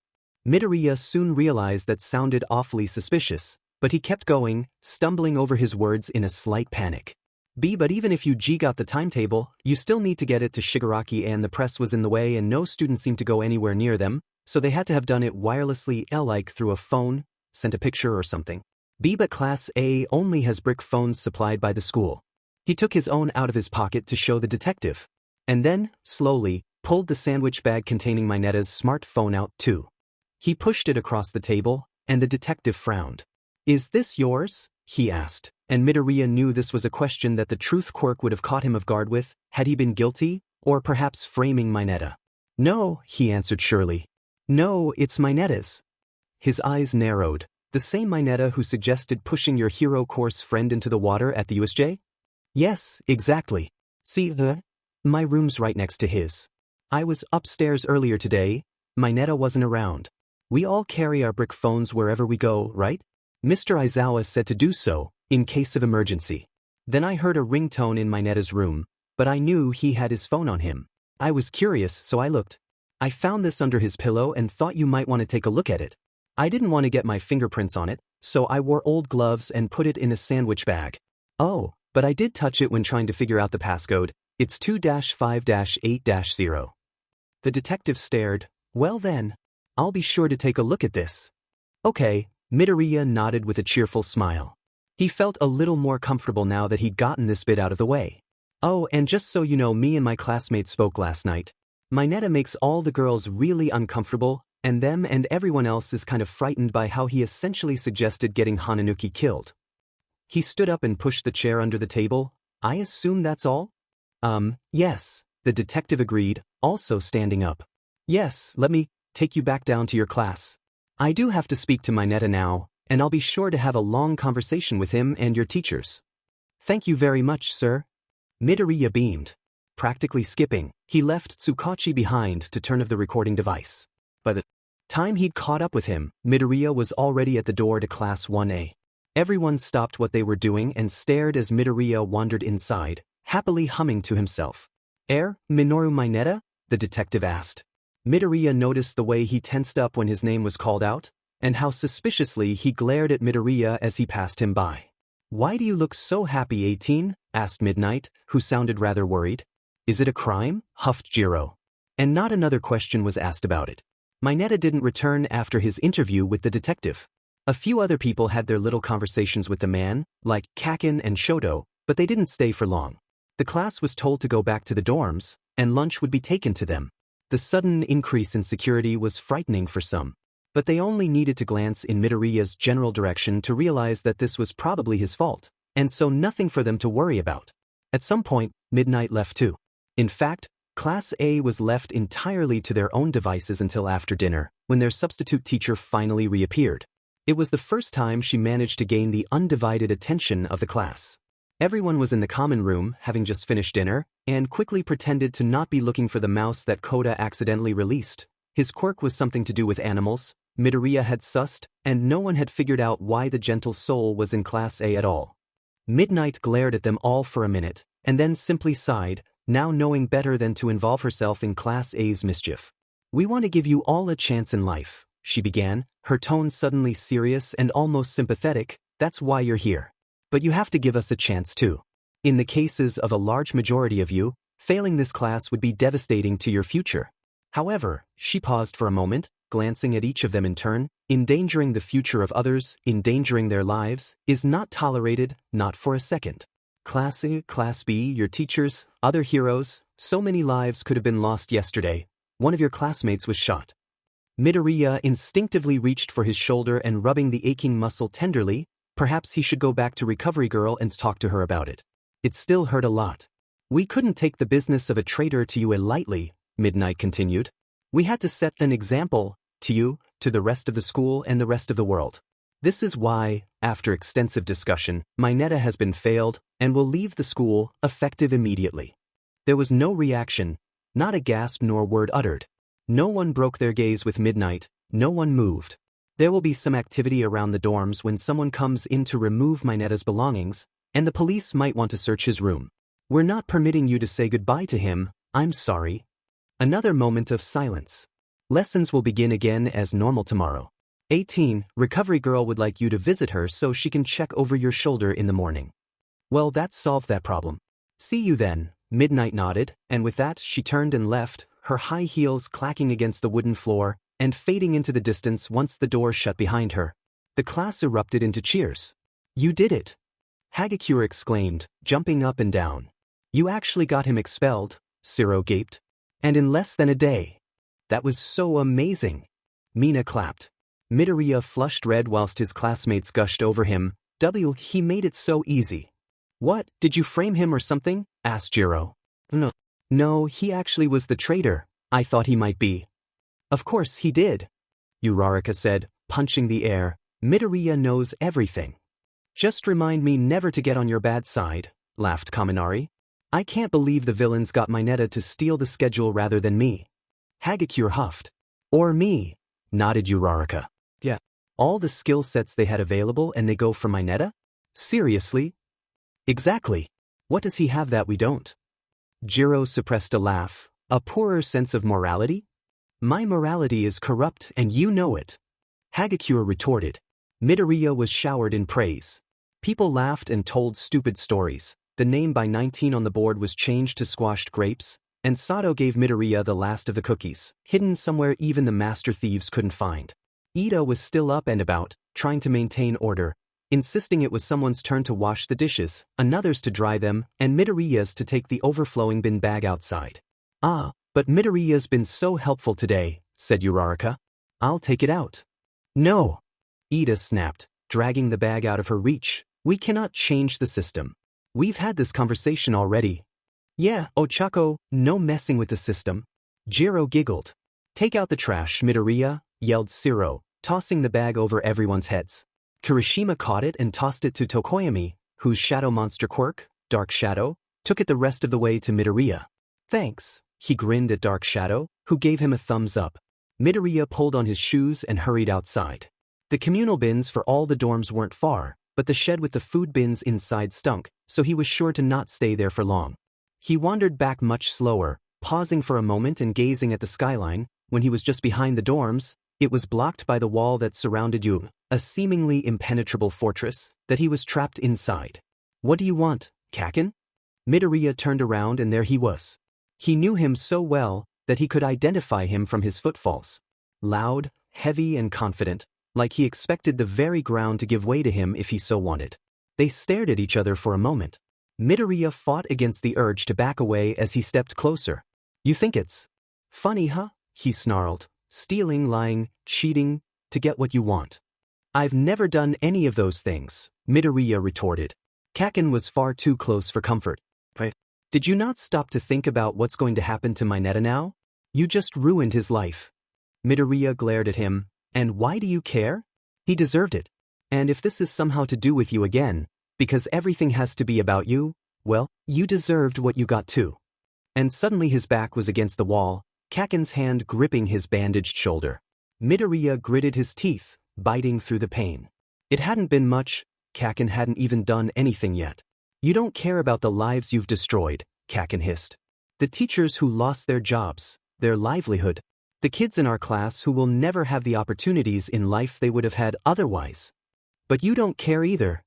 Midoriya soon realized that sounded awfully suspicious, but he kept going, stumbling over his words in a slight panic. But even if you got the timetable, you still need to get it to Shigaraki, and the press was in the way and no student seemed to go anywhere near them, so they had to have done it wirelessly, like through a phone, sent a picture or something. But Class A only has brick phones supplied by the school. He took his own out of his pocket to show the detective. And then, slowly, pulled the sandwich bag containing Mineta's smartphone out too. He pushed it across the table, and the detective frowned. "Is this yours?" he asked, and Midoriya knew this was a question that the truth quirk would have caught him off guard with, had he been guilty, or perhaps framing Mineta. "No," he answered surely. "No, it's Mineta's." His eyes narrowed. "The same Mineta who suggested pushing your hero course friend into the water at the USJ?" "Yes, exactly. See, my room's right next to his. I was upstairs earlier today, Mineta wasn't around. We all carry our brick phones wherever we go, right? Mr. Aizawa said to do so, in case of emergency. Then I heard a ringtone in Mineta's room, but I knew he had his phone on him. I was curious, so I looked. I found this under his pillow and thought you might want to take a look at it. I didn't want to get my fingerprints on it, so I wore old gloves and put it in a sandwich bag. Oh, but I did touch it when trying to figure out the passcode. It's 2-5-8-0. The detective stared. "Well then, I'll be sure to take a look at this." "Okay," Midoriya nodded with a cheerful smile. He felt a little more comfortable now that he'd gotten this bit out of the way. "Oh, and just so you know, me and my classmates spoke last night. Mineta makes all the girls really uncomfortable, and them and everyone else is kind of frightened by how he essentially suggested getting Hananuki killed." He stood up and pushed the chair under the table. "I assume that's all?" Yes," the detective agreed, also standing up. "Yes, let me take you back down to your class. I do have to speak to Mineta now, and I'll be sure to have a long conversation with him and your teachers." "Thank you very much, sir." Midoriya beamed. Practically skipping, he left Tsukachi behind to turn off the recording device. By the time he'd caught up with him, Midoriya was already at the door to Class 1A. Everyone stopped what they were doing and stared as Midoriya wandered inside, happily humming to himself. Minoru Mineta?" the detective asked. Midoriya noticed the way he tensed up when his name was called out, and how suspiciously he glared at Midoriya as he passed him by. "Why do you look so happy, 18? asked Midnight, who sounded rather worried. "Is it a crime?" huffed Jiro. And not another question was asked about it. Mineta didn't return after his interview with the detective. A few other people had their little conversations with the man, like Kakin and Shoto, but they didn't stay for long. The class was told to go back to the dorms, and lunch would be taken to them. The sudden increase in security was frightening for some, but they only needed to glance in Midoriya's general direction to realize that this was probably his fault, and so nothing for them to worry about. At some point, Midnight left too. In fact, Class A was left entirely to their own devices until after dinner, when their substitute teacher finally reappeared. It was the first time she managed to gain the undivided attention of the class. Everyone was in the common room, having just finished dinner, and quickly pretended to not be looking for the mouse that Koda accidentally released. His quirk was something to do with animals, Midoriya had sussed, and no one had figured out why the gentle soul was in Class A at all. Midnight glared at them all for a minute, and then simply sighed, now knowing better than to involve herself in Class A's mischief. "We want to give you all a chance in life," she began, her tone suddenly serious and almost sympathetic. "That's why you're here. But you have to give us a chance too. In the cases of a large majority of you, failing this class would be devastating to your future. However," she paused for a moment, glancing at each of them in turn, "endangering the future of others, endangering their lives, is not tolerated, not for a second. Class A, Class B, your teachers, other heroes, so many lives could have been lost yesterday. One of your classmates was shot." Midoriya instinctively reached for his shoulder and rubbing the aching muscle tenderly. Perhaps he should go back to Recovery Girl and talk to her about it. It still hurt a lot. "We couldn't take the business of a traitor to you lightly," Midnight continued. "We had to set an example, to you, to the rest of the school and the rest of the world. This is why, after extensive discussion, Mineta has been failed and will leave the school, effective immediately." There was no reaction, not a gasp nor word uttered. No one broke their gaze with Midnight, no one moved. "There will be some activity around the dorms when someone comes in to remove Mineta's belongings, And the police might want to search his room. We're not permitting you to say goodbye to him, I'm sorry. Another moment of silence. Lessons will begin again as normal tomorrow. 18. Recovery girl would like you to visit her so she can check over your shoulder in the morning. Well, that solved that problem. See you then, Midnight nodded, and with that she turned and left, her high heels clacking against the wooden floor, and fading into the distance once the door shut behind her. The class erupted into cheers. You did it! Hagakure exclaimed, jumping up and down. You actually got him expelled, Siro gaped. And in less than a day. That was so amazing. Mina clapped. Midoriya flushed red whilst his classmates gushed over him. He made it so easy. What, did you frame him or something? Asked Jiro. No, he actually was the traitor. I thought he might be. Of course he did. Uraraka said, punching the air. Midoriya knows everything. Just remind me never to get on your bad side, laughed Kaminari. I can't believe the villains got Mineta to steal the schedule rather than me. Hagakure huffed. Or me, nodded Uraraka. Yeah. All the skill sets they had available and they go for Mineta? Seriously? Exactly. What does he have that we don't? Jiro suppressed a laugh. A poorer sense of morality? My morality is corrupt and you know it. Hagakure retorted. Midoriya was showered in praise. People laughed and told stupid stories. The name by 19 on the board was changed to squashed grapes, and Sato gave Midoriya the last of the cookies, hidden somewhere even the master thieves couldn't find. Ida was still up and about, trying to maintain order, insisting it was someone's turn to wash the dishes, another's to dry them, and Midoriya's to take the overflowing bin bag outside. Ah, but Midoriya's been so helpful today, said Uraraka. I'll take it out. No. Ida snapped, dragging the bag out of her reach. We cannot change the system. We've had this conversation already. Yeah, Ochako, no messing with the system. Jiro giggled. Take out the trash, Midoriya, yelled Siro, tossing the bag over everyone's heads. Kirishima caught it and tossed it to Tokoyami, whose shadow monster quirk, Dark Shadow, took it the rest of the way to Midoriya. Thanks, he grinned at Dark Shadow, who gave him a thumbs up. Midoriya pulled on his shoes and hurried outside. The communal bins for all the dorms weren't far, but the shed with the food bins inside stunk, so he was sure to not stay there for long. He wandered back much slower, pausing for a moment and gazing at the skyline. When he was just behind the dorms, it was blocked by the wall that surrounded you, a seemingly impenetrable fortress, that he was trapped inside. What do you want, Kaken? Midoriya turned around and there he was. He knew him so well that he could identify him from his footfalls. Loud, heavy and confident, like he expected the very ground to give way to him if he so wanted. They stared at each other for a moment. Midoriya fought against the urge to back away as he stepped closer. You think it's funny, huh? He snarled. Stealing, lying, cheating, to get what you want. I've never done any of those things, Midoriya retorted. Kaken was far too close for comfort. Did you not stop to think about what's going to happen to Mineta now? You just ruined his life. Midoriya glared at him. And why do you care? He deserved it. And if this is somehow to do with you again, because everything has to be about you, well, you deserved what you got too. And suddenly his back was against the wall, Kaken's hand gripping his bandaged shoulder. Midoriya gritted his teeth, biting through the pain. It hadn't been much, Kaken hadn't even done anything yet. You don't care about the lives you've destroyed, Kaken hissed. The teachers who lost their jobs, their livelihood. The kids in our class who will never have the opportunities in life they would have had otherwise. But you don't care either.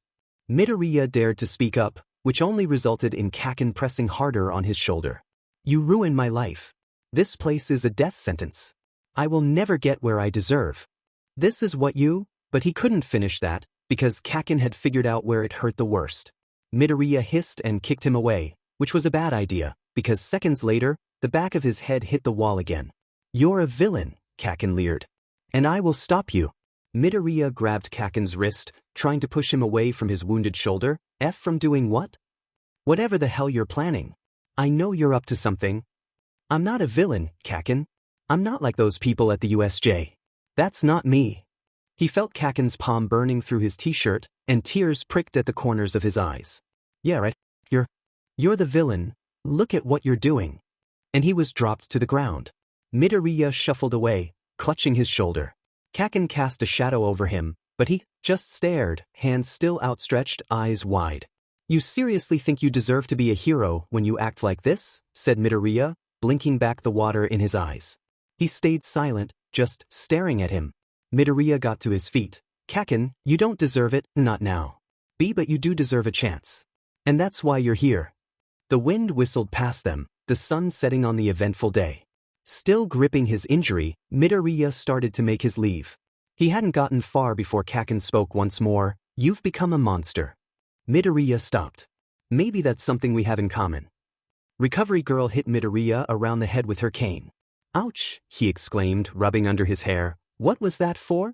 Midoriya dared to speak up, which only resulted in Kaken pressing harder on his shoulder. You ruin my life. This place is a death sentence. I will never get where I deserve. This is what you... But he couldn't finish that, because Kaken had figured out where it hurt the worst. Midoriya hissed and kicked him away, which was a bad idea, because seconds later, the back of his head hit the wall again. You're a villain, Kaken leered. And I will stop you. Midoriya grabbed Kaken's wrist, trying to push him away from his wounded shoulder. From doing what? Whatever the hell you're planning. I know you're up to something. I'm not a villain, Kaken. I'm not like those people at the USJ. That's not me. He felt Kaken's palm burning through his t-shirt, and tears pricked at the corners of his eyes. Yeah, right. You're the villain. Look at what you're doing. And he was dropped to the ground. Midoriya shuffled away, clutching his shoulder. Kaken cast a shadow over him, but he just stared, hands still outstretched, eyes wide. You seriously think you deserve to be a hero when you act like this? Said Midoriya, blinking back the water in his eyes. He stayed silent, just staring at him. Midoriya got to his feet. Kaken, you don't deserve it, not now. But you do deserve a chance. And that's why you're here. The wind whistled past them, the sun setting on the eventful day. Still gripping his injury, Midoriya started to make his leave. He hadn't gotten far before Kaken spoke once more. You've become a monster. Midoriya stopped. Maybe that's something we have in common. Recovery Girl hit Midoriya around the head with her cane. Ouch, he exclaimed, rubbing under his hair. What was that for?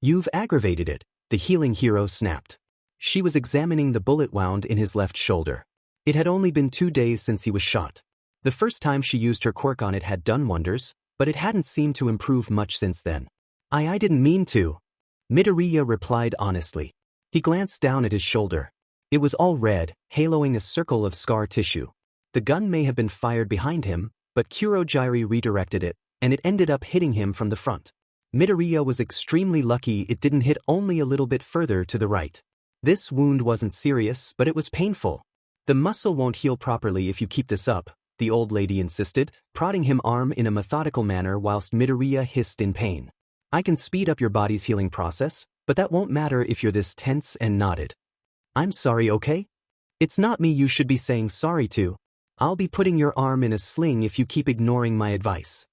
You've aggravated it, the healing hero snapped. She was examining the bullet wound in his left shoulder. It had only been 2 days since he was shot. The first time she used her quirk on it had done wonders, but it hadn't seemed to improve much since then. I didn't mean to. Midoriya replied honestly. He glanced down at his shoulder. It was all red, haloing a circle of scar tissue. The gun may have been fired behind him, but Kurogyri redirected it, and it ended up hitting him from the front. Midoriya was extremely lucky it didn't hit only a little bit further to the right. This wound wasn't serious, but it was painful. The muscle won't heal properly if you keep this up, the old lady insisted, prodding him arm in a methodical manner whilst Midoriya hissed in pain. I can speed up your body's healing process, but that won't matter if you're this tense and knotted. I'm sorry, okay? It's not me you should be saying sorry to. I'll be putting your arm in a sling if you keep ignoring my advice.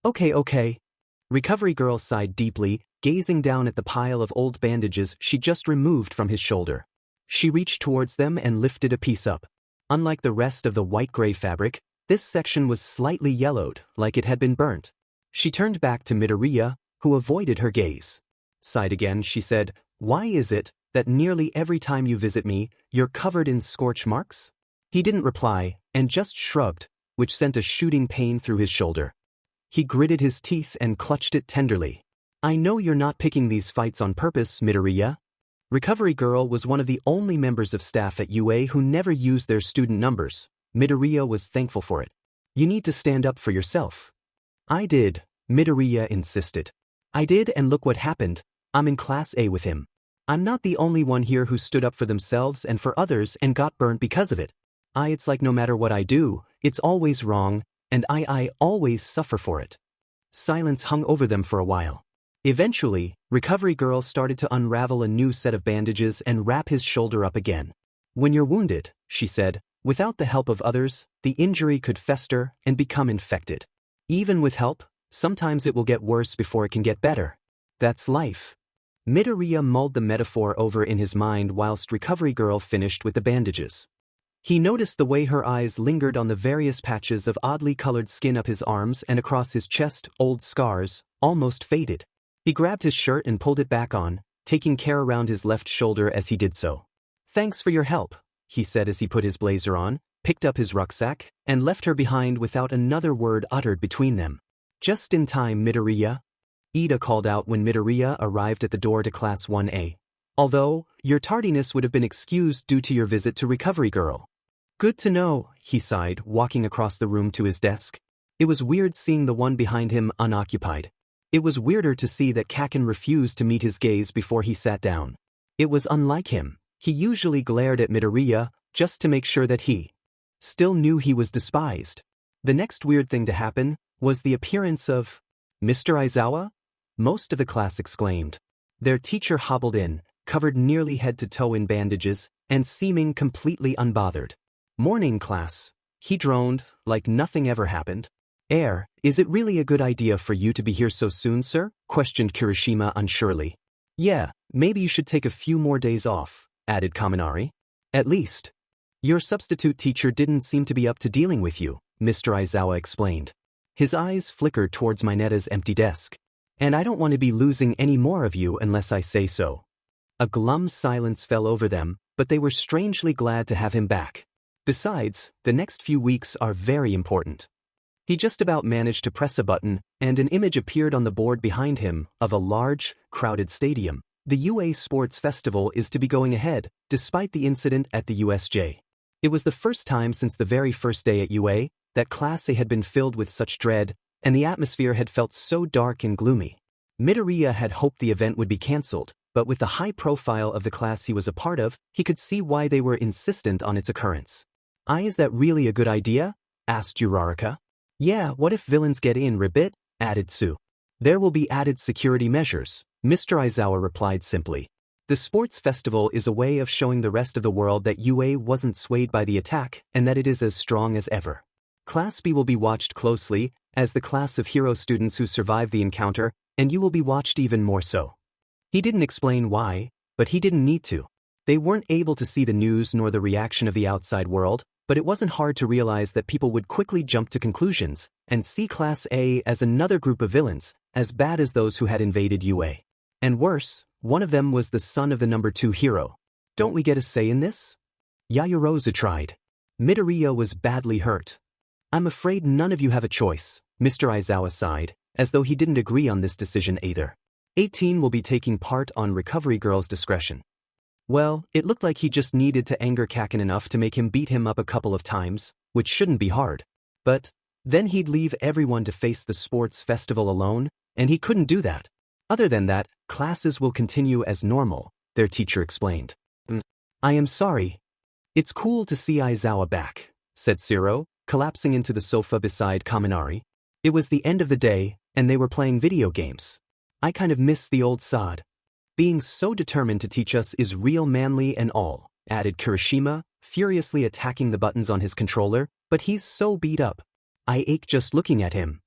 Okay. Recovery Girl sighed deeply, gazing down at the pile of old bandages she just removed from his shoulder. She reached towards them and lifted a piece up. Unlike the rest of the white-gray fabric, this section was slightly yellowed, like it had been burnt. She turned back to Midoriya, who avoided her gaze. Sighed again, she said, Why is it that nearly every time you visit me, you're covered in scorch marks? He didn't reply, and just shrugged, which sent a shooting pain through his shoulder. He gritted his teeth and clutched it tenderly. I know you're not picking these fights on purpose, Midoriya. Recovery Girl was one of the only members of staff at UA who never used their student numbers. Midoriya was thankful for it. You need to stand up for yourself. I did, Midoriya insisted. I did, and look what happened. I'm in Class A with him. I'm not the only one here who stood up for themselves and for others and got burnt because of it. It's like no matter what I do, it's always wrong, and I always suffer for it. Silence hung over them for a while. Eventually, Recovery Girl started to unravel a new set of bandages and wrap his shoulder up again. When you're wounded, she said, without the help of others, the injury could fester and become infected. Even with help, sometimes it will get worse before it can get better. That's life. Midoriya mulled the metaphor over in his mind whilst Recovery Girl finished with the bandages. He noticed the way her eyes lingered on the various patches of oddly colored skin up his arms and across his chest, old scars, almost faded. He grabbed his shirt and pulled it back on, taking care around his left shoulder as he did so. Thanks for your help, he said as he put his blazer on, picked up his rucksack, and left her behind without another word uttered between them. Just in time, Midoriya. Ida called out when Midoriya arrived at the door to Class 1A. Although, your tardiness would have been excused due to your visit to Recovery Girl. Good to know, he sighed, walking across the room to his desk. It was weird seeing the one behind him unoccupied. It was weirder to see that Kaken refused to meet his gaze before he sat down. It was unlike him. He usually glared at Midoriya, just to make sure that he still knew he was despised. The next weird thing to happen was the appearance of Mr. Aizawa? Most of the class exclaimed. Their teacher hobbled in, covered nearly head to toe in bandages, and seeming completely unbothered. Morning, class. He droned, like nothing ever happened. Is it really a good idea for you to be here so soon, sir? Questioned Kirishima unsurely. Yeah, maybe you should take a few more days off, added Kaminari. At least. Your substitute teacher didn't seem to be up to dealing with you, Mr. Aizawa explained. His eyes flickered towards Mineta's empty desk. And I don't want to be losing any more of you unless I say so. A glum silence fell over them, but they were strangely glad to have him back. Besides, the next few weeks are very important. He just about managed to press a button, and an image appeared on the board behind him of a large, crowded stadium. The UA Sports Festival is to be going ahead, despite the incident at the USJ. It was the first time since the very first day at UA that Class A had been filled with such dread, and the atmosphere had felt so dark and gloomy. Midoriya had hoped the event would be cancelled, but with the high profile of the class he was a part of, he could see why they were insistent on its occurrence. Is that really a good idea? Asked Uraraka. Yeah, what if villains get in, Ribbit? Added Sue. There will be added security measures, Mr. Aizawa replied simply. The sports festival is a way of showing the rest of the world that UA wasn't swayed by the attack and that it is as strong as ever. Class B will be watched closely, as the class of hero students who survived the encounter, and you will be watched even more so. He didn't explain why, but he didn't need to. They weren't able to see the news nor the reaction of the outside world, but it wasn't hard to realize that people would quickly jump to conclusions and see Class A as another group of villains, as bad as those who had invaded UA. And worse, one of them was the son of the number 2 hero. Don't we get a say in this? Yaoyorozu tried. Midoriya was badly hurt. I'm afraid none of you have a choice, Mr. Aizawa sighed, as though he didn't agree on this decision either. 18 will be taking part on Recovery Girl's discretion. Well, it looked like he just needed to anger Kaken enough to make him beat him up a couple of times, which shouldn't be hard. But then he'd leave everyone to face the sports festival alone, and he couldn't do that. Other than that, classes will continue as normal, their teacher explained. I am sorry. It's cool to see Aizawa back, said Zero, collapsing into the sofa beside Kaminari. It was the end of the day, and they were playing video games. I kind of miss the old Sod. Being so determined to teach us is real manly and all, added Kirishima, furiously attacking the buttons on his controller, but he's so beat up. I ache just looking at him.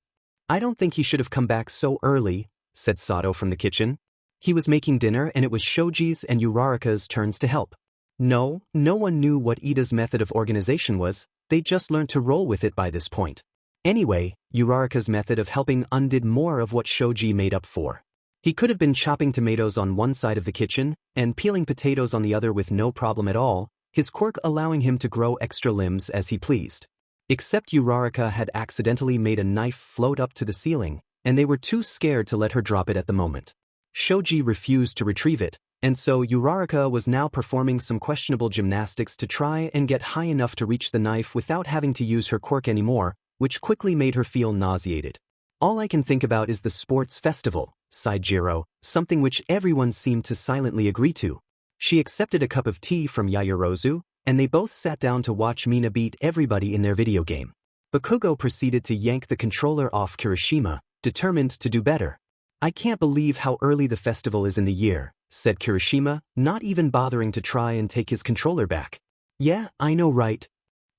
I don't think he should have come back so early, said Sato from the kitchen. He was making dinner and it was Shoji's and Uraraka's turns to help. No one knew what Ida's method of organization was, they just learned to roll with it by this point. Anyway, Uraraka's method of helping undid more of what Shoji made up for. He could have been chopping tomatoes on one side of the kitchen and peeling potatoes on the other with no problem at all, his quirk allowing him to grow extra limbs as he pleased. Except Uraraka had accidentally made a knife float up to the ceiling, and they were too scared to let her drop it at the moment. Shoji refused to retrieve it, and so Uraraka was now performing some questionable gymnastics to try and get high enough to reach the knife without having to use her quirk anymore, which quickly made her feel nauseated. All I can think about is the sports festival, sighed Jiro, something which everyone seemed to silently agree to. She accepted a cup of tea from Yaoyorozu, and they both sat down to watch Mina beat everybody in their video game. Bakugo proceeded to yank the controller off Kirishima, determined to do better. I can't believe how early the festival is in the year, said Kirishima, not even bothering to try and take his controller back. Yeah, I know, right?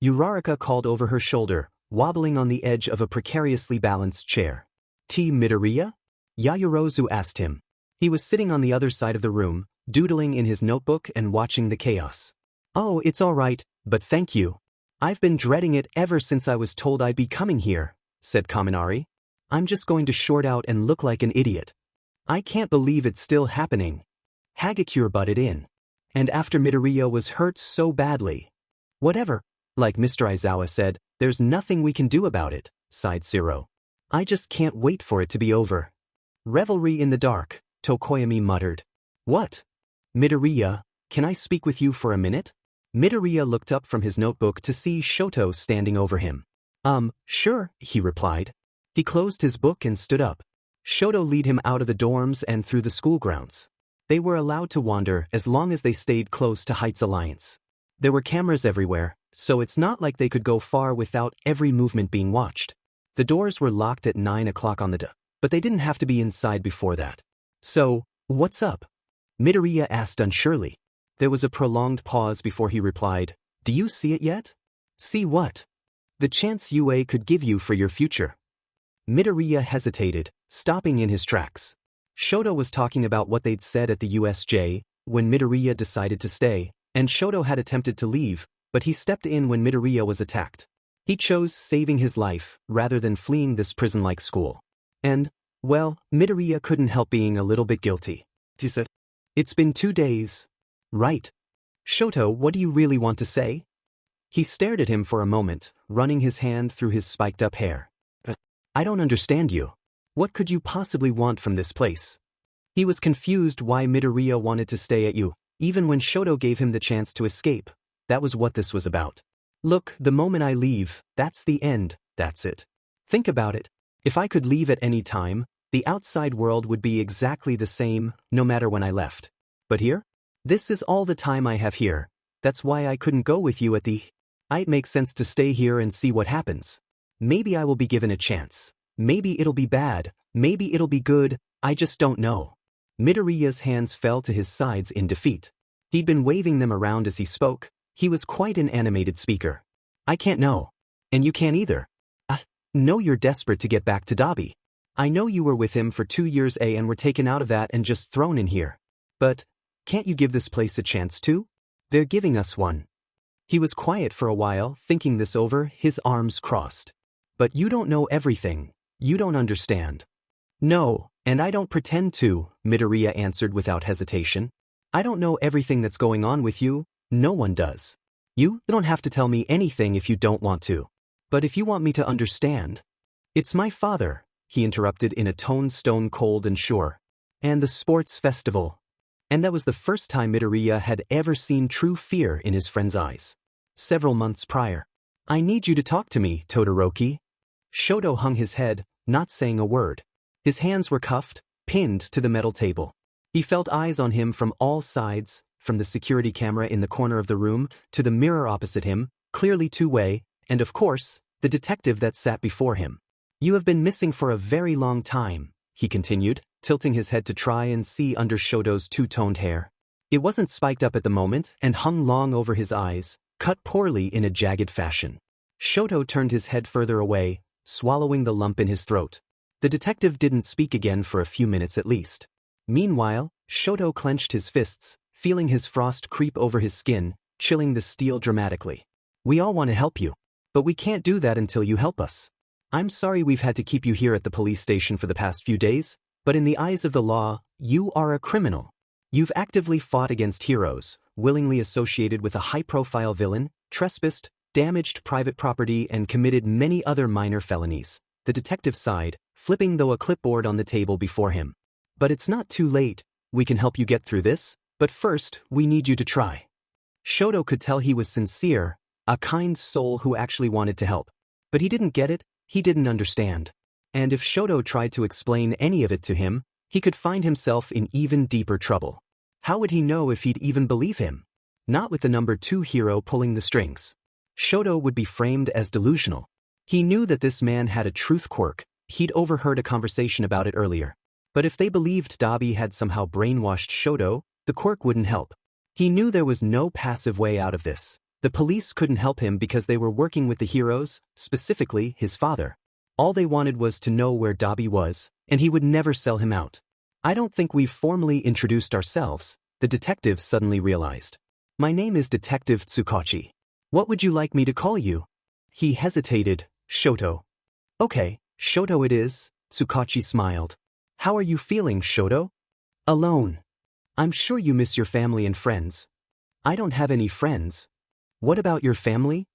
Uraraka called over her shoulder, wobbling on the edge of a precariously balanced chair. Team Midoriya? Yaoyorozu asked him. He was sitting on the other side of the room, doodling in his notebook and watching the chaos. Oh, it's all right, but thank you. I've been dreading it ever since I was told I'd be coming here, said Kaminari. I'm just going to short out and look like an idiot. I can't believe it's still happening. Hagakure butted in. And after Midoriya was hurt so badly. Whatever, like Mr. Aizawa said, there's nothing we can do about it, sighed Zero. I just can't wait for it to be over. Revelry in the dark, Tokoyami muttered. What? Midoriya, can I speak with you for a minute? Midoriya looked up from his notebook to see Shoto standing over him. Sure, he replied. He closed his book and stood up. Shoto led him out of the dorms and through the school grounds. They were allowed to wander as long as they stayed close to Heights Alliance. There were cameras everywhere, so it's not like they could go far without every movement being watched. The doors were locked at 9 o'clock on the dot, but they didn't have to be inside before that. So, what's up? Midoriya asked unsurely. There was a prolonged pause before he replied, Do you see it yet? See what? The chance UA could give you for your future. Midoriya hesitated, stopping in his tracks. Shoto was talking about what they'd said at the USJ, when Midoriya decided to stay, and Shoto had attempted to leave, but he stepped in when Midoriya was attacked. He chose saving his life, rather than fleeing this prison-like school. And, well, Midoriya couldn't help being a little bit guilty. He said, It's been 2 days. Right. Shoto, what do you really want to say? He stared at him for a moment, running his hand through his spiked-up hair. I don't understand you. What could you possibly want from this place? He was confused why Midoriya wanted to stay at you, even when Shoto gave him the chance to escape. That was what this was about. Look, the moment I leave, that's the end, that's it. Think about it. If I could leave at any time, the outside world would be exactly the same, no matter when I left. But here? This is all the time I have here. That's why I couldn't go with you at the... It makes sense to stay here and see what happens. Maybe I will be given a chance. Maybe it'll be bad. Maybe it'll be good. I just don't know. Midoriya's hands fell to his sides in defeat. He'd been waving them around as he spoke. He was quite an animated speaker. I can't know. And you can't either. Know you're desperate to get back to Dabi. I know you were with him for 2 years and were taken out of that and just thrown in here. But, can't you give this place a chance too? They're giving us one. He was quiet for a while, thinking this over, his arms crossed. But you don't know everything. You don't understand. No, and I don't pretend to, Midoriya answered without hesitation. I don't know everything that's going on with you. No one does. You don't have to tell me anything if you don't want to. But if you want me to understand... It's my father, he interrupted in a tone stone cold and sure. And the sports festival. And that was the first time Midoriya had ever seen true fear in his friend's eyes. Several months prior. I need you to talk to me, Todoroki. Shoto hung his head, not saying a word. His hands were cuffed, pinned to the metal table. He felt eyes on him from all sides, from the security camera in the corner of the room, to the mirror opposite him, clearly two-way, and of course, the detective that sat before him. You have been missing for a very long time, he continued, tilting his head to try and see under Shoto's two-toned hair. It wasn't spiked up at the moment and hung long over his eyes, cut poorly in a jagged fashion. Shoto turned his head further away, swallowing the lump in his throat. The detective didn't speak again for a few minutes at least. Meanwhile, Shoto clenched his fists, feeling his frost creep over his skin, chilling the steel dramatically. We all want to help you. But we can't do that until you help us. I'm sorry we've had to keep you here at the police station for the past few days, but in the eyes of the law, you are a criminal. You've actively fought against heroes, willingly associated with a high-profile villain, trespassed, damaged private property and committed many other minor felonies. The detective sighed, flipping a clipboard on the table before him. But it's not too late. We can help you get through this, but first, we need you to try. Shoto could tell he was sincere, a kind soul who actually wanted to help. But he didn't get it, he didn't understand. And if Shoto tried to explain any of it to him, he could find himself in even deeper trouble. How would he know if he'd even believe him? Not with the number 2 hero pulling the strings. Shoto would be framed as delusional. He knew that this man had a truth quirk. He'd overheard a conversation about it earlier. But if they believed Dabi had somehow brainwashed Shoto, the quirk wouldn't help. He knew there was no passive way out of this. The police couldn't help him because they were working with the heroes, specifically his father. All they wanted was to know where Dabi was, and he would never sell him out. I don't think we've formally introduced ourselves, the detective suddenly realized. My name is Detective Tsukachi. What would you like me to call you? He hesitated. Shoto. Okay, Shoto it is, Tsukachi smiled. How are you feeling, Shoto? Alone. I'm sure you miss your family and friends. I don't have any friends. What about your family?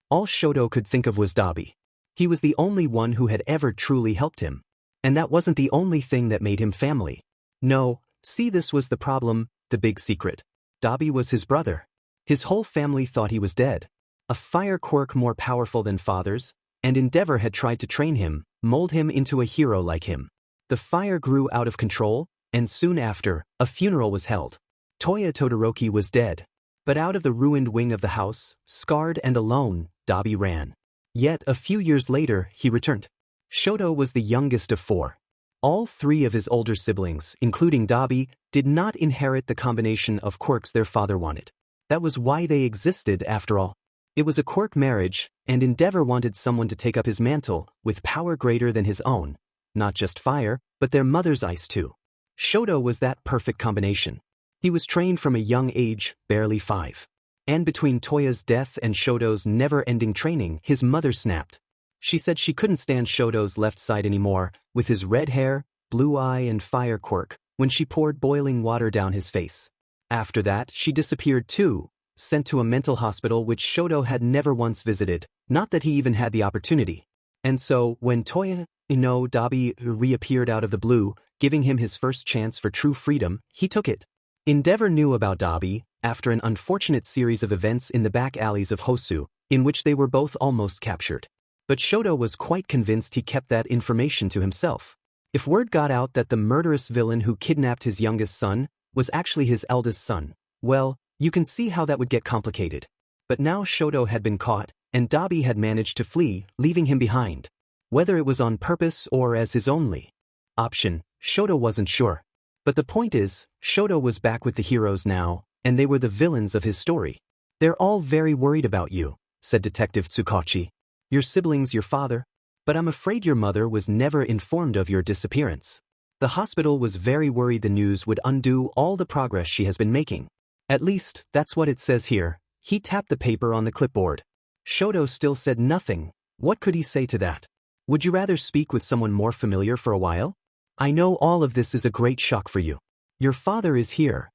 All Shoto could think of was Dabi. He was the only one who had ever truly helped him. And that wasn't the only thing that made him family. No, see, this was the problem, the big secret. Dabi was his brother. His whole family thought he was dead. A fire quirk more powerful than father's, and Endeavor had tried to train him, mold him into a hero like him. The fire grew out of control, and soon after, a funeral was held. Toya Todoroki was dead. But out of the ruined wing of the house, scarred and alone, Dabi ran. Yet a few years later, he returned. Shoto was the youngest of 4. All 3 of his older siblings, including Dabi, did not inherit the combination of quirks their father wanted. That was why they existed after all. It was a quirk marriage, and Endeavor wanted someone to take up his mantle, with power greater than his own. Not just fire, but their mother's ice too. Shoto was that perfect combination. He was trained from a young age, barely 5. And between Toya's death and Shoto's never-ending training, his mother snapped. She said she couldn't stand Shoto's left side anymore, with his red hair, blue eye and fire quirk, when she poured boiling water down his face. After that, she disappeared too, sent to a mental hospital which Shoto had never once visited, not that he even had the opportunity. And so, when Toya, Dabi reappeared out of the blue, giving him his first chance for true freedom, he took it. Endeavor knew about Dabi, after an unfortunate series of events in the back alleys of Hosu, in which they were both almost captured. But Shoto was quite convinced he kept that information to himself. If word got out that the murderous villain who kidnapped his youngest son was actually his eldest son. Well, you can see how that would get complicated. But now Shoto had been caught, and Dabi had managed to flee, leaving him behind. Whether it was on purpose or as his only option, Shoto wasn't sure. But the point is, Shoto was back with the heroes now, and they were the villains of his story. "They're all very worried about you," said Detective Tsukachi. "Your siblings, your father. But I'm afraid your mother was never informed of your disappearance. The hospital was very worried the news would undo all the progress she has been making. At least, that's what it says here." He tapped the paper on the clipboard. Shoto still said nothing. What could he say to that? "Would you rather speak with someone more familiar for a while? I know all of this is a great shock for you. Your father is here."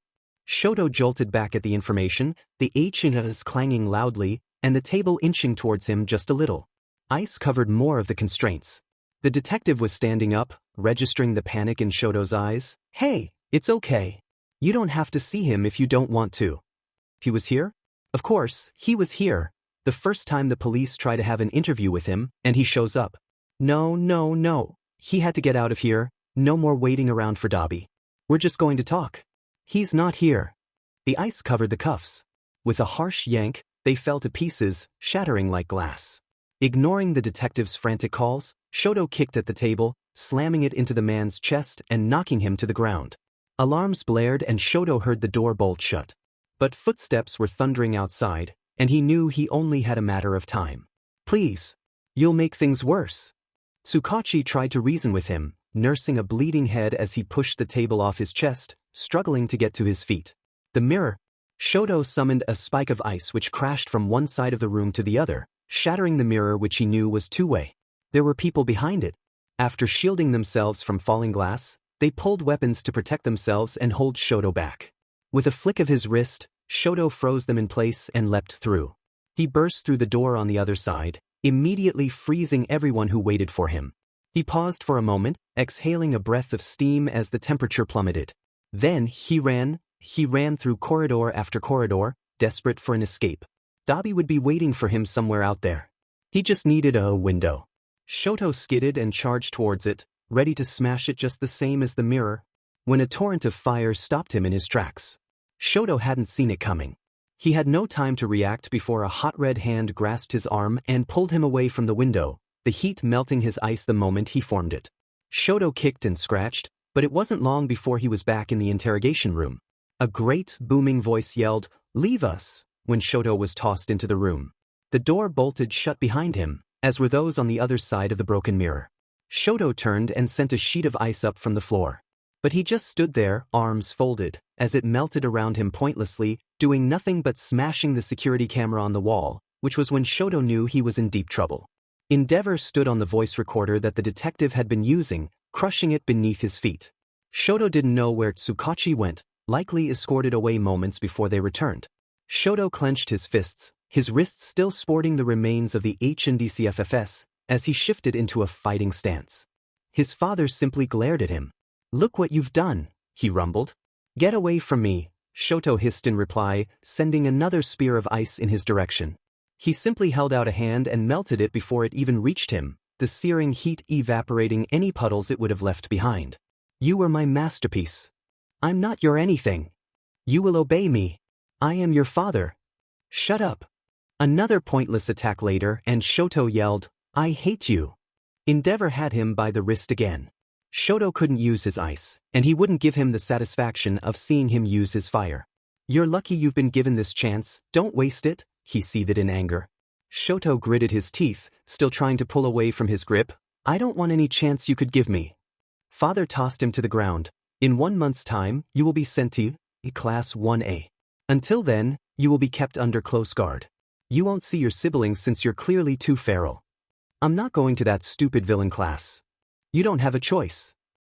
Shoto jolted back at the information, the H's clanging loudly, and the table inching towards him just a little. Ice covered more of the constraints. The detective was standing up, registering the panic in Shoto's eyes. "Hey, it's okay. You don't have to see him if you don't want to." He was here? Of course, he was here. The first time the police try to have an interview with him, and he shows up. No. He had to get out of here. No more waiting around for Dabi. "We're just going to talk." "He's not here." The ice covered the cuffs. With a harsh yank, they fell to pieces, shattering like glass. Ignoring the detective's frantic calls, Shoto kicked at the table, slamming it into the man's chest and knocking him to the ground. Alarms blared and Shoto heard the door bolt shut. But footsteps were thundering outside, and he knew he only had a matter of time. "Please. You'll make things worse." Tsukachi tried to reason with him, nursing a bleeding head as he pushed the table off his chest, struggling to get to his feet. The mirror. Shoto summoned a spike of ice which crashed from one side of the room to the other, shattering the mirror which he knew was two-way. There were people behind it. After shielding themselves from falling glass, they pulled weapons to protect themselves and hold Shoto back. With a flick of his wrist, Shoto froze them in place and leapt through. He burst through the door on the other side, immediately freezing everyone who waited for him. He paused for a moment, exhaling a breath of steam as the temperature plummeted. Then he ran through corridor after corridor, desperate for an escape. Dabi would be waiting for him somewhere out there. He just needed a window. Shoto skidded and charged towards it, ready to smash it just the same as the mirror, when a torrent of fire stopped him in his tracks. Shoto hadn't seen it coming. He had no time to react before a hot red hand grasped his arm and pulled him away from the window, the heat melting his ice the moment he formed it. Shoto kicked and scratched, but it wasn't long before he was back in the interrogation room. A great, booming voice yelled, "Leave us," when Shoto was tossed into the room. The door bolted shut behind him, as were those on the other side of the broken mirror. Shoto turned and sent a sheet of ice up from the floor. But he just stood there, arms folded, as it melted around him pointlessly, doing nothing but smashing the security camera on the wall, which was when Shoto knew he was in deep trouble. Endeavor stood on the voice recorder that the detective had been using, crushing it beneath his feet. Shoto didn't know where Tsukachi went, likely escorted away moments before they returned. Shoto clenched his fists, his wrists still sporting the remains of the HNDCFFS, as he shifted into a fighting stance. His father simply glared at him. "Look what you've done," he rumbled. "Get away from me," Shoto hissed in reply, sending another spear of ice in his direction. He simply held out a hand and melted it before it even reached him, the searing heat evaporating any puddles it would have left behind. "You were my masterpiece. I'm not your anything. You will obey me. I am your father. Shut up." Another pointless attack later and Shoto yelled, "I hate you." Endeavor had him by the wrist again. Shoto couldn't use his ice, and he wouldn't give him the satisfaction of seeing him use his fire. "You're lucky you've been given this chance, don't waste it," he seethed in anger. Shoto gritted his teeth, still trying to pull away from his grip. "I don't want any chance you could give me." Father tossed him to the ground. "In 1 month's time, you will be sent to Class 1A. Until then, you will be kept under close guard. You won't see your siblings since you're clearly too feral. I'm not going to that stupid villain class. You don't have a choice."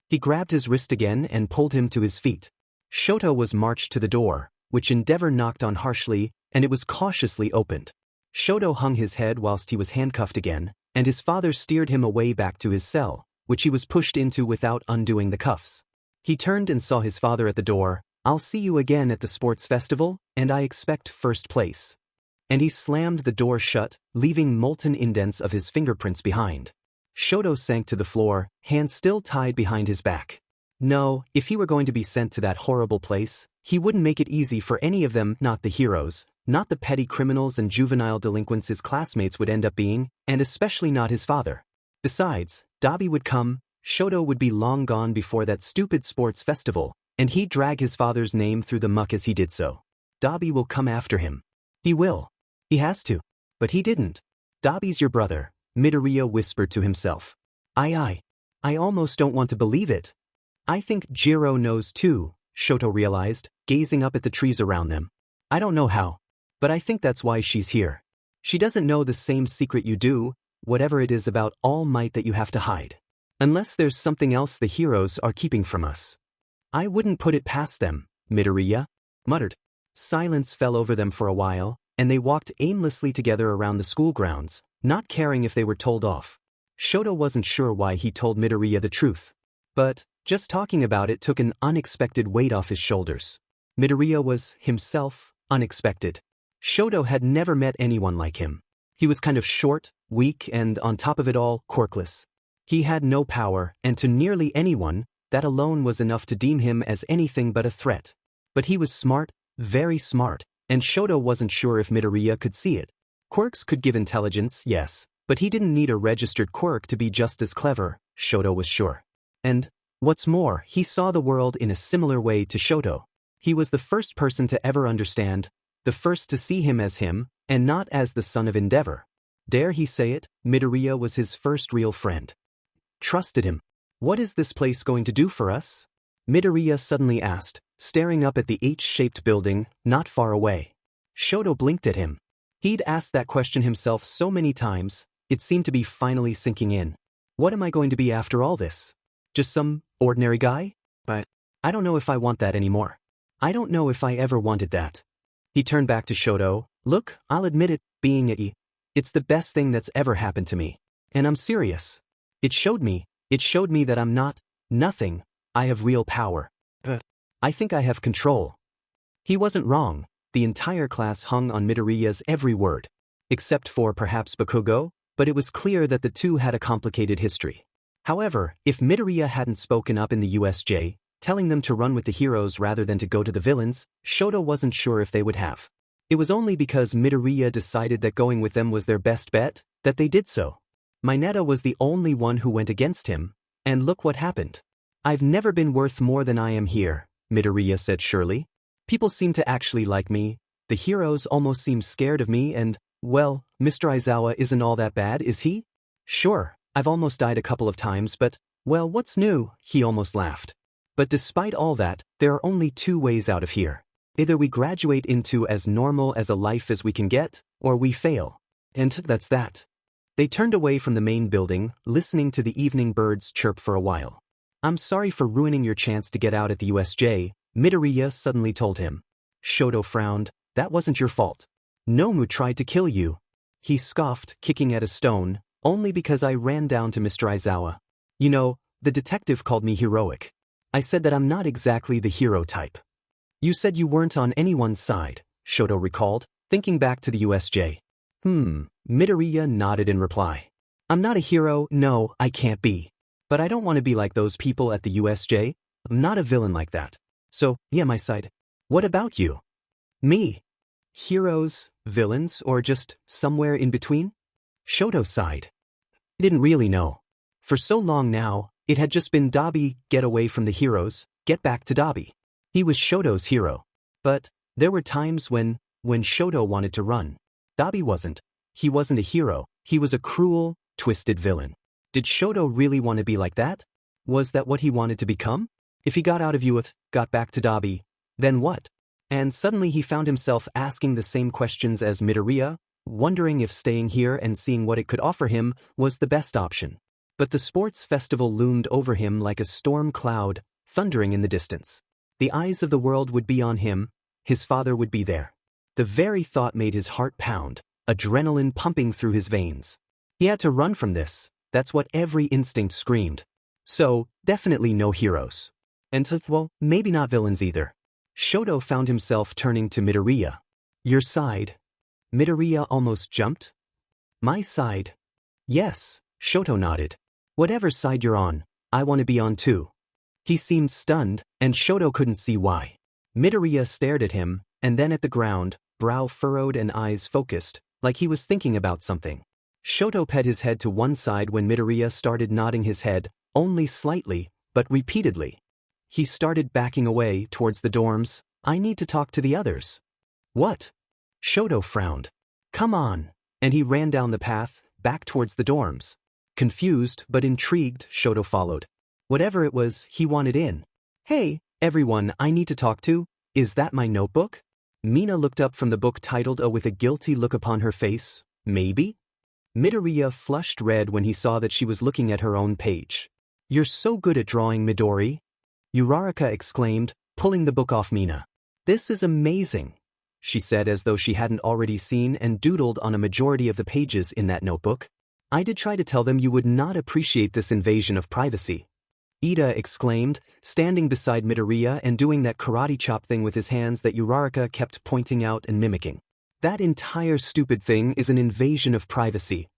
He grabbed his wrist again and pulled him to his feet. Shoto was marched to the door, which Endeavor knocked on harshly, and it was cautiously opened. Shoto hung his head whilst he was handcuffed again, and his father steered him away back to his cell, which he was pushed into without undoing the cuffs. He turned and saw his father at the door. "I'll see you again at the sports festival, and I expect first place." And he slammed the door shut, leaving molten indents of his fingerprints behind. Shoto sank to the floor, hands still tied behind his back. No, if he were going to be sent to that horrible place, he wouldn't make it easy for any of them, not the heroes, not the petty criminals and juvenile delinquents his classmates would end up being, and especially not his father. Besides, Dabi would come, Shoto would be long gone before that stupid sports festival, and he'd drag his father's name through the muck as he did so. Dabi will come after him. He will. He has to. But he didn't. Dabi's your brother, Midoriya whispered to himself. I almost don't want to believe it. I think Jiro knows too, Shoto realized, gazing up at the trees around them. I don't know how. But I think that's why she's here. She doesn't know the same secret you do, whatever it is about All Might that you have to hide. Unless there's something else the heroes are keeping from us. I wouldn't put it past them, Midoriya muttered. Silence fell over them for a while, and they walked aimlessly together around the school grounds, not caring if they were told off. Shoto wasn't sure why he told Midoriya the truth. But, just talking about it took an unexpected weight off his shoulders. Midoriya was, himself, unexpected. Shoto had never met anyone like him. He was kind of short, weak, and on top of it all, quirkless. He had no power, and to nearly anyone, that alone was enough to deem him as anything but a threat. But he was smart, very smart, and Shoto wasn't sure if Midoriya could see it. Quirks could give intelligence, yes, but he didn't need a registered quirk to be just as clever, Shoto was sure. And, what's more, he saw the world in a similar way to Shoto. He was the first person to ever understand, the first to see him as him, and not as the son of Endeavor. Dare he say it, Midoriya was his first real friend. Trusted him. What is this place going to do for us? Midoriya suddenly asked, staring up at the H-shaped building, not far away. Shoto blinked at him. He'd asked that question himself so many times, it seemed to be finally sinking in. What am I going to be after all this? Just some ordinary guy? But I don't know if I want that anymore. I don't know if I ever wanted that. He turned back to Shoto. Look, I'll admit it, being it's the best thing that's ever happened to me. And I'm serious. It showed me that I'm not nothing, I have real power. I think I have control. He wasn't wrong. The entire class hung on Midoriya's every word. Except for perhaps Bakugo, but it was clear that the two had a complicated history. However, if Midoriya hadn't spoken up in the USJ, telling them to run with the heroes rather than to go to the villains, Shoto wasn't sure if they would have. It was only because Midoriya decided that going with them was their best bet, that they did so. Mineta was the only one who went against him, and look what happened. I've never been worth more than I am here, Midoriya said surely. People seem to actually like me, the heroes almost seem scared of me and, well, Mr. Aizawa isn't all that bad, is he? Sure, I've almost died a couple of times but, well, what's new, he almost laughed. But despite all that, there are only two ways out of here. Either we graduate into as normal as a life as we can get, or we fail. And that's that. They turned away from the main building, listening to the evening birds chirp for a while. I'm sorry for ruining your chance to get out at the USJ, Midoriya suddenly told him. Shoto frowned. That wasn't your fault. Nomu tried to kill you. He scoffed, kicking at a stone, only because I ran down to Mr. Aizawa. You know, the detective called me heroic. I said that I'm not exactly the hero type. You said you weren't on anyone's side, Shoto recalled, thinking back to the USJ. Midoriya nodded in reply. I'm not a hero, no, I can't be. But I don't want to be like those people at the USJ. I'm not a villain like that. So, yeah, my side. What about you? Me? Heroes, villains, or just somewhere in between? Shoto sighed. He didn't really know. For so long now, it had just been Dabi, get away from the heroes, get back to Dabi. He was Shoto's hero. But there were times when Shoto wanted to run. Dabi wasn't. He wasn't a hero, he was a cruel, twisted villain. Did Shoto really want to be like that? Was that what he wanted to become? If he got out of UF, got back to Dabi, then what? And suddenly he found himself asking the same questions as Midoriya, wondering if staying here and seeing what it could offer him was the best option. But the sports festival loomed over him like a storm cloud, thundering in the distance. The eyes of the world would be on him, his father would be there. The very thought made his heart pound, adrenaline pumping through his veins. He had to run from this, that's what every instinct screamed. So, definitely no heroes. And well, maybe not villains either. Shoto found himself turning to Midoriya. Your side? Midoriya almost jumped. My side? Yes, Shoto nodded. Whatever side you're on, I want to be on too. He seemed stunned, and Shoto couldn't see why. Midoriya stared at him, and then at the ground, brow furrowed and eyes focused, like he was thinking about something. Shoto pet his head to one side when Midoriya started nodding his head, only slightly, but repeatedly. He started backing away towards the dorms. I need to talk to the others. What? Shoto frowned. Come on. And he ran down the path, back towards the dorms. Confused but intrigued, Shoto followed. Whatever it was, he wanted in. Hey, everyone I need to talk to, is that my notebook? Mina looked up from the book titled A with a guilty look upon her face. Maybe? Midoriya flushed red when he saw that she was looking at her own page. You're so good at drawing, Midori. Uraraka exclaimed, pulling the book off Mina. This is amazing, she said as though she hadn't already seen and doodled on a majority of the pages in that notebook. I did try to tell them you would not appreciate this invasion of privacy. Ida exclaimed, standing beside Midoriya and doing that karate chop thing with his hands that Uraraka kept pointing out and mimicking. That entire stupid thing is an invasion of privacy.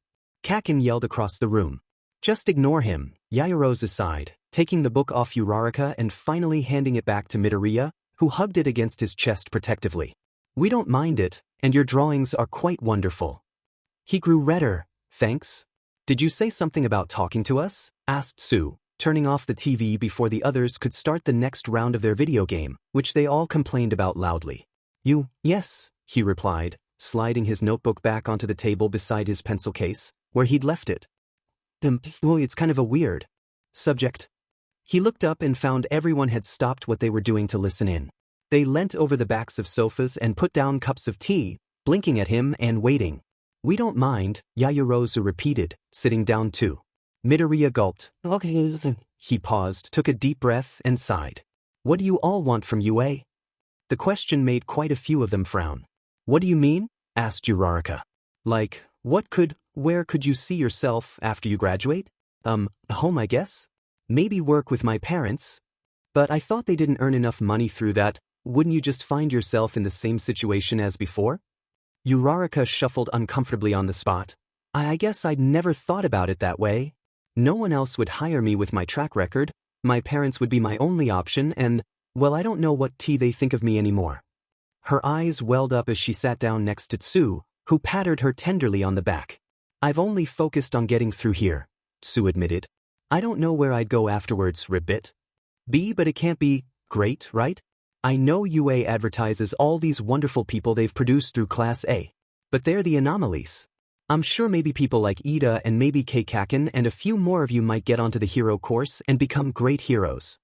Kakin yelled across the room. Just ignore him, Yaoyorozu sighed, taking the book off Uraraka and finally handing it back to Midoriya, who hugged it against his chest protectively. We don't mind it, and your drawings are quite wonderful. He grew redder. Thanks. Did you say something about talking to us? Asked Sue, turning off the TV before the others could start the next round of their video game, which they all complained about loudly. Yes, he replied, sliding his notebook back onto the table beside his pencil case, where he'd left it. It's kind of a weird subject. He looked up and found everyone had stopped what they were doing to listen in. They leant over the backs of sofas and put down cups of tea, blinking at him and waiting. We don't mind, Yaoyorozu repeated, sitting down too. Midoriya gulped. Okay. He paused, took a deep breath, and sighed. What do you all want from UA? The question made quite a few of them frown. What do you mean? Asked Uraraka. Like, where could you see yourself after you graduate? Home I guess? Maybe work with my parents? But I thought they didn't earn enough money through that. Wouldn't you just find yourself in the same situation as before? Uraraka shuffled uncomfortably on the spot. I guess I'd never thought about it that way. No one else would hire me with my track record. My parents would be my only option and, well, I don't know what tea they think of me anymore. Her eyes welled up as she sat down next to Tsu, who patted her tenderly on the back. I've only focused on getting through here, Tsu admitted. I don't know where I'd go afterwards, Ribbit. But it can't be great, right? I know UA advertises all these wonderful people they've produced through Class A. But they're the anomalies. I'm sure maybe people like Ida and maybe Kakin and a few more of you might get onto the hero course and become great heroes.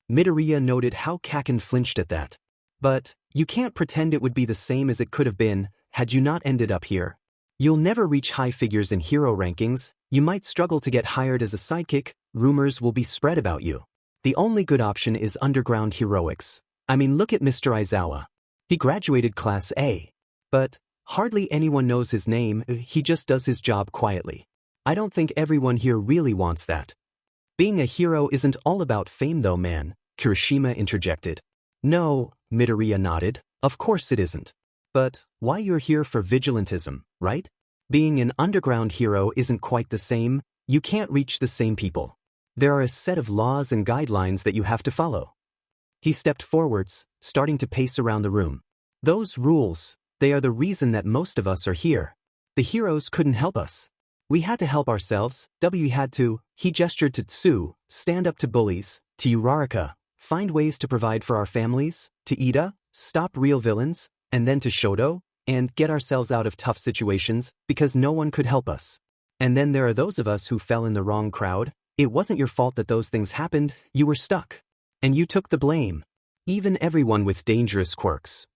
Midoriya noted how Kakin flinched at that. But you can't pretend it would be the same as it could have been had you not ended up here. You'll never reach high figures in hero rankings, you might struggle to get hired as a sidekick, rumors will be spread about you. The only good option is underground heroics. I mean, look at Mr. Aizawa. He graduated Class A. But hardly anyone knows his name, he just does his job quietly. I don't think everyone here really wants that. Being a hero isn't all about fame though, man, Kirishima interjected. No, Midoriya nodded, of course it isn't. But why you're here for vigilantism, right? Being an underground hero isn't quite the same, you can't reach the same people. There are a set of laws and guidelines that you have to follow. He stepped forwards, starting to pace around the room. Those rules, they are the reason that most of us are here. The heroes couldn't help us. We had to help ourselves, we had to, he gestured to Tsu, stand up to bullies, to Uraraka, find ways to provide for our families, to Ida, stop real villains, and then to Shoto, and get ourselves out of tough situations because no one could help us. And then there are those of us who fell in the wrong crowd. It wasn't your fault that those things happened, you were stuck. And you took the blame. Even everyone with dangerous quirks.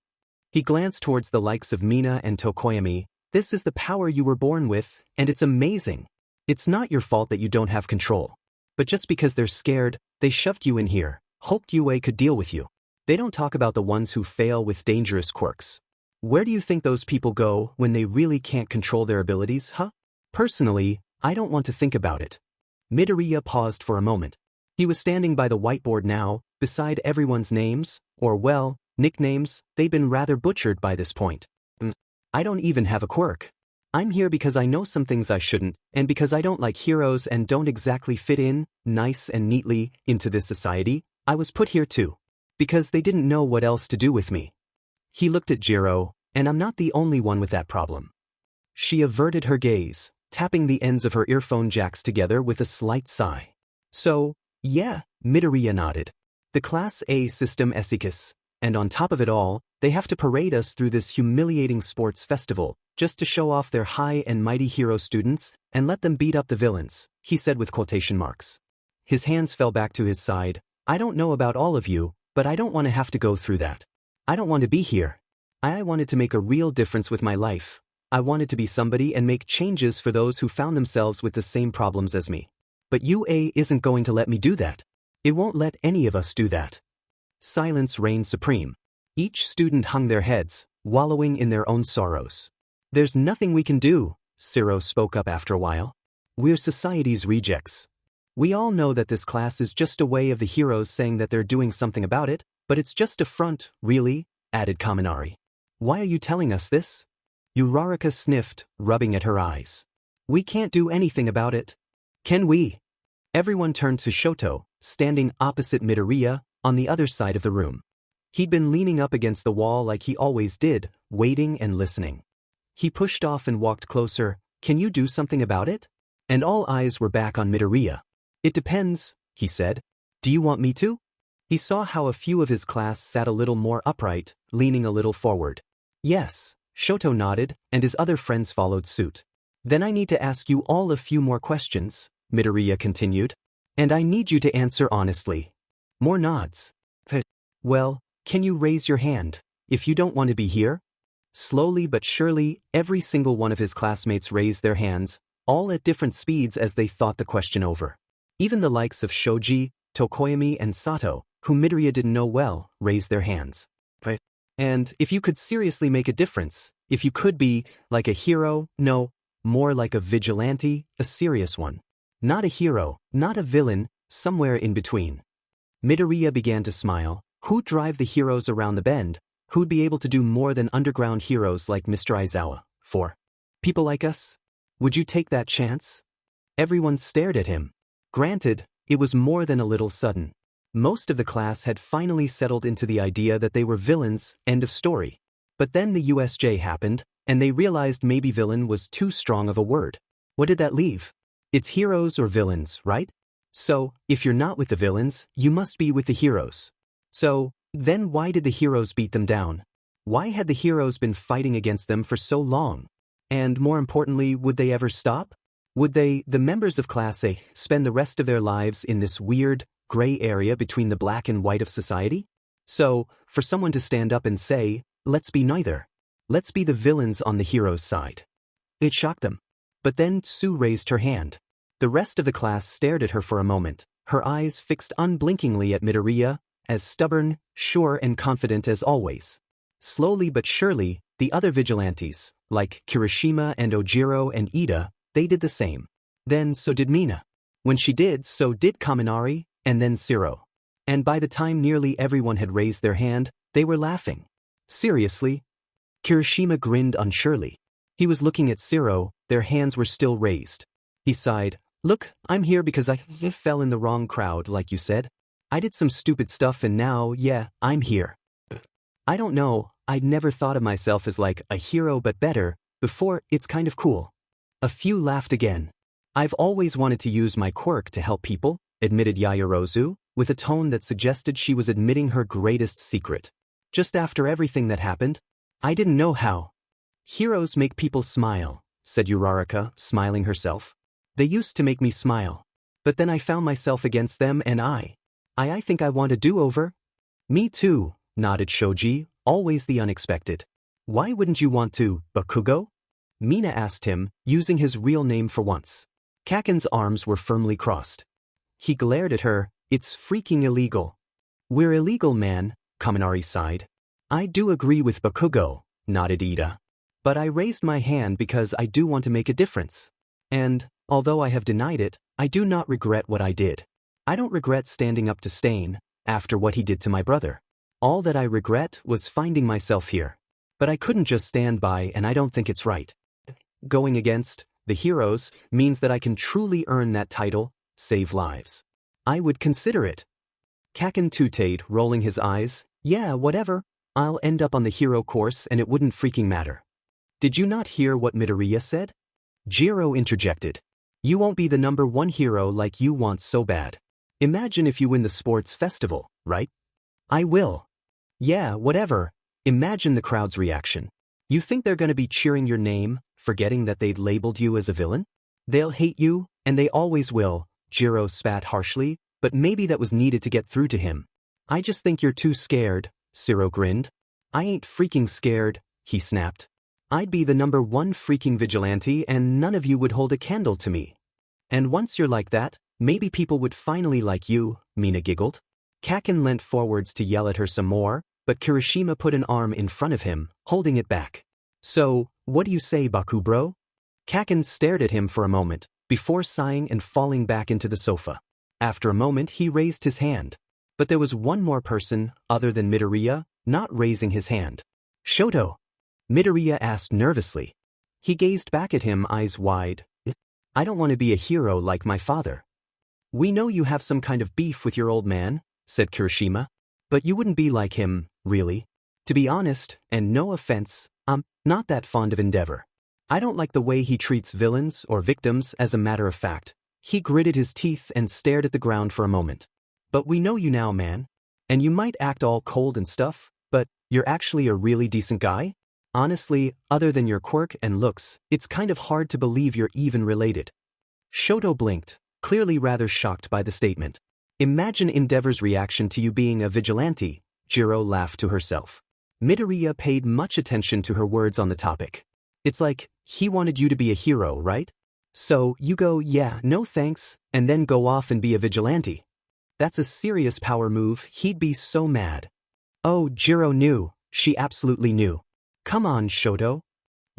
He glanced towards the likes of Mina and Tokoyami. This is the power you were born with, and it's amazing. It's not your fault that you don't have control. But just because they're scared, they shoved you in here, hoped UA could deal with you. They don't talk about the ones who fail with dangerous quirks. Where do you think those people go when they really can't control their abilities, huh? Personally, I don't want to think about it. Midoriya paused for a moment. He was standing by the whiteboard now, beside everyone's names, or well, nicknames, they've been rather butchered by this point. I don't even have a quirk. I'm here because I know some things I shouldn't, and because I don't like heroes and don't exactly fit in, nice and neatly, into this society, I was put here too. Because they didn't know what else to do with me. He looked at Jiro, and I'm not the only one with that problem. She averted her gaze, tapping the ends of her earphone jacks together with a slight sigh. So, yeah, Midoriya nodded. The Class A system Esicus, and on top of it all, they have to parade us through this humiliating sports festival, just to show off their high and mighty hero students, and let them beat up the villains, he said with quotation marks. His hands fell back to his side. I don't know about all of you, but I don't want to have to go through that. I don't want to be here. I wanted to make a real difference with my life. I wanted to be somebody and make changes for those who found themselves with the same problems as me. But UA isn't going to let me do that. It won't let any of us do that. Silence reigned supreme. Each student hung their heads, wallowing in their own sorrows. There's nothing we can do, Ciro spoke up after a while. We're society's rejects. We all know that this class is just a way of the heroes saying that they're doing something about it, but it's just a front, really, added Kaminari. Why are you telling us this? Uraraka sniffed, rubbing at her eyes. We can't do anything about it. Can we? Everyone turned to Shoto, standing opposite Midoriya, on the other side of the room. He'd been leaning up against the wall like he always did, waiting and listening. He pushed off and walked closer. Can you do something about it? And all eyes were back on Midoriya. It depends, he said. Do you want me to? He saw how a few of his class sat a little more upright, leaning a little forward. Yes, Shoto nodded, and his other friends followed suit. Then I need to ask you all a few more questions, Midoriya continued. And I need you to answer honestly. More nods. Well, can you raise your hand, if you don't want to be here? Slowly but surely, every single one of his classmates raised their hands, all at different speeds as they thought the question over. Even the likes of Shoji, Tokoyami and Sato, whom Midoriya didn't know well, raised their hands. And if you could seriously make a difference, if you could be, like a hero, no, more like a vigilante, a serious one. Not a hero, not a villain, somewhere in between. Midoriya began to smile. Who'd drive the heroes around the bend? Who'd be able to do more than underground heroes like Mr. Aizawa? For people like us? Would you take that chance? Everyone stared at him. Granted, it was more than a little sudden. Most of the class had finally settled into the idea that they were villains, end of story. But then the USJ happened, and they realized maybe villain was too strong of a word. What did that leave? It's heroes or villains, right? So, if you're not with the villains, you must be with the heroes. So, then why did the heroes beat them down? Why had the heroes been fighting against them for so long? And more importantly, would they ever stop? Would they, the members of Class A, spend the rest of their lives in this weird, gray area between the black and white of society? So, for someone to stand up and say, let's be neither. Let's be the villains on the heroes' side. It shocked them. But then Sue raised her hand. The rest of the class stared at her for a moment, her eyes fixed unblinkingly at Midoriya, as stubborn, sure and confident as always. Slowly but surely, the other vigilantes, like Kirishima and Ojiro and Ida, they did the same. Then so did Mina. When she did, so did Kaminari, and then Ciro. And by the time nearly everyone had raised their hand, they were laughing. Seriously? Kirishima grinned unsurely. He was looking at Ciro, their hands were still raised. He sighed. Look, I'm here because I fell in the wrong crowd, like you said. I did some stupid stuff and now, yeah, I'm here. I don't know, I'd never thought of myself as like a hero but better, before, it's kind of cool. A few laughed again. I've always wanted to use my quirk to help people, admitted Yaoyorozu, with a tone that suggested she was admitting her greatest secret. Just after everything that happened, I didn't know how. Heroes make people smile, said Uraraka, smiling herself. They used to make me smile. But then I found myself against them and I think I want a do-over. Me too, nodded Shoji, always the unexpected. Why wouldn't you want to, Bakugo? Mina asked him, using his real name for once. Kaken's arms were firmly crossed. He glared at her. It's freaking illegal. We're illegal, man, Kaminari sighed. I do agree with Bakugo, nodded Ida. But I raised my hand because I do want to make a difference. And, although I have denied it, I do not regret what I did. I don't regret standing up to Stain, after what he did to my brother. All that I regret was finding myself here. But I couldn't just stand by and I don't think it's right. Going against the heroes means that I can truly earn that title, save lives. I would consider it. Kaken tutade, rolling his eyes. Yeah, whatever. I'll end up on the hero course and it wouldn't freaking matter. Did you not hear what Midoriya said? Jiro interjected. You won't be the #1 hero like you want so bad. Imagine if you win the sports festival, right? I will. Yeah, whatever. Imagine the crowd's reaction. You think they're gonna be cheering your name, forgetting that they'd labeled you as a villain? They'll hate you, and they always will, Jiro spat harshly, but maybe that was needed to get through to him. I just think you're too scared, Ciro grinned. I ain't freaking scared, he snapped. I'd be the #1 freaking vigilante and none of you would hold a candle to me. And once you're like that, maybe people would finally like you, Mina giggled. Kaken leant forwards to yell at her some more, but Kirishima put an arm in front of him, holding it back. So, what do you say, Baku bro? Kaken stared at him for a moment, before sighing and falling back into the sofa. After a moment he raised his hand. But there was one more person, other than Midoriya, not raising his hand. Shoto? Midoriya asked nervously. He gazed back at him, eyes wide. I don't want to be a hero like my father. We know you have some kind of beef with your old man, said Kirishima. But you wouldn't be like him, really. To be honest, and no offense, I'm not that fond of Endeavor. I don't like the way he treats villains or victims, as a matter of fact. He gritted his teeth and stared at the ground for a moment. But we know you now, man. And you might act all cold and stuff, but you're actually a really decent guy? Honestly, other than your quirk and looks, it's kind of hard to believe you're even related. Shoto blinked, clearly rather shocked by the statement. Imagine Endeavor's reaction to you being a vigilante, Jiro laughed to herself. Midoriya paid much attention to her words on the topic. It's like, he wanted you to be a hero, right? So, you go, yeah, no thanks, and then go off and be a vigilante. That's a serious power move, he'd be so mad. Oh, Jiro knew, she absolutely knew. Come on, Shoto.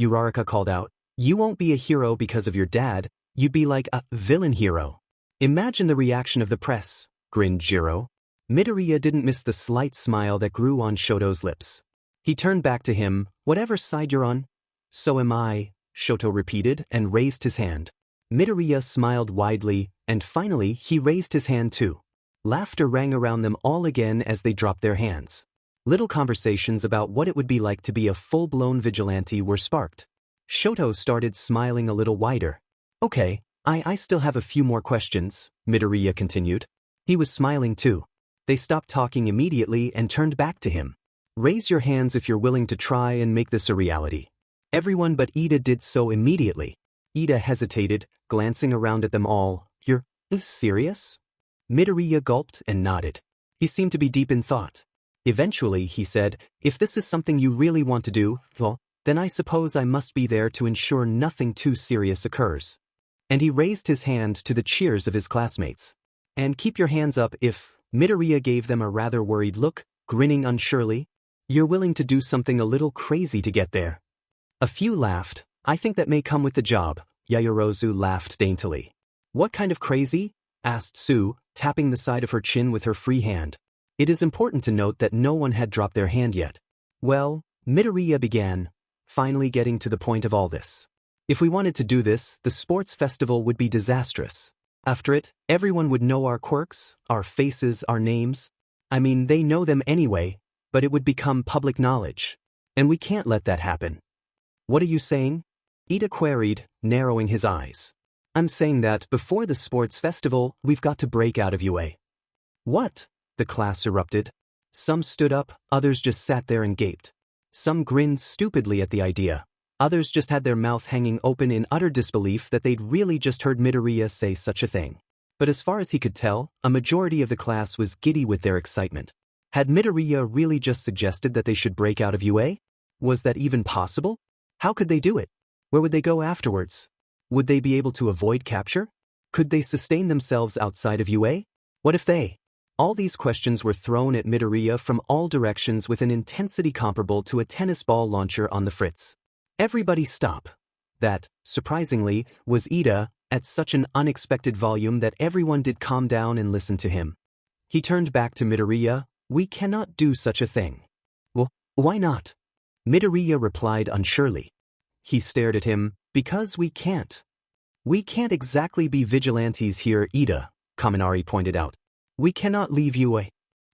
Uraraka called out. You won't be a hero because of your dad, you'd be like a villain hero. Imagine the reaction of the press, grinned Jiro. Midoriya didn't miss the slight smile that grew on Shoto's lips. He turned back to him, whatever side you're on. So am I, Shoto repeated and raised his hand. Midoriya smiled widely, and finally he raised his hand too. Laughter rang around them all again as they dropped their hands. Little conversations about what it would be like to be a full-blown vigilante were sparked. Shoto started smiling a little wider. Okay, I still have a few more questions, Midoriya continued. He was smiling too. They stopped talking immediately and turned back to him. Raise your hands if you're willing to try and make this a reality. Everyone but Ida did so immediately. Ida hesitated, glancing around at them all. You're serious? Midoriya gulped and nodded. He seemed to be deep in thought. Eventually, he said, if this is something you really want to do, well, then I suppose I must be there to ensure nothing too serious occurs. And he raised his hand to the cheers of his classmates. And keep your hands up if, Midoriya gave them a rather worried look, grinning unsurely. You're willing to do something a little crazy to get there. A few laughed. I think that may come with the job, Yayorozu laughed daintily. What kind of crazy? Asked Sue, tapping the side of her chin with her free hand. It is important to note that no one had dropped their hand yet. Well, Midoriya began, finally getting to the point of all this. If we wanted to do this, the sports festival would be disastrous. After it, everyone would know our quirks, our faces, our names. I mean, they know them anyway, but it would become public knowledge. And we can't let that happen. What are you saying? Ida queried, narrowing his eyes. I'm saying that before the sports festival, we've got to break out of UA. What? The class erupted. Some stood up, others just sat there and gaped. Some grinned stupidly at the idea. Others just had their mouth hanging open in utter disbelief that they'd really just heard Midoriya say such a thing. But as far as he could tell, a majority of the class was giddy with their excitement. Had Midoriya really just suggested that they should break out of UA? Was that even possible? How could they do it? Where would they go afterwards? Would they be able to avoid capture? Could they sustain themselves outside of UA? What if they? All these questions were thrown at Midoriya from all directions with an intensity comparable to a tennis ball launcher on the fritz. Everybody stop. That, surprisingly, was Ida, at such an unexpected volume that everyone did calm down and listen to him. He turned back to Midoriya. We cannot do such a thing. Well, why not? Midoriya replied unsurely. He stared at him. Because we can't. We can't exactly be vigilantes here, Ida, Kaminari pointed out. We cannot leave UA.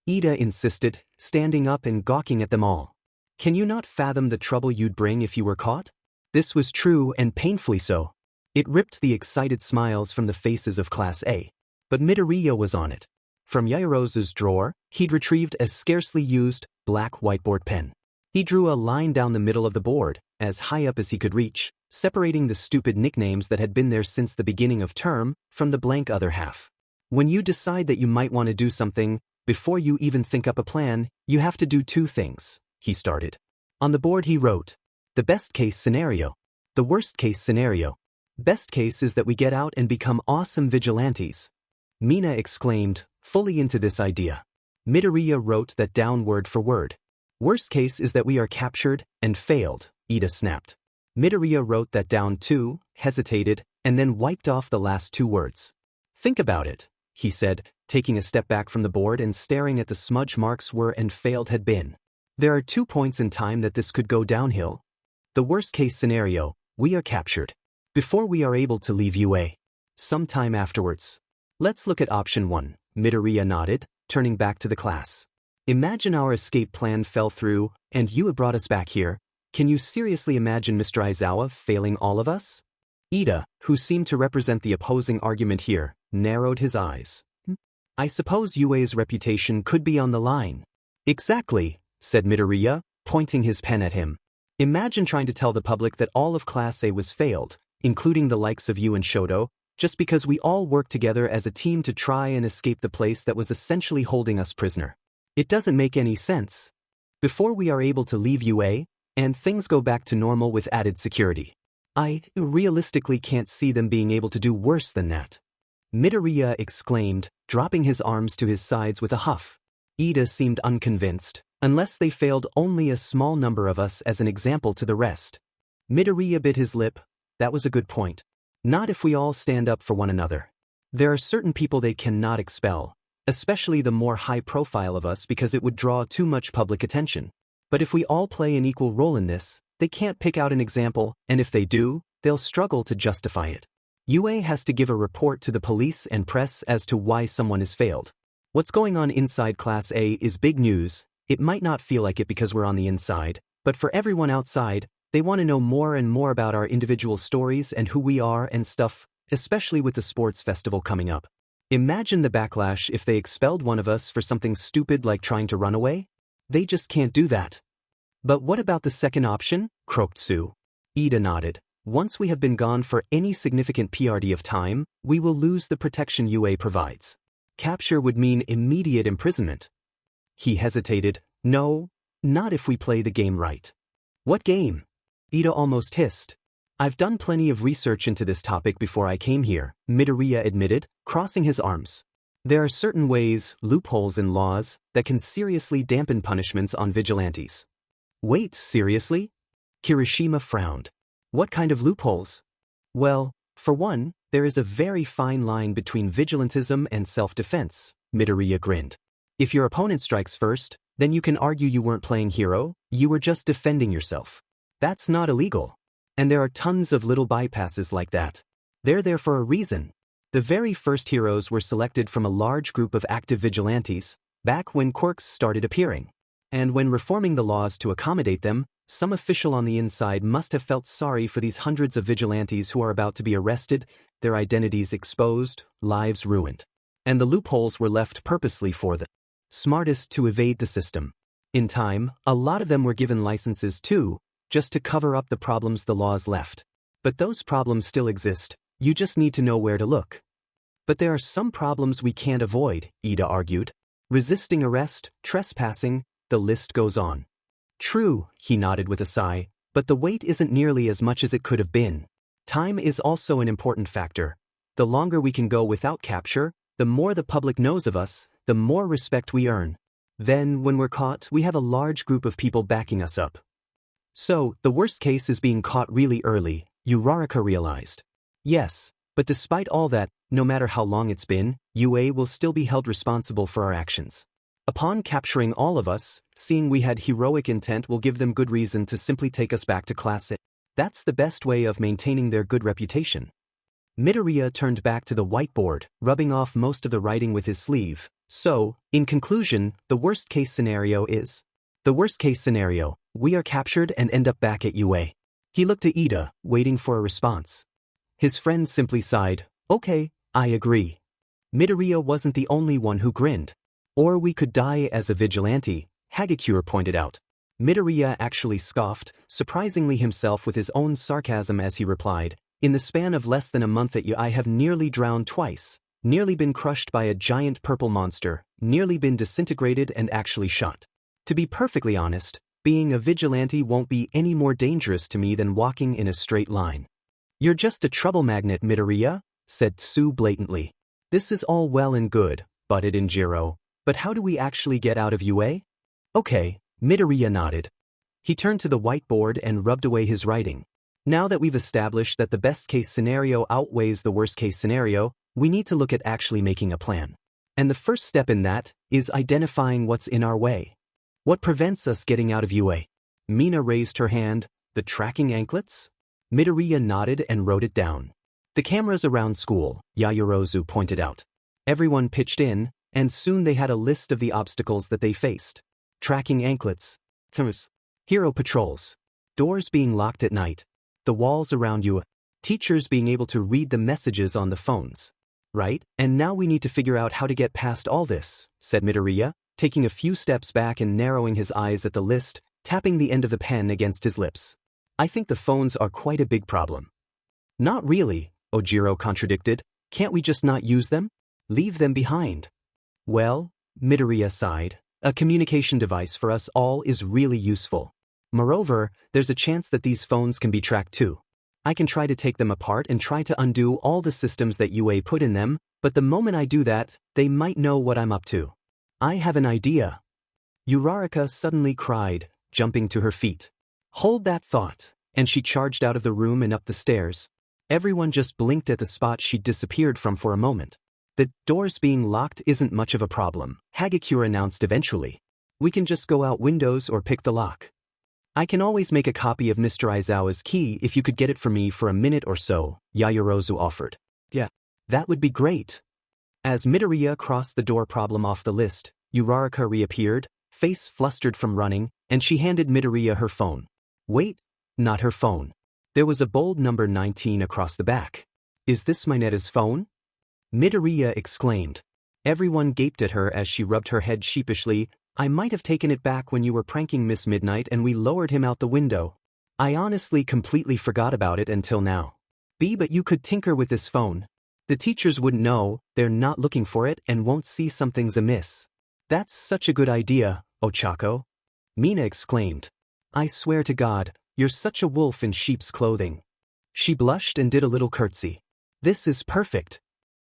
Ida insisted, standing up and gawking at them all. Can you not fathom the trouble you'd bring if you were caught? This was true and painfully so. It ripped the excited smiles from the faces of Class A. But Midoriya was on it. From Yairo's drawer, he'd retrieved a scarcely used, black whiteboard pen. He drew a line down the middle of the board, as high up as he could reach, separating the stupid nicknames that had been there since the beginning of term from the blank other half. When you decide that you might want to do something, before you even think up a plan, you have to do two things, he started. On the board he wrote, the best case scenario, the worst case scenario. Best case is that we get out and become awesome vigilantes. Mina exclaimed, fully into this idea. Midoriya wrote that down word for word. Worst case is that we are captured and failed, Ida snapped. Midoriya wrote that down too, hesitated, and then wiped off the last two words. Think about it, he said, taking a step back from the board and staring at the smudge marks were and failed had been. There are 2 points in time that this could go downhill. The worst case scenario, we are captured. Before we are able to leave UA. Sometime afterwards. Let's look at option 1, Midoriya nodded, turning back to the class. Imagine our escape plan fell through, and you have brought us back here. Can you seriously imagine Mr. Aizawa failing all of us? Ida, who seemed to represent the opposing argument here, narrowed his eyes. I suppose UA's reputation could be on the line. Exactly, said Midoriya, pointing his pen at him. Imagine trying to tell the public that all of Class A was failed, including the likes of you and Shoto, just because we all worked together as a team to try and escape the place that was essentially holding us prisoner. It doesn't make any sense. Before we are able to leave UA, and things go back to normal with added security. I realistically can't see them being able to do worse than that. Midoriya exclaimed, dropping his arms to his sides with a huff. Ida seemed unconvinced, unless they failed only a small number of us as an example to the rest. Midoriya bit his lip. That was a good point. Not if we all stand up for one another. There are certain people they cannot expel, especially the more high profile of us because it would draw too much public attention. But if we all play an equal role in this, they can't pick out an example, and if they do, they'll struggle to justify it. UA has to give a report to the police and press as to why someone has failed. What's going on inside Class A is big news. It might not feel like it because we're on the inside, but for everyone outside, they want to know more and more about our individual stories and who we are and stuff, especially with the sports festival coming up. Imagine the backlash if they expelled one of us for something stupid like trying to run away. They just can't do that. But what about the second option? Croaked Sue. Ida nodded. Once we have been gone for any significant period of time, we will lose the protection UA provides. Capture would mean immediate imprisonment. He hesitated. No, not if we play the game right. What game? Ida almost hissed. I've done plenty of research into this topic before I came here, Midoriya admitted, crossing his arms. There are certain ways, loopholes in laws, that can seriously dampen punishments on vigilantes. Wait, seriously? Kirishima frowned. What kind of loopholes? Well, for one, there is a very fine line between vigilantism and self-defense, Midoriya grinned. If your opponent strikes first, then you can argue you weren't playing hero, you were just defending yourself. That's not illegal. And there are tons of little bypasses like that. They're there for a reason. The very first heroes were selected from a large group of active vigilantes, back when quirks started appearing. And when reforming the laws to accommodate them, some official on the inside must have felt sorry for these hundreds of vigilantes who are about to be arrested, their identities exposed, lives ruined. And the loopholes were left purposely for the smartest to evade the system. In time, a lot of them were given licenses too, just to cover up the problems the laws left. But those problems still exist, you just need to know where to look. But there are some problems we can't avoid, Ida argued. Resisting arrest, trespassing, the list goes on. True, he nodded with a sigh, but the weight isn't nearly as much as it could have been. Time is also an important factor. The longer we can go without capture, the more the public knows of us, the more respect we earn. Then, when we're caught, we have a large group of people backing us up. So, the worst case is being caught really early, Uraraka realized. Yes, but despite all that, no matter how long it's been, UA will still be held responsible for our actions. Upon capturing all of us, seeing we had heroic intent will give them good reason to simply take us back to Class A. That's the best way of maintaining their good reputation. Midoriya turned back to the whiteboard, rubbing off most of the writing with his sleeve. So, in conclusion, the worst-case scenario is... The worst-case scenario, we are captured and end up back at UA. He looked at Ida, waiting for a response. His friend simply sighed, okay, I agree. Midoriya wasn't the only one who grinned. Or we could die as a vigilante, Hagakure pointed out. Midoriya actually scoffed, surprisingly himself with his own sarcasm as he replied, in the span of less than a month at UA I have nearly drowned twice, nearly been crushed by a giant purple monster, nearly been disintegrated and actually shot. To be perfectly honest, being a vigilante won't be any more dangerous to me than walking in a straight line. You're just a trouble magnet, Midoriya, said Tsu blatantly. This is all well and good, butted in Jiro, but how do we actually get out of UA? Okay, Midoriya nodded. He turned to the whiteboard and rubbed away his writing. Now that we've established that the best-case scenario outweighs the worst-case scenario, we need to look at actually making a plan. And the first step in that is identifying what's in our way. What prevents us getting out of UA? Mina raised her hand. The tracking anklets? Midoriya nodded and wrote it down. The cameras around school, Yaoyorozu pointed out. Everyone pitched in, and soon they had a list of the obstacles that they faced. Tracking anklets. Hero patrols. Doors being locked at night. The walls around you. Teachers being able to read the messages on the phones. Right? And now we need to figure out how to get past all this, said Midoriya, taking a few steps back and narrowing his eyes at the list, tapping the end of the pen against his lips. I think the phones are quite a big problem. Not really, Ojiro contradicted. Can't we just not use them? Leave them behind. Well, Midoriya sighed, a communication device for us all is really useful. Moreover, there's a chance that these phones can be tracked too. I can try to take them apart and try to undo all the systems that UA put in them, but the moment I do that, they might know what I'm up to. I have an idea. Uraraka suddenly cried, jumping to her feet. Hold that thought, and she charged out of the room and up the stairs. Everyone just blinked at the spot she'd disappeared from for a moment. The doors being locked isn't much of a problem, Hagakure announced eventually. We can just go out windows or pick the lock. I can always make a copy of Mr. Aizawa's key if you could get it for me for a minute or so, Yaoyorozu offered. Yeah, that would be great. As Midoriya crossed the door problem off the list, Uraraka reappeared, face flustered from running, and she handed Midoriya her phone. Wait, not her phone. There was a bold number 19 across the back. Is this Mineta's phone? Midoriya exclaimed. Everyone gaped at her as she rubbed her head sheepishly. I might have taken it back when you were pranking Miss Midnight and we lowered him out the window. I honestly completely forgot about it until now. But you could tinker with this phone. The teachers wouldn't know, they're not looking for it and won't see something's amiss. That's such a good idea, Ochako. Mina exclaimed. I swear to God, you're such a wolf in sheep's clothing. She blushed and did a little curtsy. This is perfect.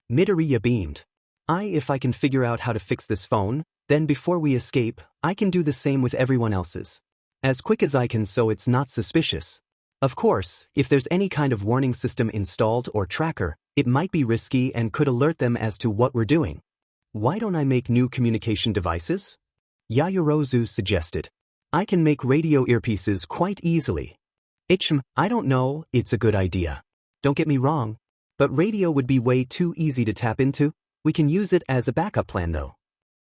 Midoriya beamed. If I can figure out how to fix this phone, then before we escape, I can do the same with everyone else's. As quick as I can so it's not suspicious. Of course, if there's any kind of warning system installed or tracker, it might be risky and could alert them as to what we're doing. Why don't I make new communication devices? Yaoyorozu suggested. I can make radio earpieces quite easily. I don't know, it's a good idea. Don't get me wrong. But radio would be way too easy to tap into. We can use it as a backup plan though.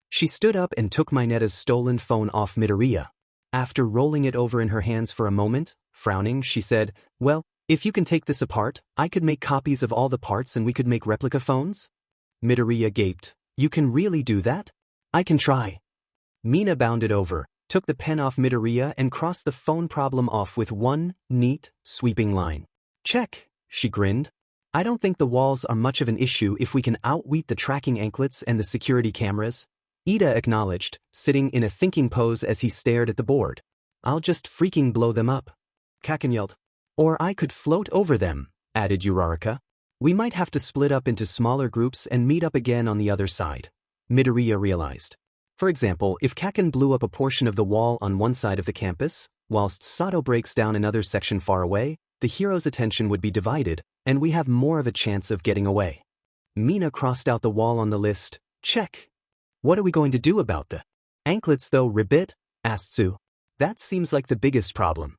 She stood up and took Mineta's stolen phone off Midoriya. After rolling it over in her hands for a moment, frowning, she said, well, if you can take this apart, I could make copies of all the parts and we could make replica phones? Midoriya gaped. You can really do that? I can try. Mina bounded over, took the pen off Midoriya and crossed the phone problem off with one neat, sweeping line. Check, she grinned. I don't think the walls are much of an issue if we can outwit the tracking anklets and the security cameras. Ida acknowledged, sitting in a thinking pose as he stared at the board. I'll just freaking blow them up. Kaken yelled. Or I could float over them, added Uraraka. We might have to split up into smaller groups and meet up again on the other side. Midoriya realized. For example, if Kaken blew up a portion of the wall on one side of the campus, whilst Sato breaks down another section far away, the hero's attention would be divided, and we have more of a chance of getting away. Mina crossed out the wall on the list. Check. What are we going to do about the anklets though, Ribbit? Asked Tsu. That seems like the biggest problem.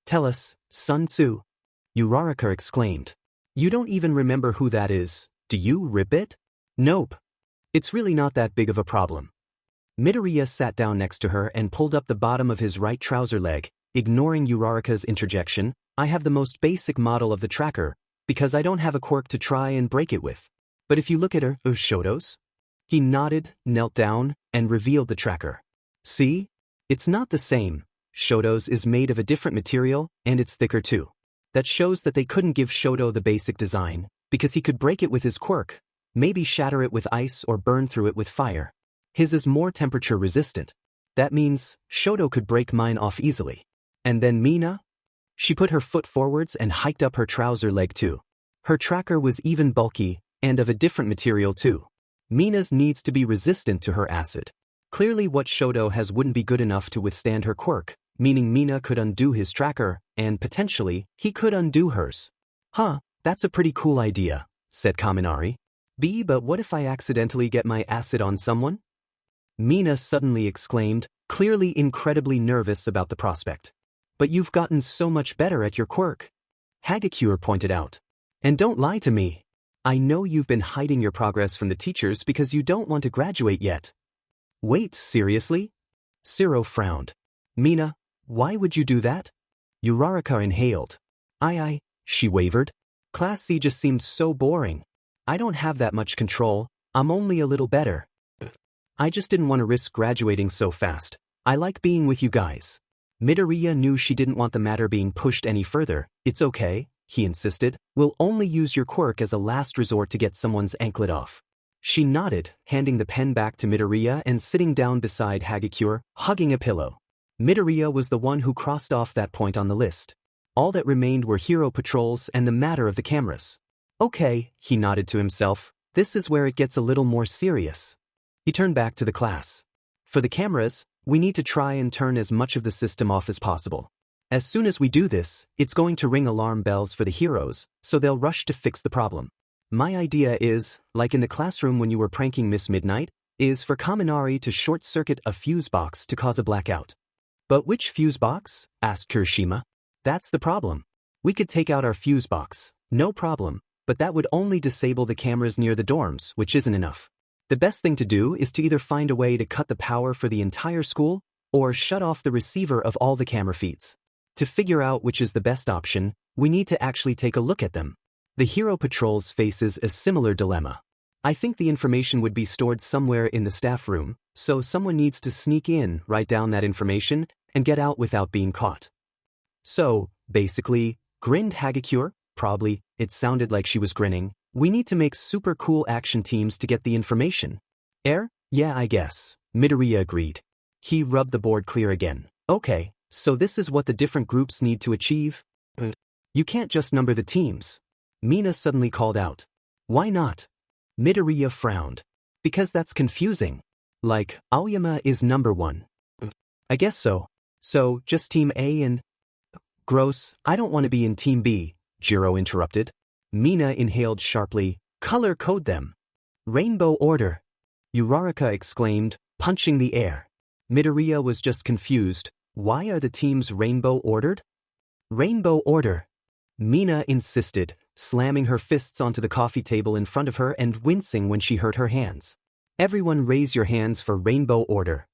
Tell us, Sun Tsu. Uraraka exclaimed. You don't even remember who that is, do you, Ribbit? Nope. It's really not that big of a problem. Midoriya sat down next to her and pulled up the bottom of his right trouser leg, ignoring Uraraka's interjection. I have the most basic model of the tracker, because I don't have a quirk to try and break it with. But if you look at her, Shoto's? He nodded, knelt down, and revealed the tracker. See? It's not the same. Shoto's is made of a different material, and it's thicker too. That shows that they couldn't give Shoto the basic design, because he could break it with his quirk, maybe shatter it with ice or burn through it with fire. His is more temperature resistant. That means Shoto could break mine off easily. And then Mina? She put her foot forwards and hiked up her trouser leg too. Her tracker was even bulky, and of a different material too. Mina's needs to be resistant to her acid. Clearly what Shoto has wouldn't be good enough to withstand her quirk, meaning Mina could undo his tracker, and potentially, he could undo hers. Huh, that's a pretty cool idea, said Kaminari. But what if I accidentally get my acid on someone? Mina suddenly exclaimed, clearly incredibly nervous about the prospect. But you've gotten so much better at your quirk. Hagakure pointed out. And don't lie to me. I know you've been hiding your progress from the teachers because you don't want to graduate yet. Wait, seriously? Shiro frowned. Mina, why would you do that? Uraraka inhaled. She wavered. Class C just seemed so boring. I don't have that much control, I'm only a little better. I just didn't want to risk graduating so fast. I like being with you guys. Midoriya knew she didn't want the matter being pushed any further. It's okay, he insisted. We'll only use your quirk as a last resort to get someone's anklet off. She nodded, handing the pen back to Midoriya and sitting down beside Hagakure, hugging a pillow. Midoriya was the one who crossed off that point on the list. All that remained were hero patrols and the matter of the cameras. Okay, he nodded to himself, this is where it gets a little more serious. He turned back to the class. For the cameras, we need to try and turn as much of the system off as possible. As soon as we do this, it's going to ring alarm bells for the heroes, so they'll rush to fix the problem. My idea is, like in the classroom when you were pranking Miss Midnight, is for Kaminari to short-circuit a fuse box to cause a blackout. But which fuse box? Asked Kirishima. That's the problem. We could take out our fuse box, no problem, but that would only disable the cameras near the dorms, which isn't enough. The best thing to do is to either find a way to cut the power for the entire school, or shut off the receiver of all the camera feeds. To figure out which is the best option, we need to actually take a look at them. The Hero Patrols faces a similar dilemma. I think the information would be stored somewhere in the staff room, so someone needs to sneak in, write down that information, and get out without being caught. So, basically, grinned Hagakure, probably, it sounded like she was grinning, we need to make super cool action teams to get the information. Yeah, I guess, Midoriya agreed. He rubbed the board clear again. Okay, so this is what the different groups need to achieve? You can't just number the teams. Mina suddenly called out. Why not? Midoriya frowned. Because that's confusing. Like, Aoyama is number 1. I guess so. So, just Team A and... Gross, I don't want to be in Team B, Jiro interrupted. Mina inhaled sharply. Color code them. Rainbow order. Uraraka exclaimed, punching the air. Midoriya was just confused. Why are the teams rainbow ordered? Rainbow order. Mina insisted, slamming her fists onto the coffee table in front of her and wincing when she hurt her hands. Everyone raise your hands for rainbow order.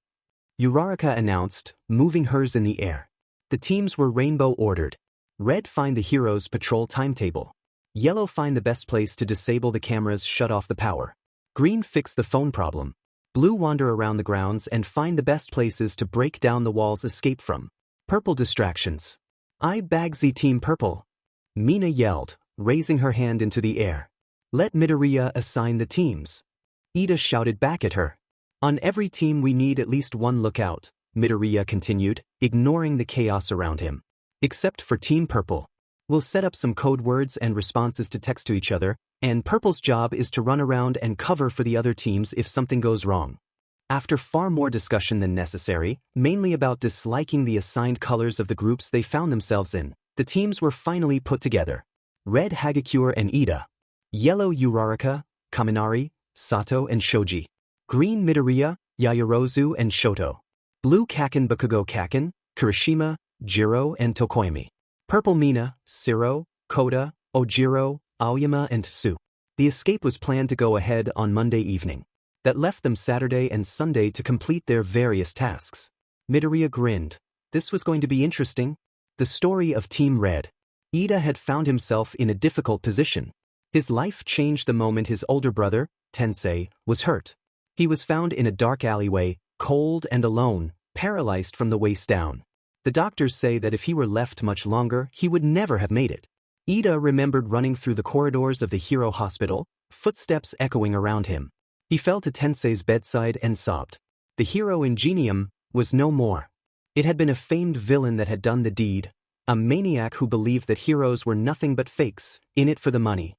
Uraraka announced, moving hers in the air. The teams were rainbow ordered. Red find the heroes' patrol timetable. Yellow find the best place to disable the cameras, shut off the power. Green fix the phone problem. Blue wander around the grounds and find the best places to break down the walls escape from. Purple distractions. I bagsy Team Purple. Mina yelled, raising her hand into the air. Let Midoriya assign the teams. Ida shouted back at her. On every team we need at least one lookout, Midoriya continued, ignoring the chaos around him. Except for Team Purple. We'll set up some code words and responses to text to each other, and Purple's job is to run around and cover for the other teams if something goes wrong. After far more discussion than necessary, mainly about disliking the assigned colors of the groups they found themselves in, the teams were finally put together. Red Hagakure and Ida. Yellow Uraraka, Kaminari, Sato and Shoji. Green Midoriya, Yaoyorozu and Shoto. Blue Kaken Bakugo Kaken, Kirishima, Jiro and Tokoyami. Purple Mina, Shiro, Koda, Ojiro, Aoyama and Su. The escape was planned to go ahead on Monday evening. That left them Saturday and Sunday to complete their various tasks. Midoriya grinned. This was going to be interesting. The story of Team Red. Ida had found himself in a difficult position. His life changed the moment his older brother, Tensei, was hurt. He was found in a dark alleyway, cold and alone, paralyzed from the waist down. The doctors say that if he were left much longer, he would never have made it. Ida remembered running through the corridors of the Hero Hospital, footsteps echoing around him. He fell to Tensei's bedside and sobbed. The hero Ingenium was no more. It had been a famed villain that had done the deed, a maniac who believed that heroes were nothing but fakes, in it for the money.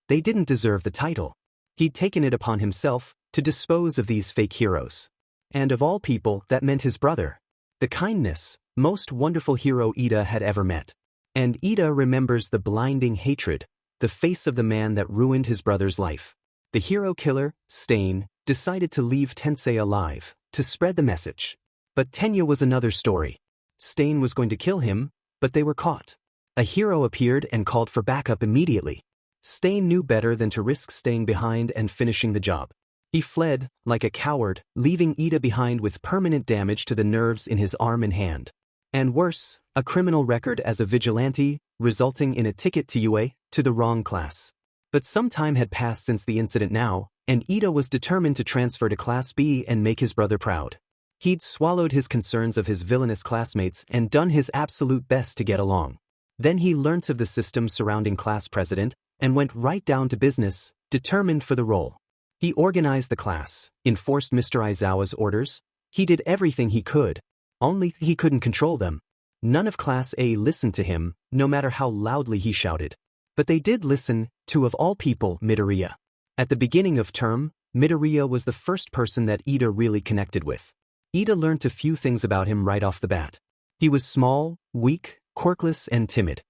They didn't deserve the title. He'd taken it upon himself to dispose of these fake heroes. And of all people, that meant his brother. The kindness, most wonderful hero Ida had ever met. And Ida remembers the blinding hatred, the face of the man that ruined his brother's life. The hero killer, Stain, decided to leave Tensei alive, to spread the message. But Tenya was another story. Stain was going to kill him, but they were caught. A hero appeared and called for backup immediately. Stain knew better than to risk staying behind and finishing the job. He fled, like a coward, leaving Ida behind with permanent damage to the nerves in his arm and hand. And worse, a criminal record as a vigilante, resulting in a ticket to UA, to the wrong class. But some time had passed since the incident now, and Ida was determined to transfer to Class B and make his brother proud. He'd swallowed his concerns of his villainous classmates and done his absolute best to get along. Then he learnt of the system surrounding class president and went right down to business, determined for the role. He organized the class, enforced Mr. Aizawa's orders. He did everything he could, only he couldn't control them. None of Class A listened to him, no matter how loudly he shouted. But they did listen to, of all people, Midoriya. At the beginning of term, Midoriya was the first person that Ida really connected with. Ida learnt a few things about him right off the bat. He was small, weak, quirkless and timid.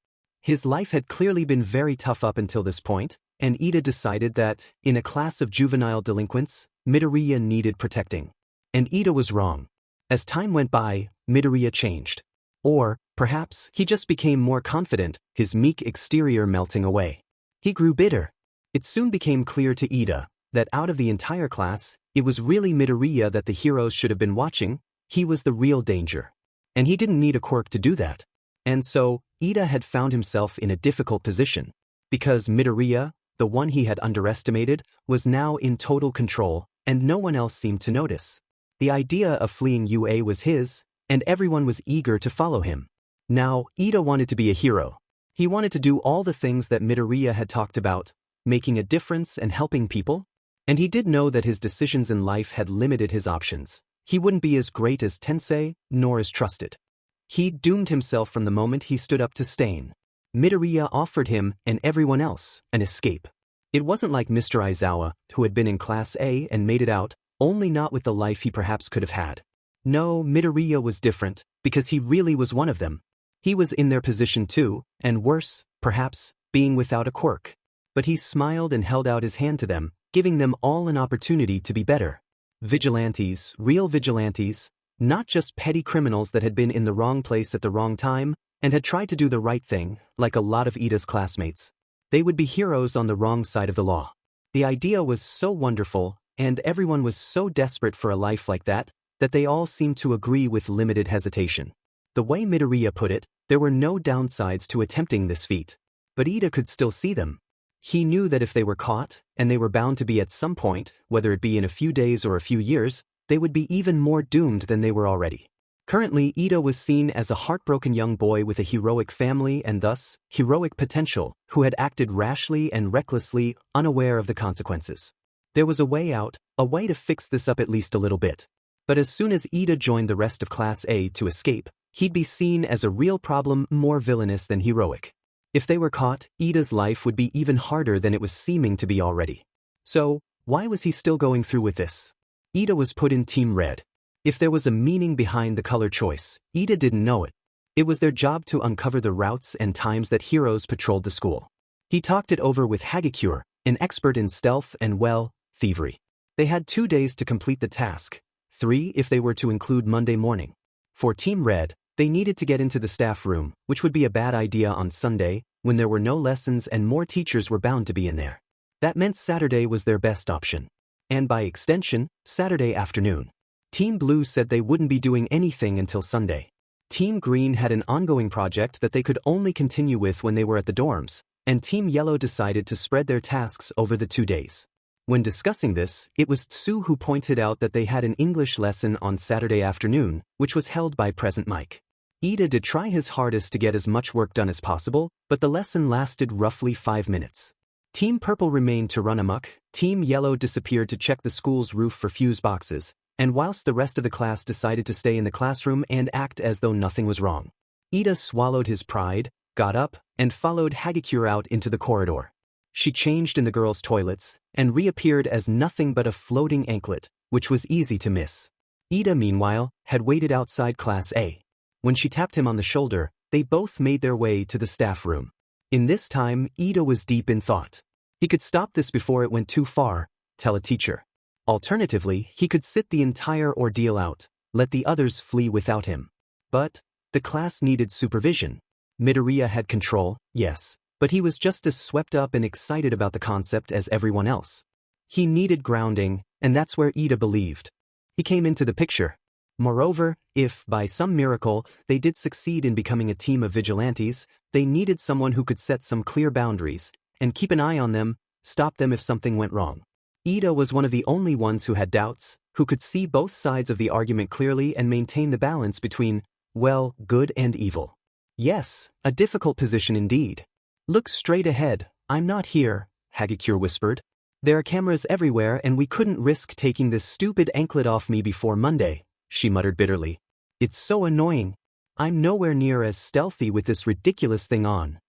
His life had clearly been very tough up until this point, and Ida decided that, in a class of juvenile delinquents, Midoriya needed protecting. And Ida was wrong. As time went by, Midoriya changed. Or, perhaps, he just became more confident, his meek exterior melting away. He grew bitter. It soon became clear to Ida that out of the entire class, it was really Midoriya that the heroes should have been watching. He was the real danger. And he didn't need a quirk to do that. And so, Ida had found himself in a difficult position. Because Midoriya, the one he had underestimated, was now in total control, and no one else seemed to notice. The idea of fleeing UA was his, and everyone was eager to follow him. Now, Ida wanted to be a hero. He wanted to do all the things that Midoriya had talked about, making a difference and helping people. And he did know that his decisions in life had limited his options. He wouldn't be as great as Tensei, nor as trusted. He doomed himself from the moment he stood up to Stain. Midoriya offered him, and everyone else, an escape. It wasn't like Mr. Aizawa, who had been in Class A and made it out, only not with the life he perhaps could have had. No, Midoriya was different, because he really was one of them. He was in their position too, and worse, perhaps, being without a quirk. But he smiled and held out his hand to them, giving them all an opportunity to be better. Vigilantes, real vigilantes, not just petty criminals that had been in the wrong place at the wrong time and had tried to do the right thing, like a lot of Ida's classmates. They would be heroes on the wrong side of the law. The idea was so wonderful, and everyone was so desperate for a life like that they all seemed to agree with limited hesitation. The way Midoriya put it, there were no downsides to attempting this feat. But Ida could still see them. He knew that if they were caught, and they were bound to be at some point, whether it be in a few days or a few years, they would be even more doomed than they were already. Currently, Ida was seen as a heartbroken young boy with a heroic family and thus, heroic potential, who had acted rashly and recklessly, unaware of the consequences. There was a way out, a way to fix this up at least a little bit. But as soon as Ida joined the rest of Class A to escape, he'd be seen as a real problem, more villainous than heroic. If they were caught, Ida's life would be even harder than it was seeming to be already. So, why was he still going through with this? Ida was put in Team Red. If there was a meaning behind the color choice, Ida didn't know it. It was their job to uncover the routes and times that heroes patrolled the school. He talked it over with Hagakure, an expert in stealth and, well, thievery. They had 2 days to complete the task, 3 if they were to include Monday morning. For Team Red, they needed to get into the staff room, which would be a bad idea on Sunday, when there were no lessons and more teachers were bound to be in there. That meant Saturday was their best option. And by extension, Saturday afternoon. Team Blue said they wouldn't be doing anything until Sunday. Team Green had an ongoing project that they could only continue with when they were at the dorms, and Team Yellow decided to spread their tasks over the 2 days. When discussing this, it was Tsu who pointed out that they had an English lesson on Saturday afternoon, which was held by Present Mike. Ida did try his hardest to get as much work done as possible, but the lesson lasted roughly 5 minutes. Team Purple remained to run amok, Team Yellow disappeared to check the school's roof for fuse boxes, and whilst the rest of the class decided to stay in the classroom and act as though nothing was wrong. Ida swallowed his pride, got up, and followed Hagakure out into the corridor. She changed in the girls' toilets, and reappeared as nothing but a floating anklet, which was easy to miss. Ida, meanwhile, had waited outside Class A. When she tapped him on the shoulder, they both made their way to the staff room. In this time, Ida was deep in thought. He could stop this before it went too far, tell a teacher. Alternatively, he could sit the entire ordeal out, let the others flee without him. But the class needed supervision. Midoriya had control, yes, but he was just as swept up and excited about the concept as everyone else. He needed grounding, and that's where Ida believed. He came into the picture. Moreover, if, by some miracle, they did succeed in becoming a team of vigilantes, they needed someone who could set some clear boundaries, and keep an eye on them, stop them if something went wrong. Ida was one of the only ones who had doubts, who could see both sides of the argument clearly and maintain the balance between, well, good and evil. Yes, a difficult position indeed. Look straight ahead, I'm not here, Hagakure whispered. There are cameras everywhere and we couldn't risk taking this stupid anklet off me before Monday, she muttered bitterly. It's so annoying. I'm nowhere near as stealthy with this ridiculous thing on.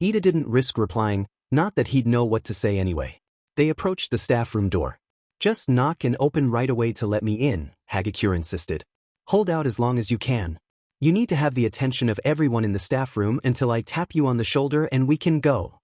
Ida didn't risk replying, not that he'd know what to say anyway. They approached the staff room door. Just knock and open right away to let me in, Hagakure insisted. Hold out as long as you can. You need to have the attention of everyone in the staff room until I tap you on the shoulder and we can go.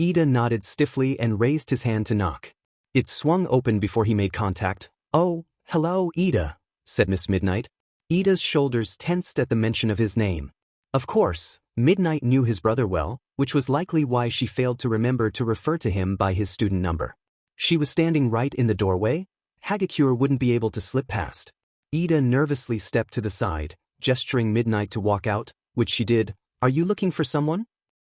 Ida nodded stiffly and raised his hand to knock. It swung open before he made contact. Oh, hello, Ida, said Miss Midnight. Ida's shoulders tensed at the mention of his name. Of course, Midnight knew his brother well, which was likely why she failed to remember to refer to him by his student number. She was standing right in the doorway. Hagakure wouldn't be able to slip past. Ida nervously stepped to the side, gesturing Midnight to walk out, which she did. Are you looking for someone?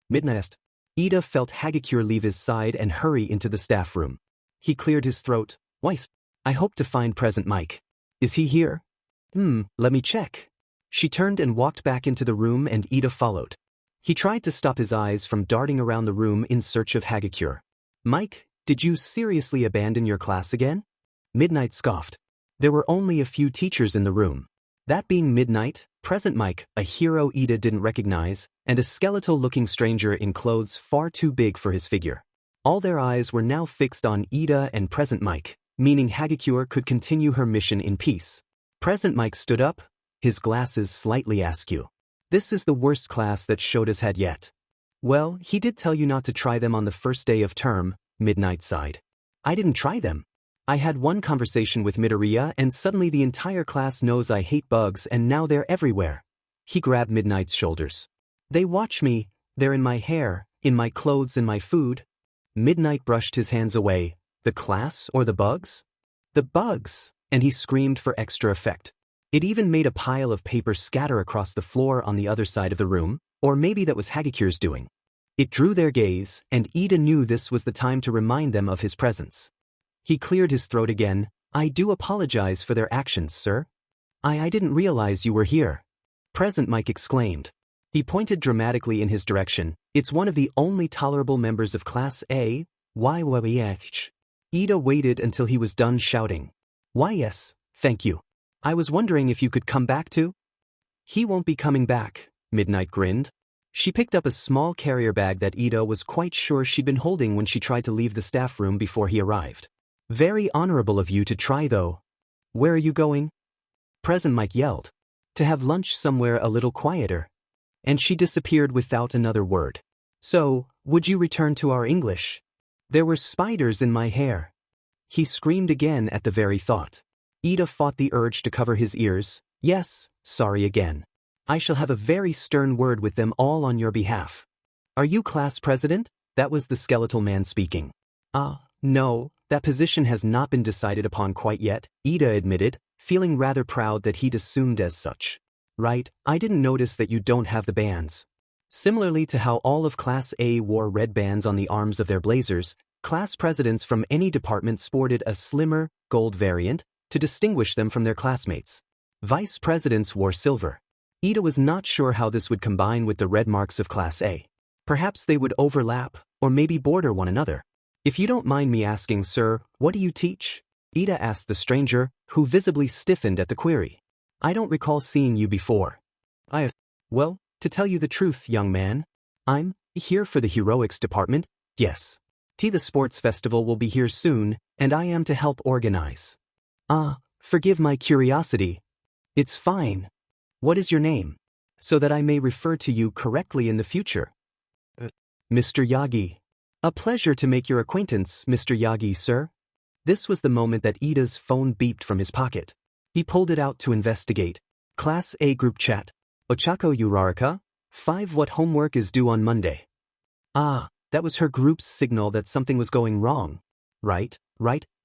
Midnight asked. Ida felt Hagakure leave his side and hurry into the staff room. He cleared his throat. Weiss, I hope to find Present Mike. Is he here? Let me check. She turned and walked back into the room and Ida followed. He tried to stop his eyes from darting around the room in search of Hagakure. Mike, did you seriously abandon your class again? Midnight scoffed. There were only a few teachers in the room. That being Midnight, Present Mike, a hero Ida didn't recognize, and a skeletal-looking stranger in clothes far too big for his figure. All their eyes were now fixed on Ida and Present Mike, meaning Hagakure could continue her mission in peace. Present Mike stood up, his glasses slightly askew. This is the worst class that Shota's had yet. Well, he did tell you not to try them on the first day of term, Midnight sighed. I didn't try them. I had one conversation with Midoriya and suddenly the entire class knows I hate bugs and now they're everywhere. He grabbed Midnight's shoulders. They watch me, they're in my hair, in my clothes and my food. Midnight brushed his hands away. The class or the bugs? The bugs, and he screamed for extra effect. It even made a pile of paper scatter across the floor on the other side of the room, or maybe that was Hagakure's doing. It drew their gaze, and Ida knew this was the time to remind them of his presence. He cleared his throat again. I do apologize for their actions, sir. I didn't realize you were here. Present Mike exclaimed. He pointed dramatically in his direction. It's one of the only tolerable members of Class A. Why? Ida waited until he was done shouting. Why yes, thank you. I was wondering if you could come back too? He won't be coming back, Midnight grinned. She picked up a small carrier bag that Ida was quite sure she'd been holding when she tried to leave the staff room before he arrived. Very honorable of you to try though. Where are you going? Present Mike yelled. To have lunch somewhere a little quieter. And she disappeared without another word. So, would you return to our English? There were spiders in my hair. He screamed again at the very thought. Ida fought the urge to cover his ears. Yes, sorry again. I shall have a very stern word with them all on your behalf. Are you class president? That was the skeletal man speaking. No, that position has not been decided upon quite yet, Ida admitted, feeling rather proud that he'd assumed as such. Right, I didn't notice that you don't have the bands. Similarly to how all of Class A wore red bands on the arms of their blazers, class presidents from any department sported a slimmer, gold variant to distinguish them from their classmates. Vice presidents wore silver. Ida was not sure how this would combine with the red marks of Class A. Perhaps they would overlap, or maybe border one another. If you don't mind me asking, sir, what do you teach? Ida asked the stranger, who visibly stiffened at the query. I don't recall seeing you before. Well, to tell you the truth, young man, I'm here for the heroics department, yes. The sports festival will be here soon, and I am to help organize. Forgive my curiosity. It's fine. What is your name? So that I may refer to you correctly in the future. Mr. Yagi. A pleasure to make your acquaintance, Mr. Yagi, sir. This was the moment that Ida's phone beeped from his pocket. He pulled it out to investigate. Class A group chat. Ochako Uraraka, 5. What homework is due on Monday? That was her group's signal that something was going wrong. Right,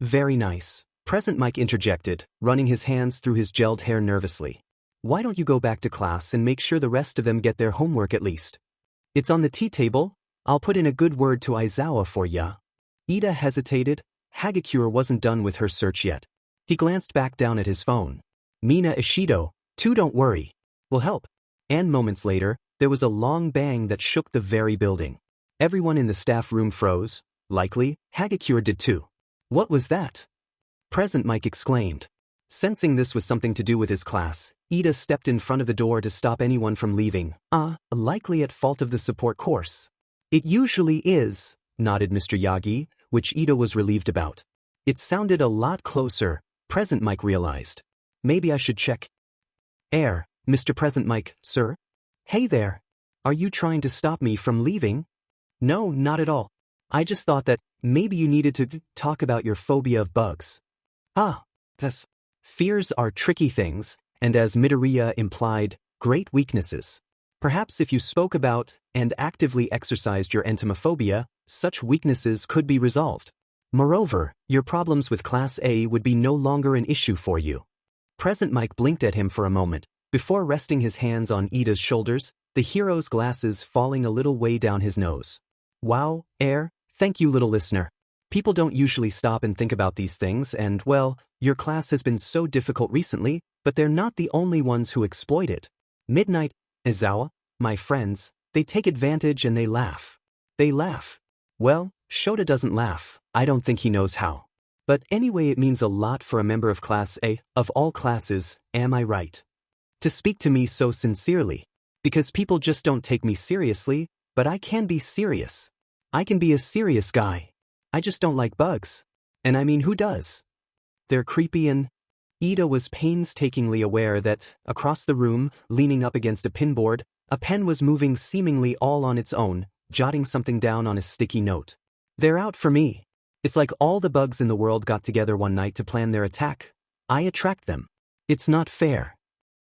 very nice. Present Mike interjected, running his hands through his gelled hair nervously. Why don't you go back to class and make sure the rest of them get their homework at least? It's on the tea table. I'll put in a good word to Aizawa for ya. Ida hesitated. Hagakure wasn't done with her search yet. He glanced back down at his phone. Mina Ishido, 2. Don't worry. We'll help. And moments later, there was a long bang that shook the very building. Everyone in the staff room froze. Likely, Hagakure did too. What was that? Present Mike exclaimed. Sensing this was something to do with his class, Ida stepped in front of the door to stop anyone from leaving. Likely at fault of the support course. It usually is, nodded Mr. Yagi, which Ida was relieved about. It sounded a lot closer, Present Mike realized. Maybe I should check. Mr. Present Mike, sir? Hey there. Are you trying to stop me from leaving? No, not at all. I just thought that maybe you needed to talk about your phobia of bugs. Fears are tricky things, and as Midoriya implied, great weaknesses. Perhaps if you spoke about and actively exercised your entomophobia, such weaknesses could be resolved. Moreover, your problems with Class A would be no longer an issue for you. Present Mike blinked at him for a moment, before resting his hands on Ida's shoulders, the hero's glasses falling a little way down his nose. Wow, thank you, little listener. People don't usually stop and think about these things, and, well, your class has been so difficult recently, but they're not the only ones who exploit it. Midnight, Aizawa, my friends, they take advantage and they laugh. They laugh. Well, Shota doesn't laugh. I don't think he knows how. But anyway, it means a lot for a member of Class A, of all classes, am I right? To speak to me so sincerely. Because people just don't take me seriously, but I can be serious. I can be a serious guy. I just don't like bugs. And I mean, who does? They're creepy and... Ida was painstakingly aware that, across the room, leaning up against a pinboard, a pen was moving seemingly all on its own, jotting something down on a sticky note. They're out for me. It's like all the bugs in the world got together one night to plan their attack. I attract them. It's not fair.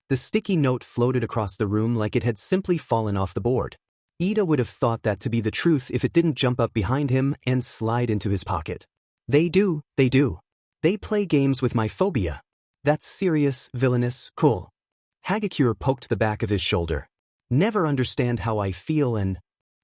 The sticky note floated across the room like it had simply fallen off the board. Ida would have thought that to be the truth if it didn't jump up behind him and slide into his pocket. They do. They play games with my phobia. That's serious, villainous, cool. Hagakure poked the back of his shoulder. Never understand how I feel and...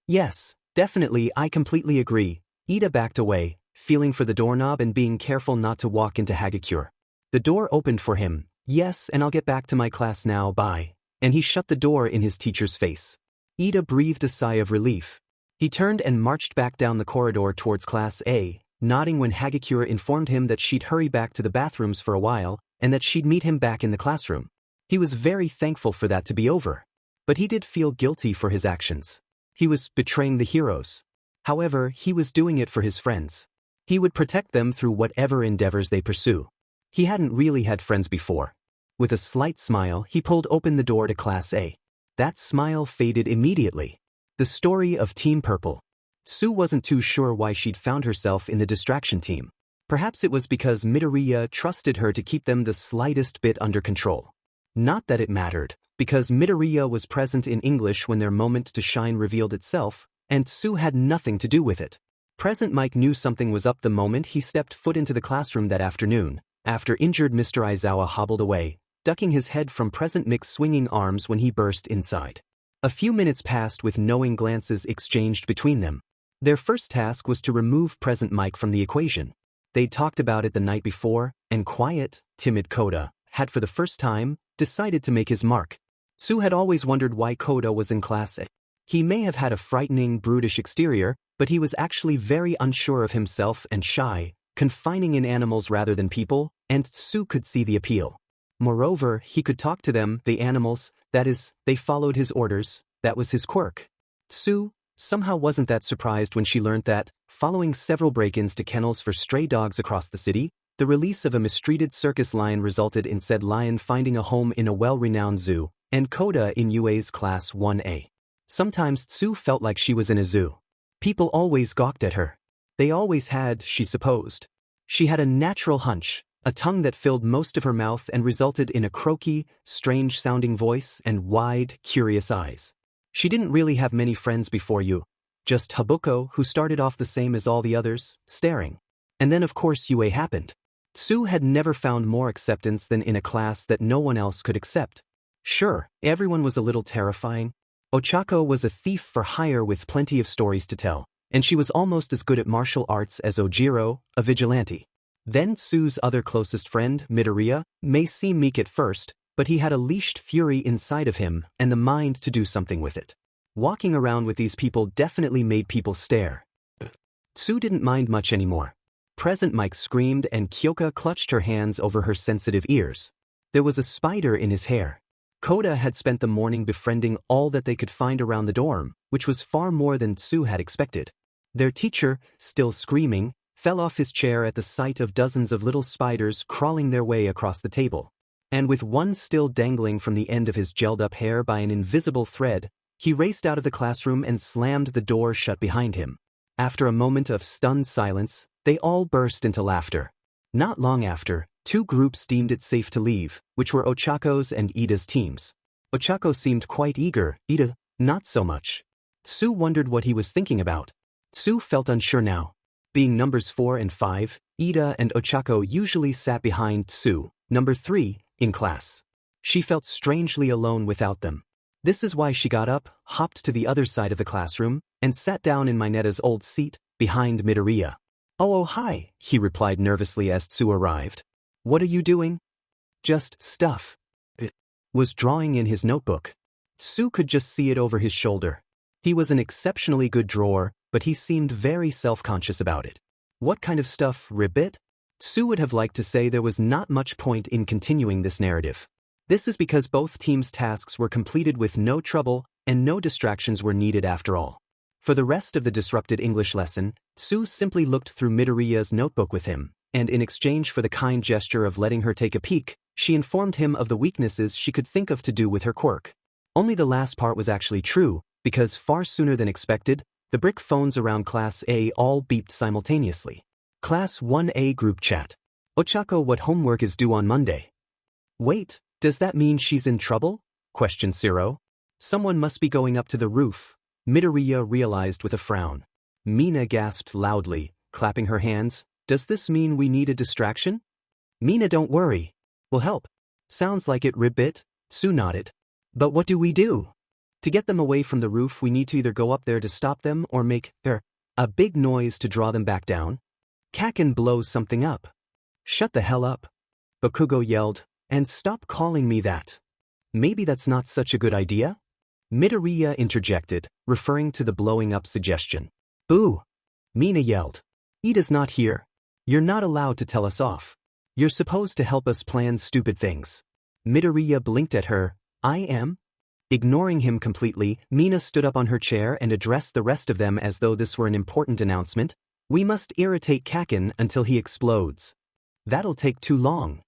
Yes, definitely, I completely agree. Ida backed away, feeling for the doorknob and being careful not to walk into Hagakure. The door opened for him. Yes, and I'll get back to my class now, bye. And he shut the door in his teacher's face. Ida breathed a sigh of relief. He turned and marched back down the corridor towards Class A, nodding when Hagakure informed him that she'd hurry back to the bathrooms for a while, and that she'd meet him back in the classroom. He was very thankful for that to be over. But he did feel guilty for his actions. He was betraying the heroes. However, he was doing it for his friends. He would protect them through whatever endeavors they pursue. He hadn't really had friends before. With a slight smile, he pulled open the door to Class A. That smile faded immediately. The story of Team Purple. Sue wasn't too sure why she'd found herself in the distraction team. Perhaps it was because Midoriya trusted her to keep them the slightest bit under control. Not that it mattered, because Midoriya was present in English when their moment to shine revealed itself, and Tsu had nothing to do with it. Present Mike knew something was up the moment he stepped foot into the classroom that afternoon, after injured Mr. Aizawa hobbled away, ducking his head from Present Mike's swinging arms when he burst inside. A few minutes passed with knowing glances exchanged between them. Their first task was to remove Present Mike from the equation. They'd talked about it the night before, and quiet, timid Koda had for the first time decided to make his mark. Tsu had always wondered why Koda was in class A. He may have had a frightening, brutish exterior, but he was actually very unsure of himself and shy, confining in animals rather than people, and Tsu could see the appeal. Moreover, he could talk to them, the animals, that is, they followed his orders, that was his quirk. Tsu somehow wasn't that surprised when she learned that, following several break-ins to kennels for stray dogs across the city, the release of a mistreated circus lion resulted in said lion finding a home in a well-renowned zoo, and Koda in UA's Class 1A. Sometimes Tsu felt like she was in a zoo. People always gawked at her. They always had, she supposed. She had a natural hunch, a tongue that filled most of her mouth and resulted in a croaky, strange-sounding voice and wide, curious eyes. She didn't really have many friends before you, just Habuko, who started off the same as all the others, staring. And then of course UA happened. Tsu had never found more acceptance than in a class that no one else could accept. Sure, everyone was a little terrifying. Ochako was a thief for hire with plenty of stories to tell, and she was almost as good at martial arts as Ojiro, a vigilante. Then Tsu's other closest friend, Midoriya, may seem meek at first, but he had a leashed fury inside of him and the mind to do something with it. Walking around with these people definitely made people stare. Tsu didn't mind much anymore. Present Mike screamed and Kyoka clutched her hands over her sensitive ears. There was a spider in his hair. Koda had spent the morning befriending all that they could find around the dorm, which was far more than Tsu had expected. Their teacher, still screaming, fell off his chair at the sight of dozens of little spiders crawling their way across the table. And with one still dangling from the end of his gelled-up hair by an invisible thread, he raced out of the classroom and slammed the door shut behind him. After a moment of stunned silence, they all burst into laughter. Not long after, two groups deemed it safe to leave, which were Ochako's and Ida's teams. Ochako seemed quite eager, Ida, not so much. Tsu wondered what he was thinking about. Tsu felt unsure now. Being numbers 4 and 5, Ida and Ochako usually sat behind Tsu, number 3, in class. She felt strangely alone without them. This is why she got up, hopped to the other side of the classroom, and sat down in Minetta's old seat, behind Midoriya. Oh hi, he replied nervously as Tsu arrived. What are you doing? Just stuff. It was drawing in his notebook. Tsu could just see it over his shoulder. He was an exceptionally good drawer, but he seemed very self-conscious about it. What kind of stuff, Ribbit? Tsu would have liked to say there was not much point in continuing this narrative. This is because both teams' tasks were completed with no trouble and no distractions were needed after all. For the rest of the disrupted English lesson, Tsu simply looked through Midoriya's notebook with him, and in exchange for the kind gesture of letting her take a peek, she informed him of the weaknesses she could think of to do with her quirk. Only the last part was actually true, because far sooner than expected, the brick phones around Class A all beeped simultaneously. Class 1A group chat. Ochako, what homework is due on Monday? Wait, does that mean she's in trouble? Questioned Siro. Someone must be going up to the roof, Midoriya realized with a frown. Mina gasped loudly, clapping her hands. Does this mean we need a distraction? Mina, don't worry. We'll help. Sounds like it, Ribbit. Tsu nodded. But what do we do? To get them away from the roof, we need to either go up there to stop them or make a big noise to draw them back down. Kaken blows something up. Shut the hell up. Bakugo yelled, and stop calling me that. Maybe that's not such a good idea? Midoriya interjected, referring to the blowing up suggestion. Ooh. Mina yelled. Ida's not here. You're not allowed to tell us off. You're supposed to help us plan stupid things. Midoriya blinked at her. I am? Ignoring him completely, Mina stood up on her chair and addressed the rest of them as though this were an important announcement. We must irritate Kaken until he explodes. That'll take too long.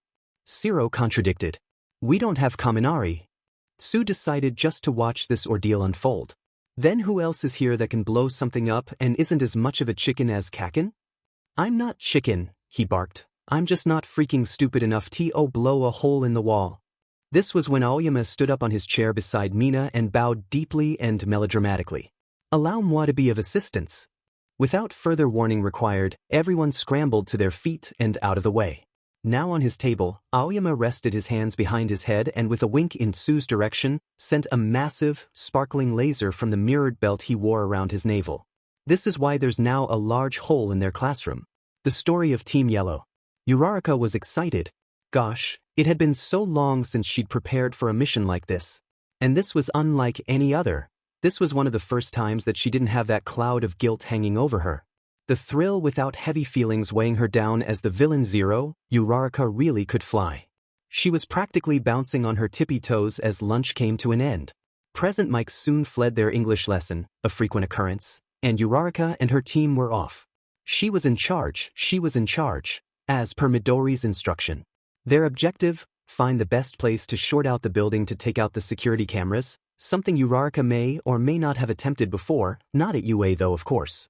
Siro contradicted. We don't have Kaminari. Tsu decided just to watch this ordeal unfold. Then who else is here that can blow something up and isn't as much of a chicken as Kaken? I'm not chicken, he barked. I'm just not freaking stupid enough to blow a hole in the wall. This was when Aoyama stood up on his chair beside Mina and bowed deeply and melodramatically. Allow moi to be of assistance. Without further warning required, everyone scrambled to their feet and out of the way. Now on his table, Aoyama rested his hands behind his head and with a wink in Sue's direction, sent a massive, sparkling laser from the mirrored belt he wore around his navel. This is why there's now a large hole in their classroom. The story of Team Yellow. Uraraka was excited. Gosh, it had been so long since she'd prepared for a mission like this. And this was unlike any other. This was one of the first times that she didn't have that cloud of guilt hanging over her. The thrill without heavy feelings weighing her down as the villain Zero, Uraraka really could fly. She was practically bouncing on her tippy toes as lunch came to an end. Present mics soon fled their English lesson, a frequent occurrence, and Uraraka and her team were off. She was in charge, as per Midori's instruction. Their objective, find the best place to short out the building to take out the security cameras, something Uraraka may or may not have attempted before, not at UA though of course.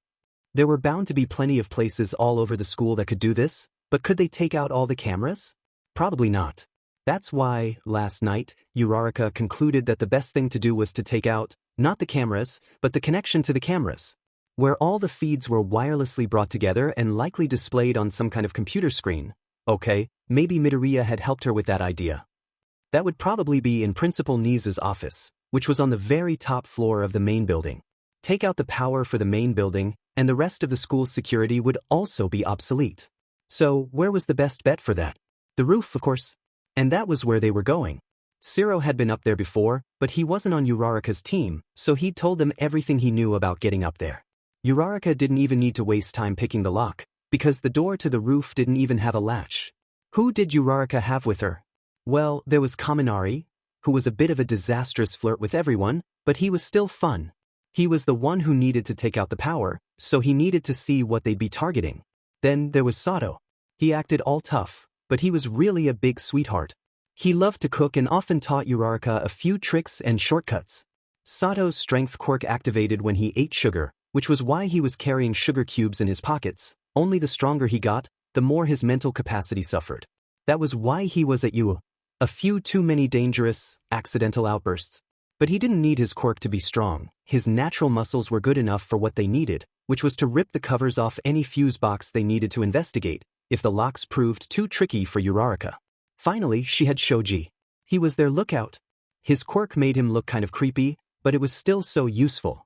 There were bound to be plenty of places all over the school that could do this, but could they take out all the cameras? Probably not. That's why, last night, Uraraka concluded that the best thing to do was to take out, not the cameras, but the connection to the cameras, where all the feeds were wirelessly brought together and likely displayed on some kind of computer screen. Okay, maybe Midoriya had helped her with that idea. That would probably be in Principal Nisa's office, which was on the very top floor of the main building. Take out the power for the main building, and the rest of the school's security would also be obsolete. So, where was the best bet for that? The roof, of course. And that was where they were going. Zero had been up there before, but he wasn't on Uraraka's team, so he'd told them everything he knew about getting up there. Uraraka didn't even need to waste time picking the lock, because the door to the roof didn't even have a latch. Who did Uraraka have with her? Well, there was Kaminari, who was a bit of a disastrous flirt with everyone, but he was still fun. He was the one who needed to take out the power, so he needed to see what they'd be targeting. Then there was Sato. He acted all tough, but he was really a big sweetheart. He loved to cook and often taught Uraraka a few tricks and shortcuts. Sato's strength quirk activated when he ate sugar, which was why he was carrying sugar cubes in his pockets. Only the stronger he got, the more his mental capacity suffered. That was why he was at UA. A few too many dangerous, accidental outbursts. But he didn't need his quirk to be strong. His natural muscles were good enough for what they needed, which was to rip the covers off any fuse box they needed to investigate, if the locks proved too tricky for Uraraka. Finally, she had Shoji. He was their lookout. His quirk made him look kind of creepy, but it was still so useful.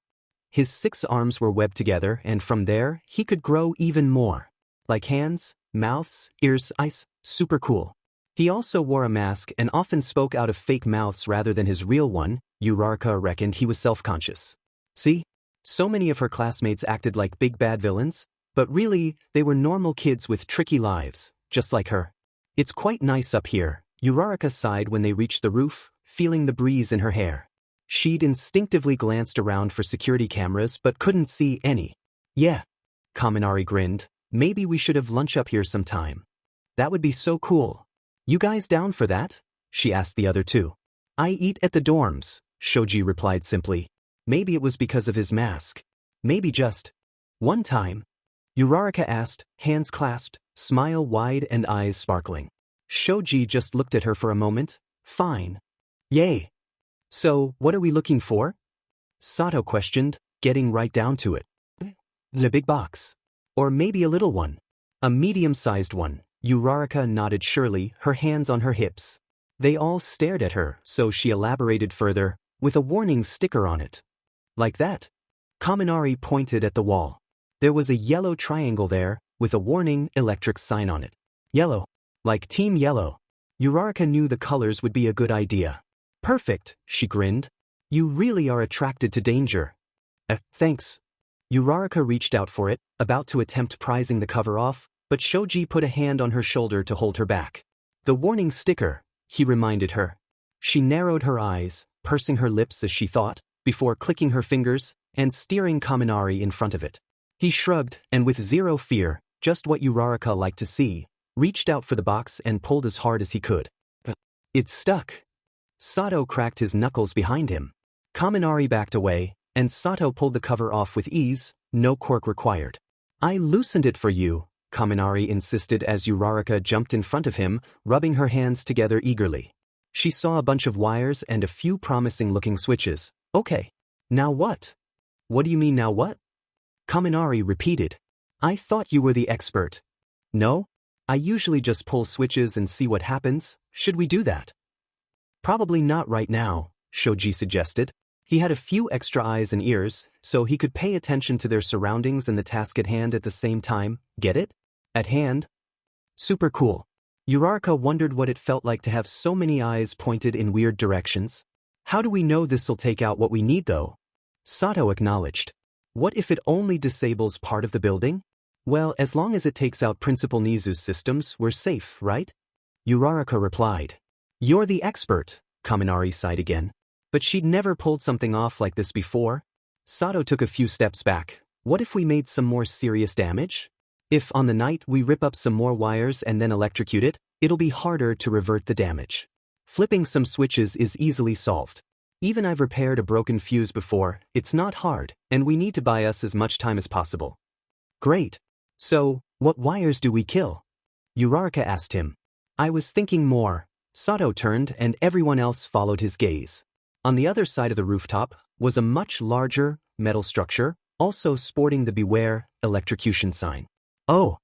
His 6 arms were webbed together, and from there, he could grow even more. Like hands, mouths, ears, eyes, super cool. He also wore a mask and often spoke out of fake mouths rather than his real one. Uraraka reckoned he was self-conscious. See? So many of her classmates acted like big bad villains, but really, they were normal kids with tricky lives, just like her. It's quite nice up here, Uraraka sighed when they reached the roof, feeling the breeze in her hair. She'd instinctively glanced around for security cameras but couldn't see any. Yeah. Kaminari grinned. Maybe we should have lunch up here sometime. That would be so cool. You guys down for that? She asked the other two. I eat at the dorms, Shoji replied simply. Maybe it was because of his mask. Maybe just. One time. Uraraka asked, hands clasped, smile wide and eyes sparkling. Shoji just looked at her for a moment. Fine. Yay. So, what are we looking for? Sato questioned, getting right down to it. The big box. Or maybe a little one. A medium-sized one. Uraraka nodded surely, her hands on her hips. They all stared at her, so she elaborated further, with a warning sticker on it. Like that. Kaminari pointed at the wall. There was a yellow triangle there, with a warning electric sign on it. Yellow. Like Team Yellow. Uraraka knew the colors would be a good idea. Perfect, she grinned. You really are attracted to danger. Thanks. Uraraka reached out for it, about to attempt prizing the cover off, but Shoji put a hand on her shoulder to hold her back. The warning sticker, he reminded her. She narrowed her eyes, pursing her lips as she thought, before clicking her fingers and steering Kaminari in front of it. He shrugged, and with zero fear, just what Uraraka liked to see, reached out for the box and pulled as hard as he could. It stuck. Sato cracked his knuckles behind him. Kaminari backed away, and Sato pulled the cover off with ease, no quirk required. I loosened it for you, Kaminari insisted as Uraraka jumped in front of him, rubbing her hands together eagerly. She saw a bunch of wires and a few promising-looking switches. Okay. Now what? What do you mean now what? Kaminari repeated. I thought you were the expert. No? I usually just pull switches and see what happens. Should we do that? Probably not right now, Shoji suggested. He had a few extra eyes and ears, so he could pay attention to their surroundings and the task at hand at the same time. Get it? At hand? Super cool. Uraraka wondered what it felt like to have so many eyes pointed in weird directions. How do we know this'll take out what we need though? Sato acknowledged. What if it only disables part of the building? Well, as long as it takes out Principal Nizu's systems, we're safe, right? Uraraka replied. You're the expert, Kaminari sighed again. But she'd never pulled something off like this before. Sato took a few steps back. What if we made some more serious damage? If, on the night, we rip up some more wires and then electrocute it, it'll be harder to revert the damage. Flipping some switches is easily solved. Even I've repaired a broken fuse before, it's not hard, and we need to buy us as much time as possible. Great. So, what wires do we kill? Uraraka asked him. I was thinking more. Sato turned and everyone else followed his gaze. On the other side of the rooftop was a much larger, metal structure, also sporting the Beware electrocution sign. Oh!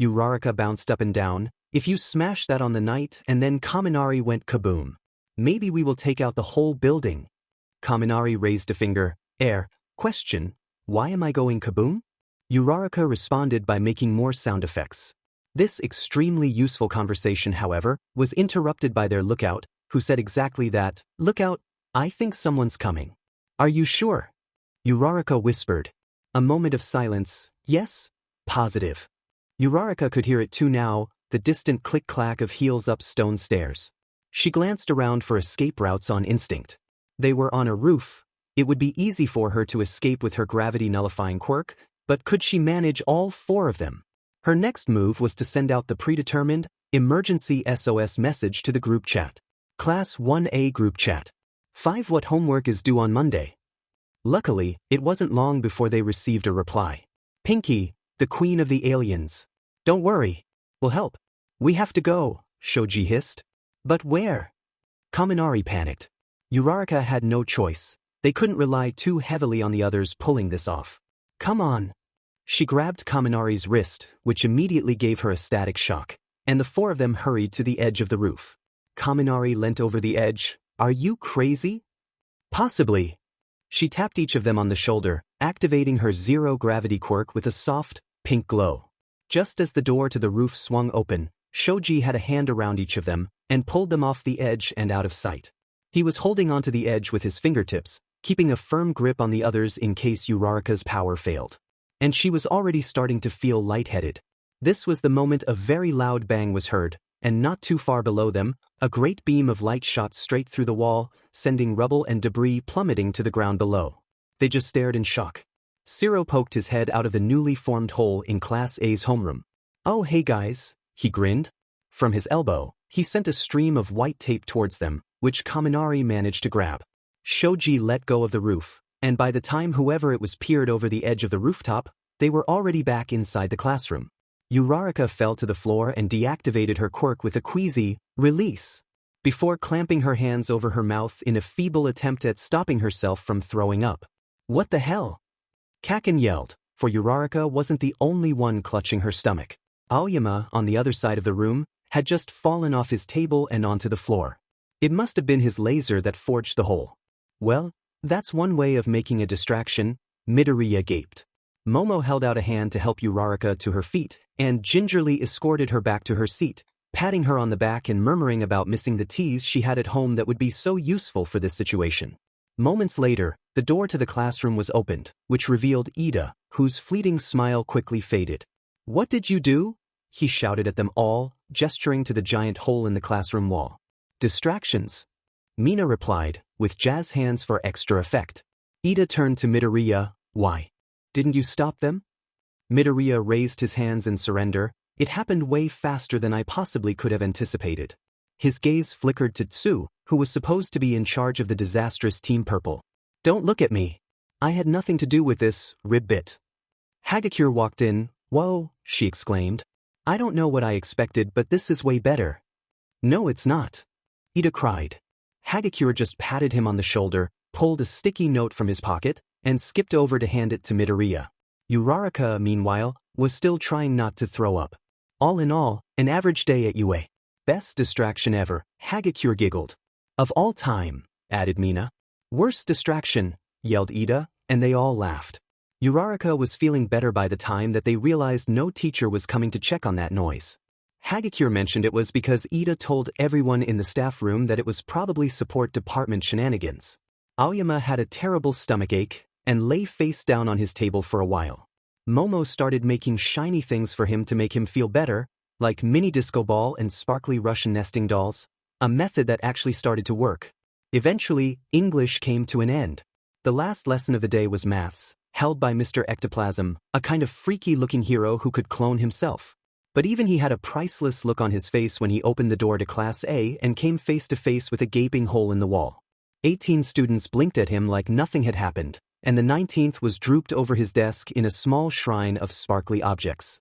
Uraraka bounced up and down. If you smash that on the night and then Kaminari went kaboom. Maybe we will take out the whole building. Kaminari raised a finger. Question, why am I going kaboom? Uraraka responded by making more sound effects. This extremely useful conversation, however, was interrupted by their lookout, who said exactly that. Lookout, I think someone's coming. Are you sure? Uraraka whispered. A moment of silence. Yes? Positive. Uraraka could hear it too now, the distant click-clack of heels up stone stairs. She glanced around for escape routes on instinct. They were on a roof. It would be easy for her to escape with her gravity-nullifying quirk, but could she manage all 4 of them? Her next move was to send out the predetermined, emergency SOS message to the group chat. Class 1A group chat. 5. What homework is due on Monday? Luckily, it wasn't long before they received a reply. Pinky, the queen of the aliens. Don't worry. We'll help. We have to go, Shoji hissed. But where? Kaminari panicked. Uraraka had no choice. They couldn't rely too heavily on the others pulling this off. Come on. She grabbed Kaminari's wrist, which immediately gave her a static shock, and the 4 of them hurried to the edge of the roof. Kaminari leant over the edge. Are you crazy? Possibly. She tapped each of them on the shoulder, activating her zero-gravity quirk with a soft, pink glow. Just as the door to the roof swung open, Shoji had a hand around each of them and pulled them off the edge and out of sight. He was holding onto the edge with his fingertips, keeping a firm grip on the others in case Uraraka's power failed. And she was already starting to feel lightheaded. This was the moment a very loud bang was heard, and not too far below them, a great beam of light shot straight through the wall, sending rubble and debris plummeting to the ground below. They just stared in shock. Ciro poked his head out of the newly formed hole in Class A's homeroom. Oh hey guys, he grinned. From his elbow, he sent a stream of white tape towards them, which Kaminari managed to grab. Shoji let go of the roof, and by the time whoever it was peered over the edge of the rooftop, they were already back inside the classroom. Uraraka fell to the floor and deactivated her quirk with a queasy release, before clamping her hands over her mouth in a feeble attempt at stopping herself from throwing up. What the hell? Kaken yelled, for Uraraka wasn't the only one clutching her stomach. Aoyama, on the other side of the room, had just fallen off his table and onto the floor. It must have been his laser that forged the hole. Well, that's one way of making a distraction, Midoriya gaped. Momo held out a hand to help Uraraka to her feet, and gingerly escorted her back to her seat, patting her on the back and murmuring about missing the teas she had at home that would be so useful for this situation. Moments later, the door to the classroom was opened, which revealed Ida, whose fleeting smile quickly faded. What did you do? He shouted at them all, gesturing to the giant hole in the classroom wall. Distractions. Mina replied, with jazz hands for extra effect. Ida turned to Midoriya. Why? Didn't you stop them? Midoriya raised his hands in surrender. It happened way faster than I possibly could have anticipated. His gaze flickered to Tsu, who was supposed to be in charge of the disastrous Team Purple. Don't look at me. I had nothing to do with this, Ribbit. Hagakure walked in. Whoa, she exclaimed. I don't know what I expected, but this is way better. No, it's not. Ida cried. Hagakure just patted him on the shoulder, pulled a sticky note from his pocket, and skipped over to hand it to Midoriya. Uraraka, meanwhile, was still trying not to throw up. All in all, an average day at UA. Best distraction ever, Hagakure giggled. Of all time, added Mina. Worst distraction, yelled Ida, and they all laughed. Uraraka was feeling better by the time that they realized no teacher was coming to check on that noise. Hagakure mentioned it was because Ida told everyone in the staff room that it was probably support department shenanigans. Aoyama had a terrible stomachache and lay face down on his table for a while. Momo started making shiny things for him to make him feel better, like mini disco ball and sparkly Russian nesting dolls, a method that actually started to work. Eventually, English came to an end. The last lesson of the day was maths, held by Mr. Ectoplasm, a kind of freaky-looking hero who could clone himself. But even he had a priceless look on his face when he opened the door to Class A and came face to face with a gaping hole in the wall. 18 students blinked at him like nothing had happened, and the 19th was drooped over his desk in a small shrine of sparkly objects.